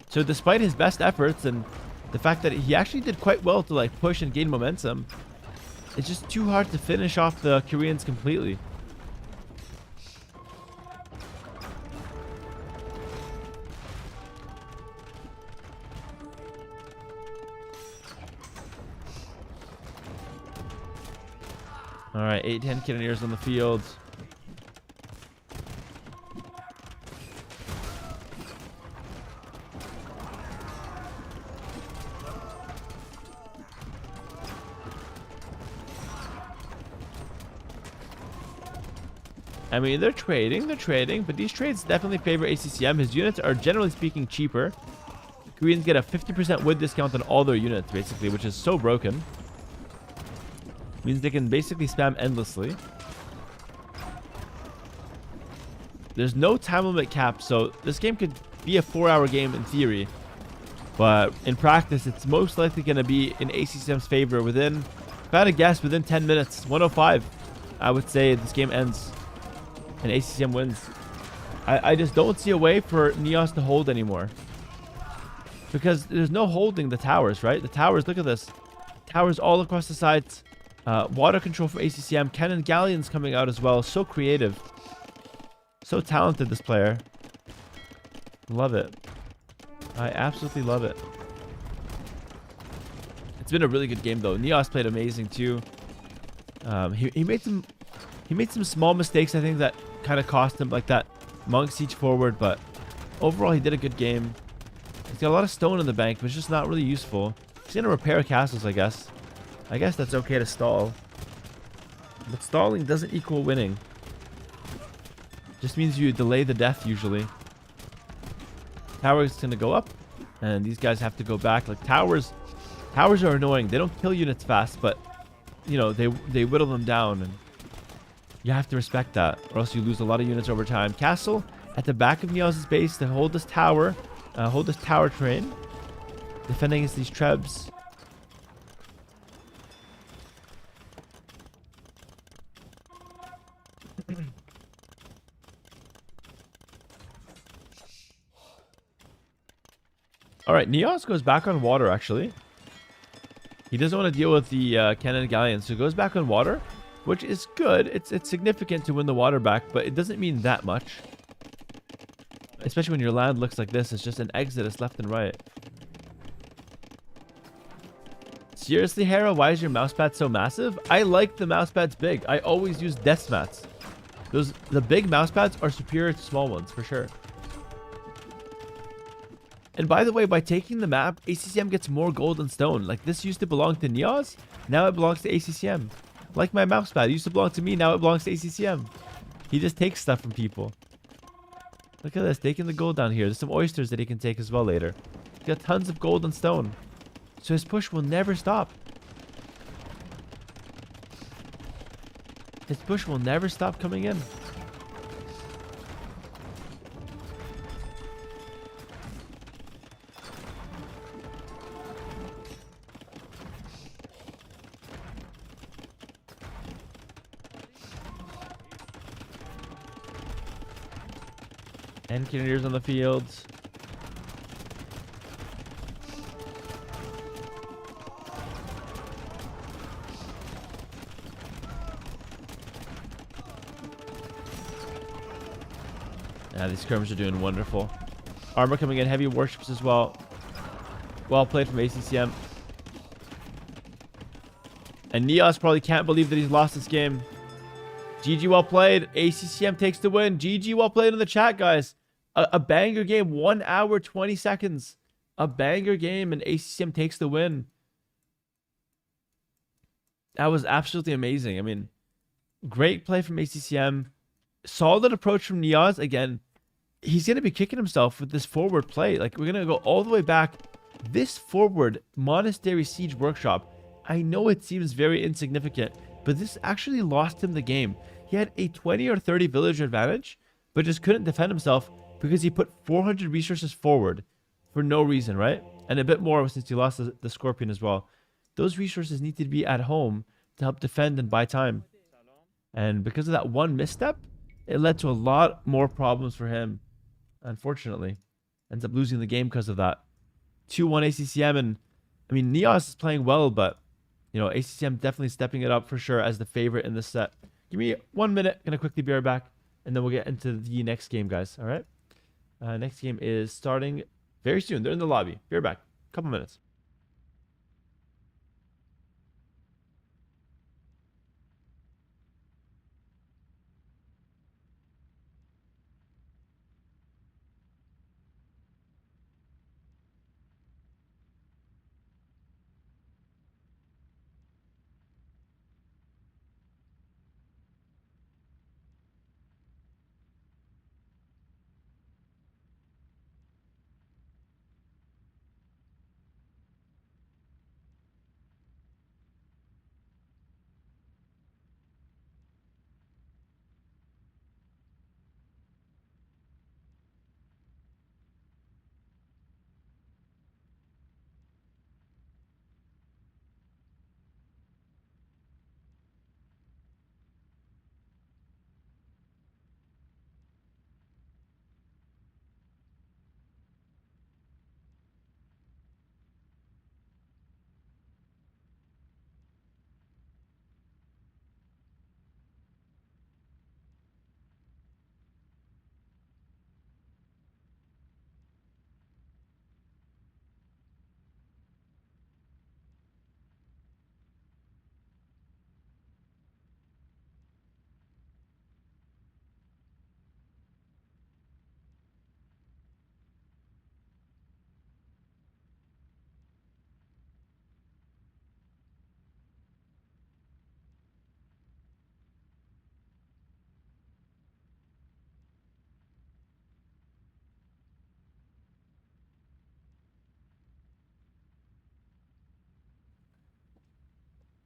So despite his best efforts and the fact that he actually did quite well to like push and gain momentum, it's just too hard to finish off the Koreans completely. Alright, 8 Henkineers on the field. I mean, they're trading, but these trades definitely favor ACCM. His units are generally speaking cheaper. Koreans get a 50% wood discount on all their units, basically, which is so broken. Means they can basically spam endlessly. There's no time limit cap, so this game could be a 4-hour game in theory. But in practice, it's most likely going to be in ACCM's favor within, if I had to guess, within 10 minutes. 105, I would say this game ends and ACCM wins. I just don't see a way for Neos to hold anymore. Because there's no holding the towers, right? The towers, look at this. Towers all across the sides. Water control for ACCM. Cannon galleons coming out as well. So creative. So talented, this player. Love it. I absolutely love it. It's been a really good game, though. Neos played amazing, too. He made some small mistakes, I think, that kind of cost him, like that Monk Siege forward. But overall, he did a good game. He's got a lot of stone in the bank, but it's just not really useful. He's going to repair castles, I guess. I guess that's okay to stall. But stalling doesn't equal winning. Just means you delay the death, usually. Tower is going to go up. And these guys have to go back. Like, towers are annoying. They don't kill units fast, but, you know, they whittle them down. And you have to respect that, or else you lose a lot of units over time. Castle at the back of Neos' base to hold this tower. Hold this tower train. Defending against these trebs. All right, Neos goes back on water, actually. He doesn't want to deal with the cannon galleons, so he goes back on water, which is good. It's significant to win the water back, but it doesn't mean that much. Especially when your land looks like this. It's just an exodus left and right. Seriously, Hera, why is your mousepad so massive? I like the mousepads big. I always use desk mats. The big mousepads are superior to small ones, for sure. And by the way, by taking the map, ACCM gets more gold and stone. Like, this used to belong to Neos, now it belongs to ACCM. Like my mousepad, it used to belong to me, now it belongs to ACCM. He just takes stuff from people. Look at this, taking the gold down here. There's some oysters that he can take as well later. He's got tons of gold and stone. So his push will never stop. His push will never stop coming in. And cannoneers on the fields. Yeah, these skirmishes are doing wonderful. Armor coming in, heavy warships as well. Well played from ACCM. And Neos probably can't believe that he's lost this game. GG, well played. ACCM takes the win. GG, well played in the chat, guys. A banger game. 1 hour, 20 seconds. A banger game, and ACCM takes the win. That was absolutely amazing. I mean, great play from ACCM. Solid approach from Neos. Again, he's going to be kicking himself with this forward play. Like, we're going to go all the way back. This forward Monastery Siege Workshop, I know it seems very insignificant, but this actually lost him the game. He had a 20 or 30 villager advantage, but just couldn't defend himself because he put 400 resources forward for no reason, right? And a bit more since he lost the Scorpion as well. Those resources need to be at home to help defend and buy time. And because of that one misstep, it led to a lot more problems for him, unfortunately. Ends up losing the game because of that. 2-1 ACCM, and I mean, Neos is playing well, but you know, ACCM definitely stepping it up for sure as the favorite in this set. Give me 1 minute, gonna quickly be right back, and then we'll get into the next game, guys. All right. Next game is starting very soon. They're in the lobby. Be right back. Couple minutes.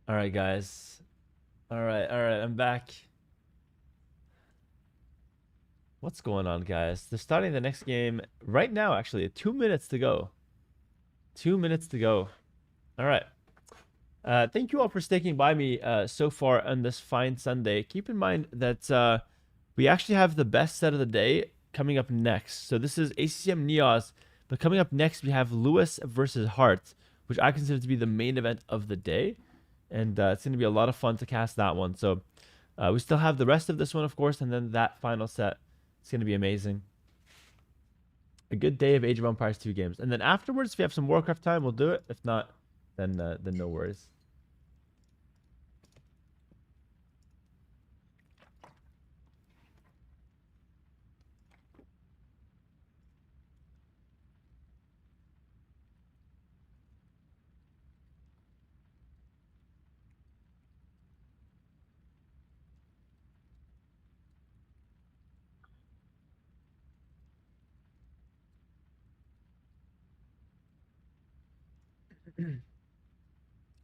All right, guys. All right, I'm back. What's going on, guys? They're starting the next game right now, actually. 2 minutes to go. 2 minutes to go. All right. Thank you all for sticking by me so far on this fine Sunday. Keep in mind that we actually have the best set of the day coming up next. So this is ACCM Neos But coming up next, we have Lewis versus Hart, which I consider to be the main event of the day. And it's going to be a lot of fun to cast that one. So we still have the rest of this one, of course, and then that final set. It's going to be amazing. A good day of Age of Empires 2 games. And then afterwards, if we have some Warcraft time, we'll do it. If not, then no worries.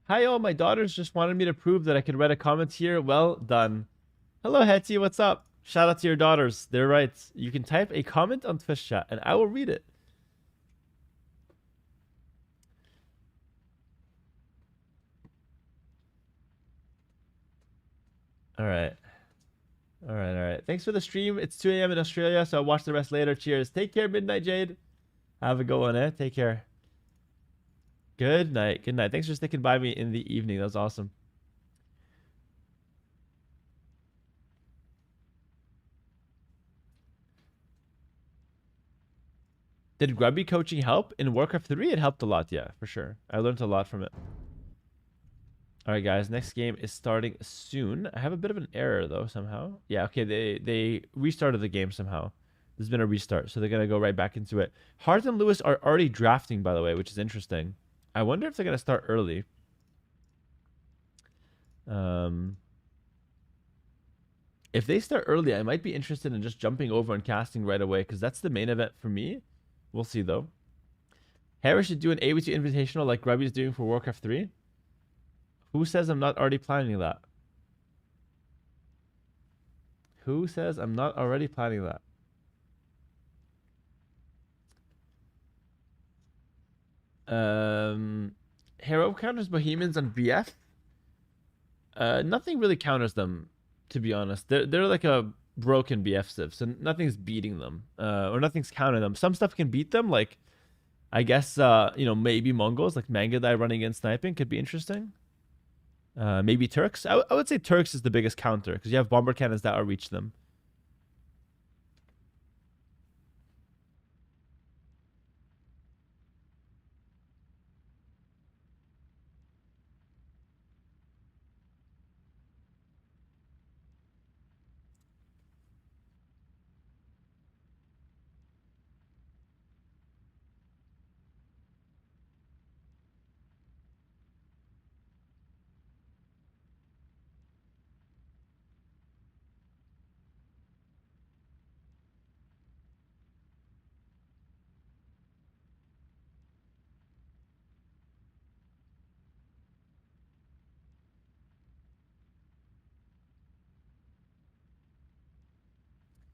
Hi, all. My daughters just wanted me to prove that I could write a comment here. Well done. Hello, Hetty. What's up? Shout out to your daughters. They're right. You can type a comment on Twitch chat, and I will read it. All right. All right, all right. Thanks for the stream. It's 2 a.m. in Australia, so I'll watch the rest later. Cheers. Take care, Midnight Jade. Have a good one, eh? Take care. Good night. Good night. Thanks for sticking by me in the evening. That was awesome. Did Grubby coaching help? In Warcraft 3, it helped a lot, yeah, for sure. I learned a lot from it. All right, guys. Next game is starting soon. I have a bit of an error, though, somehow. Yeah, okay. They restarted the game somehow. There's been a restart, so they're going to go right back into it. Hart and Lewis are already drafting, by the way, which is interesting. I wonder if they're going to start early. If they start early, I might be interested in just jumping over and casting right away, because that's the main event for me. We'll see, though. Hera should do an AW2 Invitational like Grubby's doing for Warcraft 3. Who says I'm not already planning that? Who says I'm not already planning that? Hero counters Bohemians on BF. Nothing really counters them, to be honest. They're like a broken BF civ, so nothing's beating them, or nothing's countering them. Some stuff can beat them, like I guess maybe Mongols, like Mangadai running in sniping could be interesting. Maybe Turks. I would say Turks is the biggest counter because you have bomber cannons that outreach them.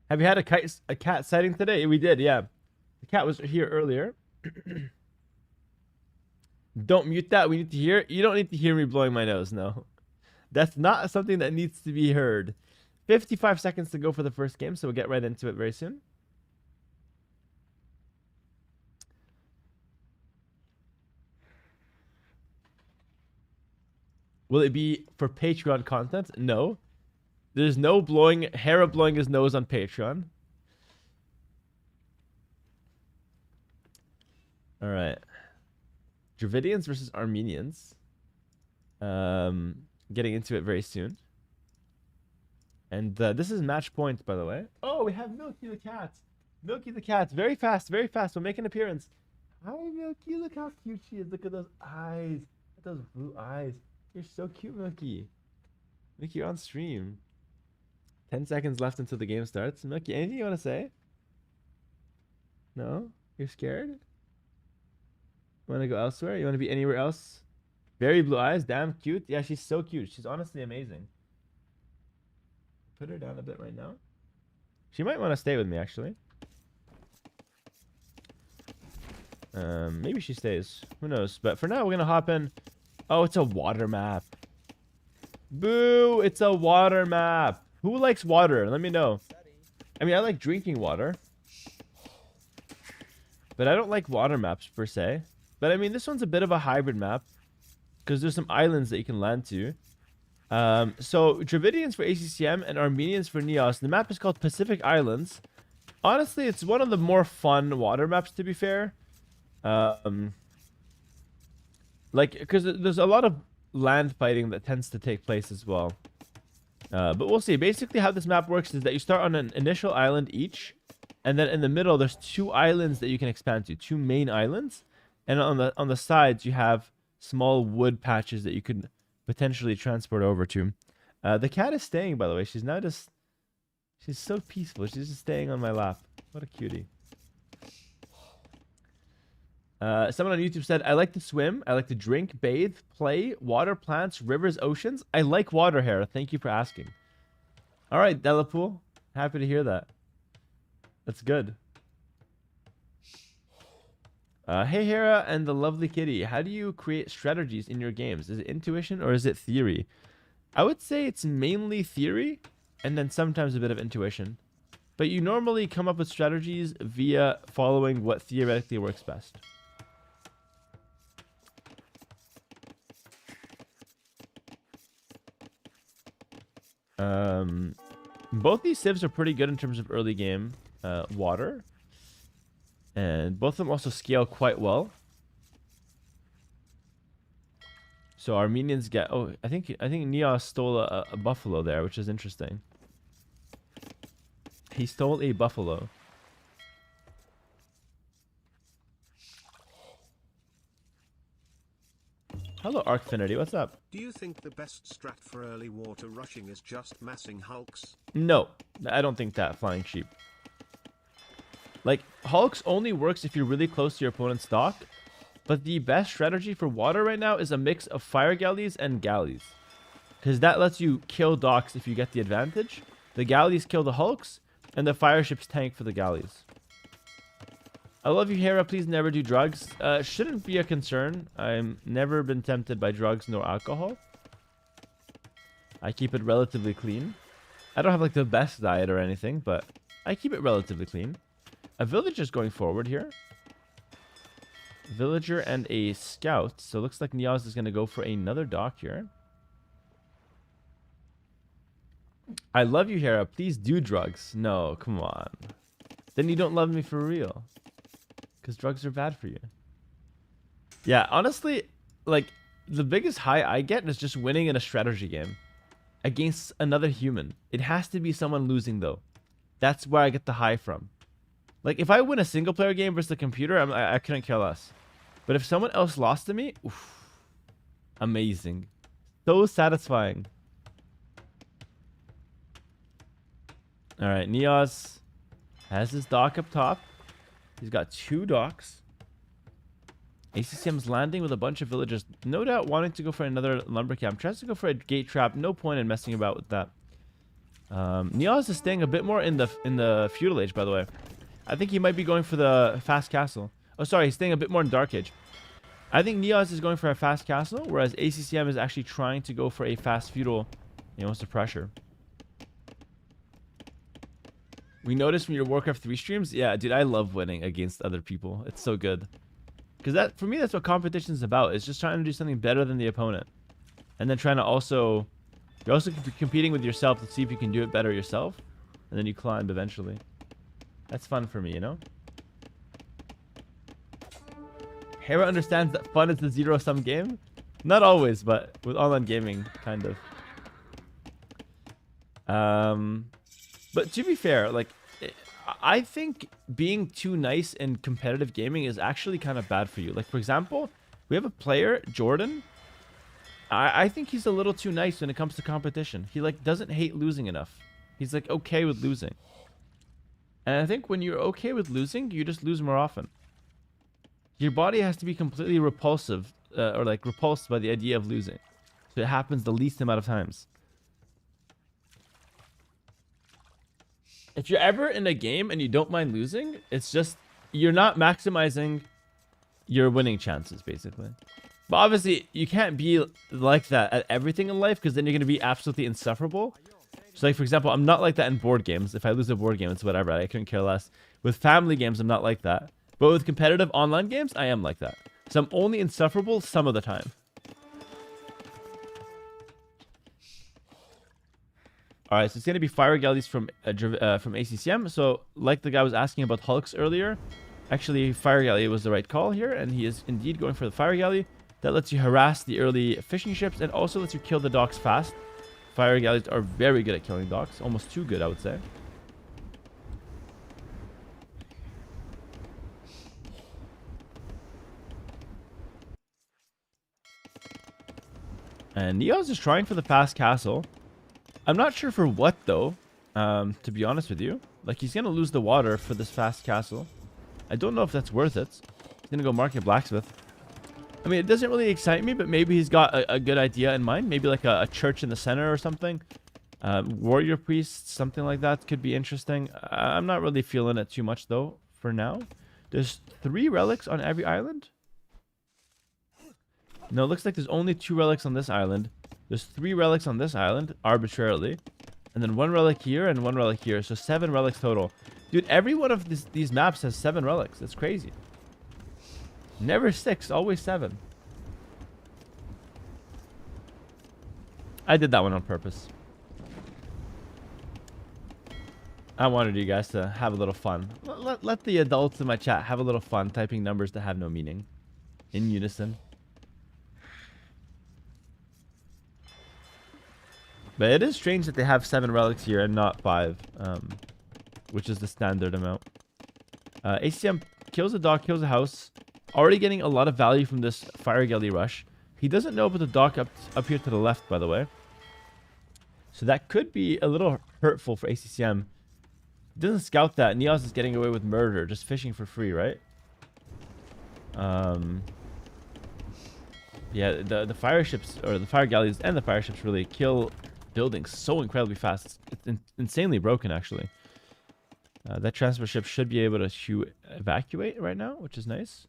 Have you had a cat sighting today? We did, yeah. The cat was here earlier. Don't mute that. We need to hear. You don't need to hear me blowing my nose. No, that's not something that needs to be heard. 55 seconds to go for the first game, so we'll get right into it very soon. Will it be for Patreon content? No. There's no blowing, Hera blowing his nose on Patreon. All right. Dravidians versus Armenians. Getting into it very soon. And this is match point, by the way. Oh, we have Milky the cat. Milky the cat. Very fast, very fast. We'll make an appearance. Hi, Milky. Look how cute she is. Look at those eyes. Look at those blue eyes. You're so cute, Milky. Milky, you're on stream. 10 seconds left until the game starts. Milky, anything you want to say? No? You're scared? You want to go elsewhere? You want to be anywhere else? Very blue eyes. Damn cute. Yeah, she's so cute. She's honestly amazing. Put her down a bit right now. She might want to stay with me, actually. Maybe she stays. Who knows? But for now, we're going to hop in. Oh, it's a water map. Boo! It's a water map. Who likes water? Let me know. I mean, I like drinking water. but I don't like water maps per se. But I mean, this one's a bit of a hybrid map because there's some islands that you can land to. So Dravidians for ACCM and Armenians for Neos. The map is called Pacific Islands. Honestly, it's one of the more fun water maps, to be fair. Like, because there's a lot of land fighting that tends to take place as well. But we'll see. Basically, how this map works is that you start on an initial island each, and then in the middle, there's 2 islands that you can expand to, 2 main islands, and on the sides, you have small wood patches that you could potentially transport over to. The cat is staying, by the way. She's so peaceful. She's just staying on my lap. What a cutie. Someone on YouTube said, I like to swim. I like to drink, bathe, play, water, plants, rivers, oceans. I like water, Hera. Thank you for asking. All right, Delapool. Happy to hear that. That's good. Hey, Hera and the lovely kitty. How do you create strategies in your games? Is it intuition or is it theory? I would say it's mainly theory and then sometimes a bit of intuition. But you normally come up with strategies via following what theoretically works best. Both these civs are pretty good in terms of early game water. And both of them also scale quite well. So Armenians get... Oh, I think Neos stole a buffalo there, which is interesting. He stole a buffalo. Hello, Arcfinity. What's up? Do you think the best strat for early water rushing is just massing hulks? No, I don't think that, Flying Sheep. Like, hulks only works if you're really close to your opponent's dock. But the best strategy for water right now is a mix of fire galleys and galleys. Because that lets you kill docks if you get the advantage. The galleys kill the hulks, and the fire ships tank for the galleys. I love you, Hera. Please never do drugs. Shouldn't be a concern. I've never been tempted by drugs nor alcohol. I keep it relatively clean. I don't have like the best diet or anything, but I keep it relatively clean. A villager's going forward here. Villager and a scout. So it looks like Niaz is going to go for another dock here. I love you, Hera. Please do drugs. No, come on. Then you don't love me for real. Because drugs are bad for you. Yeah, honestly, like, the biggest high I get is just winning in a strategy game. Against another human. It has to be someone losing, though. That's where I get the high from. Like, if I win a single player game versus the computer, I couldn't care less. But if someone else lost to me, oof, amazing. So satisfying. Alright, Neos has his dock up top. He's got 2 docks. ACCM's landing with a bunch of villagers. No doubt wanting to go for another lumber camp. Tries to go for a gate trap. No point in messing about with that. Neos is staying a bit more in the feudal age, by the way. I think he might be going for the fast castle. Oh, sorry, he's staying a bit more in dark age. I think Neos is going for a fast castle, whereas ACCM is actually trying to go for a fast feudal. He wants to pressure. We noticed from your Warcraft 3 streams, yeah, dude, I love winning against other people. It's so good. Because that, for me, that's what competition is about. It's just trying to do something better than the opponent. And then trying to also... You're also competing with yourself to see if you can do it better yourself. And then you climb eventually. That's fun for me, you know? Hera understands that fun is a zero-sum game. Not always, but with online gaming, kind of. But to be fair, like, I think being too nice in competitive gaming is actually kind of bad for you. Like, for example, we have a player, Jordan. I think he's a little too nice when it comes to competition. He, like, doesn't hate losing enough. He's, like, okay with losing. And I think when you're okay with losing, you just lose more often. Your body has to be completely repulsive, or, like, repulsed by the idea of losing. So it happens the least amount of times. If you're ever in a game and you don't mind losing, it's just you're not maximizing your winning chances, basically. But obviously, you can't be like that at everything in life because then you're going to be absolutely insufferable. So, like, for example, I'm not like that in board games. If I lose a board game, it's whatever. I couldn't care less. With family games, I'm not like that. But with competitive online games, I am like that. So I'm only insufferable some of the time. All right, so it's going to be fire galleys from ACCM. So like the guy was asking about hulks earlier, actually fire galley was the right call here, and he is indeed going for the fire galley. That lets you harass the early fishing ships and also lets you kill the docks fast. Fire galleys are very good at killing docks, almost too good, I would say. And Neos is trying for the fast castle. I'm not sure for what, though, to be honest with you. Like, he's going to lose the water for this fast castle. I don't know if that's worth it. He's going to go market blacksmith. I mean, it doesn't really excite me, but maybe he's got a good idea in mind. Maybe like a church in the center or something. Warrior priests, something like that could be interesting. I'm not really feeling it too much, though, for now. There's 3 relics on every island. No, it looks like there's only 2 relics on this island. There's 3 relics on this island, arbitrarily. And then 1 relic here and 1 relic here. So 7 relics total. Dude, every one of these maps has 7 relics. That's crazy. Never 6, always 7. I did that one on purpose. I wanted you guys to have a little fun. Let the adults in my chat have a little fun typing numbers that have no meaning. In unison. But it is strange that they have 7 relics here and not 5. Which is the standard amount. ACCM kills a dock, kills a house. Already getting a lot of value from this fire galley rush. He doesn't know about the dock up here to the left, by the way. So that could be a little hurtful for ACCM. He doesn't scout that. Neos is getting away with murder, just fishing for free, right? Yeah, the fire ships, or the fire galleys and the fire ships really kill buildings so incredibly fast. It's insanely broken, actually. That transfer ship should be able to evacuate right now, which is nice.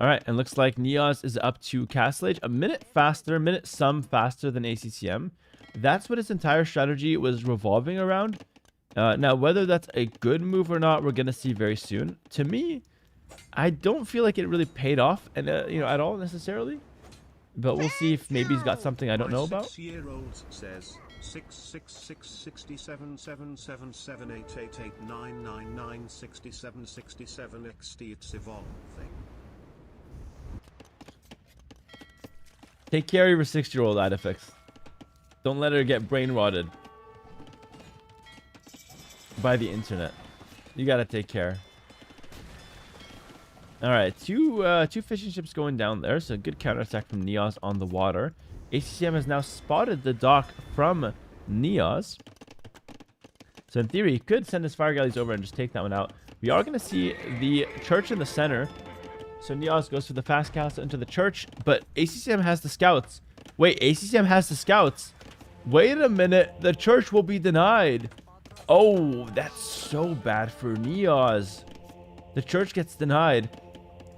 All right, and looks like Neos is up to Castle Age. A minute faster than ACCM. That's what his entire strategy was revolving around. Now, whether that's a good move or not, we're going to see very soon. To me, I don't feel like it really paid off and at all necessarily. But we'll see if maybe he's got something I don't know about. 6-year-old says 6666777788889996767 it's evolving. Take care of your 6-year-old, Idefix. Don't let her get brain rotted by the internet. You gotta take care. All right, two fishing ships going down there. So good counterattack from Neos on the water. ACCM has now spotted the dock from Neos. So in theory, he could send his fire galleys over and just take that one out. We are going to see the church in the center. So Neos goes for the fast castle into the church. But ACCM has the scouts. Wait, ACCM has the scouts. Wait a minute. The church will be denied. Oh, that's so bad for Neos. The church gets denied.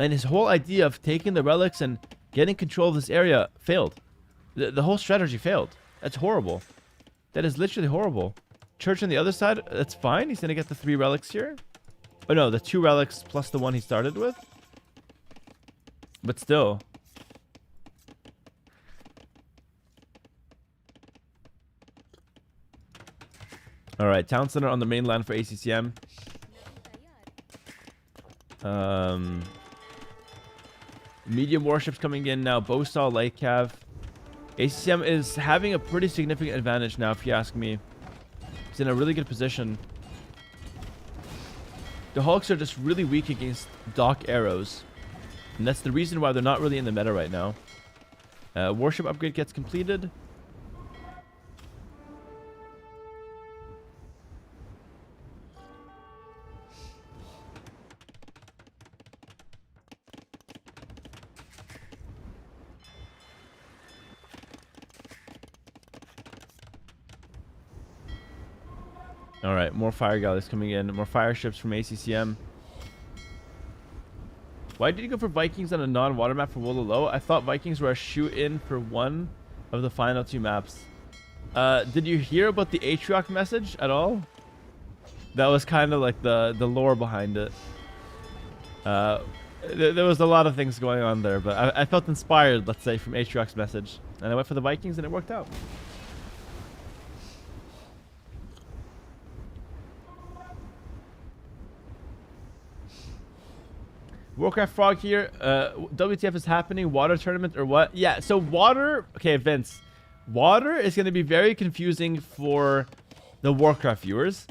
And his whole idea of taking the relics and getting control of this area failed. The whole strategy failed. That's horrible. That is literally horrible. Church on the other side, that's fine. He's going to get the 3 relics here. Oh no, the 2 relics plus the 1 he started with. But still. Alright, town center on the mainland for ACCM. Medium warships coming in now. Bowsaw, Light Cav. ACCM is having a pretty significant advantage now, if you ask me. He's in a really good position. The Hulks are just really weak against dock arrows. And that's the reason why they're not really in the meta right now. Warship upgrade gets completed. Alright, more fire galleys coming in. More fire ships from ACCM. Why did you go for Vikings on a non-water map for Wololo? I thought Vikings were a shoot-in for one of the final 2 maps. Did you hear about the Atrioc message at all? That was kind of like the lore behind it. There was a lot of things going on there, but I felt inspired, let's say, from Atrioc's message. And I went for the Vikings and it worked out. Warcraft Frog here. WTF is happening? Water tournament or what? Yeah, so water... Okay, Vince. Water is going to be very confusing for the Warcraft viewers.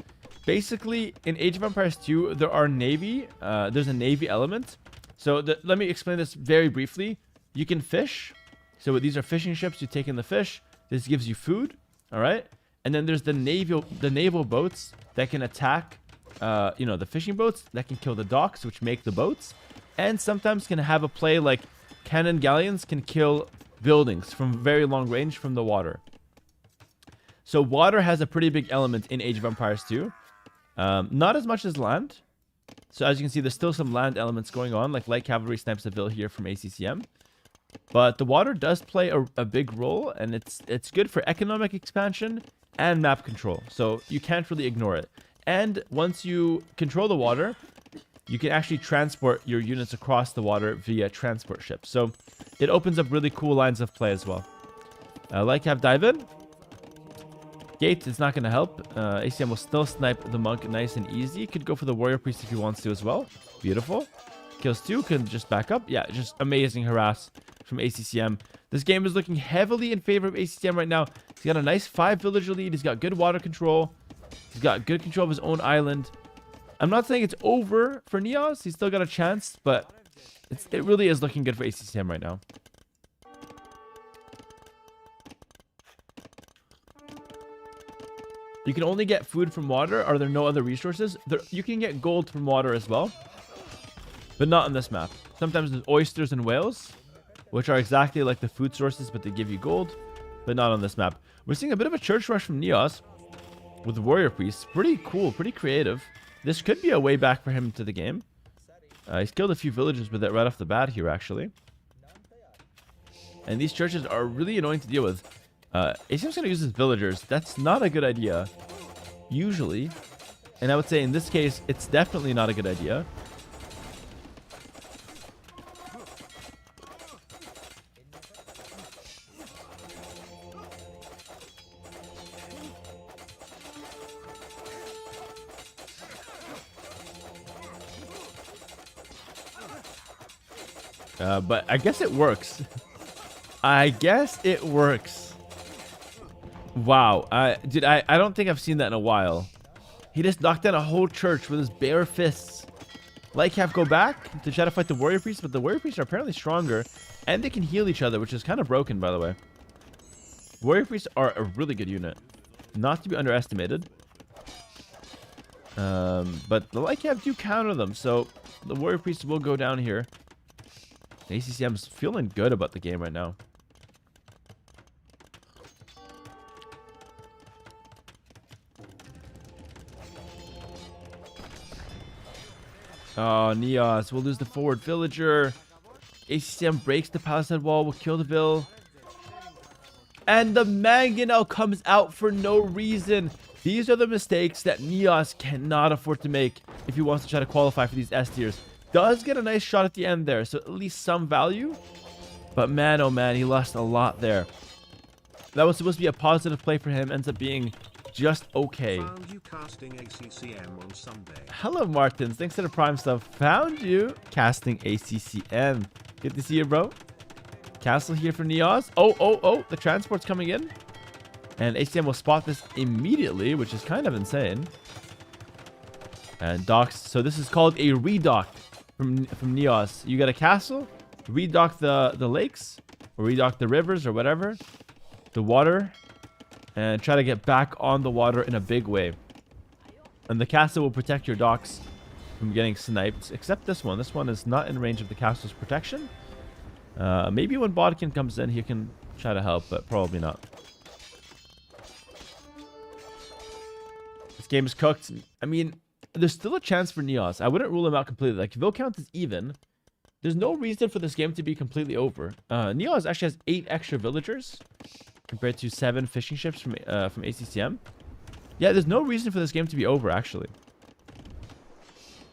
Basically, in Age of Empires 2, there are Navy. There's a Navy element. So let me explain this very briefly. You can fish. So these are fishing ships. You take in the fish. This gives you food. All right. And then there's the naval boats that can attack, the fishing boats that can kill the docks, which make the boats. And sometimes can have a play like cannon galleons can kill buildings from very long range from the water. So water has a pretty big element in Age of Empires 2. Not as much as land. So as you can see, there's still some land elements going on, like light cavalry snipes a bill here from ACCM. But the water does play a big role, and it's good for economic expansion and map control. So you can't really ignore it. And once you control the water, you can actually transport your units across the water via transport ships. So it opens up really cool lines of play as well. Light cav dive in. Gate is not going to help. ACM will still snipe the monk nice and easy. Could go for the warrior priest if he wants to as well. Beautiful. Kills 2. Can just back up. Yeah, just amazing harass from ACCM. This game is looking heavily in favor of ACCM right now. He's got a nice 5 villager lead. He's got good water control. He's got good control of his own island. I'm not saying it's over for Neos. He's still got a chance, but it really is looking good for ACCM right now. You can only get food from water. Are there no other resources? You can get gold from water as well, but not on this map. Sometimes there's oysters and whales, which are exactly like the food sources, but they give you gold, but not on this map. We're seeing a bit of a church rush from Neos with warrior priests. Pretty cool, pretty creative. This could be a way back for him to the game. He's killed a few villagers with it right off the bat here, actually. And these churches are really annoying to deal with. ACM's going to use his villagers. That's not a good idea, usually. And I would say in this case, it's definitely not a good idea. But I guess it works. I guess it works. Wow. I don't think I've seen that in a while. He just knocked down a whole church with his bare fists. Lightcap go back to try to fight the warrior priests, but the warrior priests are apparently stronger, and they can heal each other, which is kind of broken, by the way. Warrior priests are a really good unit, not to be underestimated. But the Lightcap do counter them, so the warrior priests will go down here. ACCM's feeling good about the game right now. Oh, Neos will lose the forward villager. ACCM breaks the palisade wall, will kill the Vil. And the Mangonel comes out for no reason. These are the mistakes that Neos cannot afford to make if he wants to try to qualify for these S tiers. Does get a nice shot at the end there, so at least some value. But man, oh man, he lost a lot there. That was supposed to be a positive play for him. Ends up being just okay. Found you casting ACCM on Sunday. Hello, Martins. Thanks for the Prime stuff. Found you casting ACCM. Good to see you, bro. Castle here for Neos. Oh, the transport's coming in. And ACCM will spot this immediately, which is kind of insane. And docks. So this is called a redock from Neos. You got a castle, redock the lakes, or redock the rivers, or whatever, the water, and try to get back on the water in a big way. And the castle will protect your docks from getting sniped, except this one. This one is not in range of the castle's protection. Maybe when Bodkin comes in, he can try to help, but probably not. This game is cooked. I mean, there's still a chance for Neos. I wouldn't rule him out completely. Like, Vil count is even. There's no reason for this game to be completely over. Neos actually has 8 extra villagers. compared to 7 fishing ships from ACCM. Yeah, there's no reason for this game to be over, actually.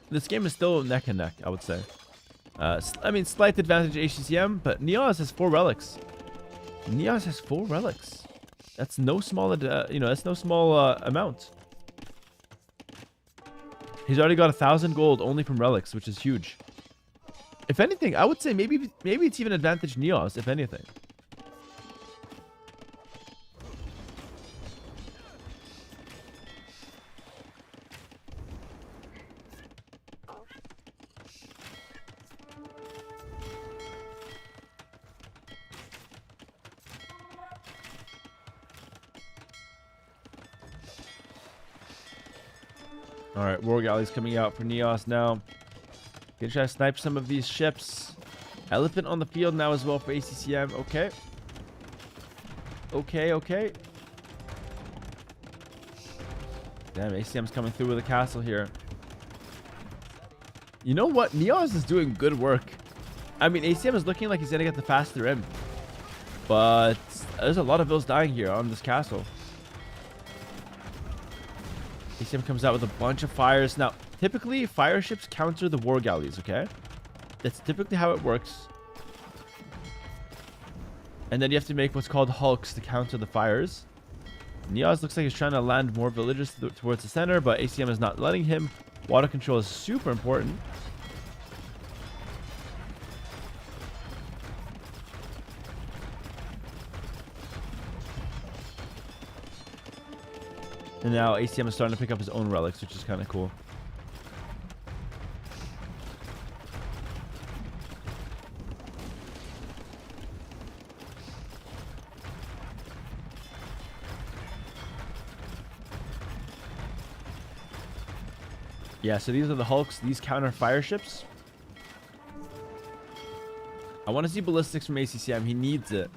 This game is still neck and neck, I would say. I mean, slight advantage ACCM, but Neos has 4 relics. Neos has 4 relics. That's no small, that's no small amount. He's already got 1,000 gold only from relics, which is huge. If anything, I would say maybe it's even advantage Neos, if anything. Alright, War Galleys coming out for Neos now. Gonna try to snipe some of these ships. Elephant on the field now as well for ACCM. Okay. Okay. Damn, ACCM's coming through with a castle here. You know what? Neos is doing good work. I mean, ACCM is looking like he's gonna get the faster in. But there's a lot of vills dying here on this castle. ACCM comes out with a bunch of fires. Now, typically, fire ships counter the war galleys, okay? That's typically how it works. And then you have to make what's called hulks to counter the fires. Neos looks like he's trying to land more villagers towards the center, but ACCM is not letting him. Water control is super important. And now ACCM is starting to pick up his own relics, which is kind of cool. Yeah, so these are the hulks. These counter fire ships. I want to see ballistics from ACCM. He needs it.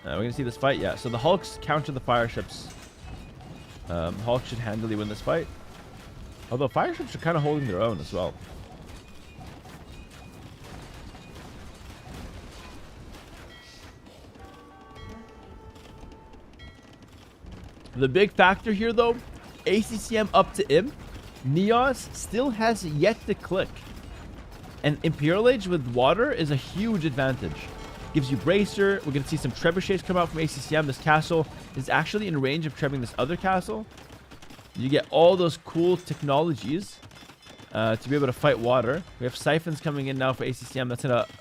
We're going to see this fight. Yeah, so the hulks counter the fire ships. Hulk should handily win this fight. Although fire ships are kind of holding their own as well. The big factor here, though, ACCM up to Imp. Neos still has yet to click. And Imperial Age with water is a huge advantage. Gives you Bracer. We're going to see some trebuchets come out from ACCM. This castle is actually in range of trebbing this other castle. You get all those cool technologies to be able to fight water. We have siphons coming in now for ACCM. That's going to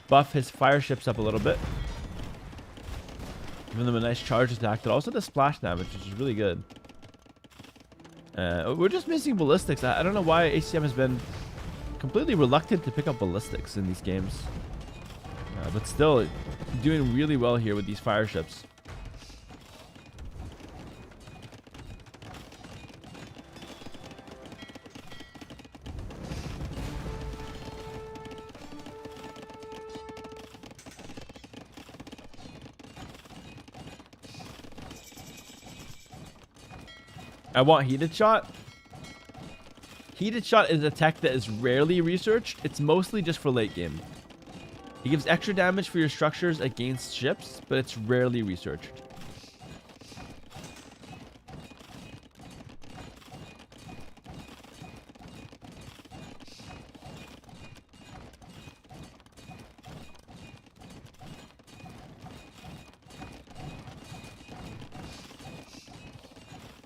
buff his fire ships up a little bit. Giving them a nice charge attack, but also the splash damage, which is really good. We're just missing ballistics. I don't know why ACCM has been completely reluctant to pick up ballistics in these games. But still, doing really well here with these fire ships. I want heated shot. Heated shot is a tech that is rarely researched. It's mostly just for late game. It gives extra damage for your structures against ships, but it's rarely researched.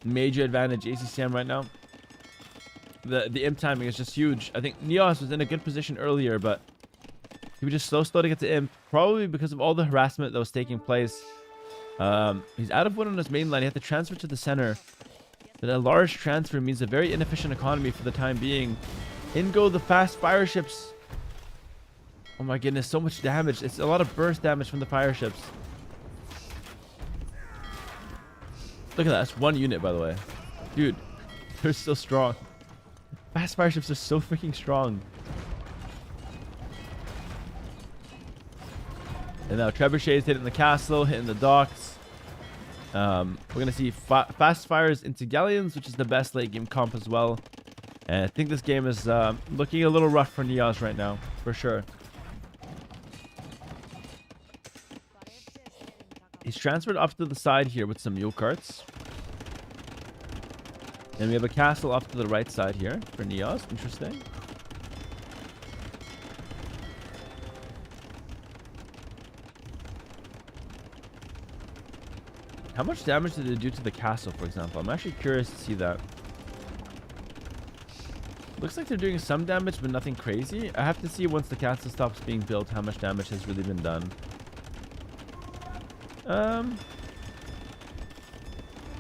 Major advantage ACCM right now. The imp timing is just huge. I think Neos was in a good position earlier, but he was just so slow to get to imp, probably because of all the harassment that was taking place. He's out of wood on his main line. He had to transfer to the center. But a large transfer means a very inefficient economy for the time being. In go the fast fire ships. Oh my goodness, so much damage. It's a lot of burst damage from the fire ships. Look at that. That's one unit, by the way. Dude, they're so strong. Fast fire ships are so freaking strong. And now trebuchets hitting the castle, hitting the docks. We're going to see fast fires into galleons, which is the best late game comp as well. And I think this game is looking a little rough for Neos right now, for sure. He's He's transferred off to the side here with some mule carts. And we have a castle off to the right side here for Neos. Interesting. How much damage did it do to the castle, for example? I'm actually curious to see that. Looks like they're doing some damage, but nothing crazy. I have to see once the castle stops being built how much damage has really been done.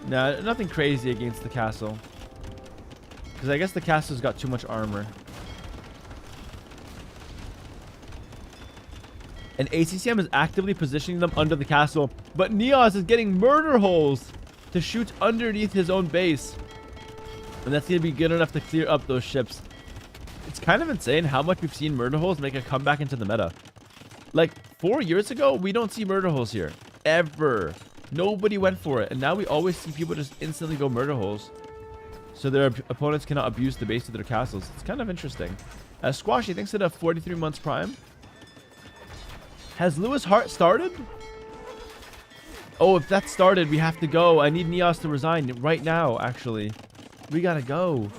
No, nothing crazy against the castle. Because I guess the castle's got too much armor. And ACCM is actively positioning them under the castle. But Neos is getting murder holes to shoot underneath his own base. And that's going to be good enough to clear up those ships. It's kind of insane how much we've seen murder holes make a comeback into the meta. Like 4 years ago, we don't see murder holes here. Ever. Nobody went for it. And now we always see people just instantly go murder holes. So their opponents cannot abuse the base of their castles. It's kind of interesting. Squashy thinks it a 43 months prime. Has Lewis Hart started? Oh, if that started, we have to go. I need Neos to resign right now, actually. We gotta go.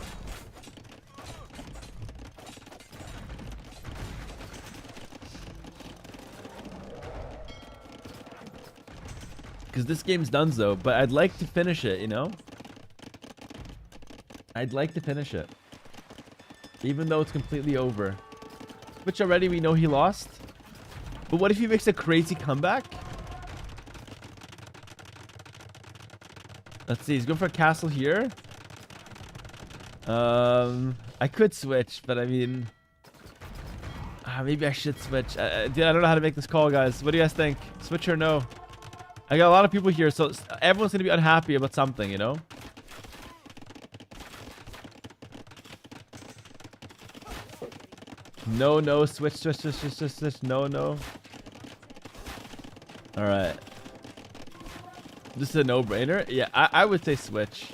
Because this game's done, though. But I'd like to finish it, you know? I'd like to finish it. Even though it's completely over. Which already we know he lost. But what if he makes a crazy comeback? Let's see. He's going for a castle here. I could switch, but I mean... maybe I should switch. Dude, I don't know how to make this call, guys. What do you guys think? Switch or no? I got a lot of people here, so everyone's going to be unhappy about something, you know? No, no, switch, no. Alright. This is a no-brainer? Yeah, I would say switch.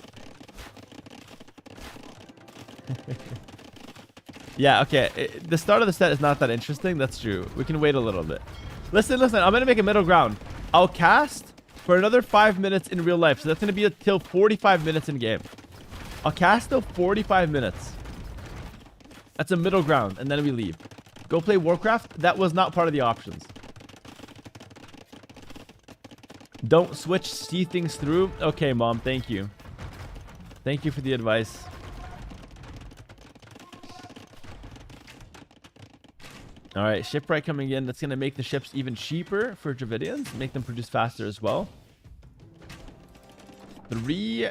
Yeah, okay. The start of the set is not that interesting. That's true. We can wait a little bit. Listen. I'm going to make a middle ground. I'll cast for another 5 minutes in real life. So that's going to be until 45 minutes in game. I'll cast till 45 minutes. That's a middle ground, and then we leave. Go play Warcraft. That was not part of the options. Don't switch, see things through. Okay, Mom, thank you. Thank you for the advice. All right, shipwright coming in. That's going to make the ships even cheaper for Dravidians. Make them produce faster as well. 3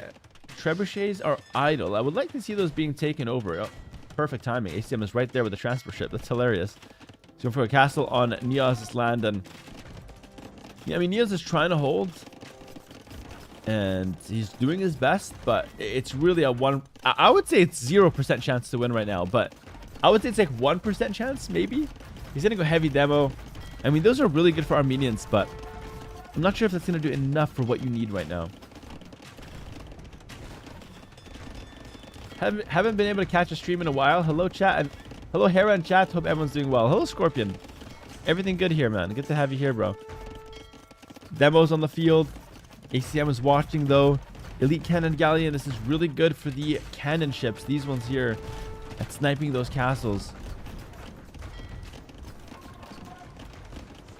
trebuchets are idle. I would like to see those being taken over. Oh, perfect timing. ACCM is right there with the transfer ship. That's hilarious. So for a castle on Neos' land. And yeah, I mean, Neos is trying to hold. And he's doing his best. But it's really a I would say it's 0% chance to win right now. But I would say it's like 1% chance, maybe. He's going to go heavy demo. I mean, those are really good for Armenians, but I'm not sure if that's going to do enough for what you need right now. Haven't been able to catch a stream in a while. Hello, chat. And hello, Hera and chat. Hope everyone's doing well. Hello, Scorpion. Everything good here, man. Good to have you here, bro. Demos on the field. ACCM is watching, though. Elite Cannon Galleon. This is really good for the cannon ships. These ones here. At sniping those castles.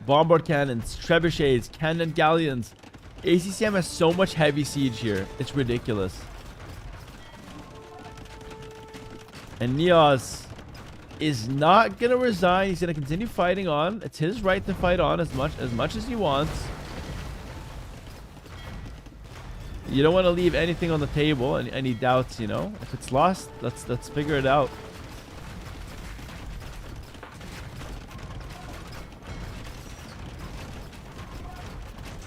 Bombard cannons, trebuchets, cannon galleons. ACCM has so much heavy siege here. It's ridiculous. And Neos is not going to resign. He's going to continue fighting on. It's his right to fight on as much as he wants. You don't want to leave anything on the table. Any doubts, you know? If it's lost, let's figure it out.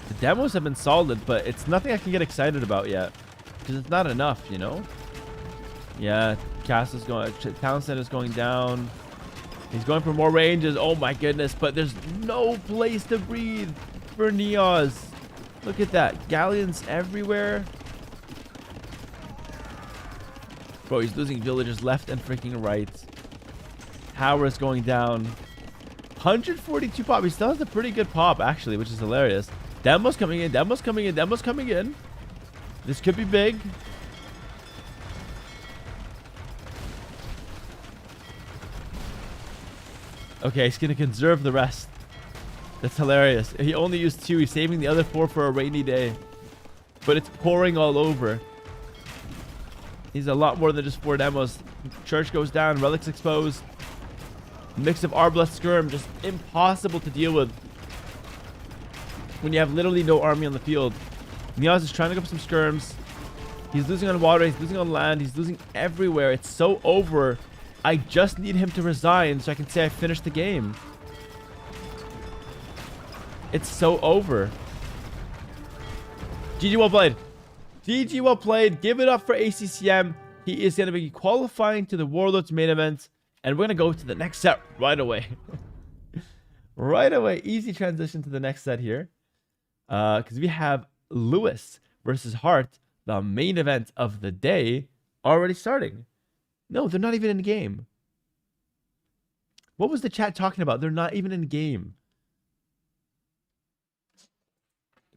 The demos have been solid, but it's nothing I can get excited about yet. Because it's not enough, you know? Yeah, Castle's going... Townsend is going down. He's going for more ranges. Oh my goodness, but there's no place to breathe for Neos. Look at that. Galleons everywhere. Bro, he's losing villagers left and freaking right. Howard's going down. 142 pop. He still has a pretty good pop, actually, which is hilarious. Demo's coming in. Demo's coming in. Demo's coming in. This could be big. Okay, he's going to conserve the rest. That's hilarious. He only used 2. He's saving the other 4 for a rainy day. But it's pouring all over. He's a lot more than just 4 demos. Church goes down. Relics exposed. Mix of Arbalest Skirm. Just impossible to deal with when you have literally no army on the field. Niaz is trying to go for some skirms. He's losing on water. He's losing on land. He's losing everywhere. It's so over. I just need him to resign so I can say I finished the game. It's so over. GG well played. GG well played. Give it up for ACCM. He is going to be qualifying to the Warlords main event. And we're going to go to the next set right away. Right away. Easy transition to the next set here. Because we have Lewis versus Hart, the main event of the day, already starting. No, they're not even in game. What was the chat talking about? They're not even in game.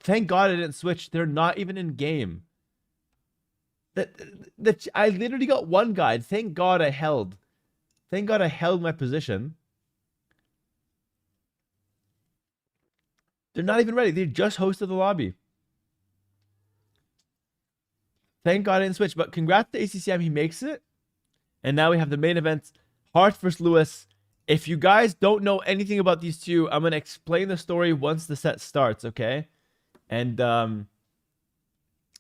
Thank God I didn't switch. They're not even in game. I literally got one guide. Thank God I held. Thank God I held my position. They're not even ready. They just hosted the lobby. Thank God I didn't switch. But congrats to ACCM. He makes it. And now we have the main event. Hart versus Lewis. If you guys don't know anything about these two, I'm going to explain the story once the set starts, okay? And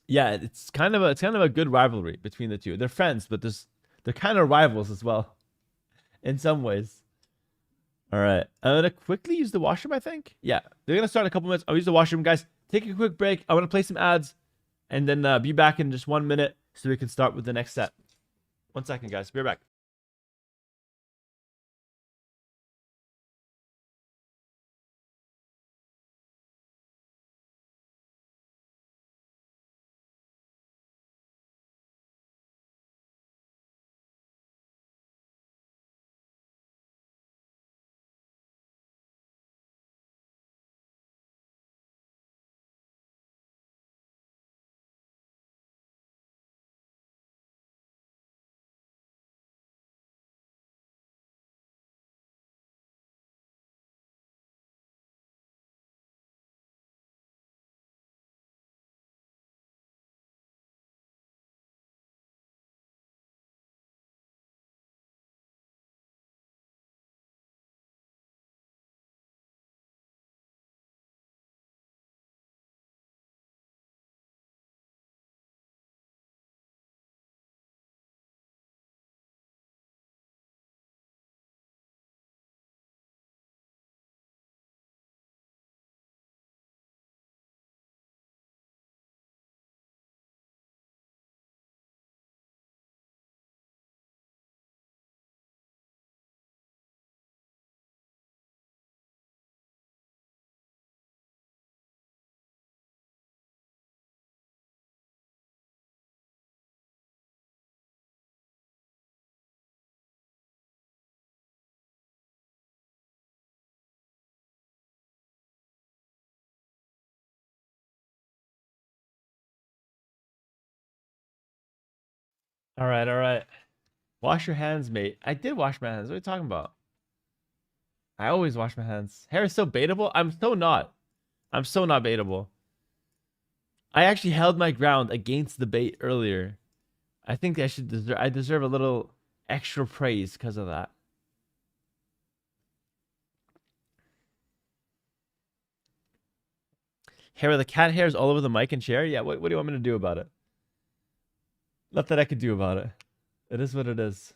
yeah, it's kind of a good rivalry between the two. They're friends, but they're kind of rivals as well in some ways. All right, I'm gonna quickly use the washroom. I think, yeah, they're gonna start in a couple minutes. I'll use the washroom, guys. Take a quick break. I want to play some ads, and then be back in just 1 minute so we can start with the next set. 1 second, guys. Be right back. All right, all right. Wash your hands, mate. I did wash my hands. What are you talking about? I always wash my hands. Hair is so baitable. I'm so not. I'm so not baitable. I actually held my ground against the bait earlier. I think I deserve a little extra praise because of that. Hera, the cat hair is all over the mic and chair. Yeah, what do you want me to do about it? Not that I could do about it. It is what it is.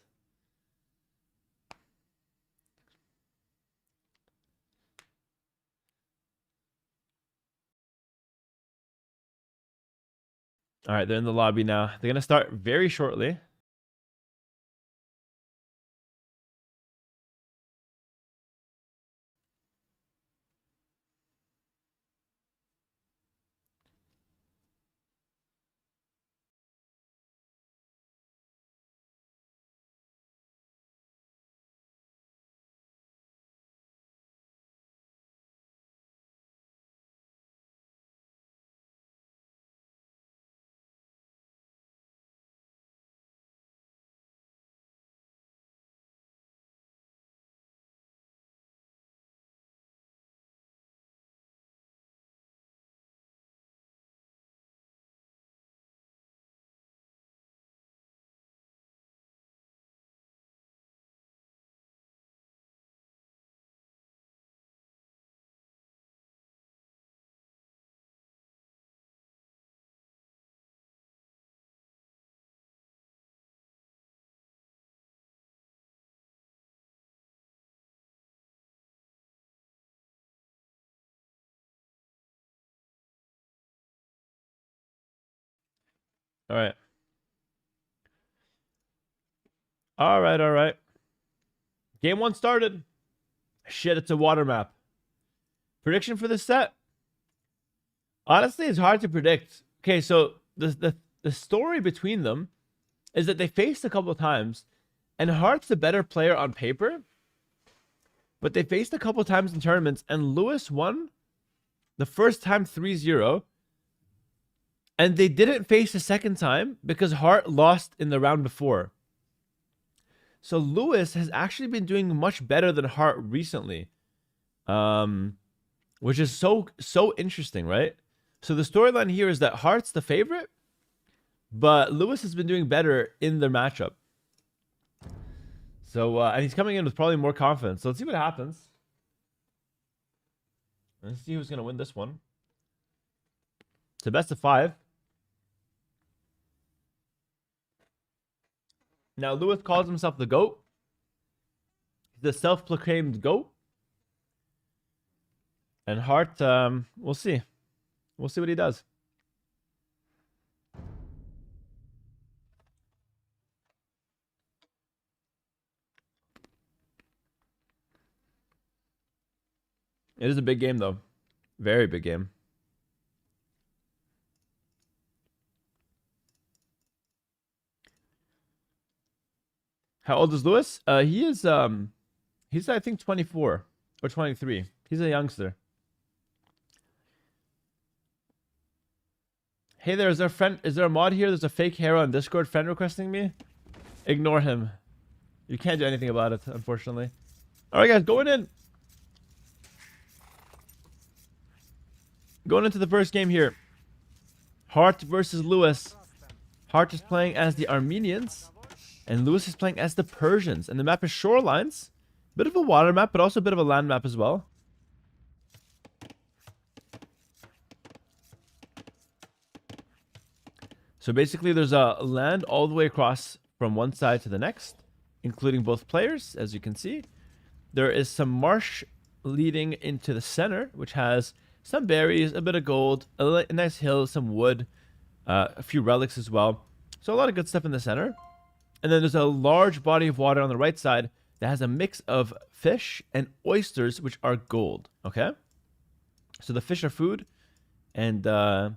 All right, they're in the lobby now. They're going to start very shortly. All right. All right, all right. Game 1 started. Shit, it's a water map. Prediction for this set? Honestly, it's hard to predict. Okay, so the story between them is that they faced a couple of times, and Hart's the better player on paper, but they faced a couple of times in tournaments, and Lewis won the first time 3-0, and they didn't face the second time because Hart lost in the round before. So Lewis has actually been doing much better than Hart recently, which is so interesting, right? So the storyline here is that Hart's the favorite, but Lewis has been doing better in their matchup. So, and he's coming in with probably more confidence. So let's see what happens. Let's see who's going to win this one. It's a best of 5. Now, Lewis calls himself the GOAT. The self-proclaimed GOAT. And Hart, we'll see. We'll see what he does. It is a big game, though. Very big game. How old is Lewis? He's I think 24 or 23. He's a youngster. Hey there, is there a mod here? There's a fake Hera on Discord friend requesting me. Ignore him. You can't do anything about it, unfortunately. All right, guys, going in. Going into the first game here. Hart versus Lewis. Hart is playing as the Armenians, and Lewis is playing as the Persians. And the map is Shorelines. Bit of a water map, but also a bit of a land map as well. So basically, there's a land all the way across from one side to the next, including both players, as you can see. There is some marsh leading into the center, which has some berries, a bit of gold, a nice hill, some wood, a few relics as well. So a lot of good stuff in the center. And then there's a large body of water on the right side that has a mix of fish and oysters, which are gold. Okay? So the fish are food, and the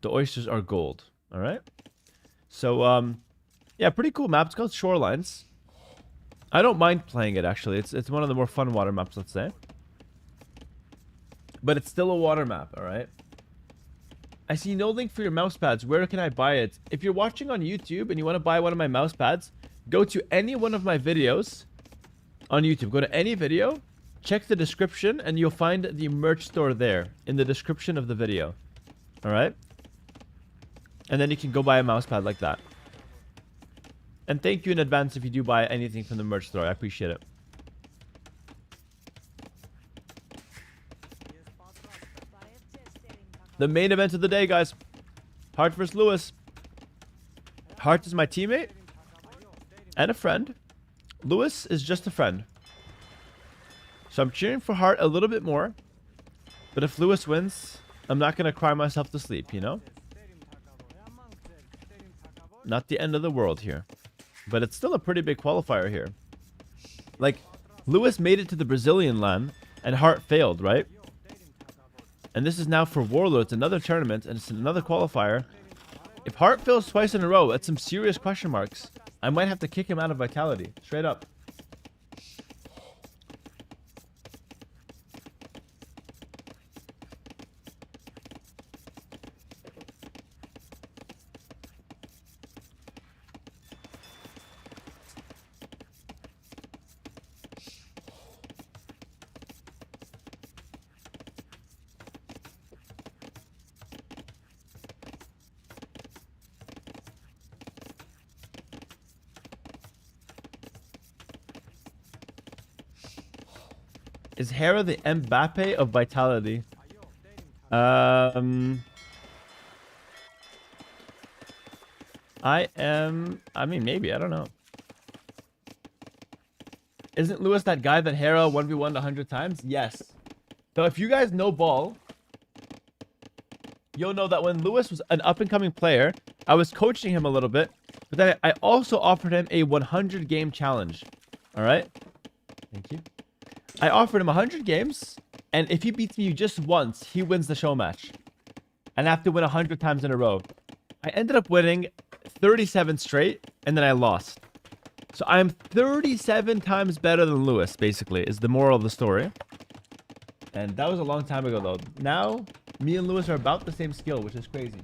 oysters are gold. All right? So, yeah, pretty cool map. It's called Shorelines. I don't mind playing it, actually. It's one of the more fun water maps, let's say. But it's still a water map, all right? I see no link for your mouse pads. Where can I buy it? If you're watching on YouTube and you want to buy one of my mouse pads, go to any one of my videos on YouTube. Go to any video, check the description, and you'll find the merch store there in the description of the video. All right? And then you can go buy a mouse pad like that. And thank you in advance if you do buy anything from the merch store. I appreciate it. The main event of the day, guys. Hart versus Lewis. Hart is my teammate and a friend. Lewis is just a friend. So I'm cheering for Hart a little bit more. But if Lewis wins, I'm not going to cry myself to sleep, you know? Not the end of the world here. But it's still a pretty big qualifier here. Like, Lewis made it to the Brazilian LAN, and Hart failed, right? And this is now for Warlords, another tournament, and it's another qualifier. If Hart fails twice in a row, that's some serious question marks. I might have to kick him out of Vitality. Straight up. Is Hera the Mbappe of Vitality? I mean, maybe. I don't know. Isn't Lewis that guy that Hera 1v1'd 100 times? Yes. So if you guys know ball, you'll know that when Lewis was an up-and-coming player, I was coaching him a little bit, but then I also offered him a 100-game challenge. All right? Thank you. I offered him 100 games, and if he beats me just once, he wins the show match. And I have to win 100 times in a row. I ended up winning 37 straight, and then I lost. So I'm 37 times better than Lewis, basically, is the moral of the story. And that was a long time ago, though. Now, me and Lewis are about the same skill, which is crazy.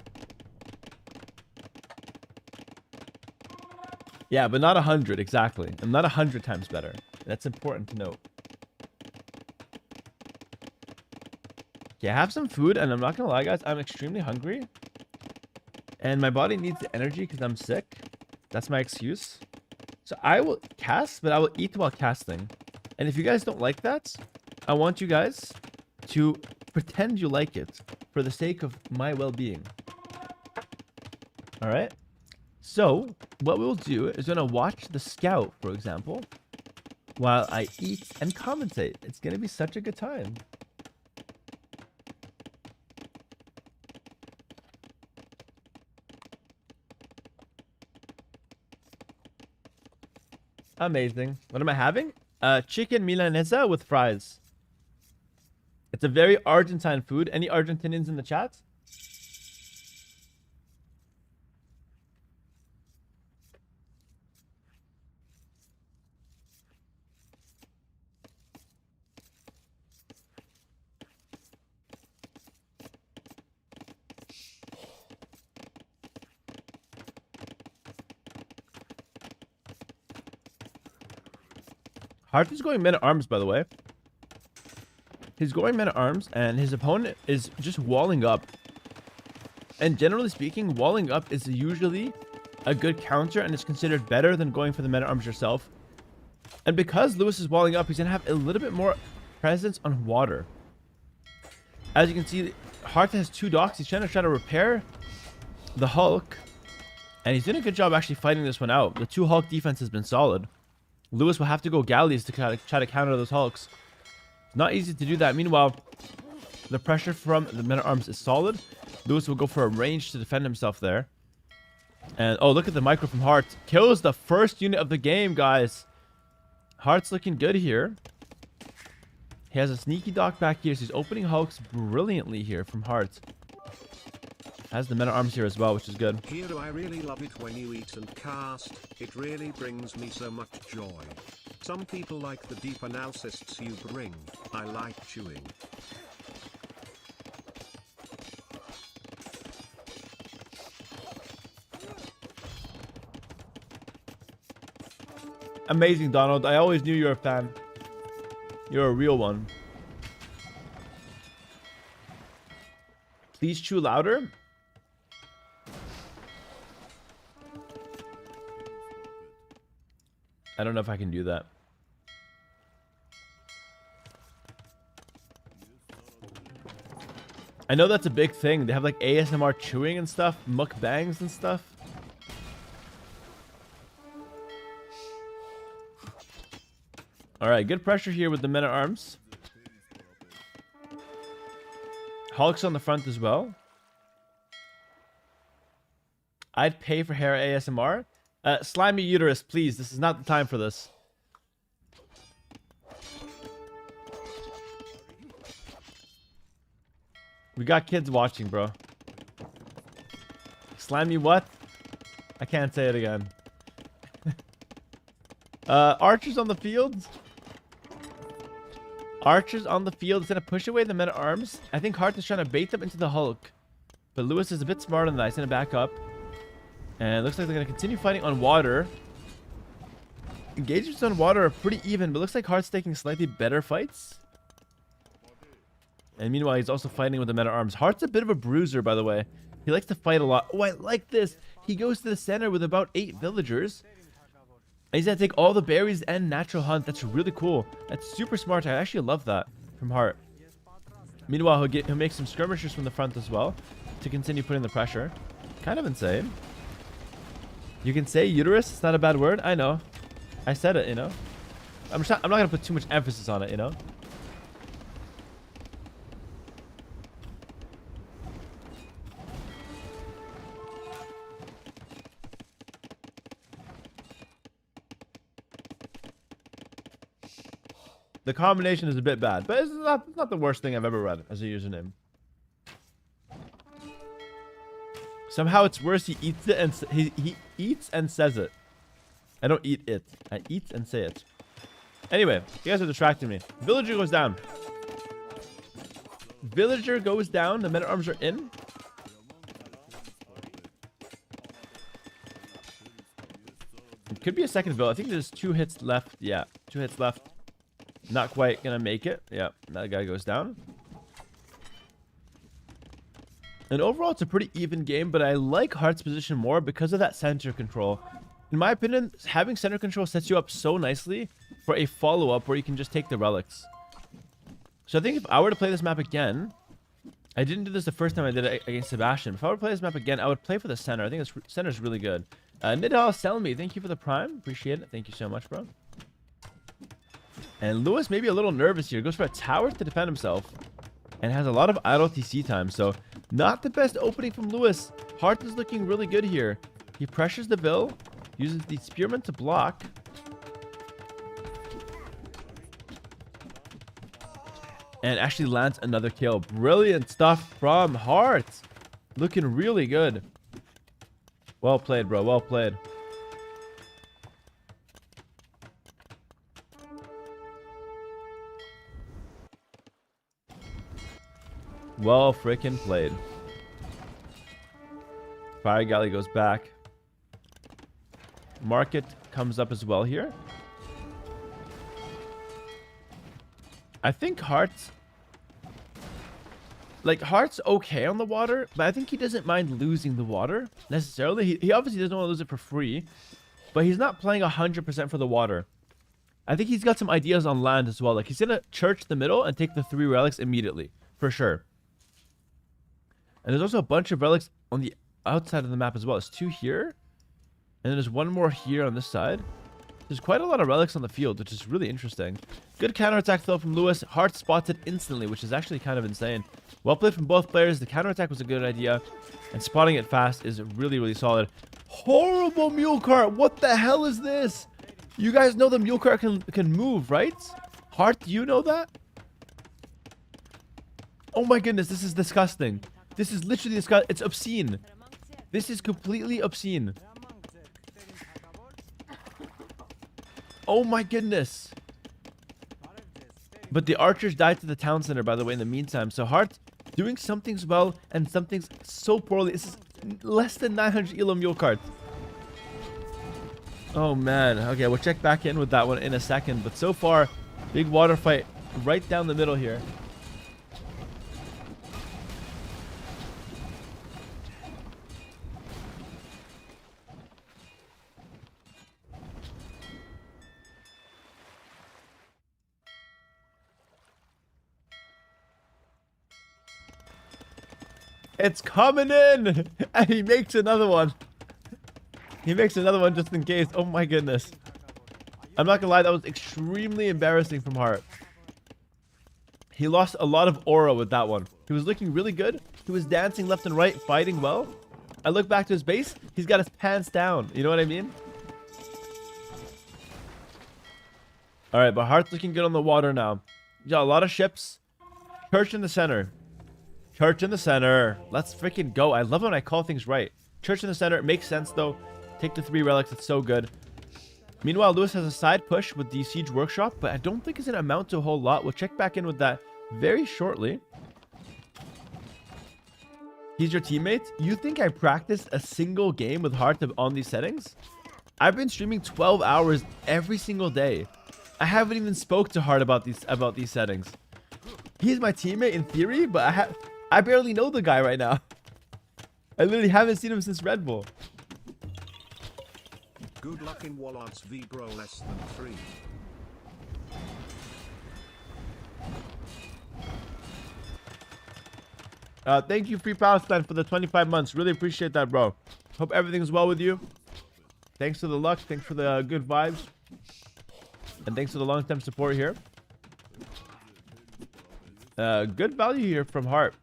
Yeah, but not 100, exactly. I'm not 100 times better. That's important to note. Okay, I have some food, and I'm not gonna lie, guys. I'm extremely hungry. And my body needs the energy because I'm sick. That's my excuse. So I will cast, but I will eat while casting. And if you guys don't like that, I want you guys to pretend you like it for the sake of my well-being. All right? So what we'll do is we're going to watch the scout, for example, while I eat and commentate. It's going to be such a good time. Amazing. What am I having? Chicken milanesa with fries. It's a very Argentine food. Any Argentinians in the chat? Hart is going men-at-arms, by the way. He's going men-at-arms, and his opponent is just walling up. And generally speaking, walling up is usually a good counter, and it's considered better than going for the men-at-arms yourself. And because Lewis is walling up, he's going to have a little bit more presence on water. As you can see, Hart has 2 docks. He's trying to repair the Hulk. And he's doing a good job actually fighting this one out. The 2 Hulk defense has been solid. Lewis will have to go galleys to try to counter those Hulks. Not easy to do that. Meanwhile, the pressure from the men-at-arms is solid. Lewis will go for a range to defend himself there. And, oh, look at the micro from Hart. Kills the first unit of the game, guys. Hart's looking good here. He has a sneaky dock back here, so he's opening Hulks brilliantly here from Hart. Has the men-at-arms here as well, which is good. Hero, I really love it when you eat and cast. It really brings me so much joy. Some people like the deep analysis you bring. I like chewing. Amazing, Donald. I always knew you were a fan. You're a real one. Please chew louder. I don't know if I can do that. I know that's a big thing. They have like ASMR chewing and stuff, mukbangs and stuff. All right, good pressure here with the men-at-arms. Hulk's on the front as well. I'd pay for Hera ASMR. Slimy uterus, please. This is not the time for this. We got kids watching, bro. Slimy what? I can't say it again. Archers on the field. Archers on the field. He's going to push away the men-at-arms. I think Hart is trying to bait them into the Hulk. But Lewis is a bit smarter than that. He's going to back up. And it looks like they're going to continue fighting on water. Engagements on water are pretty even, but it looks like Hart's taking slightly better fights. And meanwhile, he's also fighting with the men-at-arms. Hart's a bit of a bruiser, by the way. He likes to fight a lot. Oh, I like this. He goes to the center with about 8 villagers. And he's going to take all the berries and natural hunt. That's really cool. That's super smart. I actually love that from Hart. Meanwhile, he'll make some skirmishers from the front as well to continue putting the pressure. Kind of insane. You can say uterus. It's not a bad word. I know. I said it, you know. I'm not going to put too much emphasis on it, you know. The combination is a bit bad, but it's not the worst thing I've ever read as a username. Somehow it's worse. He eats it and he eats and says it. I don't eat it. I eat and say it. Anyway, you guys are distracting me. Villager goes down. Villager goes down. The men at arms are in. It could be a second villager. I think there's 2 hits left. Yeah, 2 hits left. Not quite gonna make it. Yeah, that guy goes down. And overall, it's a pretty even game, but I like Heart's position more because of that center control. In my opinion, having center control sets you up so nicely for a follow-up where you can just take the relics. So I think if I were to play this map again, I didn't do this the first time I did it against Sebastian. If I were to play this map again, I would play for the center. I think this center is really good. Nidal Selmy, thank you for the prime. Appreciate it. Thank you so much, bro. And Lewis may be a little nervous here. Goes for a tower to defend himself. And has a lot of idle TC time. So not the best opening from Lewis. Hart is looking really good here. He pressures the Vil. Uses the Spearman to block. And actually lands another kill. Brilliant stuff from Hart. Looking really good. Well played, bro. Well played. Well freaking played. Fire Galley goes back. Market comes up as well here. I think Heart's okay on the water, but I think he doesn't mind losing the water necessarily. He obviously doesn't want to lose it for free, but he's not playing 100% for the water. I think he's got some ideas on land as well. Like he's gonna church the middle and take the 3 relics immediately for sure. And there's also a bunch of relics on the outside of the map as well. There's 2 here, and then there's 1 more here on this side. There's quite a lot of relics on the field, which is really interesting. Good counterattack though from Lewis. Hart spots it instantly, which is actually kind of insane. Well played from both players. The counterattack was a good idea, and spotting it fast is really, really solid. Horrible mule cart. What the hell is this? You guys know the mule cart can move, right? Hart, do you know that? Oh my goodness, this is disgusting. This is literally disgusting. It's obscene. This is completely obscene. Oh my goodness. But the archers died to the town center, by the way, in the meantime. So Hart doing some things well and some things so poorly. This is less than 900 elo mule cart. Oh man. Okay, we'll check back in with that one in a second. But so far, big water fight right down the middle here. It's coming in! And he makes another one. He makes another one just in case. Oh my goodness. I'm not gonna lie, that was extremely embarrassing from Hart. He lost a lot of aura with that one. He was looking really good. He was dancing left and right, fighting well. I look back to his base. He's got his pants down. You know what I mean? Alright, but Hart's looking good on the water now. You got a lot of ships. Church in the center. Church in the center. Let's freaking go. I love when I call things right. Church in the center. It makes sense, though. Take the 3 relics. It's so good. Meanwhile, Lewis has a side push with the Siege Workshop, but I don't think it's going to amount to a whole lot. We'll check back in with that very shortly. He's your teammate? You think I practiced a single game with Hart on these settings? I've been streaming 12 hours every single day. I haven't even spoke to Hart about these settings. He's my teammate in theory, but I barely know the guy right now. I literally haven't seen him since Red Bull. Good luck in Warlords v bro less than 3. Thank you, Free Palestine, for the 25 months. Really appreciate that, bro. Hope everything's well with you. Thanks for the luck. Thanks for the good vibes. And thanks for the long-term support here. Good value here from Hart.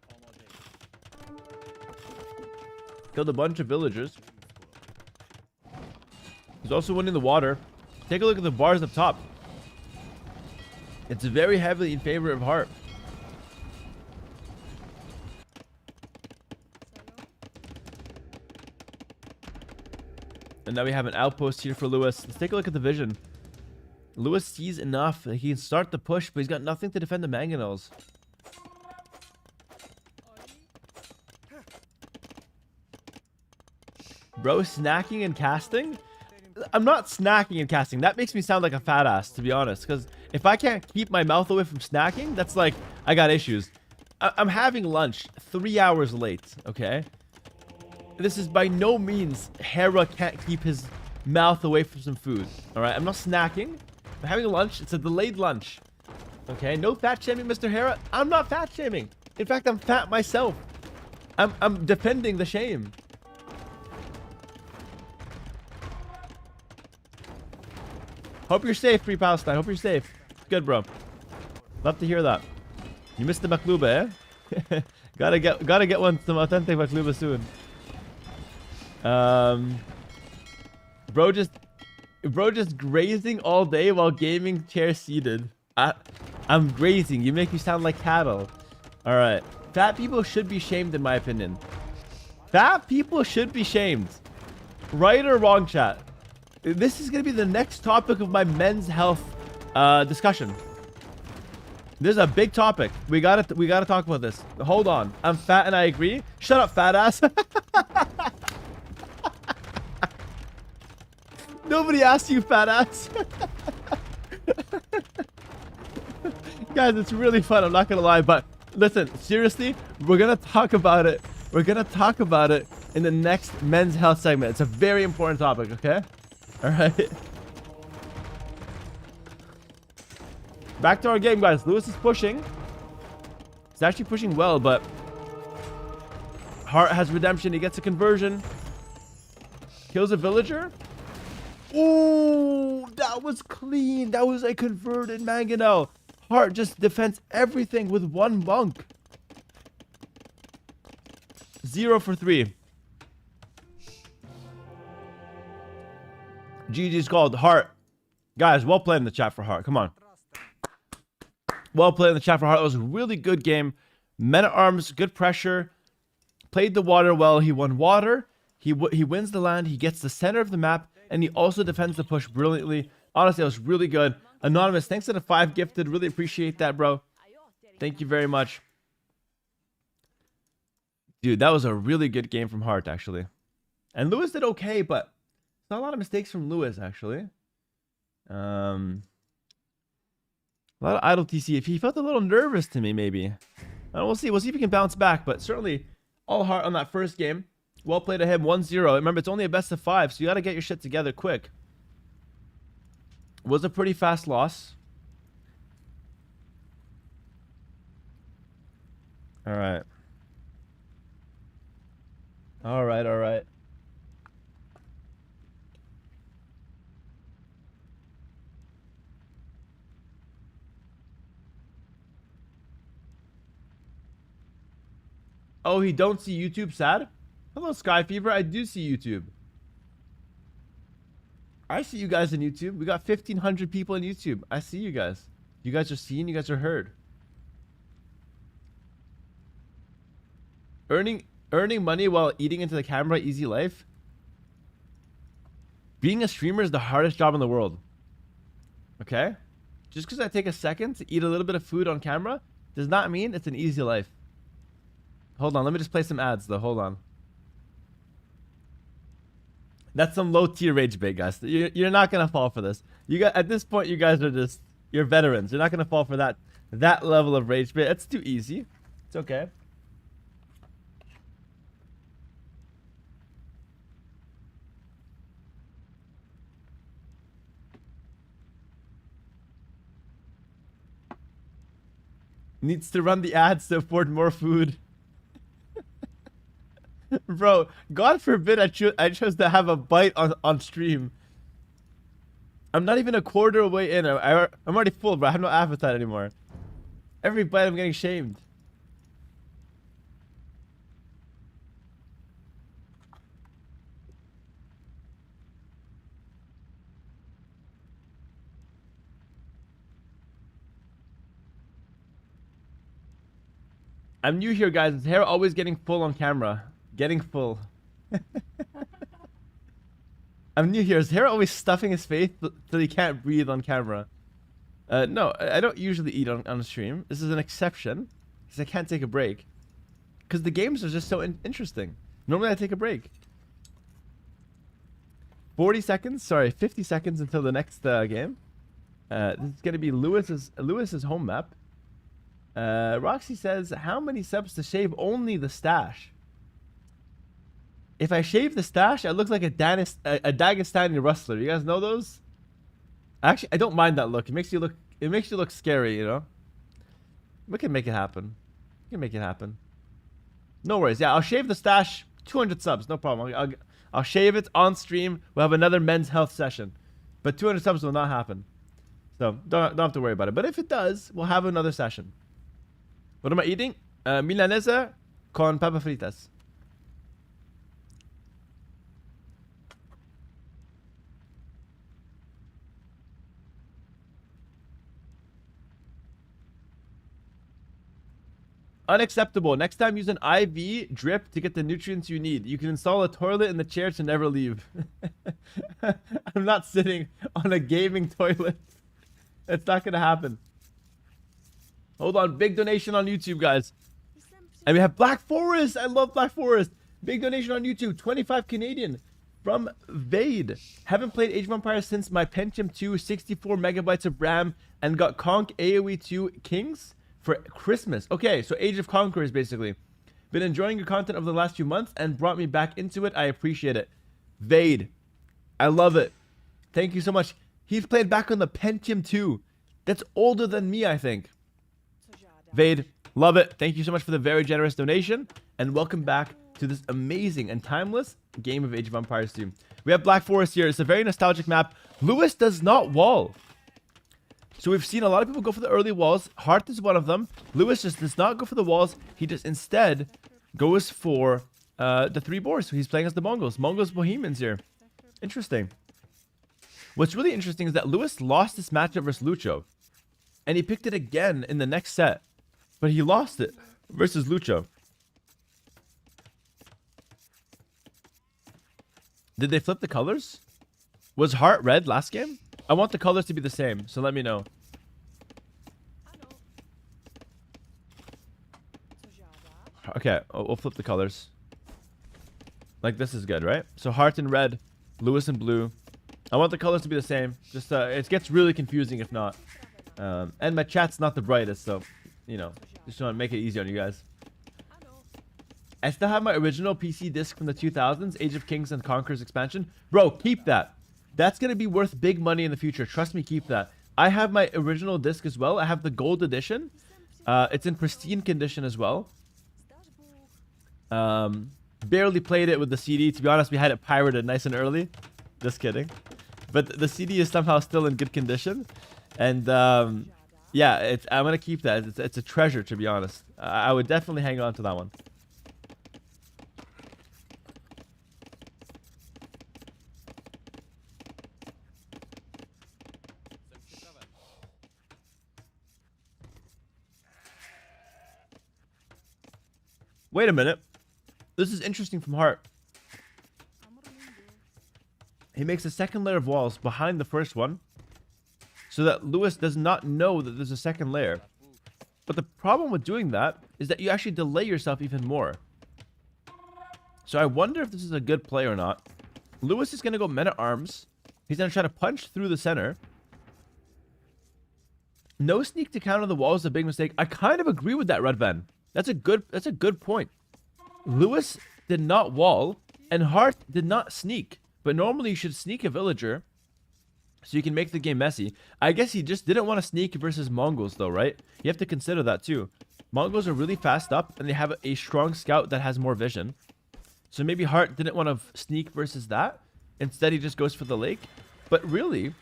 Killed a bunch of villagers. He's also winning the water. Take a look at the bars up top. It's very heavily in favor of Hart. And now we have an outpost here for Lewis. Let's take a look at the vision. Lewis sees enough that he can start the push, but he's got nothing to defend the mangonels. Bro, snacking and casting? I'm not snacking and casting. That makes me sound like a fat ass, to be honest. Because if I can't keep my mouth away from snacking, that's like, I got issues. I'm having lunch 3 hours late, okay? This is by no means Hera can't keep his mouth away from some food, all right? I'm not snacking. I'm having lunch. It's a delayed lunch, okay? No fat shaming, Mr. Hera. I'm not fat shaming. In fact, I'm fat myself. I'm defending the shame. Hope you're safe, Free Palestine. Hope you're safe. Good, bro. Love to hear that. You missed the makluba, eh? gotta get some authentic makluba soon. Bro just grazing all day while gaming chair seated. I'm grazing. You make me sound like cattle. All right. Fat people should be shamed, in my opinion. Fat people should be shamed. Right or wrong, chat? This is gonna be the next topic of my men's health discussion. This is a big topic. We gotta talk about this. Hold on. I'm fat and I agree. Shut up, fat ass. Nobody asked you, fat ass. Guys, it's really fun. I'm not gonna lie, but listen, seriously, we're gonna talk about it. We're gonna talk about it in the next men's health segment. It's a very important topic, okay? All right. Back to our game, guys. Lewis is pushing. He's actually pushing well, but Hart has redemption. He gets a conversion. Kills a villager. Ooh, that was clean. That was a converted mangonel. Hart just defends everything with one monk. 0 for 3. GG's called. Hart. Guys, well played in the chat for Hart. Come on. Well played in the chat for Hart. It was a really good game. Men at arms, good pressure. Played the water well. He won water. He wins the land. He gets the center of the map. And he also defends the push brilliantly. Honestly, it was really good. Anonymous, thanks to the 5 gifted. Really appreciate that, bro. Thank you very much. Dude, that was a really good game from Hart, actually. And Lewis did okay, but not a lot of mistakes from Lewis, actually. A lot of idle TC. If he felt a little nervous to me, maybe. We'll see. We'll see if he can bounce back. But certainly, all Hart on that first game. Well played to him. 1-0. Remember, it's only a best of 5, so you got to get your shit together quick. Was a pretty fast loss. All right. All right, all right. Oh, he don't see YouTube? Sad? Hello, Sky Fever. I do see YouTube. I see you guys on YouTube. We got 1,500 people on YouTube. I see you guys. You guys are seen. You guys are heard. Earning money while eating into the camera, easy life. Being a streamer is the hardest job in the world. Okay? Just because I take a second to eat a little bit of food on camera does not mean it's an easy life. Hold on. Let me just play some ads, though. Hold on. That's some low tier rage bait, guys. You're not gonna fall for this. You got at this point, you guys are just you're veterans. You're not gonna fall for that level of rage bait. It's too easy. It's okay. Needs to run the ads to afford more food. Bro, God forbid I chose to have a bite on stream. I'm not even a quarter away in. I'm already full, bro. I have no appetite anymore. Every bite I'm getting shamed. I'm new here, guys. Is Hera always getting full on camera? Getting full. I'm new here. Is Hera always stuffing his face till he can't breathe on camera? No, I don't usually eat on stream. This is an exception because I can't take a break. Because the games are just so interesting. Normally I take a break. 40 seconds, sorry, 50 seconds until the next game. This is going to be Lewis's home map. Roxy says, how many subs to shave only the stash? If I shave the stash, I look like a Dagestani rustler. You guys know those? Actually, I don't mind that look. It makes you look scary, you know? We can make it happen. We can make it happen. No worries. Yeah, I'll shave the stash. 200 subs, no problem. I'll shave it on stream. We'll have another men's health session. But 200 subs will not happen. So, don't have to worry about it. But if it does, we'll have another session. What am I eating? Milanesa con papas fritas. Unacceptable. Next time use an IV drip to get the nutrients you need. You can install a toilet in the chair to never leave. I'm not sitting on a gaming toilet. It's not going to happen. Hold on. Big donation on YouTube, guys. And we have Black Forest. I love Black Forest. Big donation on YouTube. 25 Canadian from Vade. Haven't played Age of Empires since my Pentium 2, 64 megabytes of RAM, and got Conk AoE 2 Kings for Christmas. Okay, so Age of Conquerors, basically. Been enjoying your content over the last few months and brought me back into it. I appreciate it. Vade. I love it. Thank you so much. He's played back on the Pentium 2. That's older than me, I think. Vade, love it. Thank you so much for the very generous donation. And welcome back to this amazing and timeless game of Age of Empires 2. We have Black Forest here. It's a very nostalgic map. Lewis does not wall. So we've seen a lot of people go for the early walls. Hart is one of them. Lewis just does not go for the walls. He just instead goes for the 3 boars. So he's playing as the Mongols. Mongols Bohemians here. Interesting. What's really interesting is that Lewis lost this matchup versus Lucho. And he picked it again in the next set. But he lost it versus Lucho. Did they flip the colors? Was Hart red last game? I want the colors to be the same, so let me know. Okay, we'll flip the colors. Like this is good, right? So Hart in red, Lewis in blue. I want the colors to be the same. Just it gets really confusing if not. And my chat's not the brightest, so you know, just want to make it easy on you guys. I still have my original PC disc from the 2000s, Age of Kings and Conquerors expansion. Bro, keep that. That's going to be worth big money in the future. Trust me, keep that. I have my original disc as well. I have the gold edition. It's in pristine condition as well. Barely played it with the CD. To be honest, we had it pirated nice and early. Just kidding. But the CD is somehow still in good condition. And yeah, I'm going to keep that. It's a treasure, to be honest. I would definitely hang on to that one. Wait a minute. This is interesting from Hart. He makes a second layer of walls behind the first one so that Lewis does not know that there's a second layer. But the problem with doing that is that you actually delay yourself even more. So I wonder if this is a good play or not. Lewis is going to go men-at-arms. He's going to try to punch through the center. No sneak to counter the wall is a big mistake. I kind of agree with that, Red Van. That's a good point. Lewis did not wall, and Hart did not sneak. But normally you should sneak a villager so you can make the game messy. I guess he just didn't want to sneak versus Mongols though, right? You have to consider that too. Mongols are really fast up, and they have a strong scout that has more vision. So maybe Hart didn't want to sneak versus that. Instead, he just goes for the lake. But really,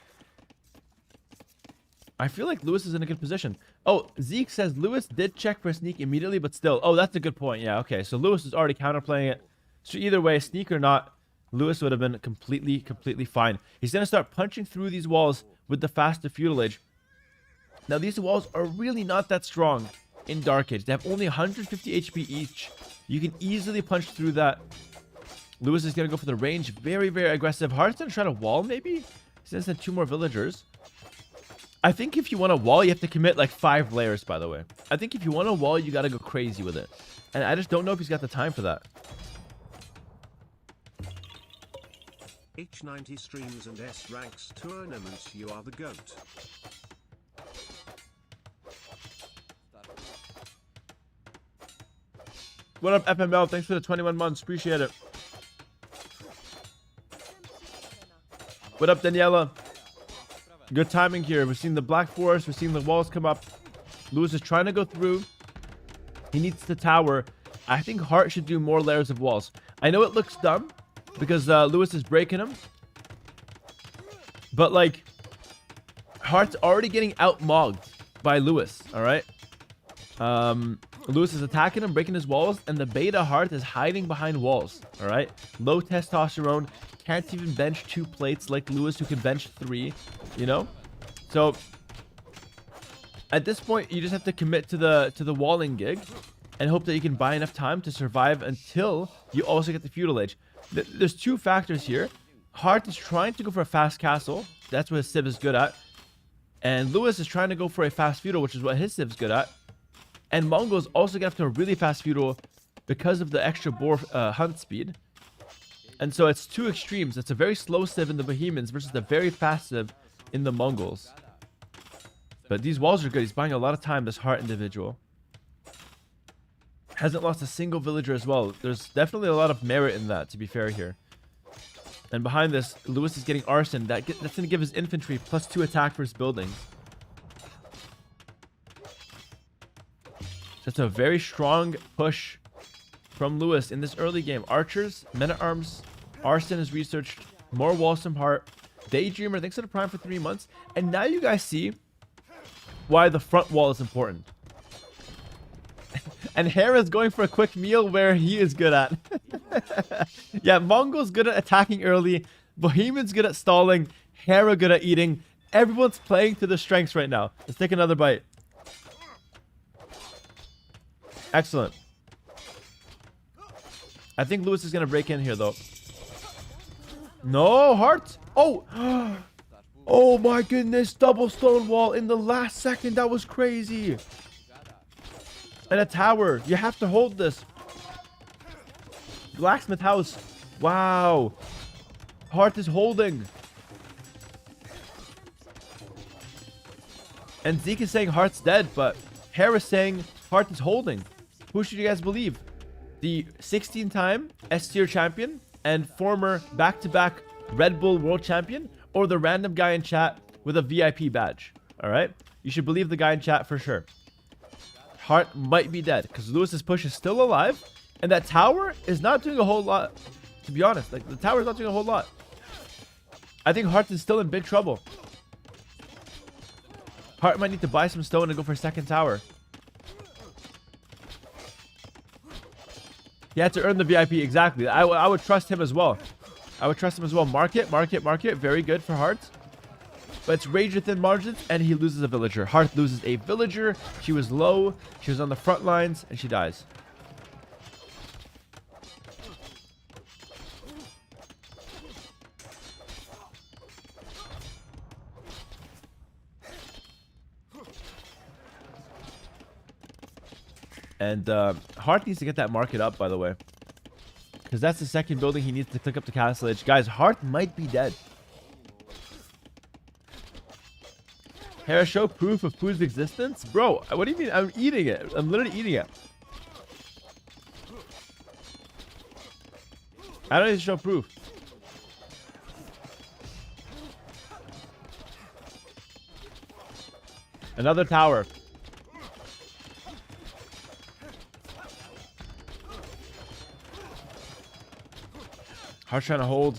I feel like Lewis is in a good position. Oh, Zeke says Lewis did check for sneak immediately, but still. Oh, that's a good point. Yeah, okay. So Lewis is already counterplaying it. So either way, sneak or not, Lewis would have been completely fine. He's going to start punching through these walls with the faster feudal age. Now, these walls are really not that strong. in Dark Age. They have only 150 HP each. You can easily punch through that. Lewis is going to go for the range. Very, very aggressive. Heart's going to try to wall, maybe? Since then 2 more villagers. I think if you want to wall, you have to commit like 5 layers, by the way. I think if you want to wall, you got to go crazy with it. And I just don't know if he's got the time for that. H90 streams and S ranks tournaments, you are the GOAT. What up, FML? Thanks for the 21 months. Appreciate it. What up, Daniela? Good timing here. We're seeing the Black Forest. We're seeing the walls come up. Lewis is trying to go through. He needs the tower. I think Hart should do more layers of walls. I know it looks dumb because Lewis is breaking him. But, like, Hart's already getting out-mogged by Lewis, all right? Lewis is attacking him, breaking his walls, and the beta Hart is hiding behind walls, all right? Low testosterone, can't even bench 2 plates like Lewis, who can bench 3, you know? So, at this point, you just have to commit to the walling gig and hope that you can buy enough time to survive until you also get the feudal age. There's 2 factors here. Hart is trying to go for a fast castle. That's what his civ is good at. And Lewis is trying to go for a fast feudal, which is what his civ is good at. And Mongols also get up to a really fast feudal because of the extra boar hunt speed. And so it's 2 extremes. It's a very slow civ in the Bohemians versus a very fast civ in the Mongols. But these walls are good. He's buying a lot of time, this Hart individual. Hasn't lost a single villager as well. There's definitely a lot of merit in that, to be fair here. And behind this, Lewis is getting arson. That's going to give his infantry +2 attack for his buildings. So it's a very strong push from Lewis in this early game. Archers, men-at-arms, arson is researched, more walls from Hart. Daydreamer, thanks to the Prime for 3 months. And now you guys see why the front wall is important. And Hera's going for a quick meal where he is good at. Yeah, Mongols good at attacking early. Bohemians good at stalling. Hera good at eating. Everyone's playing to their strengths right now. Let's take another bite. Excellent. I think Lewis is going to break in here, though. No, Hart. Oh. Oh, my goodness. Double stone wall in the last second. That was crazy. And a tower. You have to hold this. Blacksmith house. Wow. Hart is holding. And Zeke is saying Hart's dead, but Hera's saying Hart is holding. Who should you guys believe? The 16-time S-tier champion and former back-to-back Red Bull world champion, or the random guy in chat with a VIP badge? All right? You should believe the guy in chat for sure. Hart might be dead because Lewis's push is still alive, and that tower is not doing a whole lot. To be honest, like the tower is not doing a whole lot. I think Hart is still in big trouble. Hart might need to buy some stone and go for a second tower. He had to earn the VIP, exactly. I would trust him as well. I would trust him as well. Market. Very good for Hart. But it's rage within margins, and he loses a villager. Hart loses a villager. She was low. She was on the front lines, and she dies. And Hart needs to get that market up, by the way. Because that's the second building he needs to click up to Castle Edge. Guys, Hart might be dead. Hera, show proof of food's existence? Bro, what do you mean? I'm eating it. I'm literally eating it. I don't need to show proof. Another tower. Hart's trying to hold.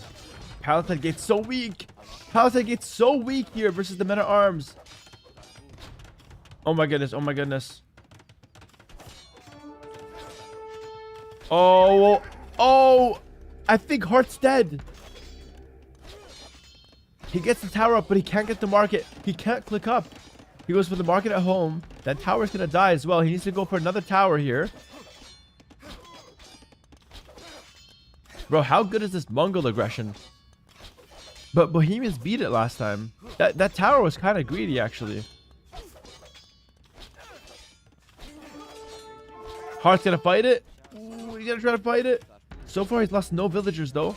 Palisade Gate's so weak. Palisade Gate's so weak here versus the men-at-arms. Oh my goodness. Oh my goodness. Oh. Oh. I think Hart's dead. He gets the tower up, but he can't get the market. He can't click up. He goes for the market at home. That tower's gonna die as well. He needs to go for another tower here. Bro, how good is this Mongol aggression? But Bohemians beat it last time. That tower was kind of greedy, actually. Heart's gonna fight it. Ooh, he's gonna try to fight it. So far, he's lost no villagers, though.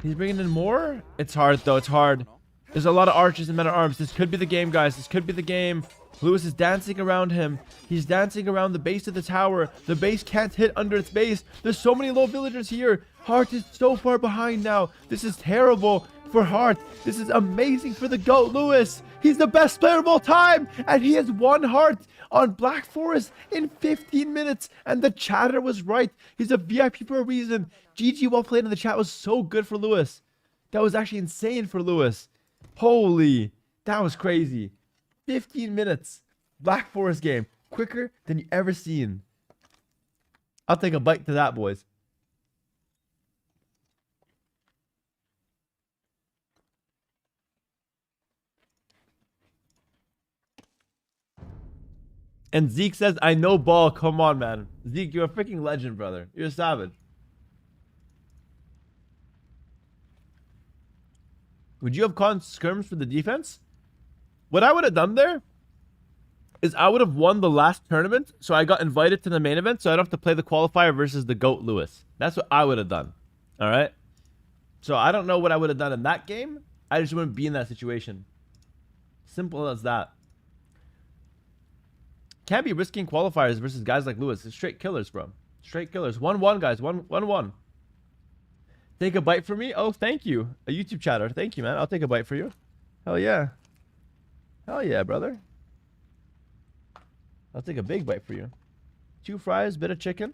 He's bringing in more. It's hard, though. It's hard. There's a lot of archers and men-at-arms. This could be the game, guys. This could be the game. Lewis is dancing around him. He's dancing around the base of the tower. The base can't hit under its base. There's so many low villagers here. Hart is so far behind now. This is terrible for Hart. This is amazing for the GOAT, Lewis. He's the best player of all time. And he has won Hart on Black Forest in 15 minutes. And the chatter was right. He's a VIP for a reason. GG, well played in the chat was so good for Lewis. That was actually insane for Lewis. Holy, that was crazy. 15 minutes. Black Forest game. Quicker than you ever seen. I'll take a bite to that, boys. And Zeke says, I know ball. Come on, man. Zeke, you're a freaking legend, brother. You're a savage. Would you have caught skirms for the defense? What I would have done there is I would have won the last tournament, so I got invited to the main event, so I don't have to play the qualifier versus the GOAT Lewis. That's what I would have done. All right? So I don't know what I would have done in that game. I just wouldn't be in that situation. Simple as that. Can't be risking qualifiers versus guys like Lewis. It's straight killers, bro. Straight killers. 1-1, guys. 1-1. Take a bite for me? Oh, thank you. A YouTube chatter. Thank you, man. I'll take a bite for you. Hell yeah. Hell yeah, brother. I'll take a big bite for you. 2 fries, bit of chicken.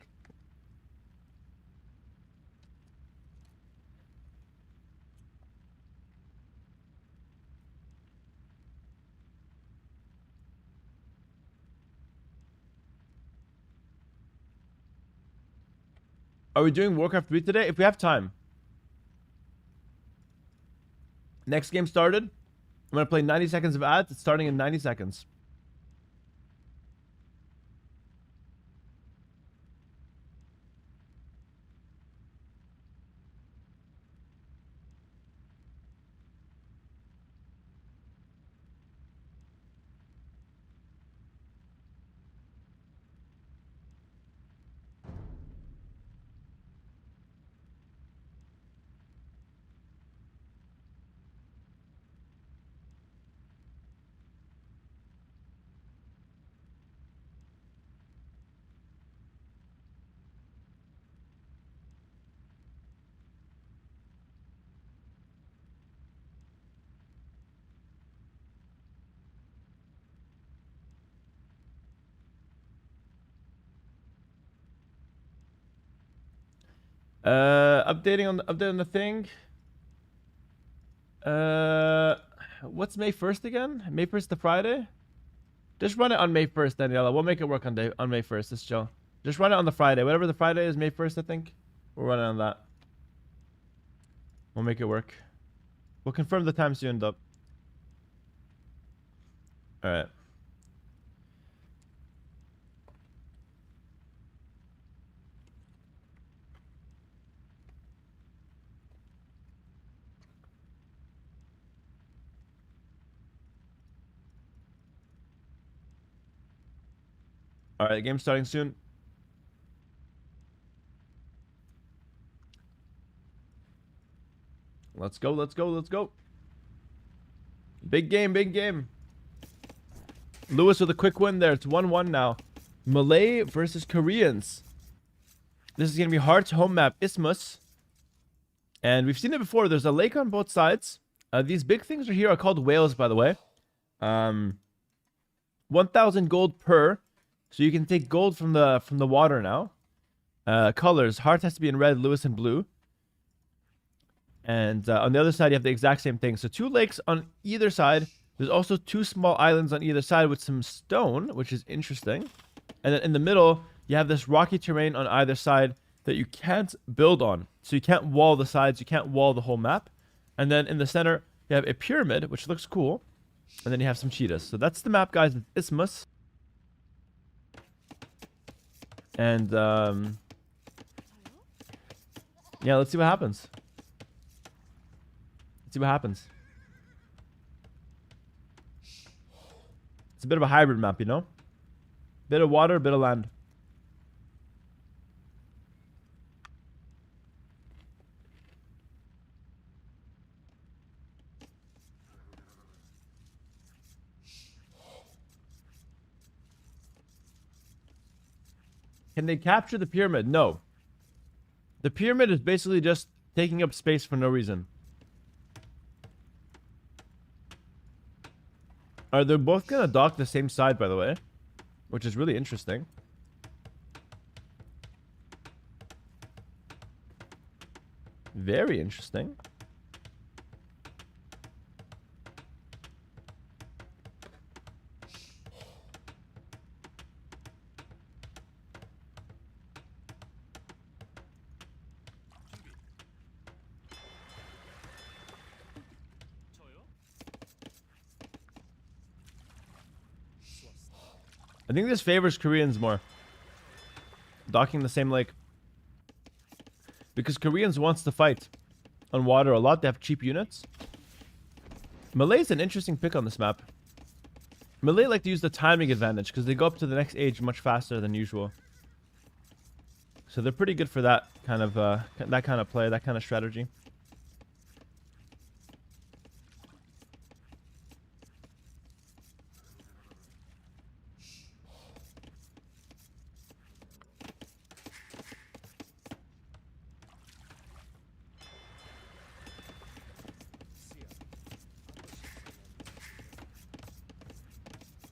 Are we doing Warcraft 3 today? If we have time. Next game started. I'm going to play 90 seconds of ads. It's starting in 90 seconds. Update on the thing. What's May 1st again? May 1st to Friday? Just run it on May 1st, Daniela. We'll make it work on May 1st. It's chill. Just run it on the Friday. Whatever the Friday is, May 1st, I think. We'll run it on that. We'll make it work. We'll confirm the time soon, Dub. Alright. Alright, game starting soon. Let's go, let's go, let's go. Big game, big game. Lewis with a quick win there. It's 1-1 now. Malay versus Koreans. This is going to be Heart's home map, Isthmus. And we've seen it before. There's a lake on both sides. These big things are here are called whales, by the way. 1,000 gold per. So you can take gold from the water now. Colors. Heart has to be in red, Lewis in blue. And on the other side, you have the exact same thing. So 2 lakes on either side. There's also 2 small islands on either side with some stone, which is interesting. And then in the middle, you have this rocky terrain on either side that you can't build on. So you can't wall the sides. You can't wall the whole map. And then in the center, you have a pyramid, which looks cool. And then you have some cheetahs. So that's the map, guys. It's Isthmus. And, yeah, let's see what happens. Let's see what happens. It's a bit of a hybrid map, you know? Bit of water, bit of land. Can they capture the pyramid? No. The pyramid is basically just taking up space for no reason. They're both gonna dock the same side, by the way, which is really interesting. Very interesting. I think this favors Koreans more. Docking the same lake. Because Koreans wants to fight on water a lot. They have cheap units. Malay's an interesting pick on this map. Malay like to use the timing advantage because they go up to the next age much faster than usual. So they're pretty good for that kind of play, that kind of strategy.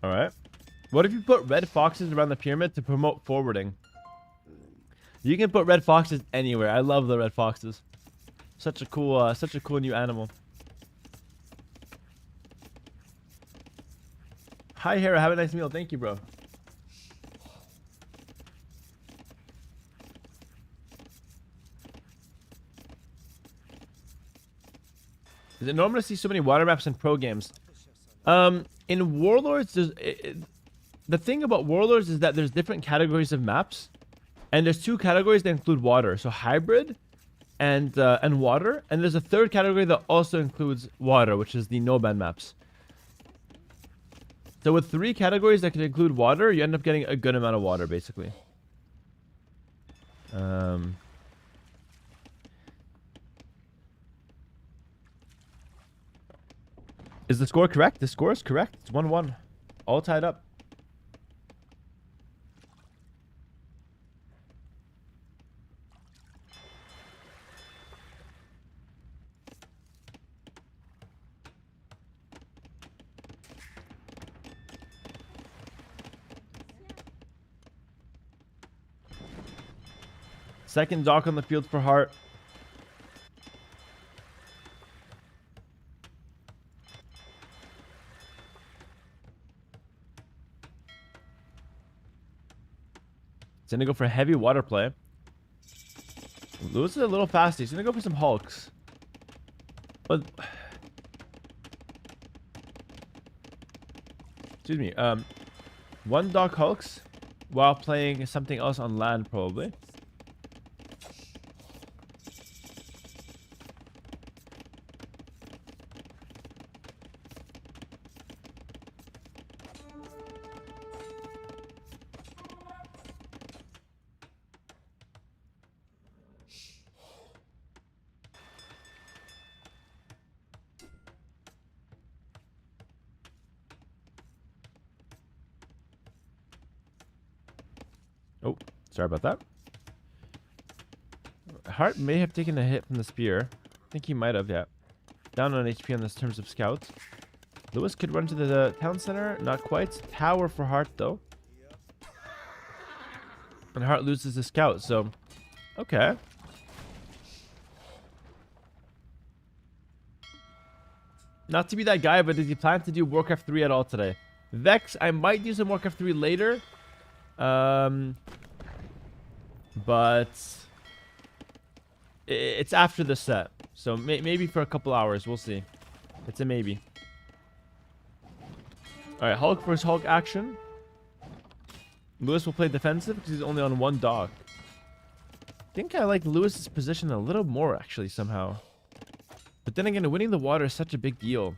Alright. What if you put red foxes around the pyramid to promote forwarding? You can put red foxes anywhere. I love the red foxes. Such a cool new animal. Hi Hera, have a nice meal. Thank you, bro. Is it normal to see so many water maps in pro games? In Warlords, the thing about Warlords is that there's different categories of maps, and there's two categories that include water. So hybrid and water, and there's a third category that also includes water, which is the no-ban maps. So with three categories that can include water, you end up getting a good amount of water, basically. Is the score correct? The score is correct. It's 1-1. All tied up. Second dock on the field for Hart. He's gonna go for a heavy water play. Lewis is a little fast. He's gonna go for some hulks. But excuse me. One dock hulks while playing something else on land, probably. Oh, sorry about that. Hart may have taken a hit from the spear. I think he might have, yeah. Down on HP on this terms of scouts. Lewis could run to the town center. Not quite. Tower for Hart, though. And Hart loses the scout, so... Okay. Not to be that guy, but does he plan to do Warcraft 3 at all today? Vex, I might do some Warcraft 3 later. But it's after the set, so maybe for a couple hours. We'll see. It's a maybe. All right, Hulk versus Hulk action. Lewis will play defensive because he's only on one dock. I think I like Lewis's position a little more, actually, somehow. But then again, winning the water is such a big deal.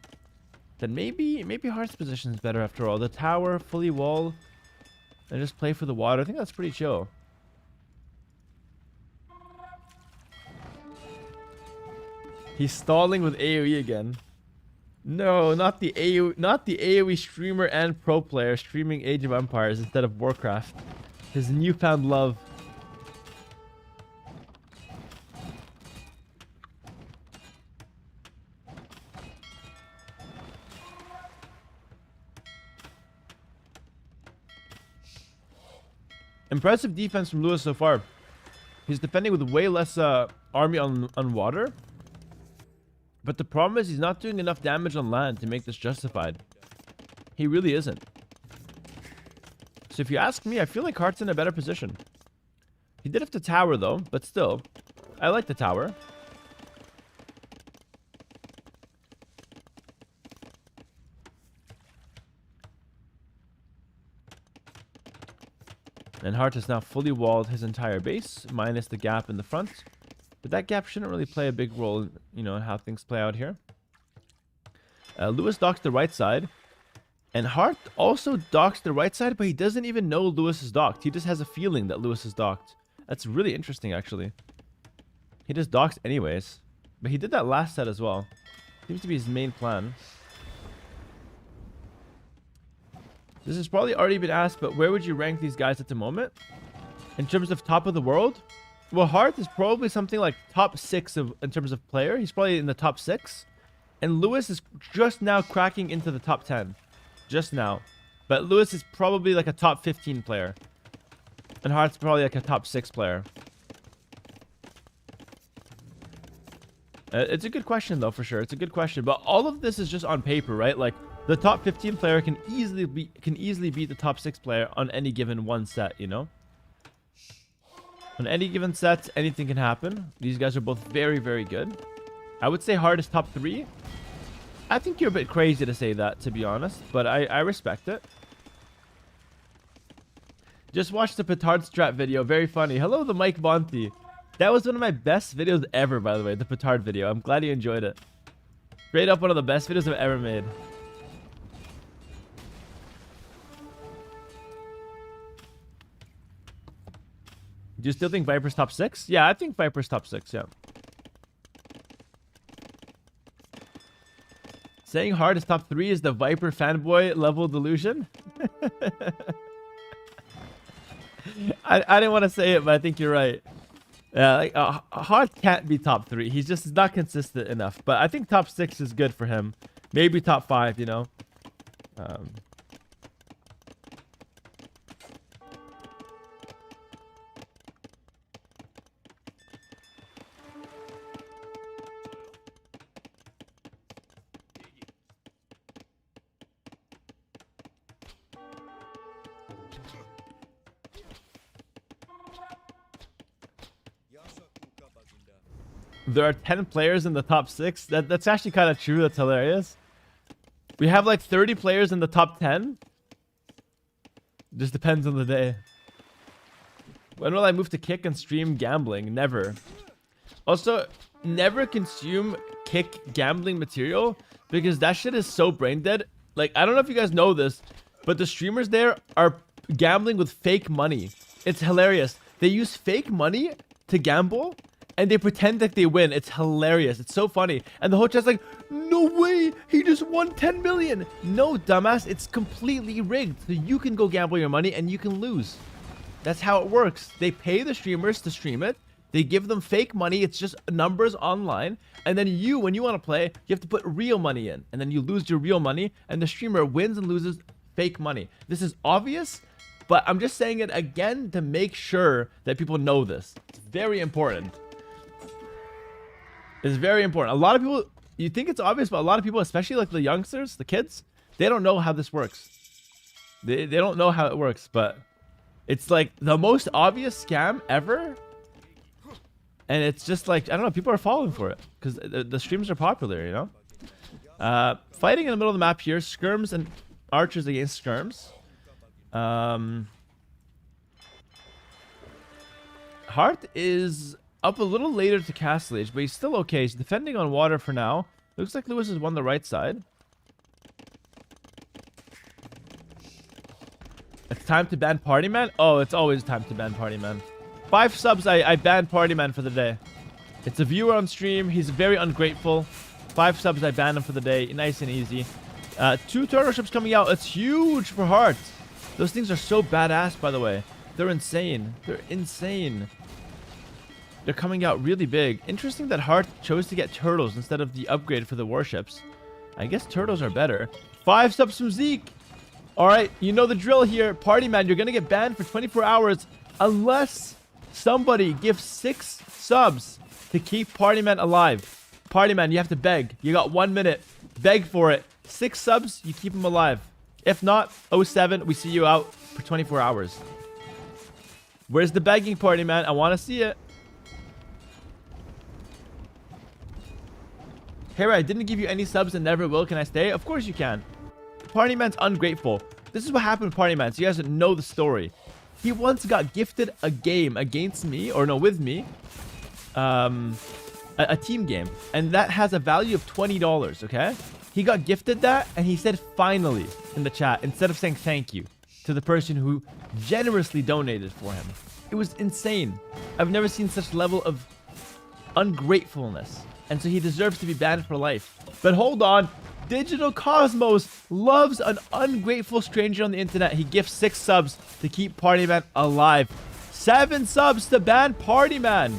Then maybe Hart's position is better after all. The tower, fully wall, and just play for the water. I think that's pretty chill. He's stalling with AoE again. No, not the AoE streamer and pro player streaming Age of Empires instead of Warcraft. His newfound love. Impressive defense from Lewis so far. He's defending with way less army on water. But the problem is he's not doing enough damage on land to make this justified. He really isn't. So if you ask me, I feel like Hart's in a better position. He did have to tower though, but still. I like the tower. And Hart has now fully walled his entire base, minus the gap in the front. But that gap shouldn't really play a big role, you know, in how things play out here. Lewis docks the right side. And Hart also docks the right side, but he doesn't even know Lewis is docked. He just has a feeling that Lewis is docked. That's really interesting, actually. He just docks anyways. But he did that last set as well. Seems to be his main plan. This has probably already been asked, but where would you rank these guys at the moment? In terms of top of the world? Well, Hart is probably something like top 6 in terms of player. He's probably in the top 6. And Lewis is just now cracking into the top 10. Just now. But Lewis is probably like a top 15 player. And Hart's probably like a top 6 player. It's a good question though, for sure. It's a good question. But all of this is just on paper, right? Like, the top 15 player can easily beat the top 6 player on any given one set, you know? On any given set, anything can happen. These guys are both very, very good. I would say Hart is top 3. I think you're a bit crazy to say that, to be honest. But I respect it. Just watched the Petard strat video. Very funny. Hello, the Mike Bonte. That was one of my best videos ever, by the way. The Petard video. I'm glad you enjoyed it. Straight up one of the best videos I've ever made. Do you still think Viper's top 6? Yeah, I think Viper's top 6, yeah. Saying Hart is top 3 is the Viper fanboy level delusion? I didn't want to say it, but I think you're right. Yeah, like, Hart can't be top 3. He's just not consistent enough. But I think top 6 is good for him. Maybe top 5, you know? There are 10 players in the top 6. That's actually kind of true. That's hilarious. We have like 30 players in the top 10. Just depends on the day. When will I move to kick and stream gambling? Never. Also, never consume kick gambling material because that shit is so brain dead. Like, I don't know if you guys know this, but the streamers there are gambling with fake money. It's hilarious. They use fake money to gamble. And they pretend that they win. It's hilarious. It's so funny. And the whole chat's like, no way. He just won 10 million. No, dumbass. It's completely rigged. So you can go gamble your money and you can lose. That's how it works. They pay the streamers to stream it. They give them fake money. It's just numbers online. And then you, when you want to play, you have to put real money in. And then you lose your real money. And the streamer wins and loses fake money. This is obvious. But I'm just saying it again to make sure that people know this. It's very important. It's very important. A lot of people, you think it's obvious, but a lot of people, especially like the youngsters, the kids, they don't know how this works. They don't know how it works, but it's like the most obvious scam ever. And it's just like, I don't know, people are falling for it because the streams are popular, you know? Fighting in the middle of the map here, skirms and archers against skirms. Hart is up a little later to Castle Age, but he's still okay. He's defending on water for now. Looks like Lewis has won the right side. It's time to ban Partyman? Oh, it's always time to ban Partyman. 5 subs, I banned Partyman for the day. It's a viewer on stream. He's very ungrateful. 5 subs, I banned him for the day. Nice and easy. 2 turtle ships coming out. It's huge for Hart. Those things are so badass, by the way. They're insane. They're insane. They're coming out really big. Interesting that Hart chose to get turtles instead of the upgrade for the warships. I guess turtles are better. 5 subs from Zeke. Alright, you know the drill here. Partyman, you're going to get banned for 24 hours unless somebody gives 6 subs to keep Partyman alive. Partyman, you have to beg. You got 1 minute. Beg for it. 6 subs, you keep him alive. If not, 07, we see you out for 24 hours. Where's the begging, Partyman? I want to see it. Hera, I didn't give you any subs and never will. Can I stay? Of course you can. Partyman's ungrateful. This is what happened with Partyman, so you guys know the story. He once got gifted a game against me, or no, with me. A team game. And that has a value of $20, okay? He got gifted that, and he said finally in the chat, instead of saying thank you to the person who generously donated for him. It was insane. I've never seen such level of ungratefulness. And so he deserves to be banned for life. But hold on. Digital Cosmos loves an ungrateful stranger on the internet. He gifts 6 subs to keep Partyman alive. 7 subs to ban Partyman.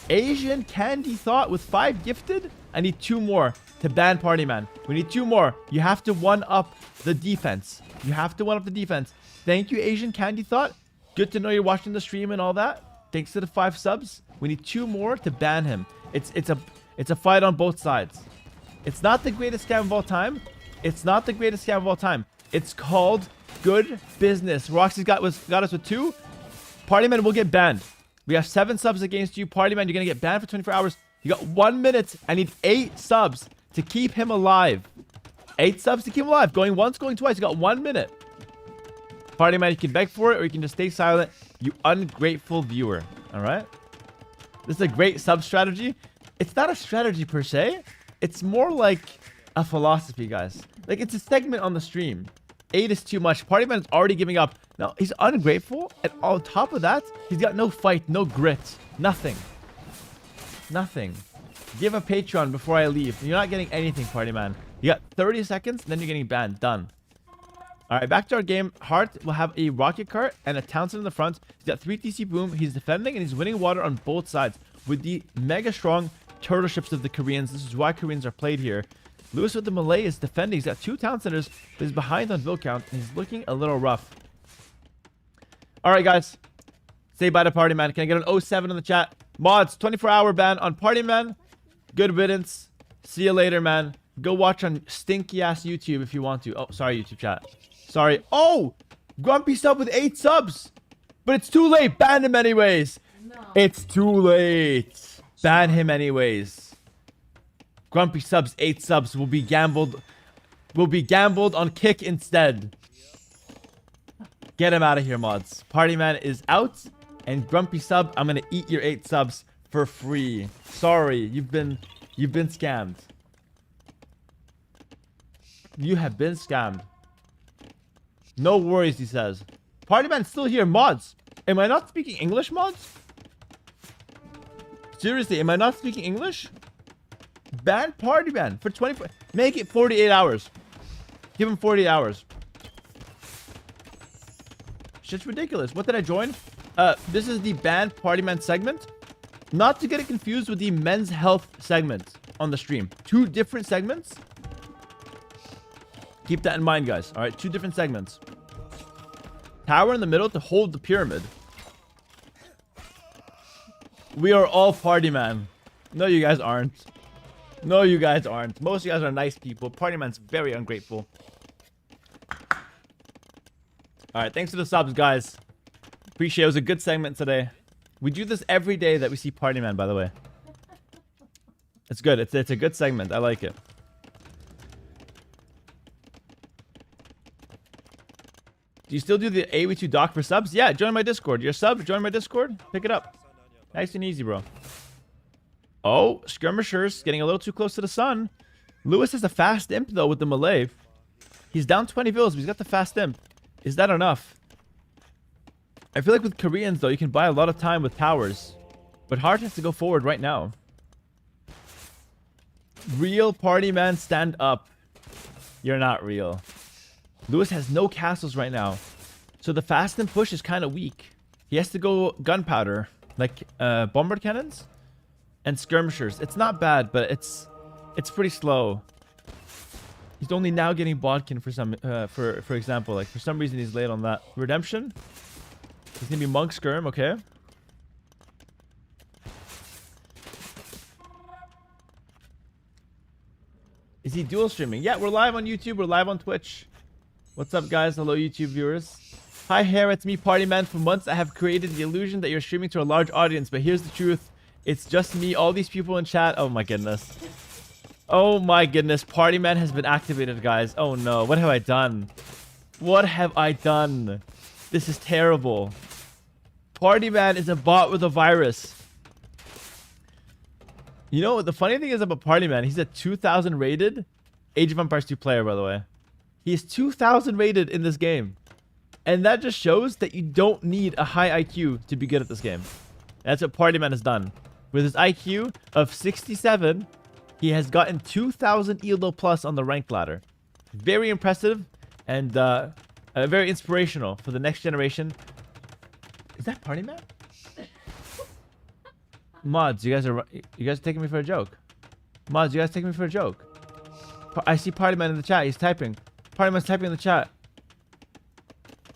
Asian Candy Thought with 5 gifted. I need 2 more to ban Partyman. We need 2 more. You have to 1-up the defense. You have to 1-up the defense. Thank you, Asian Candy Thought. Good to know you're watching the stream and all that. Thanks to the 5 subs. We need 2 more to ban him. It's a fight on both sides. It's not the greatest scam of all time. It's not the greatest scam of all time. It's called good business. Roxy's got us with 2. Partyman will get banned. We have 7 subs against you. Partyman, you're going to get banned for 24 hours. You got 1 minute. I need 8 subs to keep him alive. 8 subs to keep him alive. Going once, going twice. You got 1 minute. Partyman, you can beg for it or you can just stay silent. You ungrateful viewer. All right? This is a great sub strategy. It's not a strategy per se. It's more like a philosophy, guys. Like, it's a segment on the stream. 8 is too much. Partyman is already giving up. Now, he's ungrateful. And on top of that, he's got no fight, no grit. Nothing. Nothing. Give a Patreon before I leave. You're not getting anything, Partyman. You got 30 seconds, then you're getting banned. Done. Alright, back to our game. Hart will have a rocket cart and a Townsend in the front. He's got 3 TC boom. He's defending and he's winning water on both sides with the mega strong turtle ships of the Koreans. This is why Koreans are played here. Lewis with the Malay is defending. He's got 2 Townsenders, but he's behind on build count and he's looking a little rough. Alright, guys. Say bye to Partyman. Can I get an 07 in the chat? Mods, 24-hour ban on Partyman. Good riddance. See you later, man. Go watch on stinky-ass YouTube if you want to. Oh, sorry, YouTube chat. Sorry. Oh! Grumpy sub with 8 subs. But it's too late. Ban him anyways. No. It's too late. Ban him anyways. Grumpy subs, 8 subs will be gambled. Will be gambled on kick instead. Get him out of here, mods. Partyman is out. And Grumpy sub, I'm gonna eat your 8 subs for free. Sorry, you've been scammed. You have been scammed. No worries, he says. Partyman's still here. Mods. Am I not speaking English, mods? Seriously, am I not speaking English? Ban Partyman for 24. Make it 48 hours. Give him 48 hours. Shit's ridiculous. What did I join? This is the banned Partyman segment. Not to get it confused with the men's health segment on the stream. 2 different segments. Keep that in mind, guys. All right, 2 different segments. Tower in the middle to hold the pyramid. We are all Partyman. No, you guys aren't. No, you guys aren't. Most of you guys are nice people. Partyman's very ungrateful. All right, thanks for the subs, guys. Appreciate it. It was a good segment today. We do this every day that we see Partyman, by the way. It's good. It's a good segment. I like it. Do you still do the AW2 doc for subs? Yeah, join my Discord. You're a sub, join my Discord. Pick it up. Nice and easy, bro. Oh, skirmishers getting a little too close to the sun. Lewis has a fast imp, though, with the melee. He's down 20 villas, but he's got the fast imp. Is that enough? I feel like with Koreans, though, you can buy a lot of time with towers. But Hart has to go forward right now. Real party man, stand up. You're not real. Lewis has no castles right now. So the fast and push is kind of weak. He has to go gunpowder. Like bombard cannons and skirmishers. It's not bad, but it's pretty slow. He's only now getting bodkin for some for example. Like for some reason he's late on that. Redemption. He's gonna be monk skirm, okay. Is he dual streaming? Yeah, we're live on YouTube. We're live on Twitch. What's up, guys? Hello, YouTube viewers. Hi, Hera. It's me, Party Man. For months, I have created the illusion that you're streaming to a large audience, but here's the truth. It's just me, all these people in chat. Oh, my goodness. Oh, my goodness. Party Man has been activated, guys. Oh, no. What have I done? What have I done? This is terrible. Party Man is a bot with a virus. You know, the funny thing is about Party Man, he's a 2,000 rated Age of Empires 2 player, by the way. He's 2,000 rated in this game. And that just shows that you don't need a high IQ to be good at this game. That's what Party Man has done. With his IQ of 67, he has gotten 2,000 ELO plus on the ranked ladder. Very impressive and very inspirational for the next generation. Is that Party Man? Mods, you guys are taking me for a joke. Mods, you guys taking me for a joke. I see Party Man in the chat. He's typing. Party Man's typing in the chat.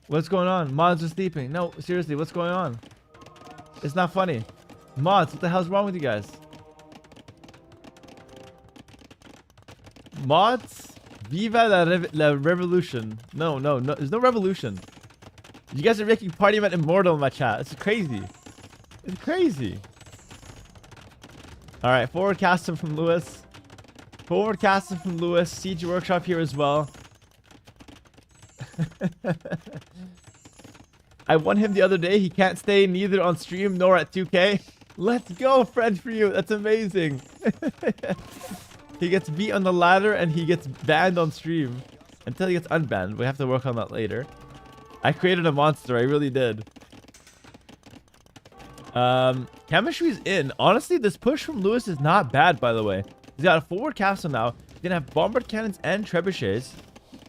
What's going on? Mods are sleeping. No, seriously, what's going on? It's not funny. Mods, what the hell's wrong with you guys? Mods, viva la revolution. No, there's no revolution. You guys are making Party Man immortal in my chat. It's crazy. It's crazy. All right, forward casting from Lewis. Forward casting from Lewis. Siege Workshop here as well. I won him the other day. He can't stay neither on stream nor at 2K. Let's go, friend for you. That's amazing. He gets beat on the ladder and he gets banned on stream until he gets unbanned. We have to work on that later. I created a monster. I really did. Chemistry's in. Honestly, this push from Lewis is not bad, by the way. He's got a forward castle now. He's gonna have bombard cannons and trebuchets.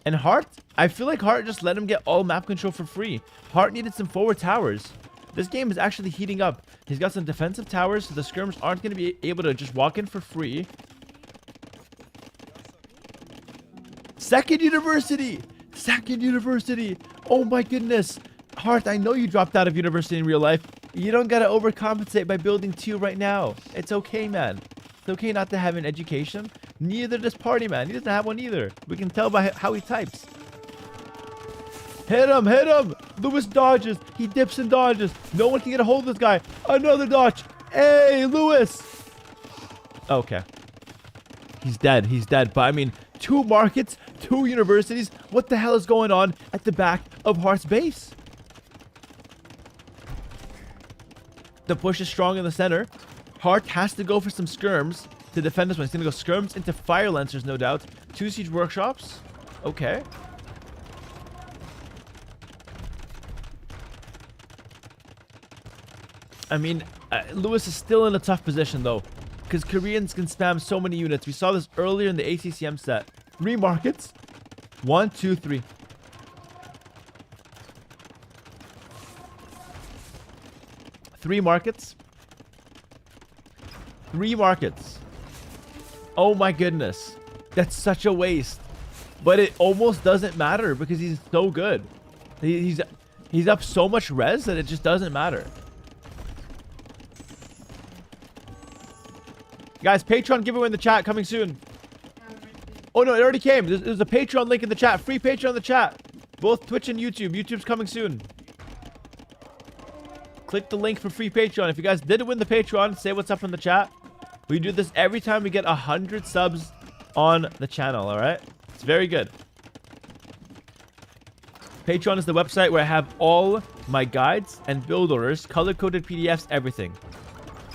And Hart, I feel like Hart just let him get all map control for free. Hart needed some forward towers. This game is actually heating up. He's got some defensive towers, so the skirmers aren't going to be able to just walk in for free. Second university! Second university! Oh my goodness! Hart, I know you dropped out of university in real life. You don't gotta overcompensate by building 2 right now. It's okay, man. It's okay not to have an education. Neither does Party Man. He doesn't have one either. We can tell by how he types. Hit him! Hit him! Lewis dodges. He dips and dodges. No one can get a hold of this guy. Another dodge. Hey, Lewis! Okay. He's dead. He's dead. But I mean, 2 markets, 2 universities. What the hell is going on at the back of Hart's base? The push is strong in the center. Hart has to go for some skirms to defend this one. He's going to go skirms into fire lancers, no doubt. 2 siege workshops. Okay. I mean, Lewis is still in a tough position, though. Because Koreans can spam so many units. We saw this earlier in the ACCM set. 3 markets. 1, 2, 3. Three markets. 3 markets. Oh my goodness. That's such a waste. But it almost doesn't matter because he's so good. He's up so much res that it just doesn't matter. Guys, Patreon giveaway in the chat coming soon. Oh no, it already came. There's a Patreon link in the chat. Free Patreon in the chat. Both Twitch and YouTube. YouTube's coming soon. Click the link for free Patreon. If you guys did win the Patreon, say what's up in the chat. We do this every time we get 100 subs on the channel, all right? It's very good. Patreon is the website where I have all my guides and build orders, color-coded PDFs, everything.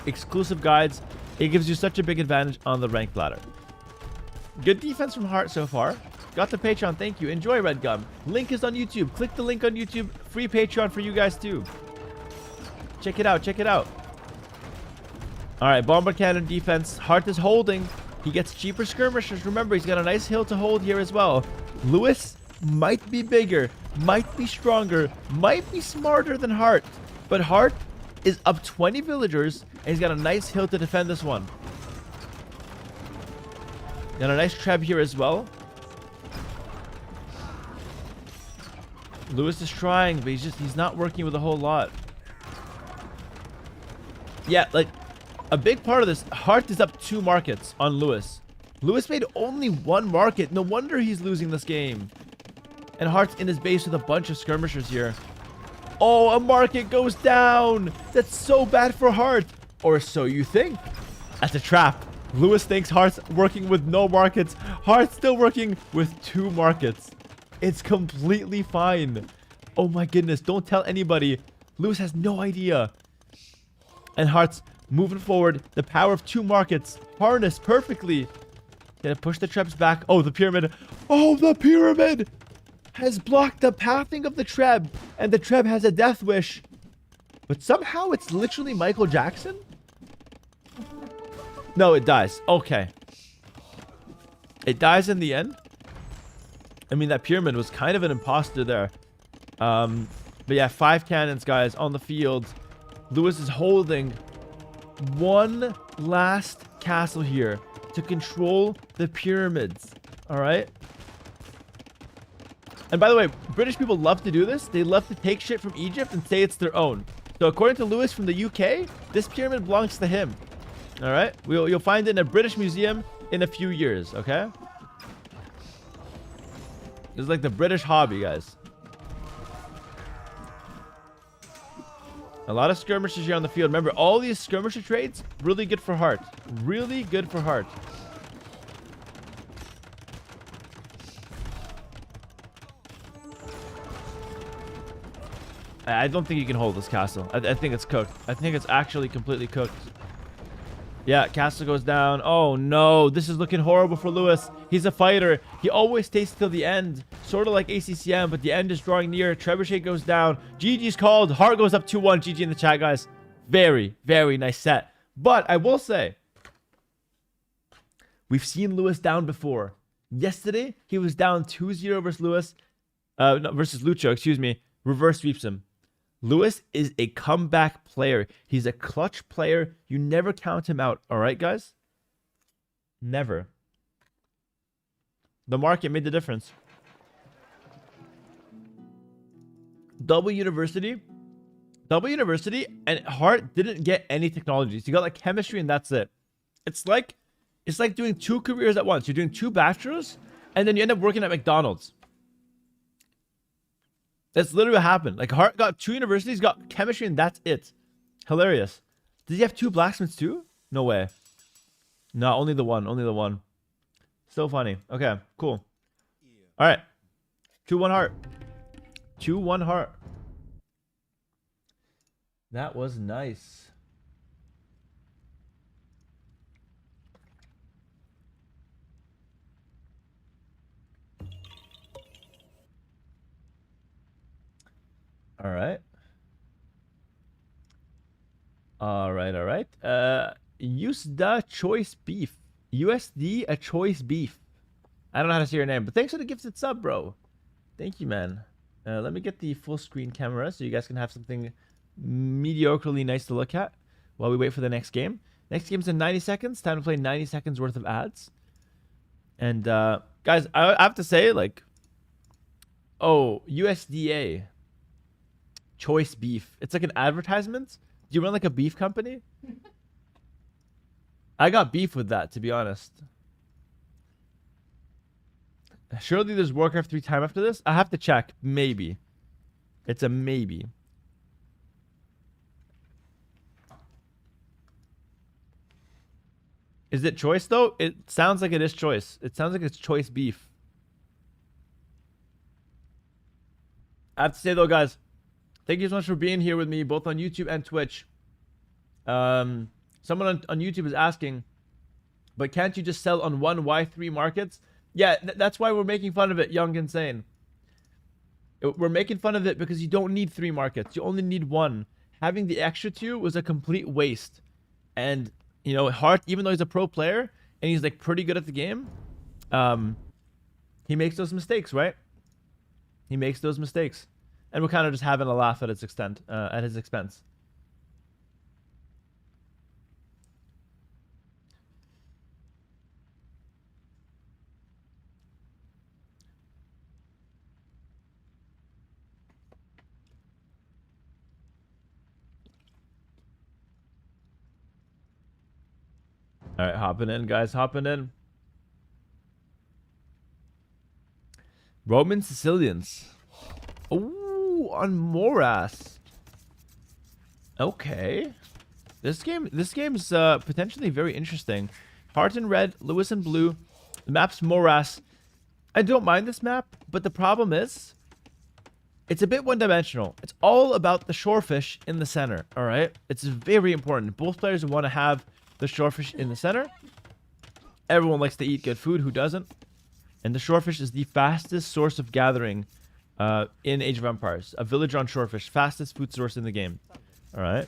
Exclusive guides. It gives you such a big advantage on the ranked ladder. Good defense from Hart so far. Got the Patreon. Thank you. Enjoy, Red Gum. Link is on YouTube. Click the link on YouTube. Free Patreon for you guys too. Check it out. Check it out. All right, bomber cannon defense. Hart is holding. He gets cheaper skirmishers. Remember, he's got a nice hill to hold here as well. Lewis might be bigger, might be stronger, might be smarter than Hart. But Hart is up 20 villagers, and he's got a nice hill to defend this one. Got a nice treb here as well. Lewis is trying, but he's not working with a whole lot. Yeah, like, a big part of this, Hart is up 2 markets on Lewis. Lewis made only 1 market. No wonder he's losing this game. And Hart's in his base with a bunch of skirmishers here. Oh, a market goes down. That's so bad for Hart. Or so you think. That's a trap. Lewis thinks Hart's working with no markets. Hart's still working with 2 markets. It's completely fine. Oh my goodness. Don't tell anybody. Lewis has no idea. And Hart's moving forward. The power of 2 markets. Harnessed perfectly. Gonna push the trebs back. Oh, the pyramid. Oh, the pyramid has blocked the pathing of the treb. And the treb has a death wish. But somehow it's literally Michael Jackson? No, it dies. Okay. It dies in the end. I mean, that pyramid was kind of an imposter there. But yeah, 5 cannons, guys, on the field. Lewis is holding one last castle here to control the pyramids. All right. And by the way, British people love to do this. They love to take shit from Egypt and say it's their own. So according to Lewis from the UK, this pyramid belongs to him. All right. You'll find it in a British museum in a few years. Okay. It's like the British hobby, guys. A lot of skirmishes here on the field. Remember, all these skirmisher trades, really good for Hart. Really good for Hart. I don't think you can hold this castle. I think it's cooked. I think it's actually completely cooked. Yeah, castle goes down. Oh no, this is looking horrible for Lewis. He's a fighter. He always stays till the end. Sort of like ACCM, but the end is drawing near. Trebuchet goes down. GG's called. Hart goes up 2-1. GG in the chat, guys. Very, very nice set. But I will say, we've seen Lewis down before. Yesterday, he was down 2-0 versus Lewis. No, versus Lucho, excuse me. Reverse sweeps him. Lewis is a comeback player. He's a clutch player. You never count him out. All right, guys? Never. The market made the difference. Double University. Double University and Hart didn't get any technologies. You got like chemistry and that's it. It's like doing 2 careers at once. You're doing 2 bachelors and then you end up working at McDonald's. That's literally what happened. Like, Hart got 2 universities, got chemistry, and that's it. Hilarious. Did he have 2 blacksmiths too? No way. No, only the one. Only the one. So funny. Okay, cool. All right. 2-1 Hart. 2-1 Hart. That was nice. All right. All right. USD choice beef. USD a choice beef. I don't know how to say your name, but thanks for the gifted sub, bro. Thank you, man. Let me get the full screen camera so you guys can have something mediocrely nice to look at while we wait for the next game. Next game's in 90 seconds. Time to play 90 seconds worth of ads. And guys, I have to say, like, oh, USDA. Choice beef. It's like an advertisement. Do you run like a beef company? I got beef with that, to be honest. Surely there's Warcraft 3 time after this. I have to check. Maybe. It's a maybe. Is it choice though? It sounds like it is choice. It sounds like it's choice beef. I have to say though, guys, thank you so much for being here with me, both on YouTube and Twitch. Someone on YouTube is asking, but can't you just sell on one Y3 markets? Yeah, that's why we're making fun of it, Young Insane. We're making fun of it because you don't need 3 markets. You only need 1. Having the extra 2 was a complete waste. And, you know, Hart, even though he's a pro player and he's like pretty good at the game, he makes those mistakes, right? He makes those mistakes. And we're kind of just having a laugh at his extent, at his expense. All right, hopping in, guys, hopping in. Roman Sicilians. Ooh, on Moras. Okay. This game's potentially very interesting. Hart in red, Lewis in blue. The map's Moras. I don't mind this map, but the problem is it's a bit one-dimensional. It's all about the shorefish in the center, all right? It's very important. Both players want to have the shorefish in the center. Everyone likes to eat good food. Who doesn't? And the shorefish is the fastest source of gathering in Age of Empires. A villager on shorefish. Fastest food source in the game. All right.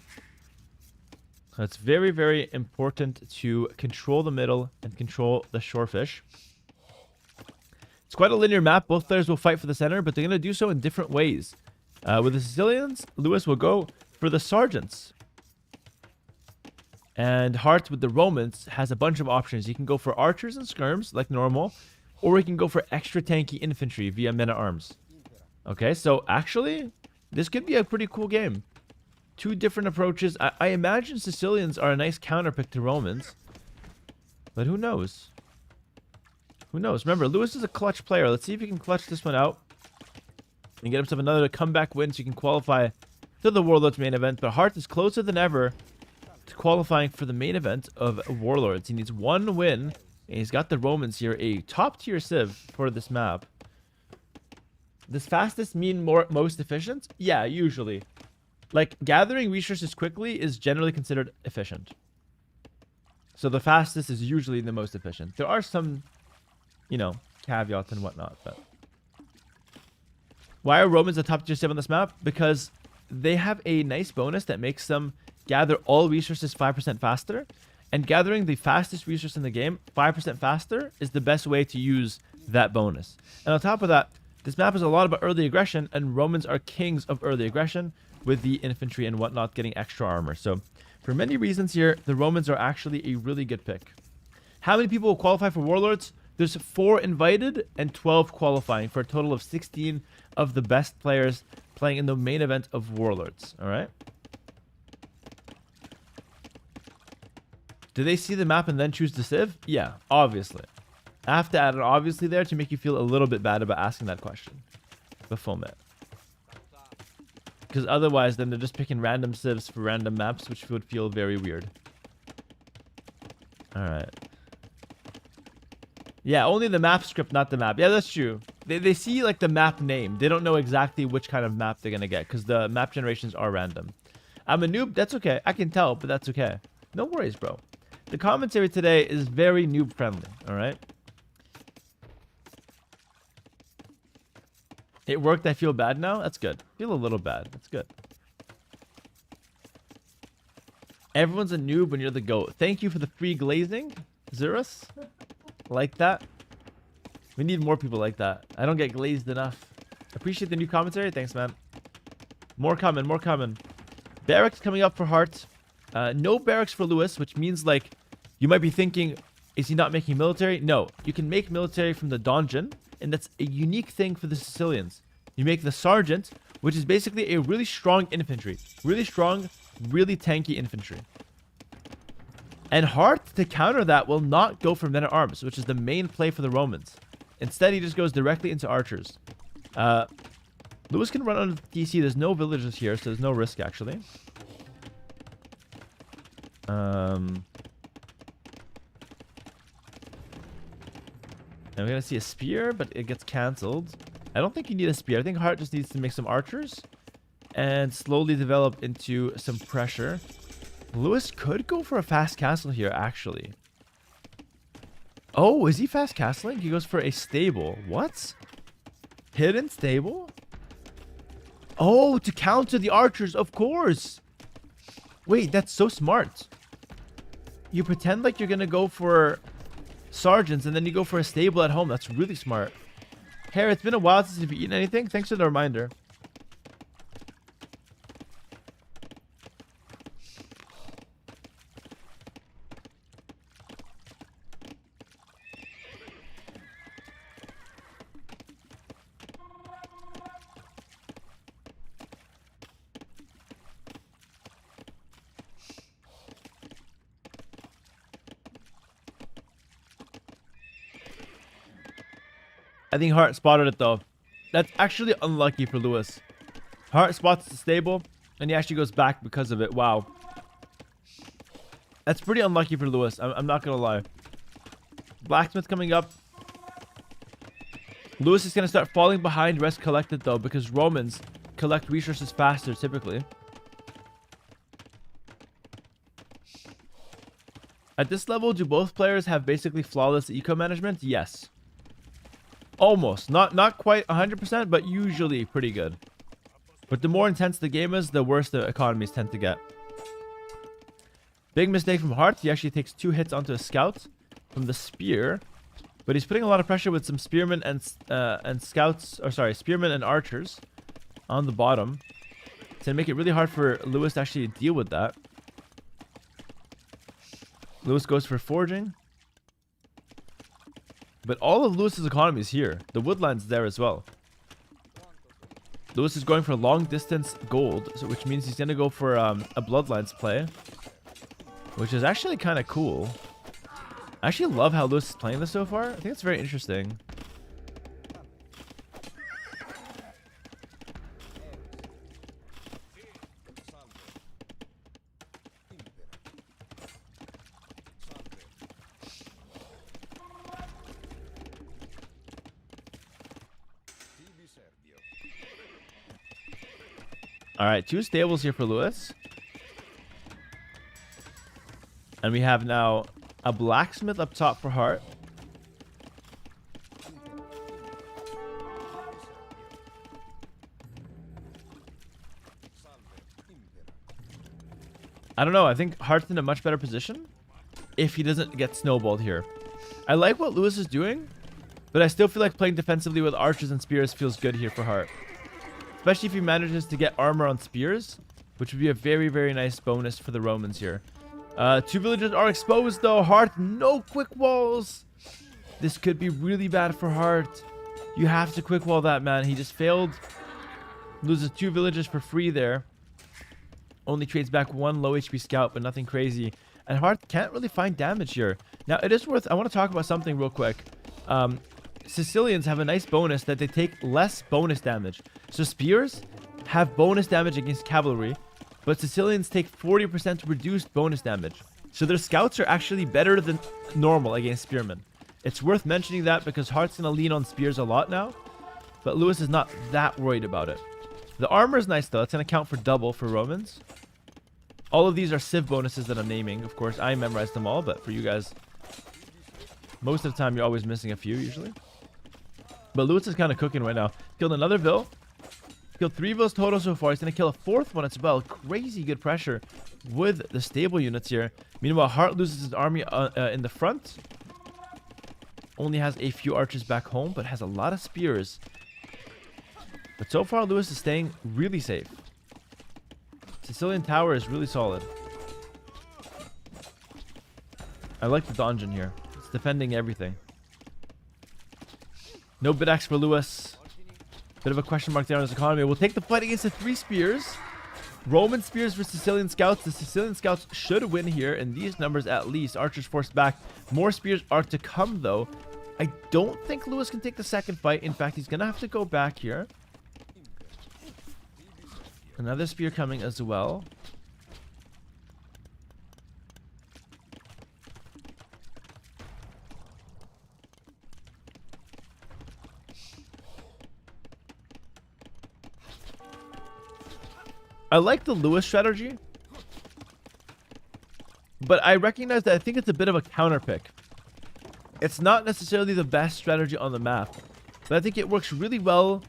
So it's very, very important to control the middle and control the shorefish. It's quite a linear map. Both players will fight for the center, but they're going to do so in different ways. With the Sicilians, Lewis will go for the sergeants. And Hart with the Romans has a bunch of options. You can go for archers and skirms, like normal, or you can go for extra tanky infantry via men-at-arms. Okay, so actually, this could be a pretty cool game. 2 different approaches. I imagine Sicilians are a nice counterpick to Romans. But who knows? Who knows? Remember, Lewis is a clutch player. Let's see if he can clutch this one out and get himself another comeback win so he can qualify to the Warlords main event. But Hart is closer than ever to qualifying for the main event of Warlords. He needs 1 win, and he's got the Romans here, a top-tier civ for this map. Does fastest mean most efficient? Yeah, usually. Like, gathering resources quickly is generally considered efficient. So the fastest is usually the most efficient. There are some, you know, caveats and whatnot, but... Why are Romans a top-tier civ on this map? Because they have a nice bonus that makes them gather all resources 5% faster. And gathering the fastest resource in the game 5% faster is the best way to use that bonus. And on top of that, this map is a lot about early aggression, and Romans are kings of early aggression with the infantry and whatnot getting extra armor. So for many reasons here, the Romans are actually a really good pick. How many people will qualify for Warlords? There's 4 invited and 12 qualifying for a total of 16 of the best players playing in the main event of Warlords. All right. Do they see the map and then choose the civ? Yeah, obviously. I have to add an obviously there to make you feel a little bit bad about asking that question. Baphomet. Because otherwise, then they're just picking random civs for random maps, which would feel very weird. Alright. Yeah, only the map script, not the map. Yeah, that's true. They see, like, the map name. They don't know exactly which kind of map they're going to get, because the map generations are random. I'm a noob. That's okay. I can tell, but that's okay. No worries, bro. The commentary today is very noob-friendly, alright? It worked. I feel bad now? That's good. Feel a little bad. That's good. Everyone's a noob when you're the GOAT. Thank you for the free glazing, Zurus. Like that. We need more people like that. I don't get glazed enough. Appreciate the new commentary. Thanks, man. More coming. More coming. Barracks coming up for Hart. No barracks for Lewis, which means, like, you might be thinking, is he not making military? No. You can make military from the donjon, and that's a unique thing for the Sicilians. You make the sergeant, which is basically a really strong infantry. Really strong, really tanky infantry. And Hart, to counter that, will not go for men-at-arms, which is the main play for the Romans. Instead, he just goes directly into archers. Lewis can run under the DC. There's no villagers here, so there's no risk, actually. And we're going to see a spear, but it gets cancelled. I don't think you need a spear. I think Hart just needs to make some archers and slowly develop into some pressure. Lewis could go for a fast castle here, actually. Oh, is he fast castling? He goes for a stable. What? Hidden stable? Oh, to counter the archers, of course. Wait, that's so smart. You pretend like you're gonna go for sergeants and then you go for a stable at home. That's really smart. Hera, it's been a while since you've eaten anything. Thanks for the reminder. I think Hart spotted it though. That's actually unlucky for Lewis. Hart spots the stable and he actually goes back because of it. Wow. That's pretty unlucky for Lewis. I'm not gonna lie. Blacksmith coming up. Lewis is gonna start falling behind rest collected though, because Romans collect resources faster typically. At this level, do both players have basically flawless eco management? Yes. Almost. Not quite 100%, but usually pretty good. But the more intense the game is, the worse the economies tend to get. Big mistake from Hart. He actually takes 2 hits onto a scout from the spear. But he's putting a lot of pressure with some spearmen and scouts, or sorry, spearmen and archers on the bottom. It's going to make it really hard for Lewis to actually deal with that. Lewis goes for forging. But all of Lewis's economy is here. The woodland's there as well. Lewis is going for long distance gold, so which means he's going to go for a bloodlines play. Which is actually kind of cool. I actually love how Lewis is playing this so far. I think it's very interesting. Alright, 2 stables here for Lewis. And we have now a blacksmith up top for Hart. I don't know. I think Hart's in a much better position if he doesn't get snowballed here. I like what Lewis is doing, but I still feel like playing defensively with archers and spears feels good here for Hart. Especially if he manages to get armor on spears, which would be a very, very nice bonus for the Romans here. 2 villagers are exposed though. Hart, no quick walls. This could be really bad for Hart. You have to quick wall that, man. He just failed. Loses 2 villagers for free there. Only trades back 1 low HP scout, but nothing crazy. And Hart can't really find damage here. Now, it is worth... I want to talk about something real quick. Sicilians have a nice bonus that they take less bonus damage. So spears have bonus damage against cavalry, but Sicilians take 40% reduced bonus damage. So their scouts are actually better than normal against spearmen. It's worth mentioning that because Hart's going to lean on spears a lot now, but Lewis is not that worried about it. The armor is nice though. It's going to count for double for Romans. All of these are civ bonuses that I'm naming. Of course, I memorized them all, but for you guys, most of the time you're always missing a few usually. But Lewis is kind of cooking right now. Killed another Vill. Killed 3 Vills total so far. He's going to kill a 4th one as well. Crazy good pressure with the stable units here. Meanwhile, Hart loses his army in the front. Only has a few archers back home, but has a lot of spears. But so far, Lewis is staying really safe. Sicilian tower is really solid. I like the dungeon here. It's defending everything. No bid axe for Lewis. Bit of a question mark there on his economy. We'll take the fight against the 3 spears. Roman spears for Sicilian scouts. The Sicilian scouts should win here in these numbers at least. Archers forced back. More spears are to come though. I don't think Lewis can take the second fight. In fact, he's going to have to go back here. Another spear coming as well. I like the Lewis strategy, but I recognize that I think it's a bit of a counter pick. It's not necessarily the best strategy on the map, but I think it works really well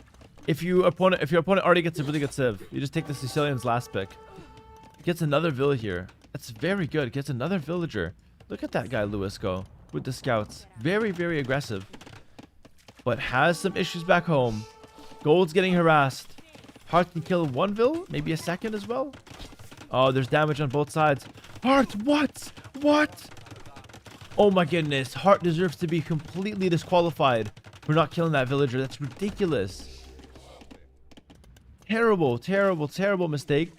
if your opponent already gets a really good civ. You just take the Sicilian's last pick. Gets another village here. That's very good. Gets another villager. Look at that guy Lewis go with the scouts. Very, very aggressive. But has some issues back home. Gold's getting harassed. Hart can kill one vill, maybe a second as well. Oh, there's damage on both sides. Hart, what? What? Oh my goodness. Hart deserves to be completely disqualified for not killing that villager. That's ridiculous. Terrible, terrible, terrible mistake.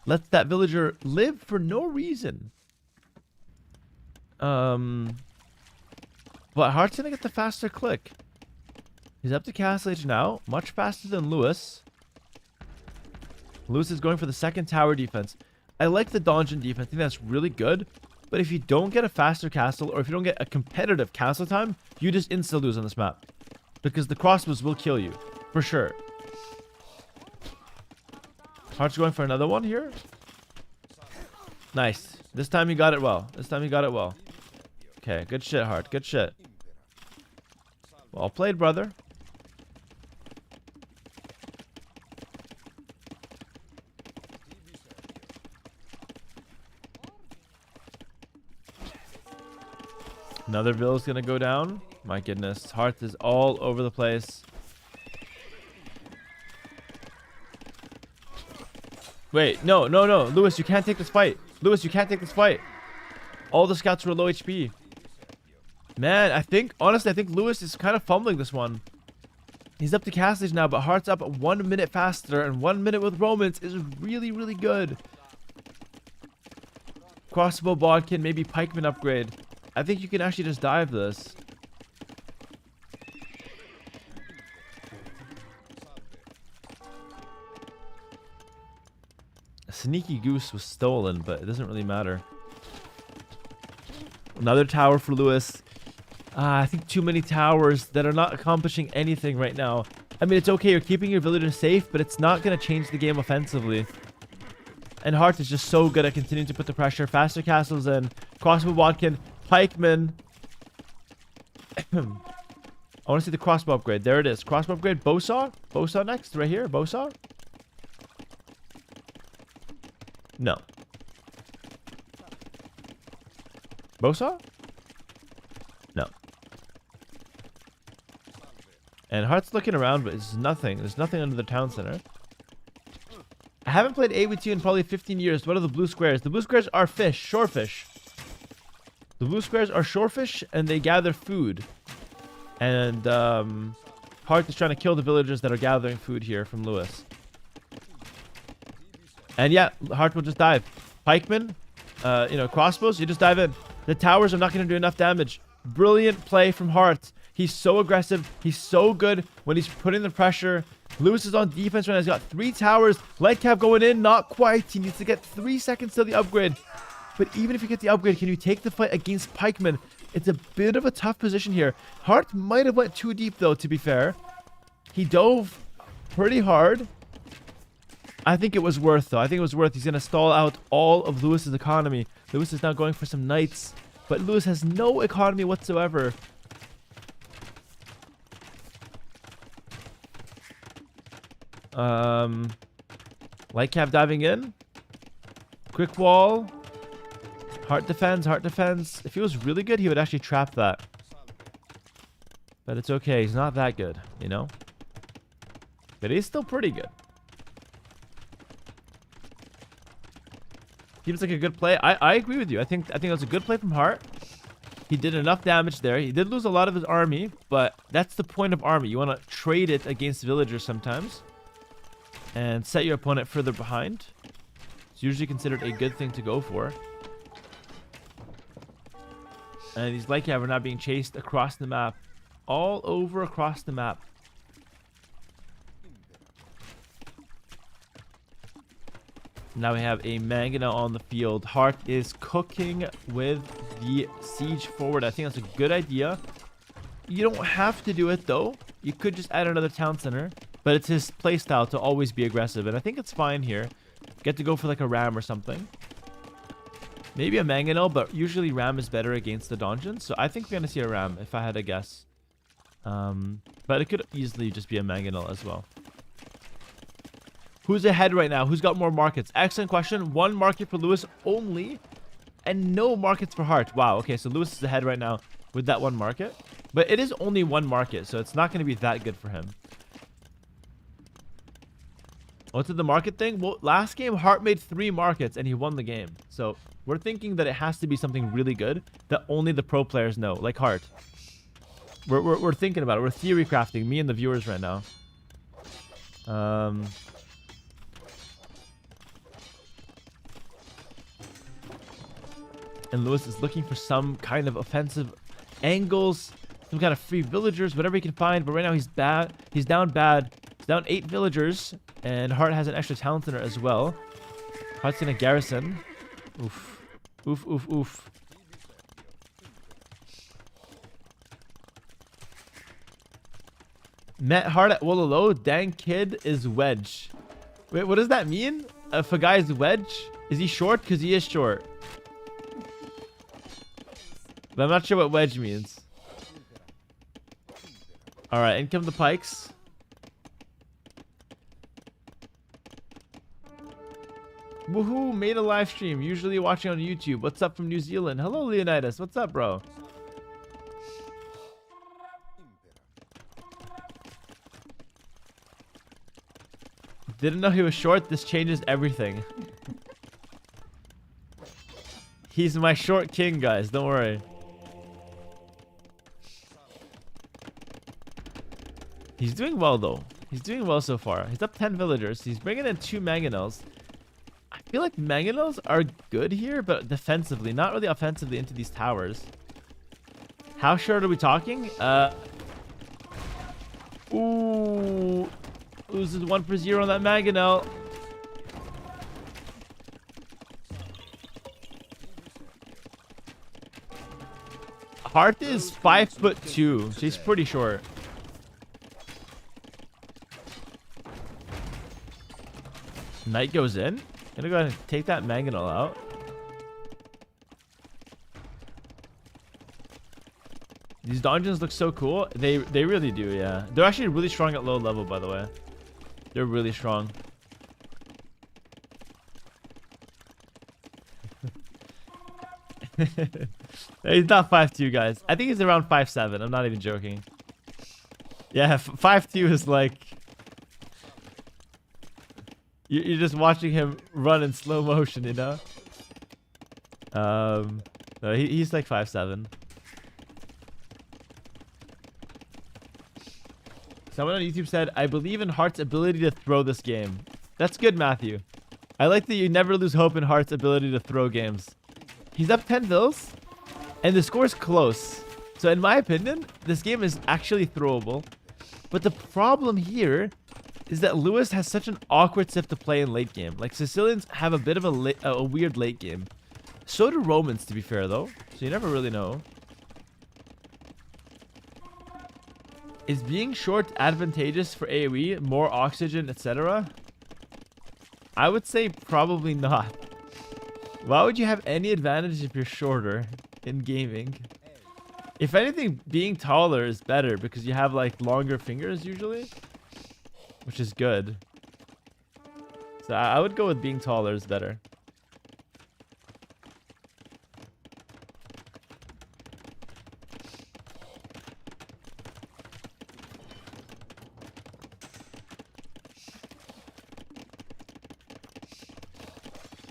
Lets that villager live for no reason. But Hart's gonna get the faster click. He's up to Castle Age now. Much faster than Lewis. Lewis is going for the second tower defense. I like the donjon defense. I think that's really good. But if you don't get a faster castle, or if you don't get a competitive castle time, you just insta-lose on this map. Because the crossbows will kill you. For sure. Hart's going for another one here. Nice. This time you got it well. This time you got it well. Okay, good shit, Hart. Good shit. Well played, brother. Another vill's gonna go down. My goodness. Hart is all over the place. Wait, no. Lewis, you can't take this fight. Lewis, you can't take this fight. All the scouts were low HP. Man, honestly, I think Lewis is kind of fumbling this one. He's up to Castlage now, but Hart's up 1 minute faster, and 1 minute with Romans is really, really good. Crossbow Bodkin, maybe Pikeman upgrade. I think you can actually just dive this. A sneaky goose was stolen, but it doesn't really matter. Another tower for Lewis. I think too many towers that are not accomplishing anything right now. I mean, it's okay. You're keeping your villagers safe, but it's not going to change the game offensively. And Hart is just so good at continuing to put the pressure. Faster castles in. Crossbow Watkin. Pikeman. I want to see the crossbow upgrade. There it is. Crossbow upgrade. Bowsaw. Bowsaw next. Right here. Bowsaw. No. Bowsaw? No. And Hart's looking around, but it's nothing. There's nothing under the town center. I haven't played AWT in probably 15 years. What are the blue squares? The blue squares are fish. Shorefish. The blue squares are shorefish, and they gather food. And Hart is trying to kill the villagers that are gathering food here from Lewis. And yeah, Hart will just dive. Pikeman, crossbows, you just dive in. The towers are not going to do enough damage. Brilliant play from Hart. He's so aggressive. He's so good when he's putting the pressure. Lewis is on defense right now. He's got 3 towers. Lightcap going in. Not quite. He needs to get 3 seconds till the upgrade. But even if you get the upgrade, can you take the fight against Pikeman? It's a bit of a tough position here. Hart might have went too deep, though, to be fair. He dove pretty hard. I think it was worth, though. I think it was worth. He's going to stall out all of Lewis's economy. Lewis is now going for some knights. But Lewis has no economy whatsoever. Lightcap diving in. Quick wall. Hart defends. Hart defends. If he was really good, he would actually trap that. But it's okay. He's not that good, you know? But he's still pretty good. Seems like a good play. I agree with you. I think that was a good play from Hart. He did enough damage there. He did lose a lot of his army, but that's the point of army. You want to trade it against villagers sometimes and set your opponent further behind. It's usually considered a good thing to go for. And these Lightcap are now being chased across the map. All over across the map. Now we have a Mangana on the field. Hart is cooking with the siege forward. I think that's a good idea. You don't have to do it, though. You could just add another town center. But it's his playstyle to always be aggressive. And I think it's fine here. Get to go for like a ram or something. Maybe a mangonel, but usually ram is better against the donjon. So I think we're gonna see a ram if I had to guess. But it could easily just be a mangonel as well. Who's ahead right now? Who's got more markets? Excellent question. 1 market for Lewis only, and no markets for Hart. Wow. Okay, so Lewis is ahead right now with that 1 market, but it is only 1 market, so it's not going to be that good for him. What's the market thing? Well, last game Hart made 3 markets and he won the game. So we're thinking that it has to be something really good that only the pro players know, like Hart. We're thinking about it. We're theory crafting, me and the viewers right now. And Lewis is looking for some kind of offensive angles, some kind of free villagers, whatever he can find. But right now he's bad. He's down bad. He's down 8 villagers. And Hart has an extra talent in her as well. Hart's in a garrison. Oof. Oof, oof, oof. Met Hart at Wololo. Dang kid is wedge. Wait, what does that mean? If a guy is wedge? Is he short? Because he is short. But I'm not sure what wedge means. Alright, in come the pikes. Woohoo, made a live stream. Usually watching on YouTube. What's up from New Zealand? Hello, Leonidas. What's up, bro? Didn't know he was short. This changes everything. He's my short king, guys. Don't worry. He's doing well, though. He's doing well so far. He's up 10 villagers. He's bringing in 2 mangonels. I feel like mangonels are good here, but defensively, not really offensively into these towers. How short are we talking? Ooh. Loses 1 for 0 on that mangonel. Hart is 5'2", so he's pretty short. Knight goes in. Gonna go ahead and take that mangonel out. These dungeons look so cool. They really do, yeah. They're actually really strong at low level, by the way. They're really strong. He's not 5'2", guys. I think he's around 5'7". I'm not even joking. Yeah, 5'2" is like... You're just watching him run in slow motion, you know? No, he's like 5'7". Someone on YouTube said, I believe in Hart's ability to throw this game. That's good, Matthew. I like that you never lose hope in Hart's ability to throw games. He's up 10 vills, and the score's close. So in my opinion, this game is actually throwable. But the problem here is that Lewis has such an awkward civ to play in late game. Like, Sicilians have a bit of a weird late game. So do Romans, to be fair, though. So you never really know. Is being short advantageous for AoE? More oxygen, etc.? I would say probably not. Why would you have any advantage if you're shorter in gaming? If anything, being taller is better because you have like longer fingers usually, which is good. So I would go with being taller is better.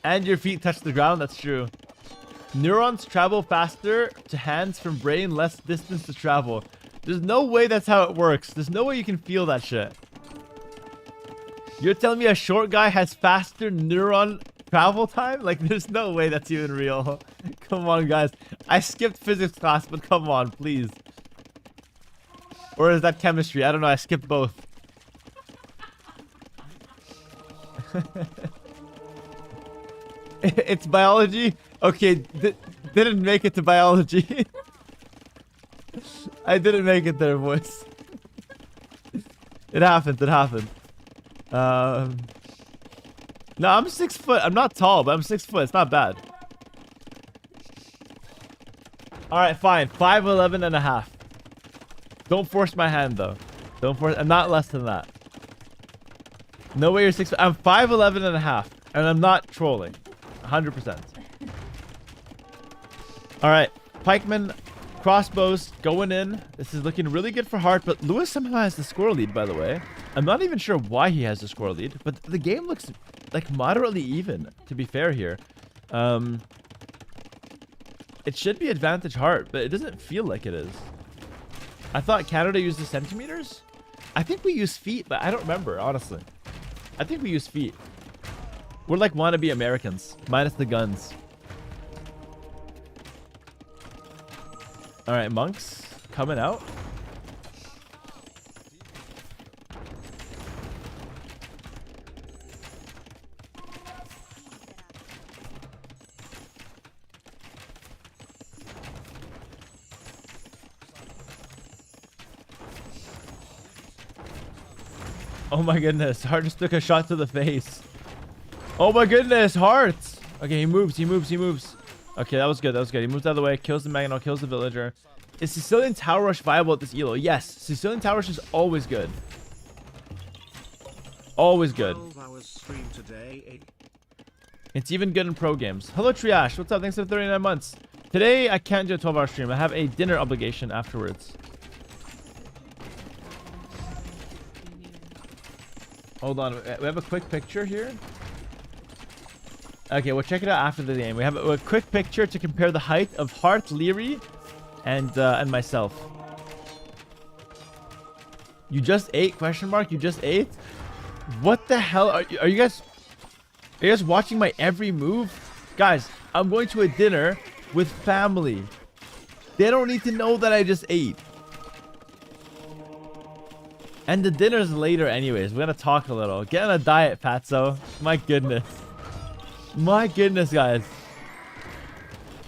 And your feet touch the ground, that's true. Neurons travel faster to hands from brain, less distance to travel. There's no way that's how it works. There's no way you can feel that shit. You're telling me a short guy has faster neuron travel time? Like, there's no way that's even real. Come on, guys. I skipped physics class, but come on, please. Or is that chemistry? I don't know. I skipped both. It's biology? Okay, didn't make it to biology. I didn't make it there, boys. It happened, it happened. No, I'm 6 foot. I'm not tall, but I'm 6 foot. It's not bad. All right, fine. 5'11 and a half. Don't force my hand, though. Don't force. I'm not less than that. No way you're 6 foot. I'm 5'11 and a half, and I'm not trolling. 100%. All right, pikemen, crossbows going in. This is looking really good for Hart, but Lewis somehow has the score lead, by the way. I'm not even sure why he has the score lead, but the game looks like moderately even, to be fair here. It should be advantage Hart, but it doesn't feel like it is. I thought Canada used the centimeters. I think we use feet, but I don't remember, honestly. I think we use feet. We're like wannabe Americans, minus the guns. All right, monks coming out. Oh my goodness, Hart just took a shot to the face. Oh my goodness, Hart. Okay, he moves. Okay, that was good. He moves out of the way, kills the Magnol, kills the villager. Is Sicilian Tower Rush viable at this elo? Yes, Sicilian Tower Rush is always good. Always good. 12 hours stream today. It's even good in pro games. Hello, Triash. What's up? Thanks for 39 months. Today, I can't do a 12-hour stream. I have a dinner obligation afterwards. Hold on. We have a quick picture here. Okay, we'll check it out after the game. We have a quick picture to compare the height of Hart, Leary, and myself. You just ate? Question mark. You just ate? What the hell are you guys? Are you guys watching my every move? Guys, I'm going to a dinner with family. They don't need to know that I just ate. And the dinner's later anyways. We're gonna talk a little. Get on a diet, Fatso. My goodness. My goodness, guys.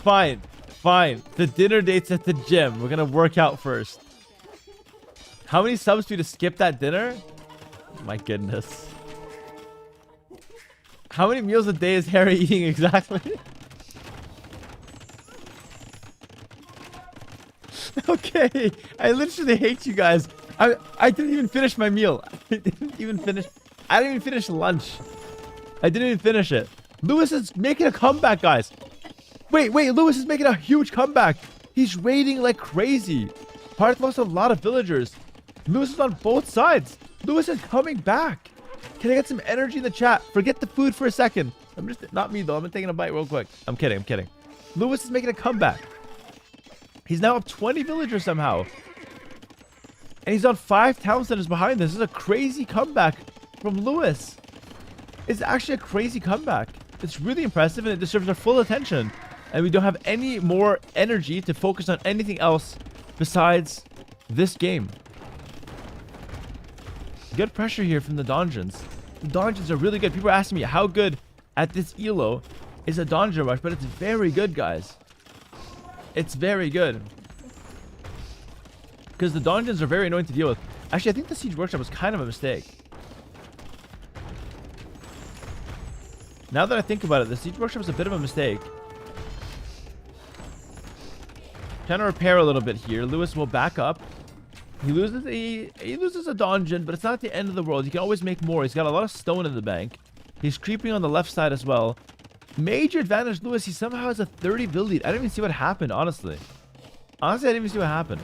Fine. The dinner date's at the gym. We're gonna work out first. How many subs for you to skip that dinner? My goodness. How many meals a day is Hera eating exactly? Okay. I literally hate you guys. I didn't even finish my meal. I didn't even finish lunch. I didn't even finish it. Lewis is making a comeback, guys. Wait, Lewis is making a huge comeback. He's raiding like crazy. Hart lost a lot of villagers. Lewis is on both sides. Lewis is coming back. Can I get some energy in the chat? Forget the food for a second. Not me though. I'm taking a bite real quick. I'm kidding. Lewis is making a comeback. He's now up 20 villagers somehow. And he's on 5 town centers behind this. This is a crazy comeback from Lewis. It's actually a crazy comeback. It's really impressive and it deserves our full attention. And we don't have any more energy to focus on anything else besides this game. Good pressure here from the dungeons. The dungeons are really good. People are asking me how good at this elo is a dungeon rush, but it's very good, guys. It's very good. Because the dungeons are very annoying to deal with. Actually, I think the Siege Workshop was kind of a mistake. Now that I think about it, the Siege Workshop is a bit of a mistake. Trying to repair a little bit here. Lewis will back up. He loses a dungeon, but it's not the end of the world. He can always make more. He's got a lot of stone in the bank. He's creeping on the left side as well. Major advantage, Lewis. He somehow has a 30 build lead. I didn't even see what happened, honestly. I didn't even see what happened.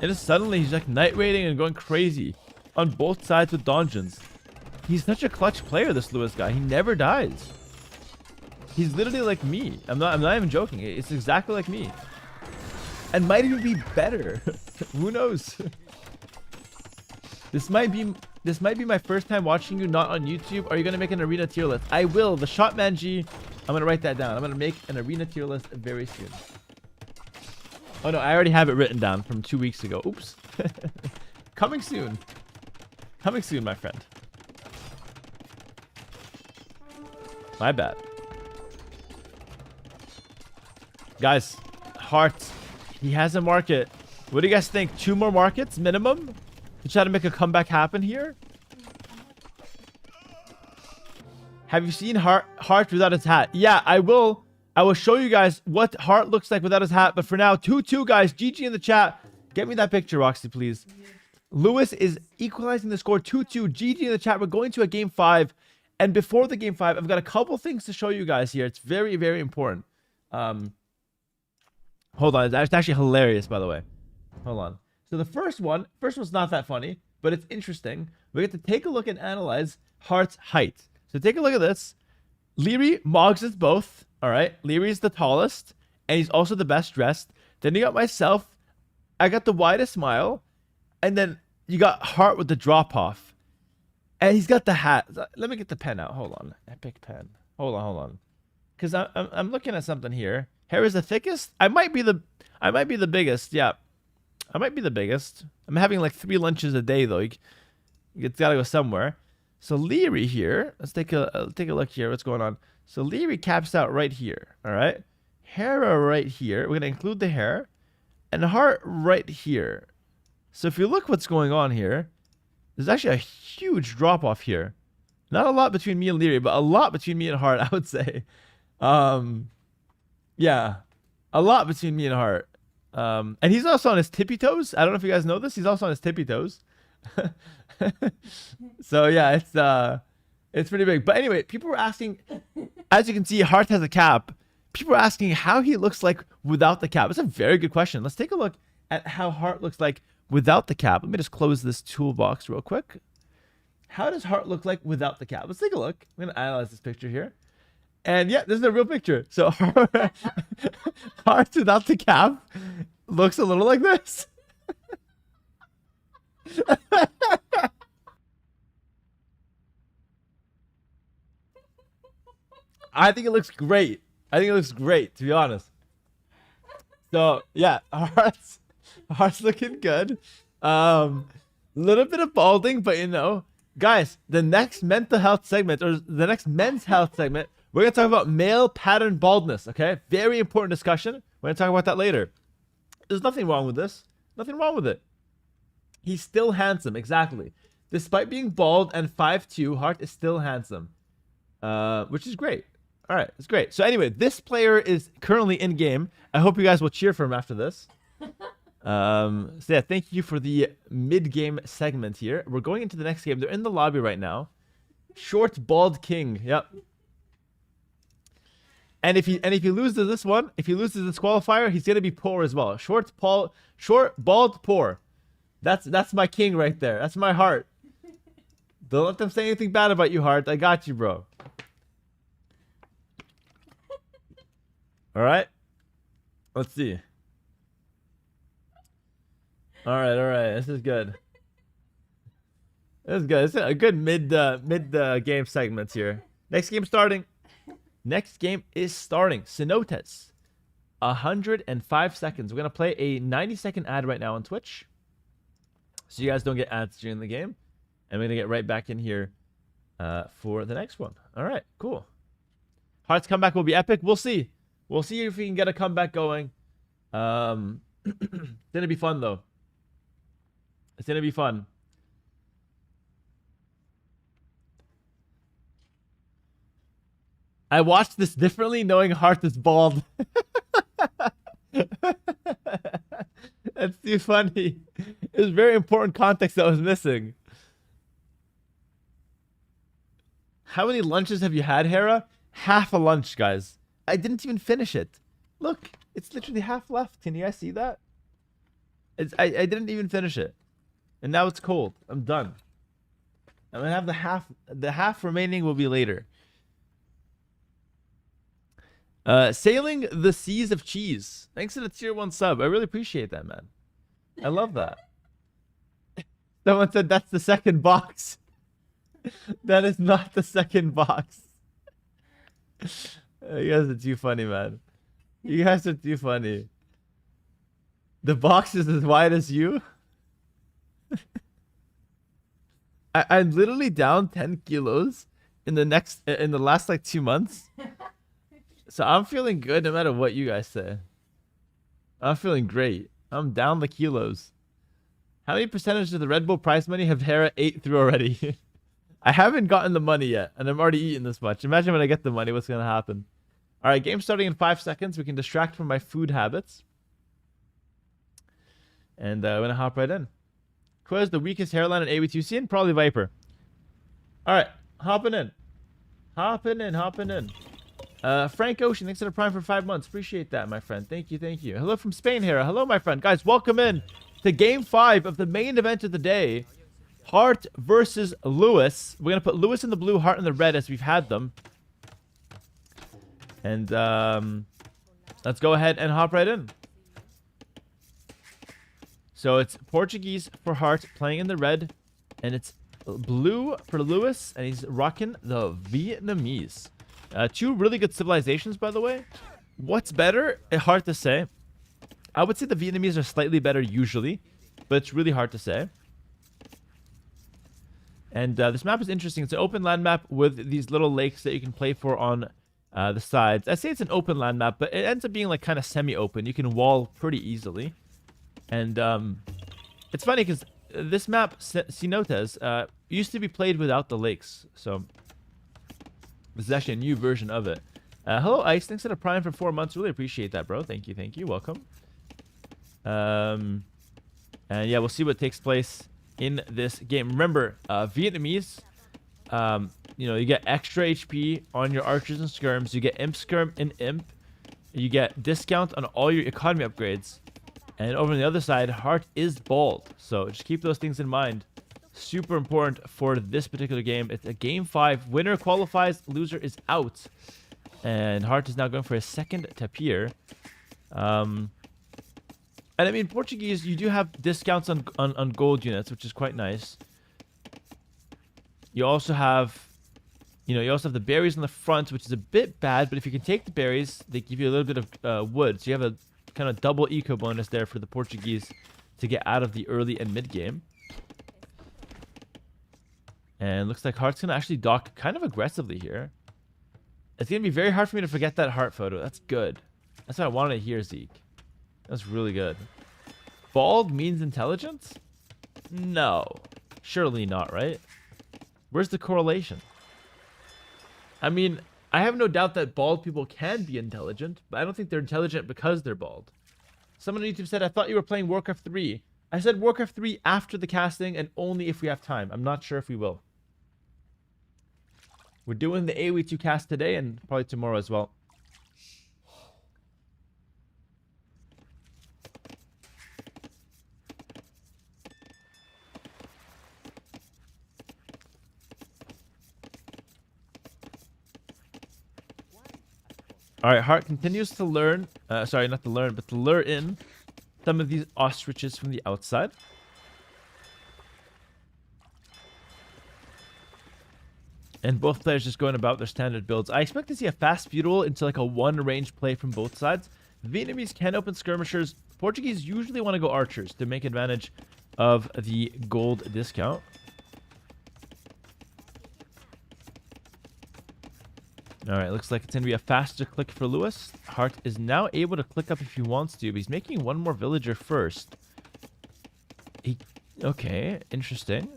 And just suddenly he's like night raiding and going crazy on both sides with dungeons. He's such a clutch player, this Lewis guy. He never dies. He's literally like me. I'm not even joking. It's exactly like me. And might even be better. Who knows? This might be my first time watching you not on YouTube. Are you gonna make an arena tier list? I will. The Shotman G. I'm gonna write that down. I'm gonna make an arena tier list very soon. Oh no, I already have it written down from 2 weeks ago. Oops. Coming soon. Coming soon, my friend. My bad. Guys, Hart. He has a market. What do you guys think? 2 more markets minimum to try to make a comeback happen here? Have you seen Hart without his hat? Yeah, I will. I will show you guys what Hart looks like without his hat. But for now, 2-2, guys. GG in the chat. Get me that picture, Roxy, please. Lewis is equalizing the score 2-2. GG in the chat. We're going to a game 5. And before the game 5, I've got a couple things to show you guys here. It's very, very important. Hold on. It's actually hilarious, by the way. Hold on. So the first one's not that funny, but it's interesting. We get to take a look and analyze Hart's height. So take a look at this. Leary, Moggs is both. All right. Leary's the tallest, and he's also the best dressed. Then you got myself. I got the widest smile. And then you got Hart with the drop off. And he's got the hat. Let me get the pen out. Hold on. Epic pen. Hold on. Because I'm looking at something here. Hera's the thickest. I might be the biggest. Yeah. I might be the biggest. I'm having like 3 lunches a day though. It's gotta go somewhere. So Leary here. Let's take a look here. What's going on? So Leary caps out right here. All right. Hera right here. We're gonna include the hair, and Hart right here. So if you look what's going on here, there's actually a huge drop off here. Not a lot between me and Leary, but a lot between me and Hart, I would say. Yeah, a lot between me and Hart. And he's also on his tippy toes. I don't know if you guys know this. He's also on his tippy toes. So yeah, it's pretty big. But anyway, people were asking, as you can see, Hart has a cap. People are asking how he looks like without the cap. It's a very good question. Let's take a look at how Hart looks like without the cap. Let me just close this toolbox real quick. How does Hart look like without the cap? Let's take a look. I'm going to analyze this picture here. And yeah, this is a real picture. So Hart without the cap looks a little like this. I think it looks great. To be honest. So yeah, Hart's looking good. Little bit of balding, but you know, guys, the next mental health segment, or the next men's health segment, we're gonna talk about male pattern baldness. Okay, very important discussion. We're gonna talk about that later. There's nothing wrong with this. Nothing wrong with it. He's still handsome, exactly. Despite being bald and 5'2", Hart is still handsome, which is great. All right, it's great. So anyway, this player is currently in game. I hope you guys will cheer for him after this. So yeah, thank you for the mid-game segment here. We're going into the next game. They're in the lobby right now. Short bald king. Yep. And if he loses this one, if he loses this qualifier, he's gonna be poor as well. Short, bald, poor. That's my king right there. That's my Hart. Don't let them say anything bad about you, Hart. I got you, bro. All right. Let's see. All right. This is good. This is good. It's a good mid game segments here. Next game starting. Next game is starting. Cenotes. 105 seconds. We're gonna play a 90-second ad right now on Twitch, so you guys don't get ads during the game. And we're gonna get right back in here for the next one. All right, cool. Hart's comeback will be epic. We'll see. We'll see if we can get a comeback going. It's gonna be fun though. It's gonna be fun. I watched this differently, knowing Hart is bald. That's too funny. It was very important context that was missing. How many lunches have you had, Hera? Half a lunch, guys. I didn't even finish it. Look, it's literally half left. Can you guys see that? I didn't even finish it. And now it's cold. I'm done. I'm gonna have the half. The half remaining will be later. Sailing the seas of cheese. Thanks for the tier 1 sub. I really appreciate that, man. I love that. Someone said that's the second box. That is not the second box. You guys are too funny, man. You guys are too funny. The box is as wide as you. I'm literally down 10 kilos in the last like 2 months. So I'm feeling good no matter what you guys say. I'm feeling great. I'm down the kilos. How many percentage of the Red Bull prize money have Hera ate through already? I haven't gotten the money yet, and I'm already eating this much. Imagine when I get the money, what's going to happen. All right, game starting in 5 seconds. We can distract from my food habits. And I'm going to hop right in. Who has the weakest hairline in AW2 scene? Probably Viper. All right, hopping in. Hopping in. Frank Ocean, thanks for the Prime for 5 months. Appreciate that, my friend. Thank you. Hello from Spain, Hera. Hello, my friend. Guys, welcome in to Game 5 of the main event of the day. Hart versus Lewis. We're going to put Lewis in the blue, Hart in the red, as we've had them. And let's go ahead and hop right in. So it's Portuguese for Hart, playing in the red. And it's blue for Lewis, and he's rocking the Vietnamese. 2 really good civilizations, by the way. What's better? Hard to say. I would say the Vietnamese are slightly better usually, but it's really hard to say. And this map is interesting. It's an open land map with these little lakes that you can play for on the sides. I say it's an open land map, but it ends up being like kind of semi-open. You can wall pretty easily. And it's funny because this map, Cenotes, used to be played without the lakes. So this is actually a new version of it. Hello, Ice. Thanks for the Prime for 4 months. Really appreciate that, bro. Thank you. Welcome. And yeah, we'll see what takes place in this game. Remember, Vietnamese, you get extra HP on your archers and skirms. You get imp skirm and imp. You get discount on all your economy upgrades. And over on the other side, Hart is bald. So just keep those things in mind. Super important for this particular game. It's a game 5. Winner qualifies, loser is out. And Hart is now going for his second tapir. And I mean, Portuguese, you do have discounts on gold units, which is quite nice. You also have, the berries on the front, which is a bit bad. But if you can take the berries, they give you a little bit of wood. So you have a kind of double eco bonus there for the Portuguese to get out of the early and mid game. And looks like Hart's going to actually dock kind of aggressively here. It's going to be very hard for me to forget that Hart photo. That's good. That's what I wanted to hear, Zeke. That's really good. Bald means intelligence? No. Surely not, right? Where's the correlation? I mean, I have no doubt that bald people can be intelligent, but I don't think they're intelligent because they're bald. Someone on YouTube said, I thought you were playing Warcraft 3. I said Warcraft 3 after the casting and only if we have time. I'm not sure if we will. We're doing the AOE2 cast today and probably tomorrow as well. All right, Hart continues to learn. Sorry, not to learn, but to lure in some of these ostriches from the outside. And both players just going about their standard builds. I expect to see a fast feud duel into like a one-range play from both sides. Vietnamese can open skirmishers. Portuguese usually want to go archers to make advantage of the gold discount. All right, looks like it's going to be a faster click for Lewis. Hart is now able to click up if he wants to, but he's making one more villager first. Okay, interesting.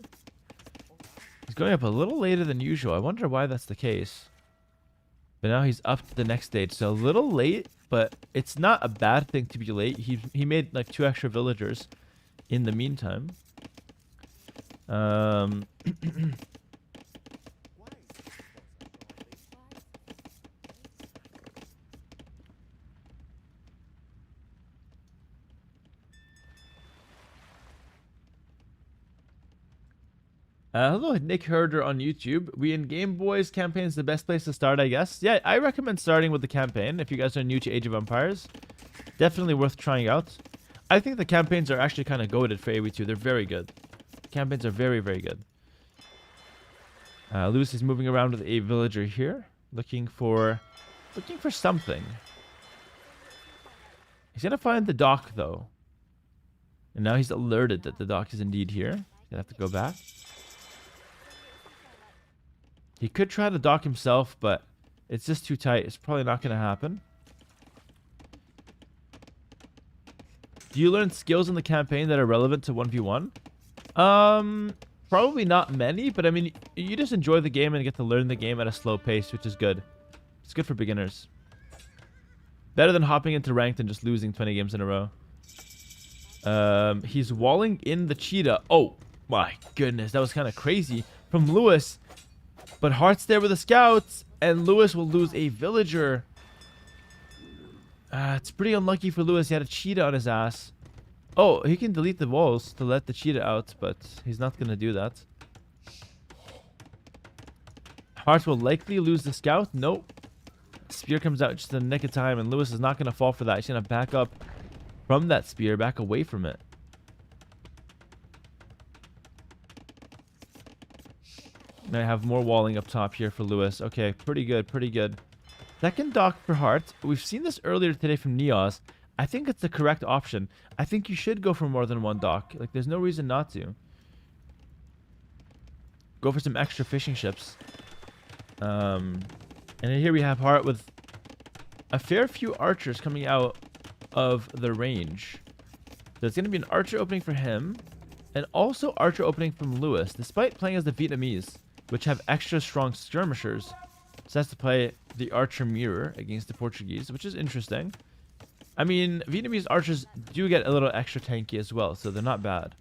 He's going up a little later than usual. I wonder why that's the case. But now he's up to the next stage. So a little late, but it's not a bad thing to be late. He made like 2 extra villagers in the meantime. Hello, Nick Herder on YouTube. We in Game Boys campaign is the best place to start, I guess. Yeah, I recommend starting with the campaign if you guys are new to Age of Empires. Definitely worth trying out. I think the campaigns are actually kind of goated for AOE2. They're very good. Campaigns are very, very good. Lewis is moving around with a villager here, looking for something. He's gonna find the dock though, and now he's alerted that the dock is indeed here. He's gonna have to go back. He could try to dock himself, but it's just too tight. It's probably not going to happen. Do you learn skills in the campaign that are relevant to 1v1? From Probably not many, but I mean, you just enjoy the game and get to learn the game at a slow pace, which is good. It's good for beginners. Better than hopping into ranked and just losing 20 games in a row. He's walling in the cheetah. Oh, my goodness. That was kind of crazy from Lewis. But Heart's there with the scouts, and Lewis will lose a villager. It's pretty unlucky for Lewis. He had a cheetah on his ass. Oh, he can delete the walls to let the cheetah out, but he's not going to do that. Heart will likely lose the scout. Nope. Spear comes out just in the nick of time, and Lewis is not going to fall for that. He's going to back up from that spear, back away from it. Now I have more walling up top here for Lewis. Okay, pretty good, pretty good. Second dock for Hart. We've seen this earlier today from Neos. I think it's the correct option. I think you should go for more than one dock. Like, there's no reason not to. Go for some extra fishing ships. And here we have Hart with a fair few archers coming out of the range. So it's going to be an archer opening for him, and also archer opening from Lewis, despite playing as the Vietnamese, which have extra strong skirmishers. So has to play the archer mirror against the Portuguese, which is interesting. I mean, Vietnamese archers do get a little extra tanky as well, so they're not bad.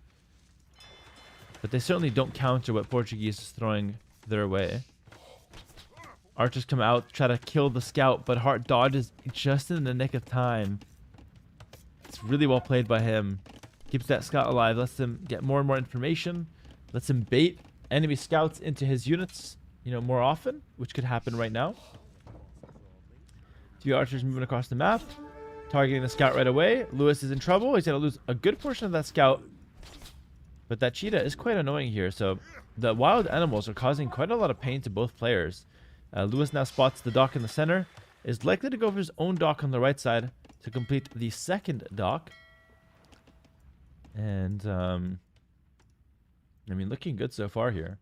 But they certainly don't counter what Portuguese is throwing their way. Archers come out, try to kill the scout, but Hart dodges just in the nick of time. It's really well played by him. Keeps that scout alive, lets him get more and more information, lets him bait enemy scouts into his units, you know, more often, which could happen right now. Two archers moving across the map, targeting the scout right away. Lewis is in trouble. He's going to lose a good portion of that scout. But that cheetah is quite annoying here. So the wild animals are causing quite a lot of pain to both players. Lewis now spots the dock in the center. Is likely to go for his own dock on the right side to complete the second dock. And, I mean, looking good so far here.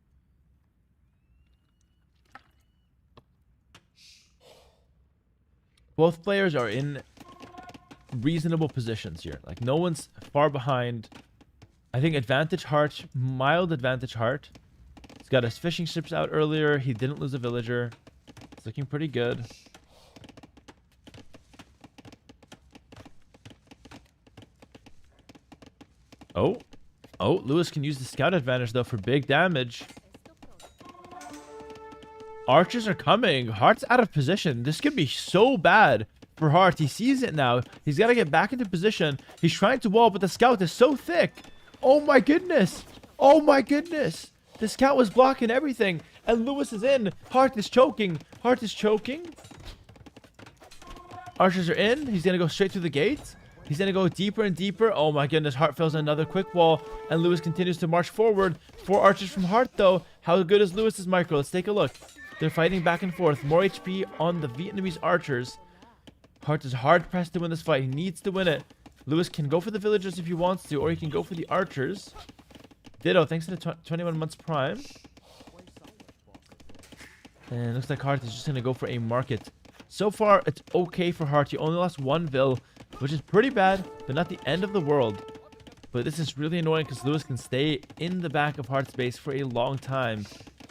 Both players are in reasonable positions here. Like, no one's far behind. I think advantage Hart, mild advantage Hart. He's got his fishing ships out earlier. He didn't lose a villager. It's looking pretty good. Oh, Lewis can use the scout advantage, though, for big damage. Archers are coming. Hart's out of position. This could be so bad for Hart. He sees it now. He's got to get back into position. He's trying to wall, but the scout is so thick. Oh, my goodness. Oh, my goodness. The scout was blocking everything, and Lewis is in. Hart is choking. Hart is choking. Archers are in. He's going to go straight through the gate. He's going to go deeper and deeper. Oh my goodness. Hart fills another quick wall. And Lewis continues to march forward. 4 archers from Hart, though. How good is Lewis's micro? Let's take a look. They're fighting back and forth. More HP on the Vietnamese archers. Hart is hard pressed to win this fight. He needs to win it. Lewis can go for the villagers if he wants to, or he can go for the archers. Ditto, thanks to the 21 months prime. And looks like Hart is just going to go for a market. So far, it's okay for Hart. He only lost 1 vill, which is pretty bad, but not the end of the world. But this is really annoying because Lewis can stay in the back of Hart's base for a long time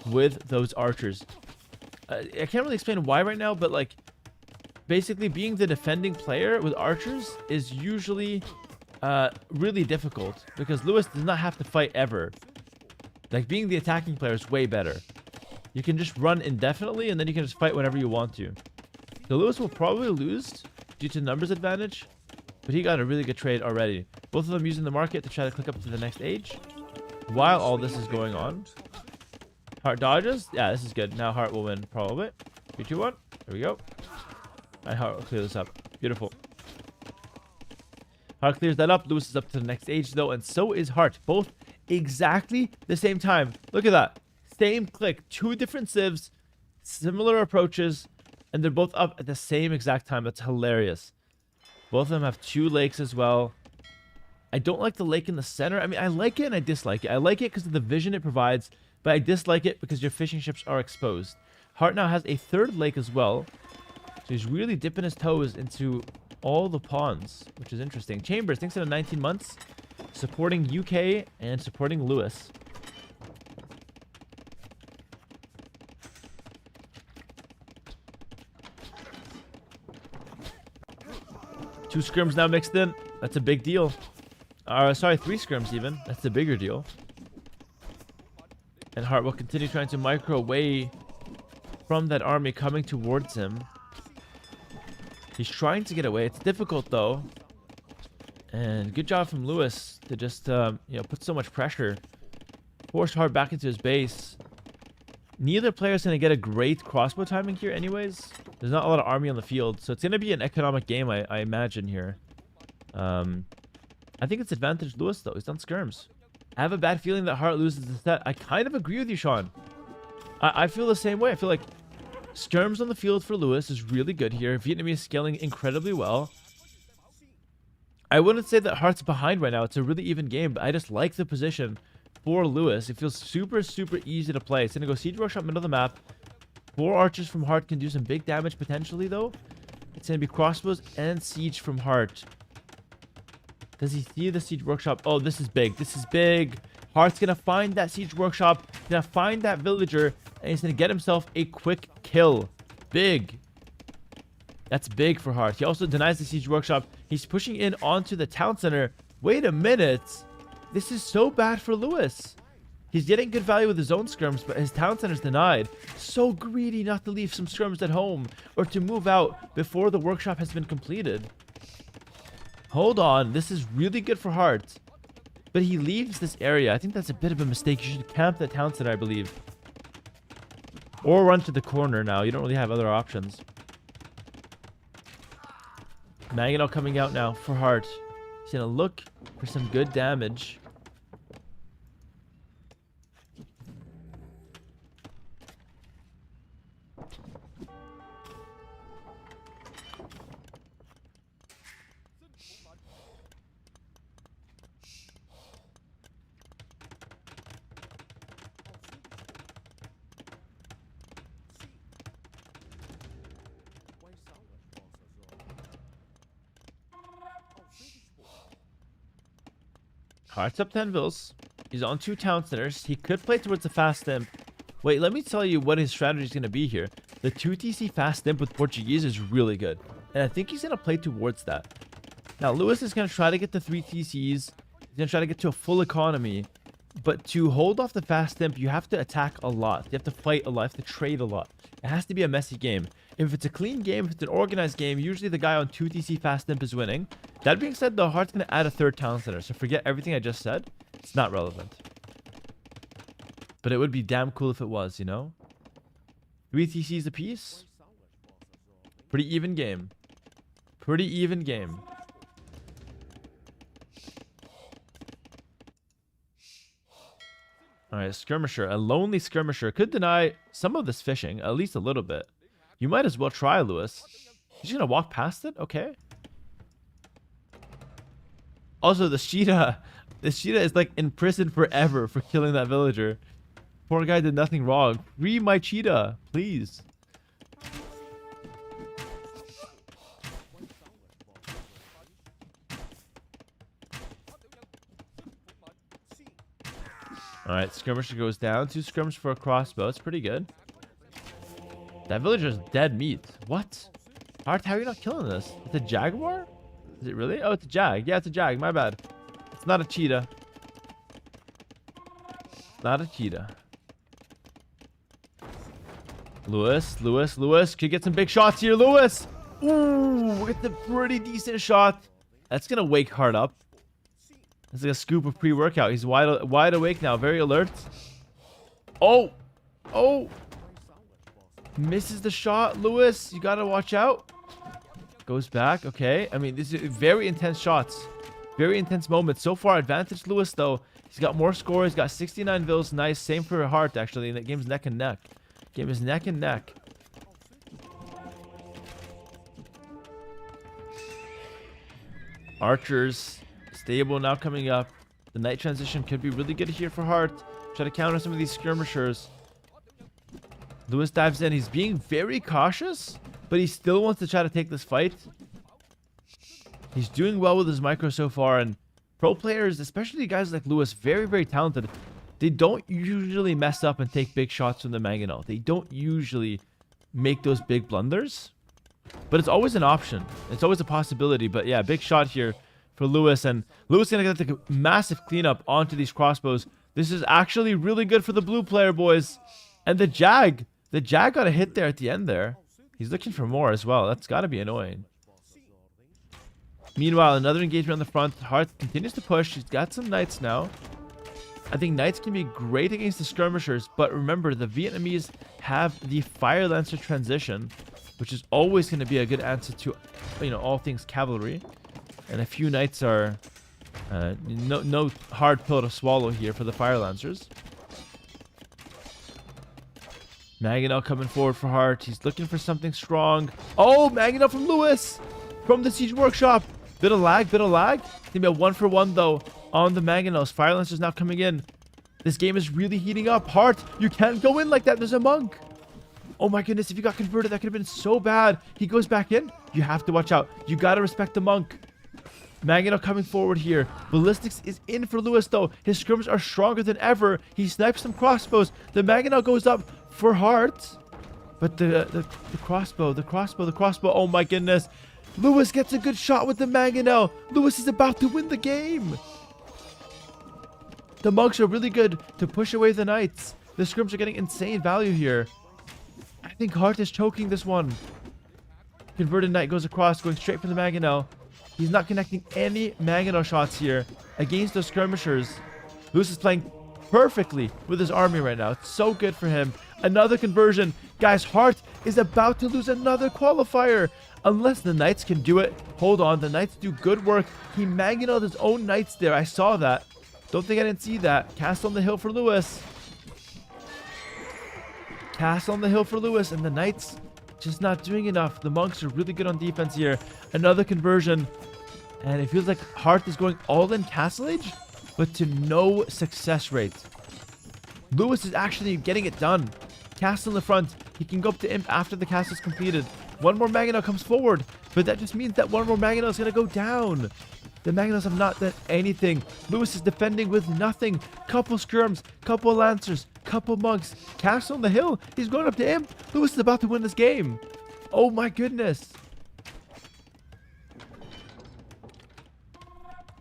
with those archers. I can't really explain why right now, but like, basically being the defending player with archers is usually really difficult because Lewis does not have to fight ever. Like, being the attacking player is way better. You can just run indefinitely and then you can just fight whenever you want to. So Lewis will probably lose due to numbers advantage, but he got a really good trade already. Both of them using the market to try to click up to the next age while all this is going on. Hart dodges. Yeah, this is good. Now Hart will win, probably. 3, 2, 1. There we go. And Hart will clear this up. Beautiful. Hart clears that up. Lewis is up to the next age, though, and so is Hart. Both exactly the same time. Look at that. Same click. 2 different civs, similar approaches, and they're both up at the same exact time. That's hilarious. Both of them have 2 lakes as well. I don't like the lake in the center. I mean, I like it and I dislike it. I like it because of the vision it provides, but I dislike it because your fishing ships are exposed. Hart now has a 3rd lake as well. So he's really dipping his toes into all the ponds, which is interesting. Chambers, thanks for the 19 months, supporting UK and supporting Lewis. 2 scrims now mixed in. That's a big deal. Sorry, 3 scrims even. That's the bigger deal. And Hart will continue trying to micro away from that army coming towards him. He's trying to get away. It's difficult though. And good job from Lewis to just put so much pressure. Force Hart back into his base. Neither player is going to get a great crossbow timing here anyways. There's not a lot of army on the field. So it's going to be an economic game, I imagine here. I think it's advantage Lewis though. He's done skirms. I have a bad feeling that Hart loses the set. I kind of agree with you, Sean. I feel the same way. I feel like skirms on the field for Lewis is really good here. Vietnamese scaling incredibly well. I wouldn't say that Hart's behind right now. It's a really even game, but I just like the position for Lewis. It feels super, super easy to play. It's going to go Siege Workshop middle of the map. 4 archers from Hart can do some big damage potentially, though. It's going to be crossbows and siege from Hart. Does he see the Siege Workshop? Oh, this is big. This is big. Hart's going to find that Siege Workshop. He's going to find that villager. And he's going to get himself a quick kill. Big. That's big for Hart. He also denies the Siege Workshop. He's pushing in onto the town center. Wait a minute. This is so bad for Lewis. He's getting good value with his own skirms, but his town center's denied. So greedy not to leave some skirms at home or to move out before the workshop has been completed. Hold on. This is really good for Hart. But he leaves this area. I think that's a bit of a mistake. You should camp the town center, I believe. Or run to the corner now. You don't really have other options. Maginot coming out now for Hart. He's going to look for some good damage. Hart's up 10 vills. He's on 2 town centers. He could play towards the fast imp. Wait, let me tell you what his strategy is going to be here. The 2 TC fast imp with Portuguese is really good. And I think he's going to play towards that. Now, Lewis is going to try to get the 3 TCs. He's going to try to get to a full economy. But to hold off the fast imp, you have to attack a lot. You have to fight a lot. You have to trade a lot. It has to be a messy game. If it's a clean game, if it's an organized game, usually the guy on 2 TC fast imp is winning. That being said, though, Hart's going to add a 3rd town center. So forget everything I just said. It's not relevant. But it would be damn cool if it was, you know? 3 TCs apiece. Pretty even game. Pretty even game. Alright, skirmisher. A lonely skirmisher could deny some of this fishing, at least a little bit. You might as well try, Lewis. He's gonna walk past it? Okay. Also, the cheetah is like in prison forever for killing that villager. Poor guy did nothing wrong. Free my cheetah, please. Alright, skirmisher goes down. 2 scrims for a crossbow. It's pretty good. That villager's dead meat. What? Hart, how are you not killing this? It's a jaguar? Is it really? Oh, it's a jag. Yeah, it's a jag. My bad. It's not a cheetah. Not a cheetah. Lewis could get some big shots here. Lewis! Ooh, get the pretty decent shot. That's gonna wake Hart up. It's like a scoop of pre-workout. He's wide awake now, very alert. Oh! Misses the shot, Lewis. You gotta watch out. Goes back. Okay. I mean, this is very intense shots. Very intense moments. So far, advantage Lewis, though. He's got more score. He's got 69 vills. Nice. Same for Hart, actually. And that game's neck and neck. Game is neck and neck. Archers. Stable now coming up. The night transition could be really good here for Hart. Try to counter some of these skirmishers. Lewis dives in. He's being very cautious, but he still wants to try to take this fight. He's doing well with his micro so far, and pro players, especially guys like Lewis, very, very talented. They don't usually mess up and take big shots from the Maginot. They don't usually make those big blunders. but it's always an option. It's always a possibility. But yeah, big shot here for Lewis, and Lewis gonna get the massive cleanup onto these crossbows. This is actually really good for the blue player, boys. And the Jag got a hit there at the end there. He's looking for more as well. That's got to be annoying. Meanwhile, another engagement on the front. Hart continues to push. He's got some knights now. I think knights can be great against the skirmishers, but remember, the Vietnamese have the Fire Lancer transition, which is always going to be a good answer to, you know, all things cavalry. And a few knights are no hard pill to swallow here for the Fire Lancers. Mangonel coming forward for Hart. He's looking for something strong. Oh, Mangonel from Lewis from the Siege Workshop. Bit of lag, bit of lag. Maybe a 1-for-1 though on the Mangonels. Fire Lancers now coming in. This game is really heating up. Hart, you can't go in like that. There's a monk. Oh my goodness, if you got converted, that could have been so bad. He goes back in. You have to watch out. You got to respect the monk. Mangonel coming forward here. Ballistics is in for Lewis though. His skirmishers are stronger than ever. He snipes some crossbows. The Mangonel goes up for Hart. But the crossbow. Oh my goodness. Lewis gets a good shot with the Mangonel. Lewis is about to win the game. The monks are really good to push away the knights. The scrims are getting insane value here. I think Hart is choking this one. Converted knight goes across, going straight for the Mangonel. He's not connecting any Mangonel shots here against those skirmishers. Lewis is playing perfectly with his army right now. It's so good for him. Another conversion. Guys, Hart is about to lose another qualifier. Unless the knights can do it. Hold on, the knights do good work. He Mangoneled his own knights there. I saw that. Don't think I didn't see that. Castle on the hill for Lewis. Castle on the hill for Lewis, and the knights just not doing enough. The monks are really good on defense here. Another conversion. And it feels like Hart is going all in Castle Age, but to no success rate. Lewis is actually getting it done. Castle in the front. He can go up to Imp after the castle is completed. One more Mangonel comes forward, but that just means that one more Mangonel is going to go down. The Mangonels have not done anything. Lewis is defending with nothing. Couple skirms, couple lancers, couple monks. Castle on the hill. He's going up to Imp. Lewis is about to win this game. Oh my goodness.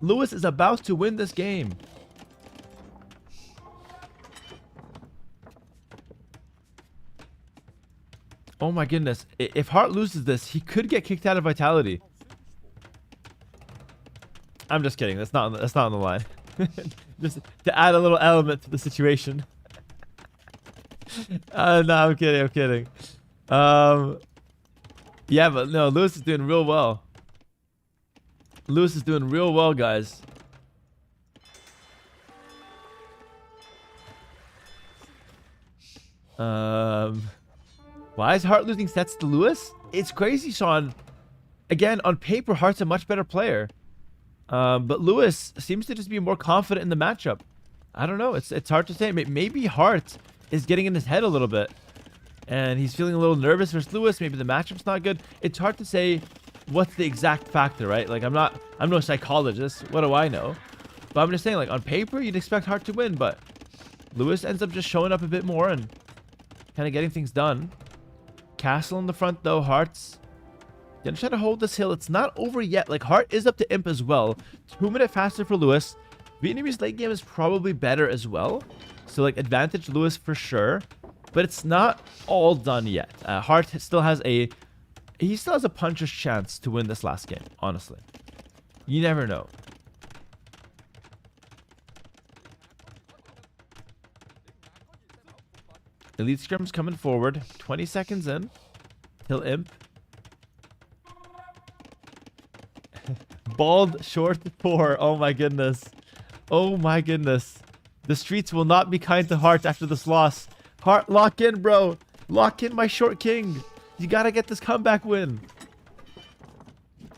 Lewis is about to win this game. Oh my goodness. If Hart loses this, he could get kicked out of Vitality. I'm just kidding. That's not on the line. Just to add a little element to the situation. No, I'm kidding. Yeah, but no, Lewis is doing real well. Lewis is doing real well, guys. Why is Hart losing sets to Lewis? It's crazy, Sean. Again, on paper, Hart's a much better player. But Lewis seems to just be more confident in the matchup. I don't know. It's hard to say. Maybe Hart is getting in his head a little bit. And he's feeling a little nervous versus Lewis. Maybe the matchup's not good. It's hard to say what's the exact factor, right? Like, I'm no psychologist. What do I know? But I'm just saying, like, on paper, you'd expect Hart to win. But Lewis ends up just showing up a bit more and kind of getting things done. Castle in the front, though. Hart's gonna try to hold this hill. It's not over yet. Like, Hart is up to Imp as well. 2 minutes faster for Lewis. Vietnamese late game is probably better as well. So, like, advantage Lewis for sure. But it's not all done yet. Hart still has a puncher's chance to win this last game, honestly. You never know. Elite Scrim's coming forward. 20 seconds in. He'll Imp. Bald, short, poor. Oh my goodness. Oh my goodness. The streets will not be kind to Hart after this loss. Hart, lock in, bro. Lock in my short king. You gotta get this comeback win.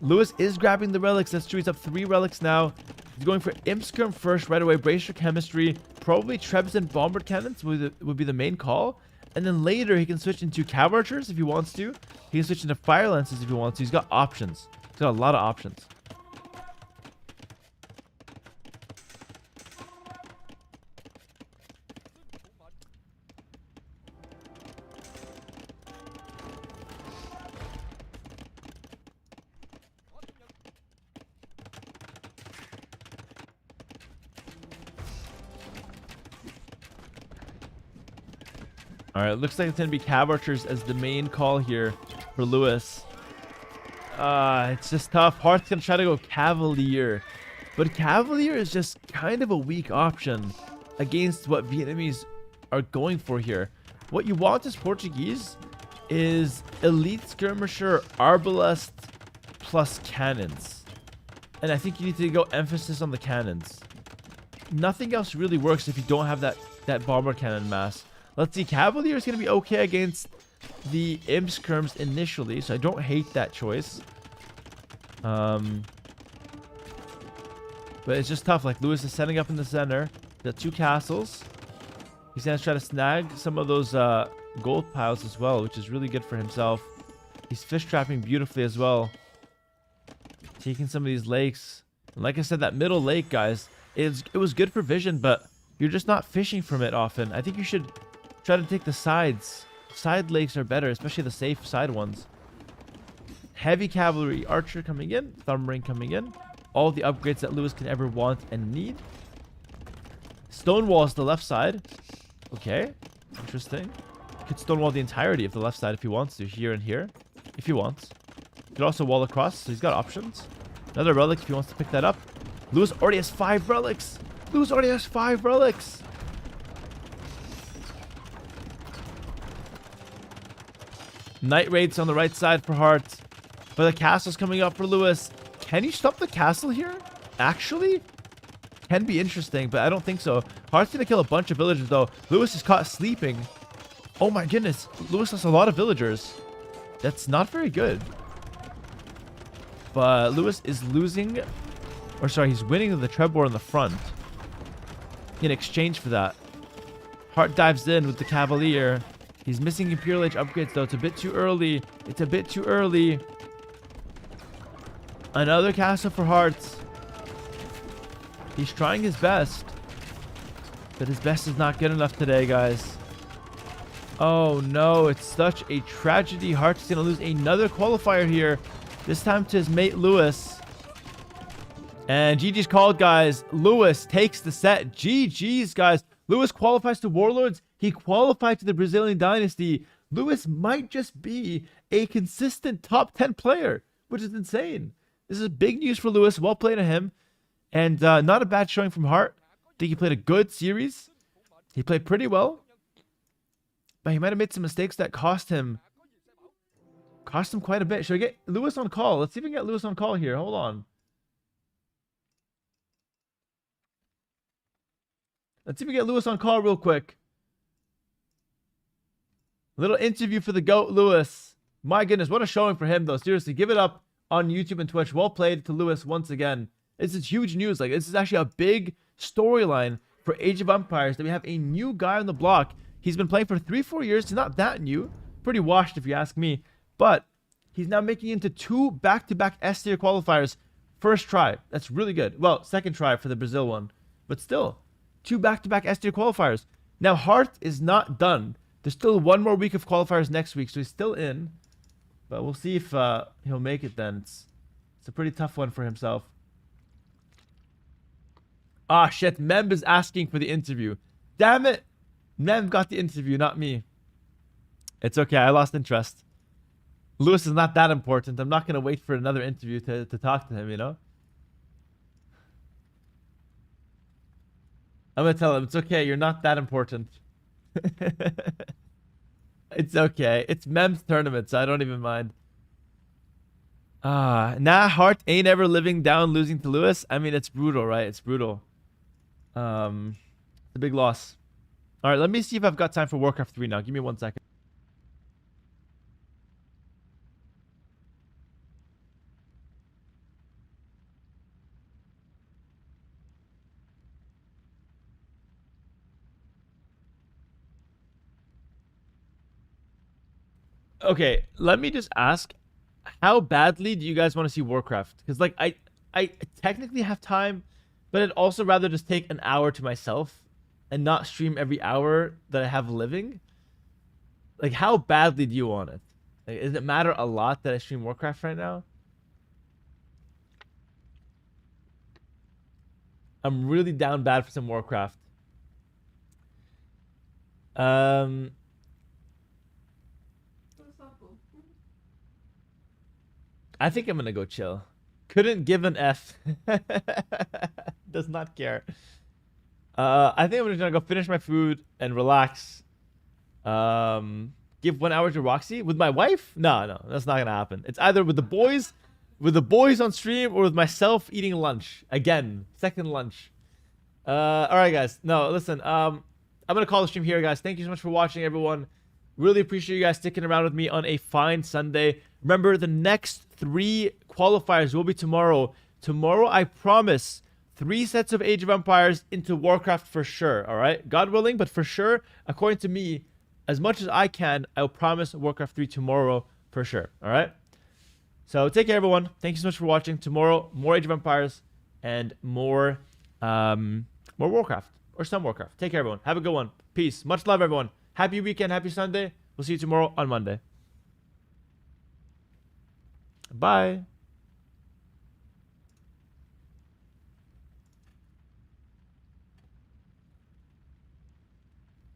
Lewis is grabbing the relics. That street's up 3 relics now. He's going for Imp Skirm first right away. Brace your chemistry. Probably Trebs and Bombard Cannons would be the main call. And then later he can switch into Cav Archers if he wants to. He can switch into Fire Lances if he wants to. He's got options. He's got a lot of options. All right, looks like it's going to be Cav Archers as the main call here for Lewis. It's just tough. Heart's going to try to go Cavalier. But Cavalier is just kind of a weak option against what Vietnamese are going for here. What you want as Portuguese is elite skirmisher, arbalest plus cannons. And I think you need to go emphasis on the cannons. Nothing else really works if you don't have that bomber cannon mass. Let's see, Cavalier is going to be okay against the imp skirms initially, so I don't hate that choice. But it's just tough. Like, Lewis is setting up in the center. The 2 castles. He's going to try to snag some of those gold piles as well, which is really good for himself. He's fish trapping beautifully as well. Taking some of these lakes. And like I said, that middle lake, guys, it was good for vision, but you're just not fishing from it often. I think you should try to take the sides. Side lakes are better, especially the safe side ones. Heavy cavalry archer coming in. Thumb ring coming in. All the upgrades that Lewis can ever want and need. Stonewall is the left side. Okay. Interesting. Could stonewall the entirety of the left side if he wants to. Here and here. If he wants. Could also wall across, so he's got options. Another relic if he wants to pick that up. Lewis already has 5 relics. Lewis already has 5 relics. Night raids on the right side for Hart. But the castle's coming up for Lewis. Can he stop the castle here? Actually? Can be interesting, but I don't think so. Hart's gonna kill a bunch of villagers, though. Lewis is caught sleeping. Oh my goodness. Lewis has a lot of villagers. That's not very good. But Lewis is losing... Or sorry, he's winning the Trebor in the front. In exchange for that. Hart dives in with the Cavalier. He's missing Imperial Age upgrades, though. It's a bit too early. It's a bit too early. Another castle for Hearts. He's trying his best. But his best is not good enough today, guys. Oh, no. It's such a tragedy. Hearts is going to lose another qualifier here. This time to his mate, Lewis. And GG's called, guys. Lewis takes the set. GG's, guys. Lewis qualifies to Warlords. He qualified to the Brazilian Dynasty. Lewis might just be a consistent top 10 player, which is insane. This is big news for Lewis. Well played to him. And not a bad showing from Hart. I think he played a good series. He played pretty well. But he might have made some mistakes that cost him quite a bit. Should we get Lewis on call? Let's see if we can get Lewis on call here. Hold on. Let's see if we get Lewis on call real quick. Little interview for the GOAT, Lewis. My goodness, what a showing for him, though. Seriously, give it up on YouTube and Twitch. Well played to Lewis once again. This is huge news. Like, this is actually a big storyline for Age of Empires that we have a new guy on the block. He's been playing for 3-4 years. He's not that new. Pretty washed, if you ask me. But he's now making it into 2 back-to-back S-tier qualifiers. First try. That's really good. Well, second try for the Brazil one. But still, 2 back-to-back S-tier qualifiers. Now, Hart is not done. There's still 1 more week of qualifiers next week, so he's still in. But we'll see if he'll make it then. It's a pretty tough one for himself. Ah, shit. Mem is asking for the interview. Damn it. Mem got the interview, not me. It's okay. I lost interest. Lewis is not that important. I'm not going to wait for another interview to talk to him, you know? I'm going to tell him, it's okay. You're not that important. It's okay. It's Mem's tournament, so I don't even mind. Nah, Hart ain't ever living down losing to Lewis. I mean, it's brutal, right? It's brutal. It's a big loss. All right, let me see if I've got time for Warcraft 3 now. Give me 1 second. Okay, let me just ask, how badly do you guys want to see Warcraft? Because, like, I technically have time, but I'd also rather just take an hour to myself and not stream every hour that I have living. Like, how badly do you want it? Like, does it matter a lot that I stream Warcraft right now? I'm really down bad for some Warcraft. I think I'm gonna go chill. Couldn't give an F. Does not care. I think I'm just gonna go finish my food and relax. Give 1 hour to Roxy with my wife? No, that's not gonna happen. It's either with the boys on stream, or with myself eating lunch again. Second lunch. All right, guys. No, listen. I'm gonna call the stream here, guys. Thank you so much for watching, everyone. Really appreciate you guys sticking around with me on a fine Sunday. Remember, the next 3 qualifiers will be tomorrow. Tomorrow, I promise, 3 sets of Age of Empires into Warcraft for sure. All right, God willing, but for sure, according to me, as much as I can, I will promise Warcraft 3 tomorrow for sure. All right. So take care, everyone. Thank you so much for watching. Tomorrow, more Age of Empires and more Warcraft, or some Warcraft. Take care, everyone. Have a good one. Peace. Much love, everyone. Happy weekend. Happy Sunday. We'll see you tomorrow on Monday. Bye.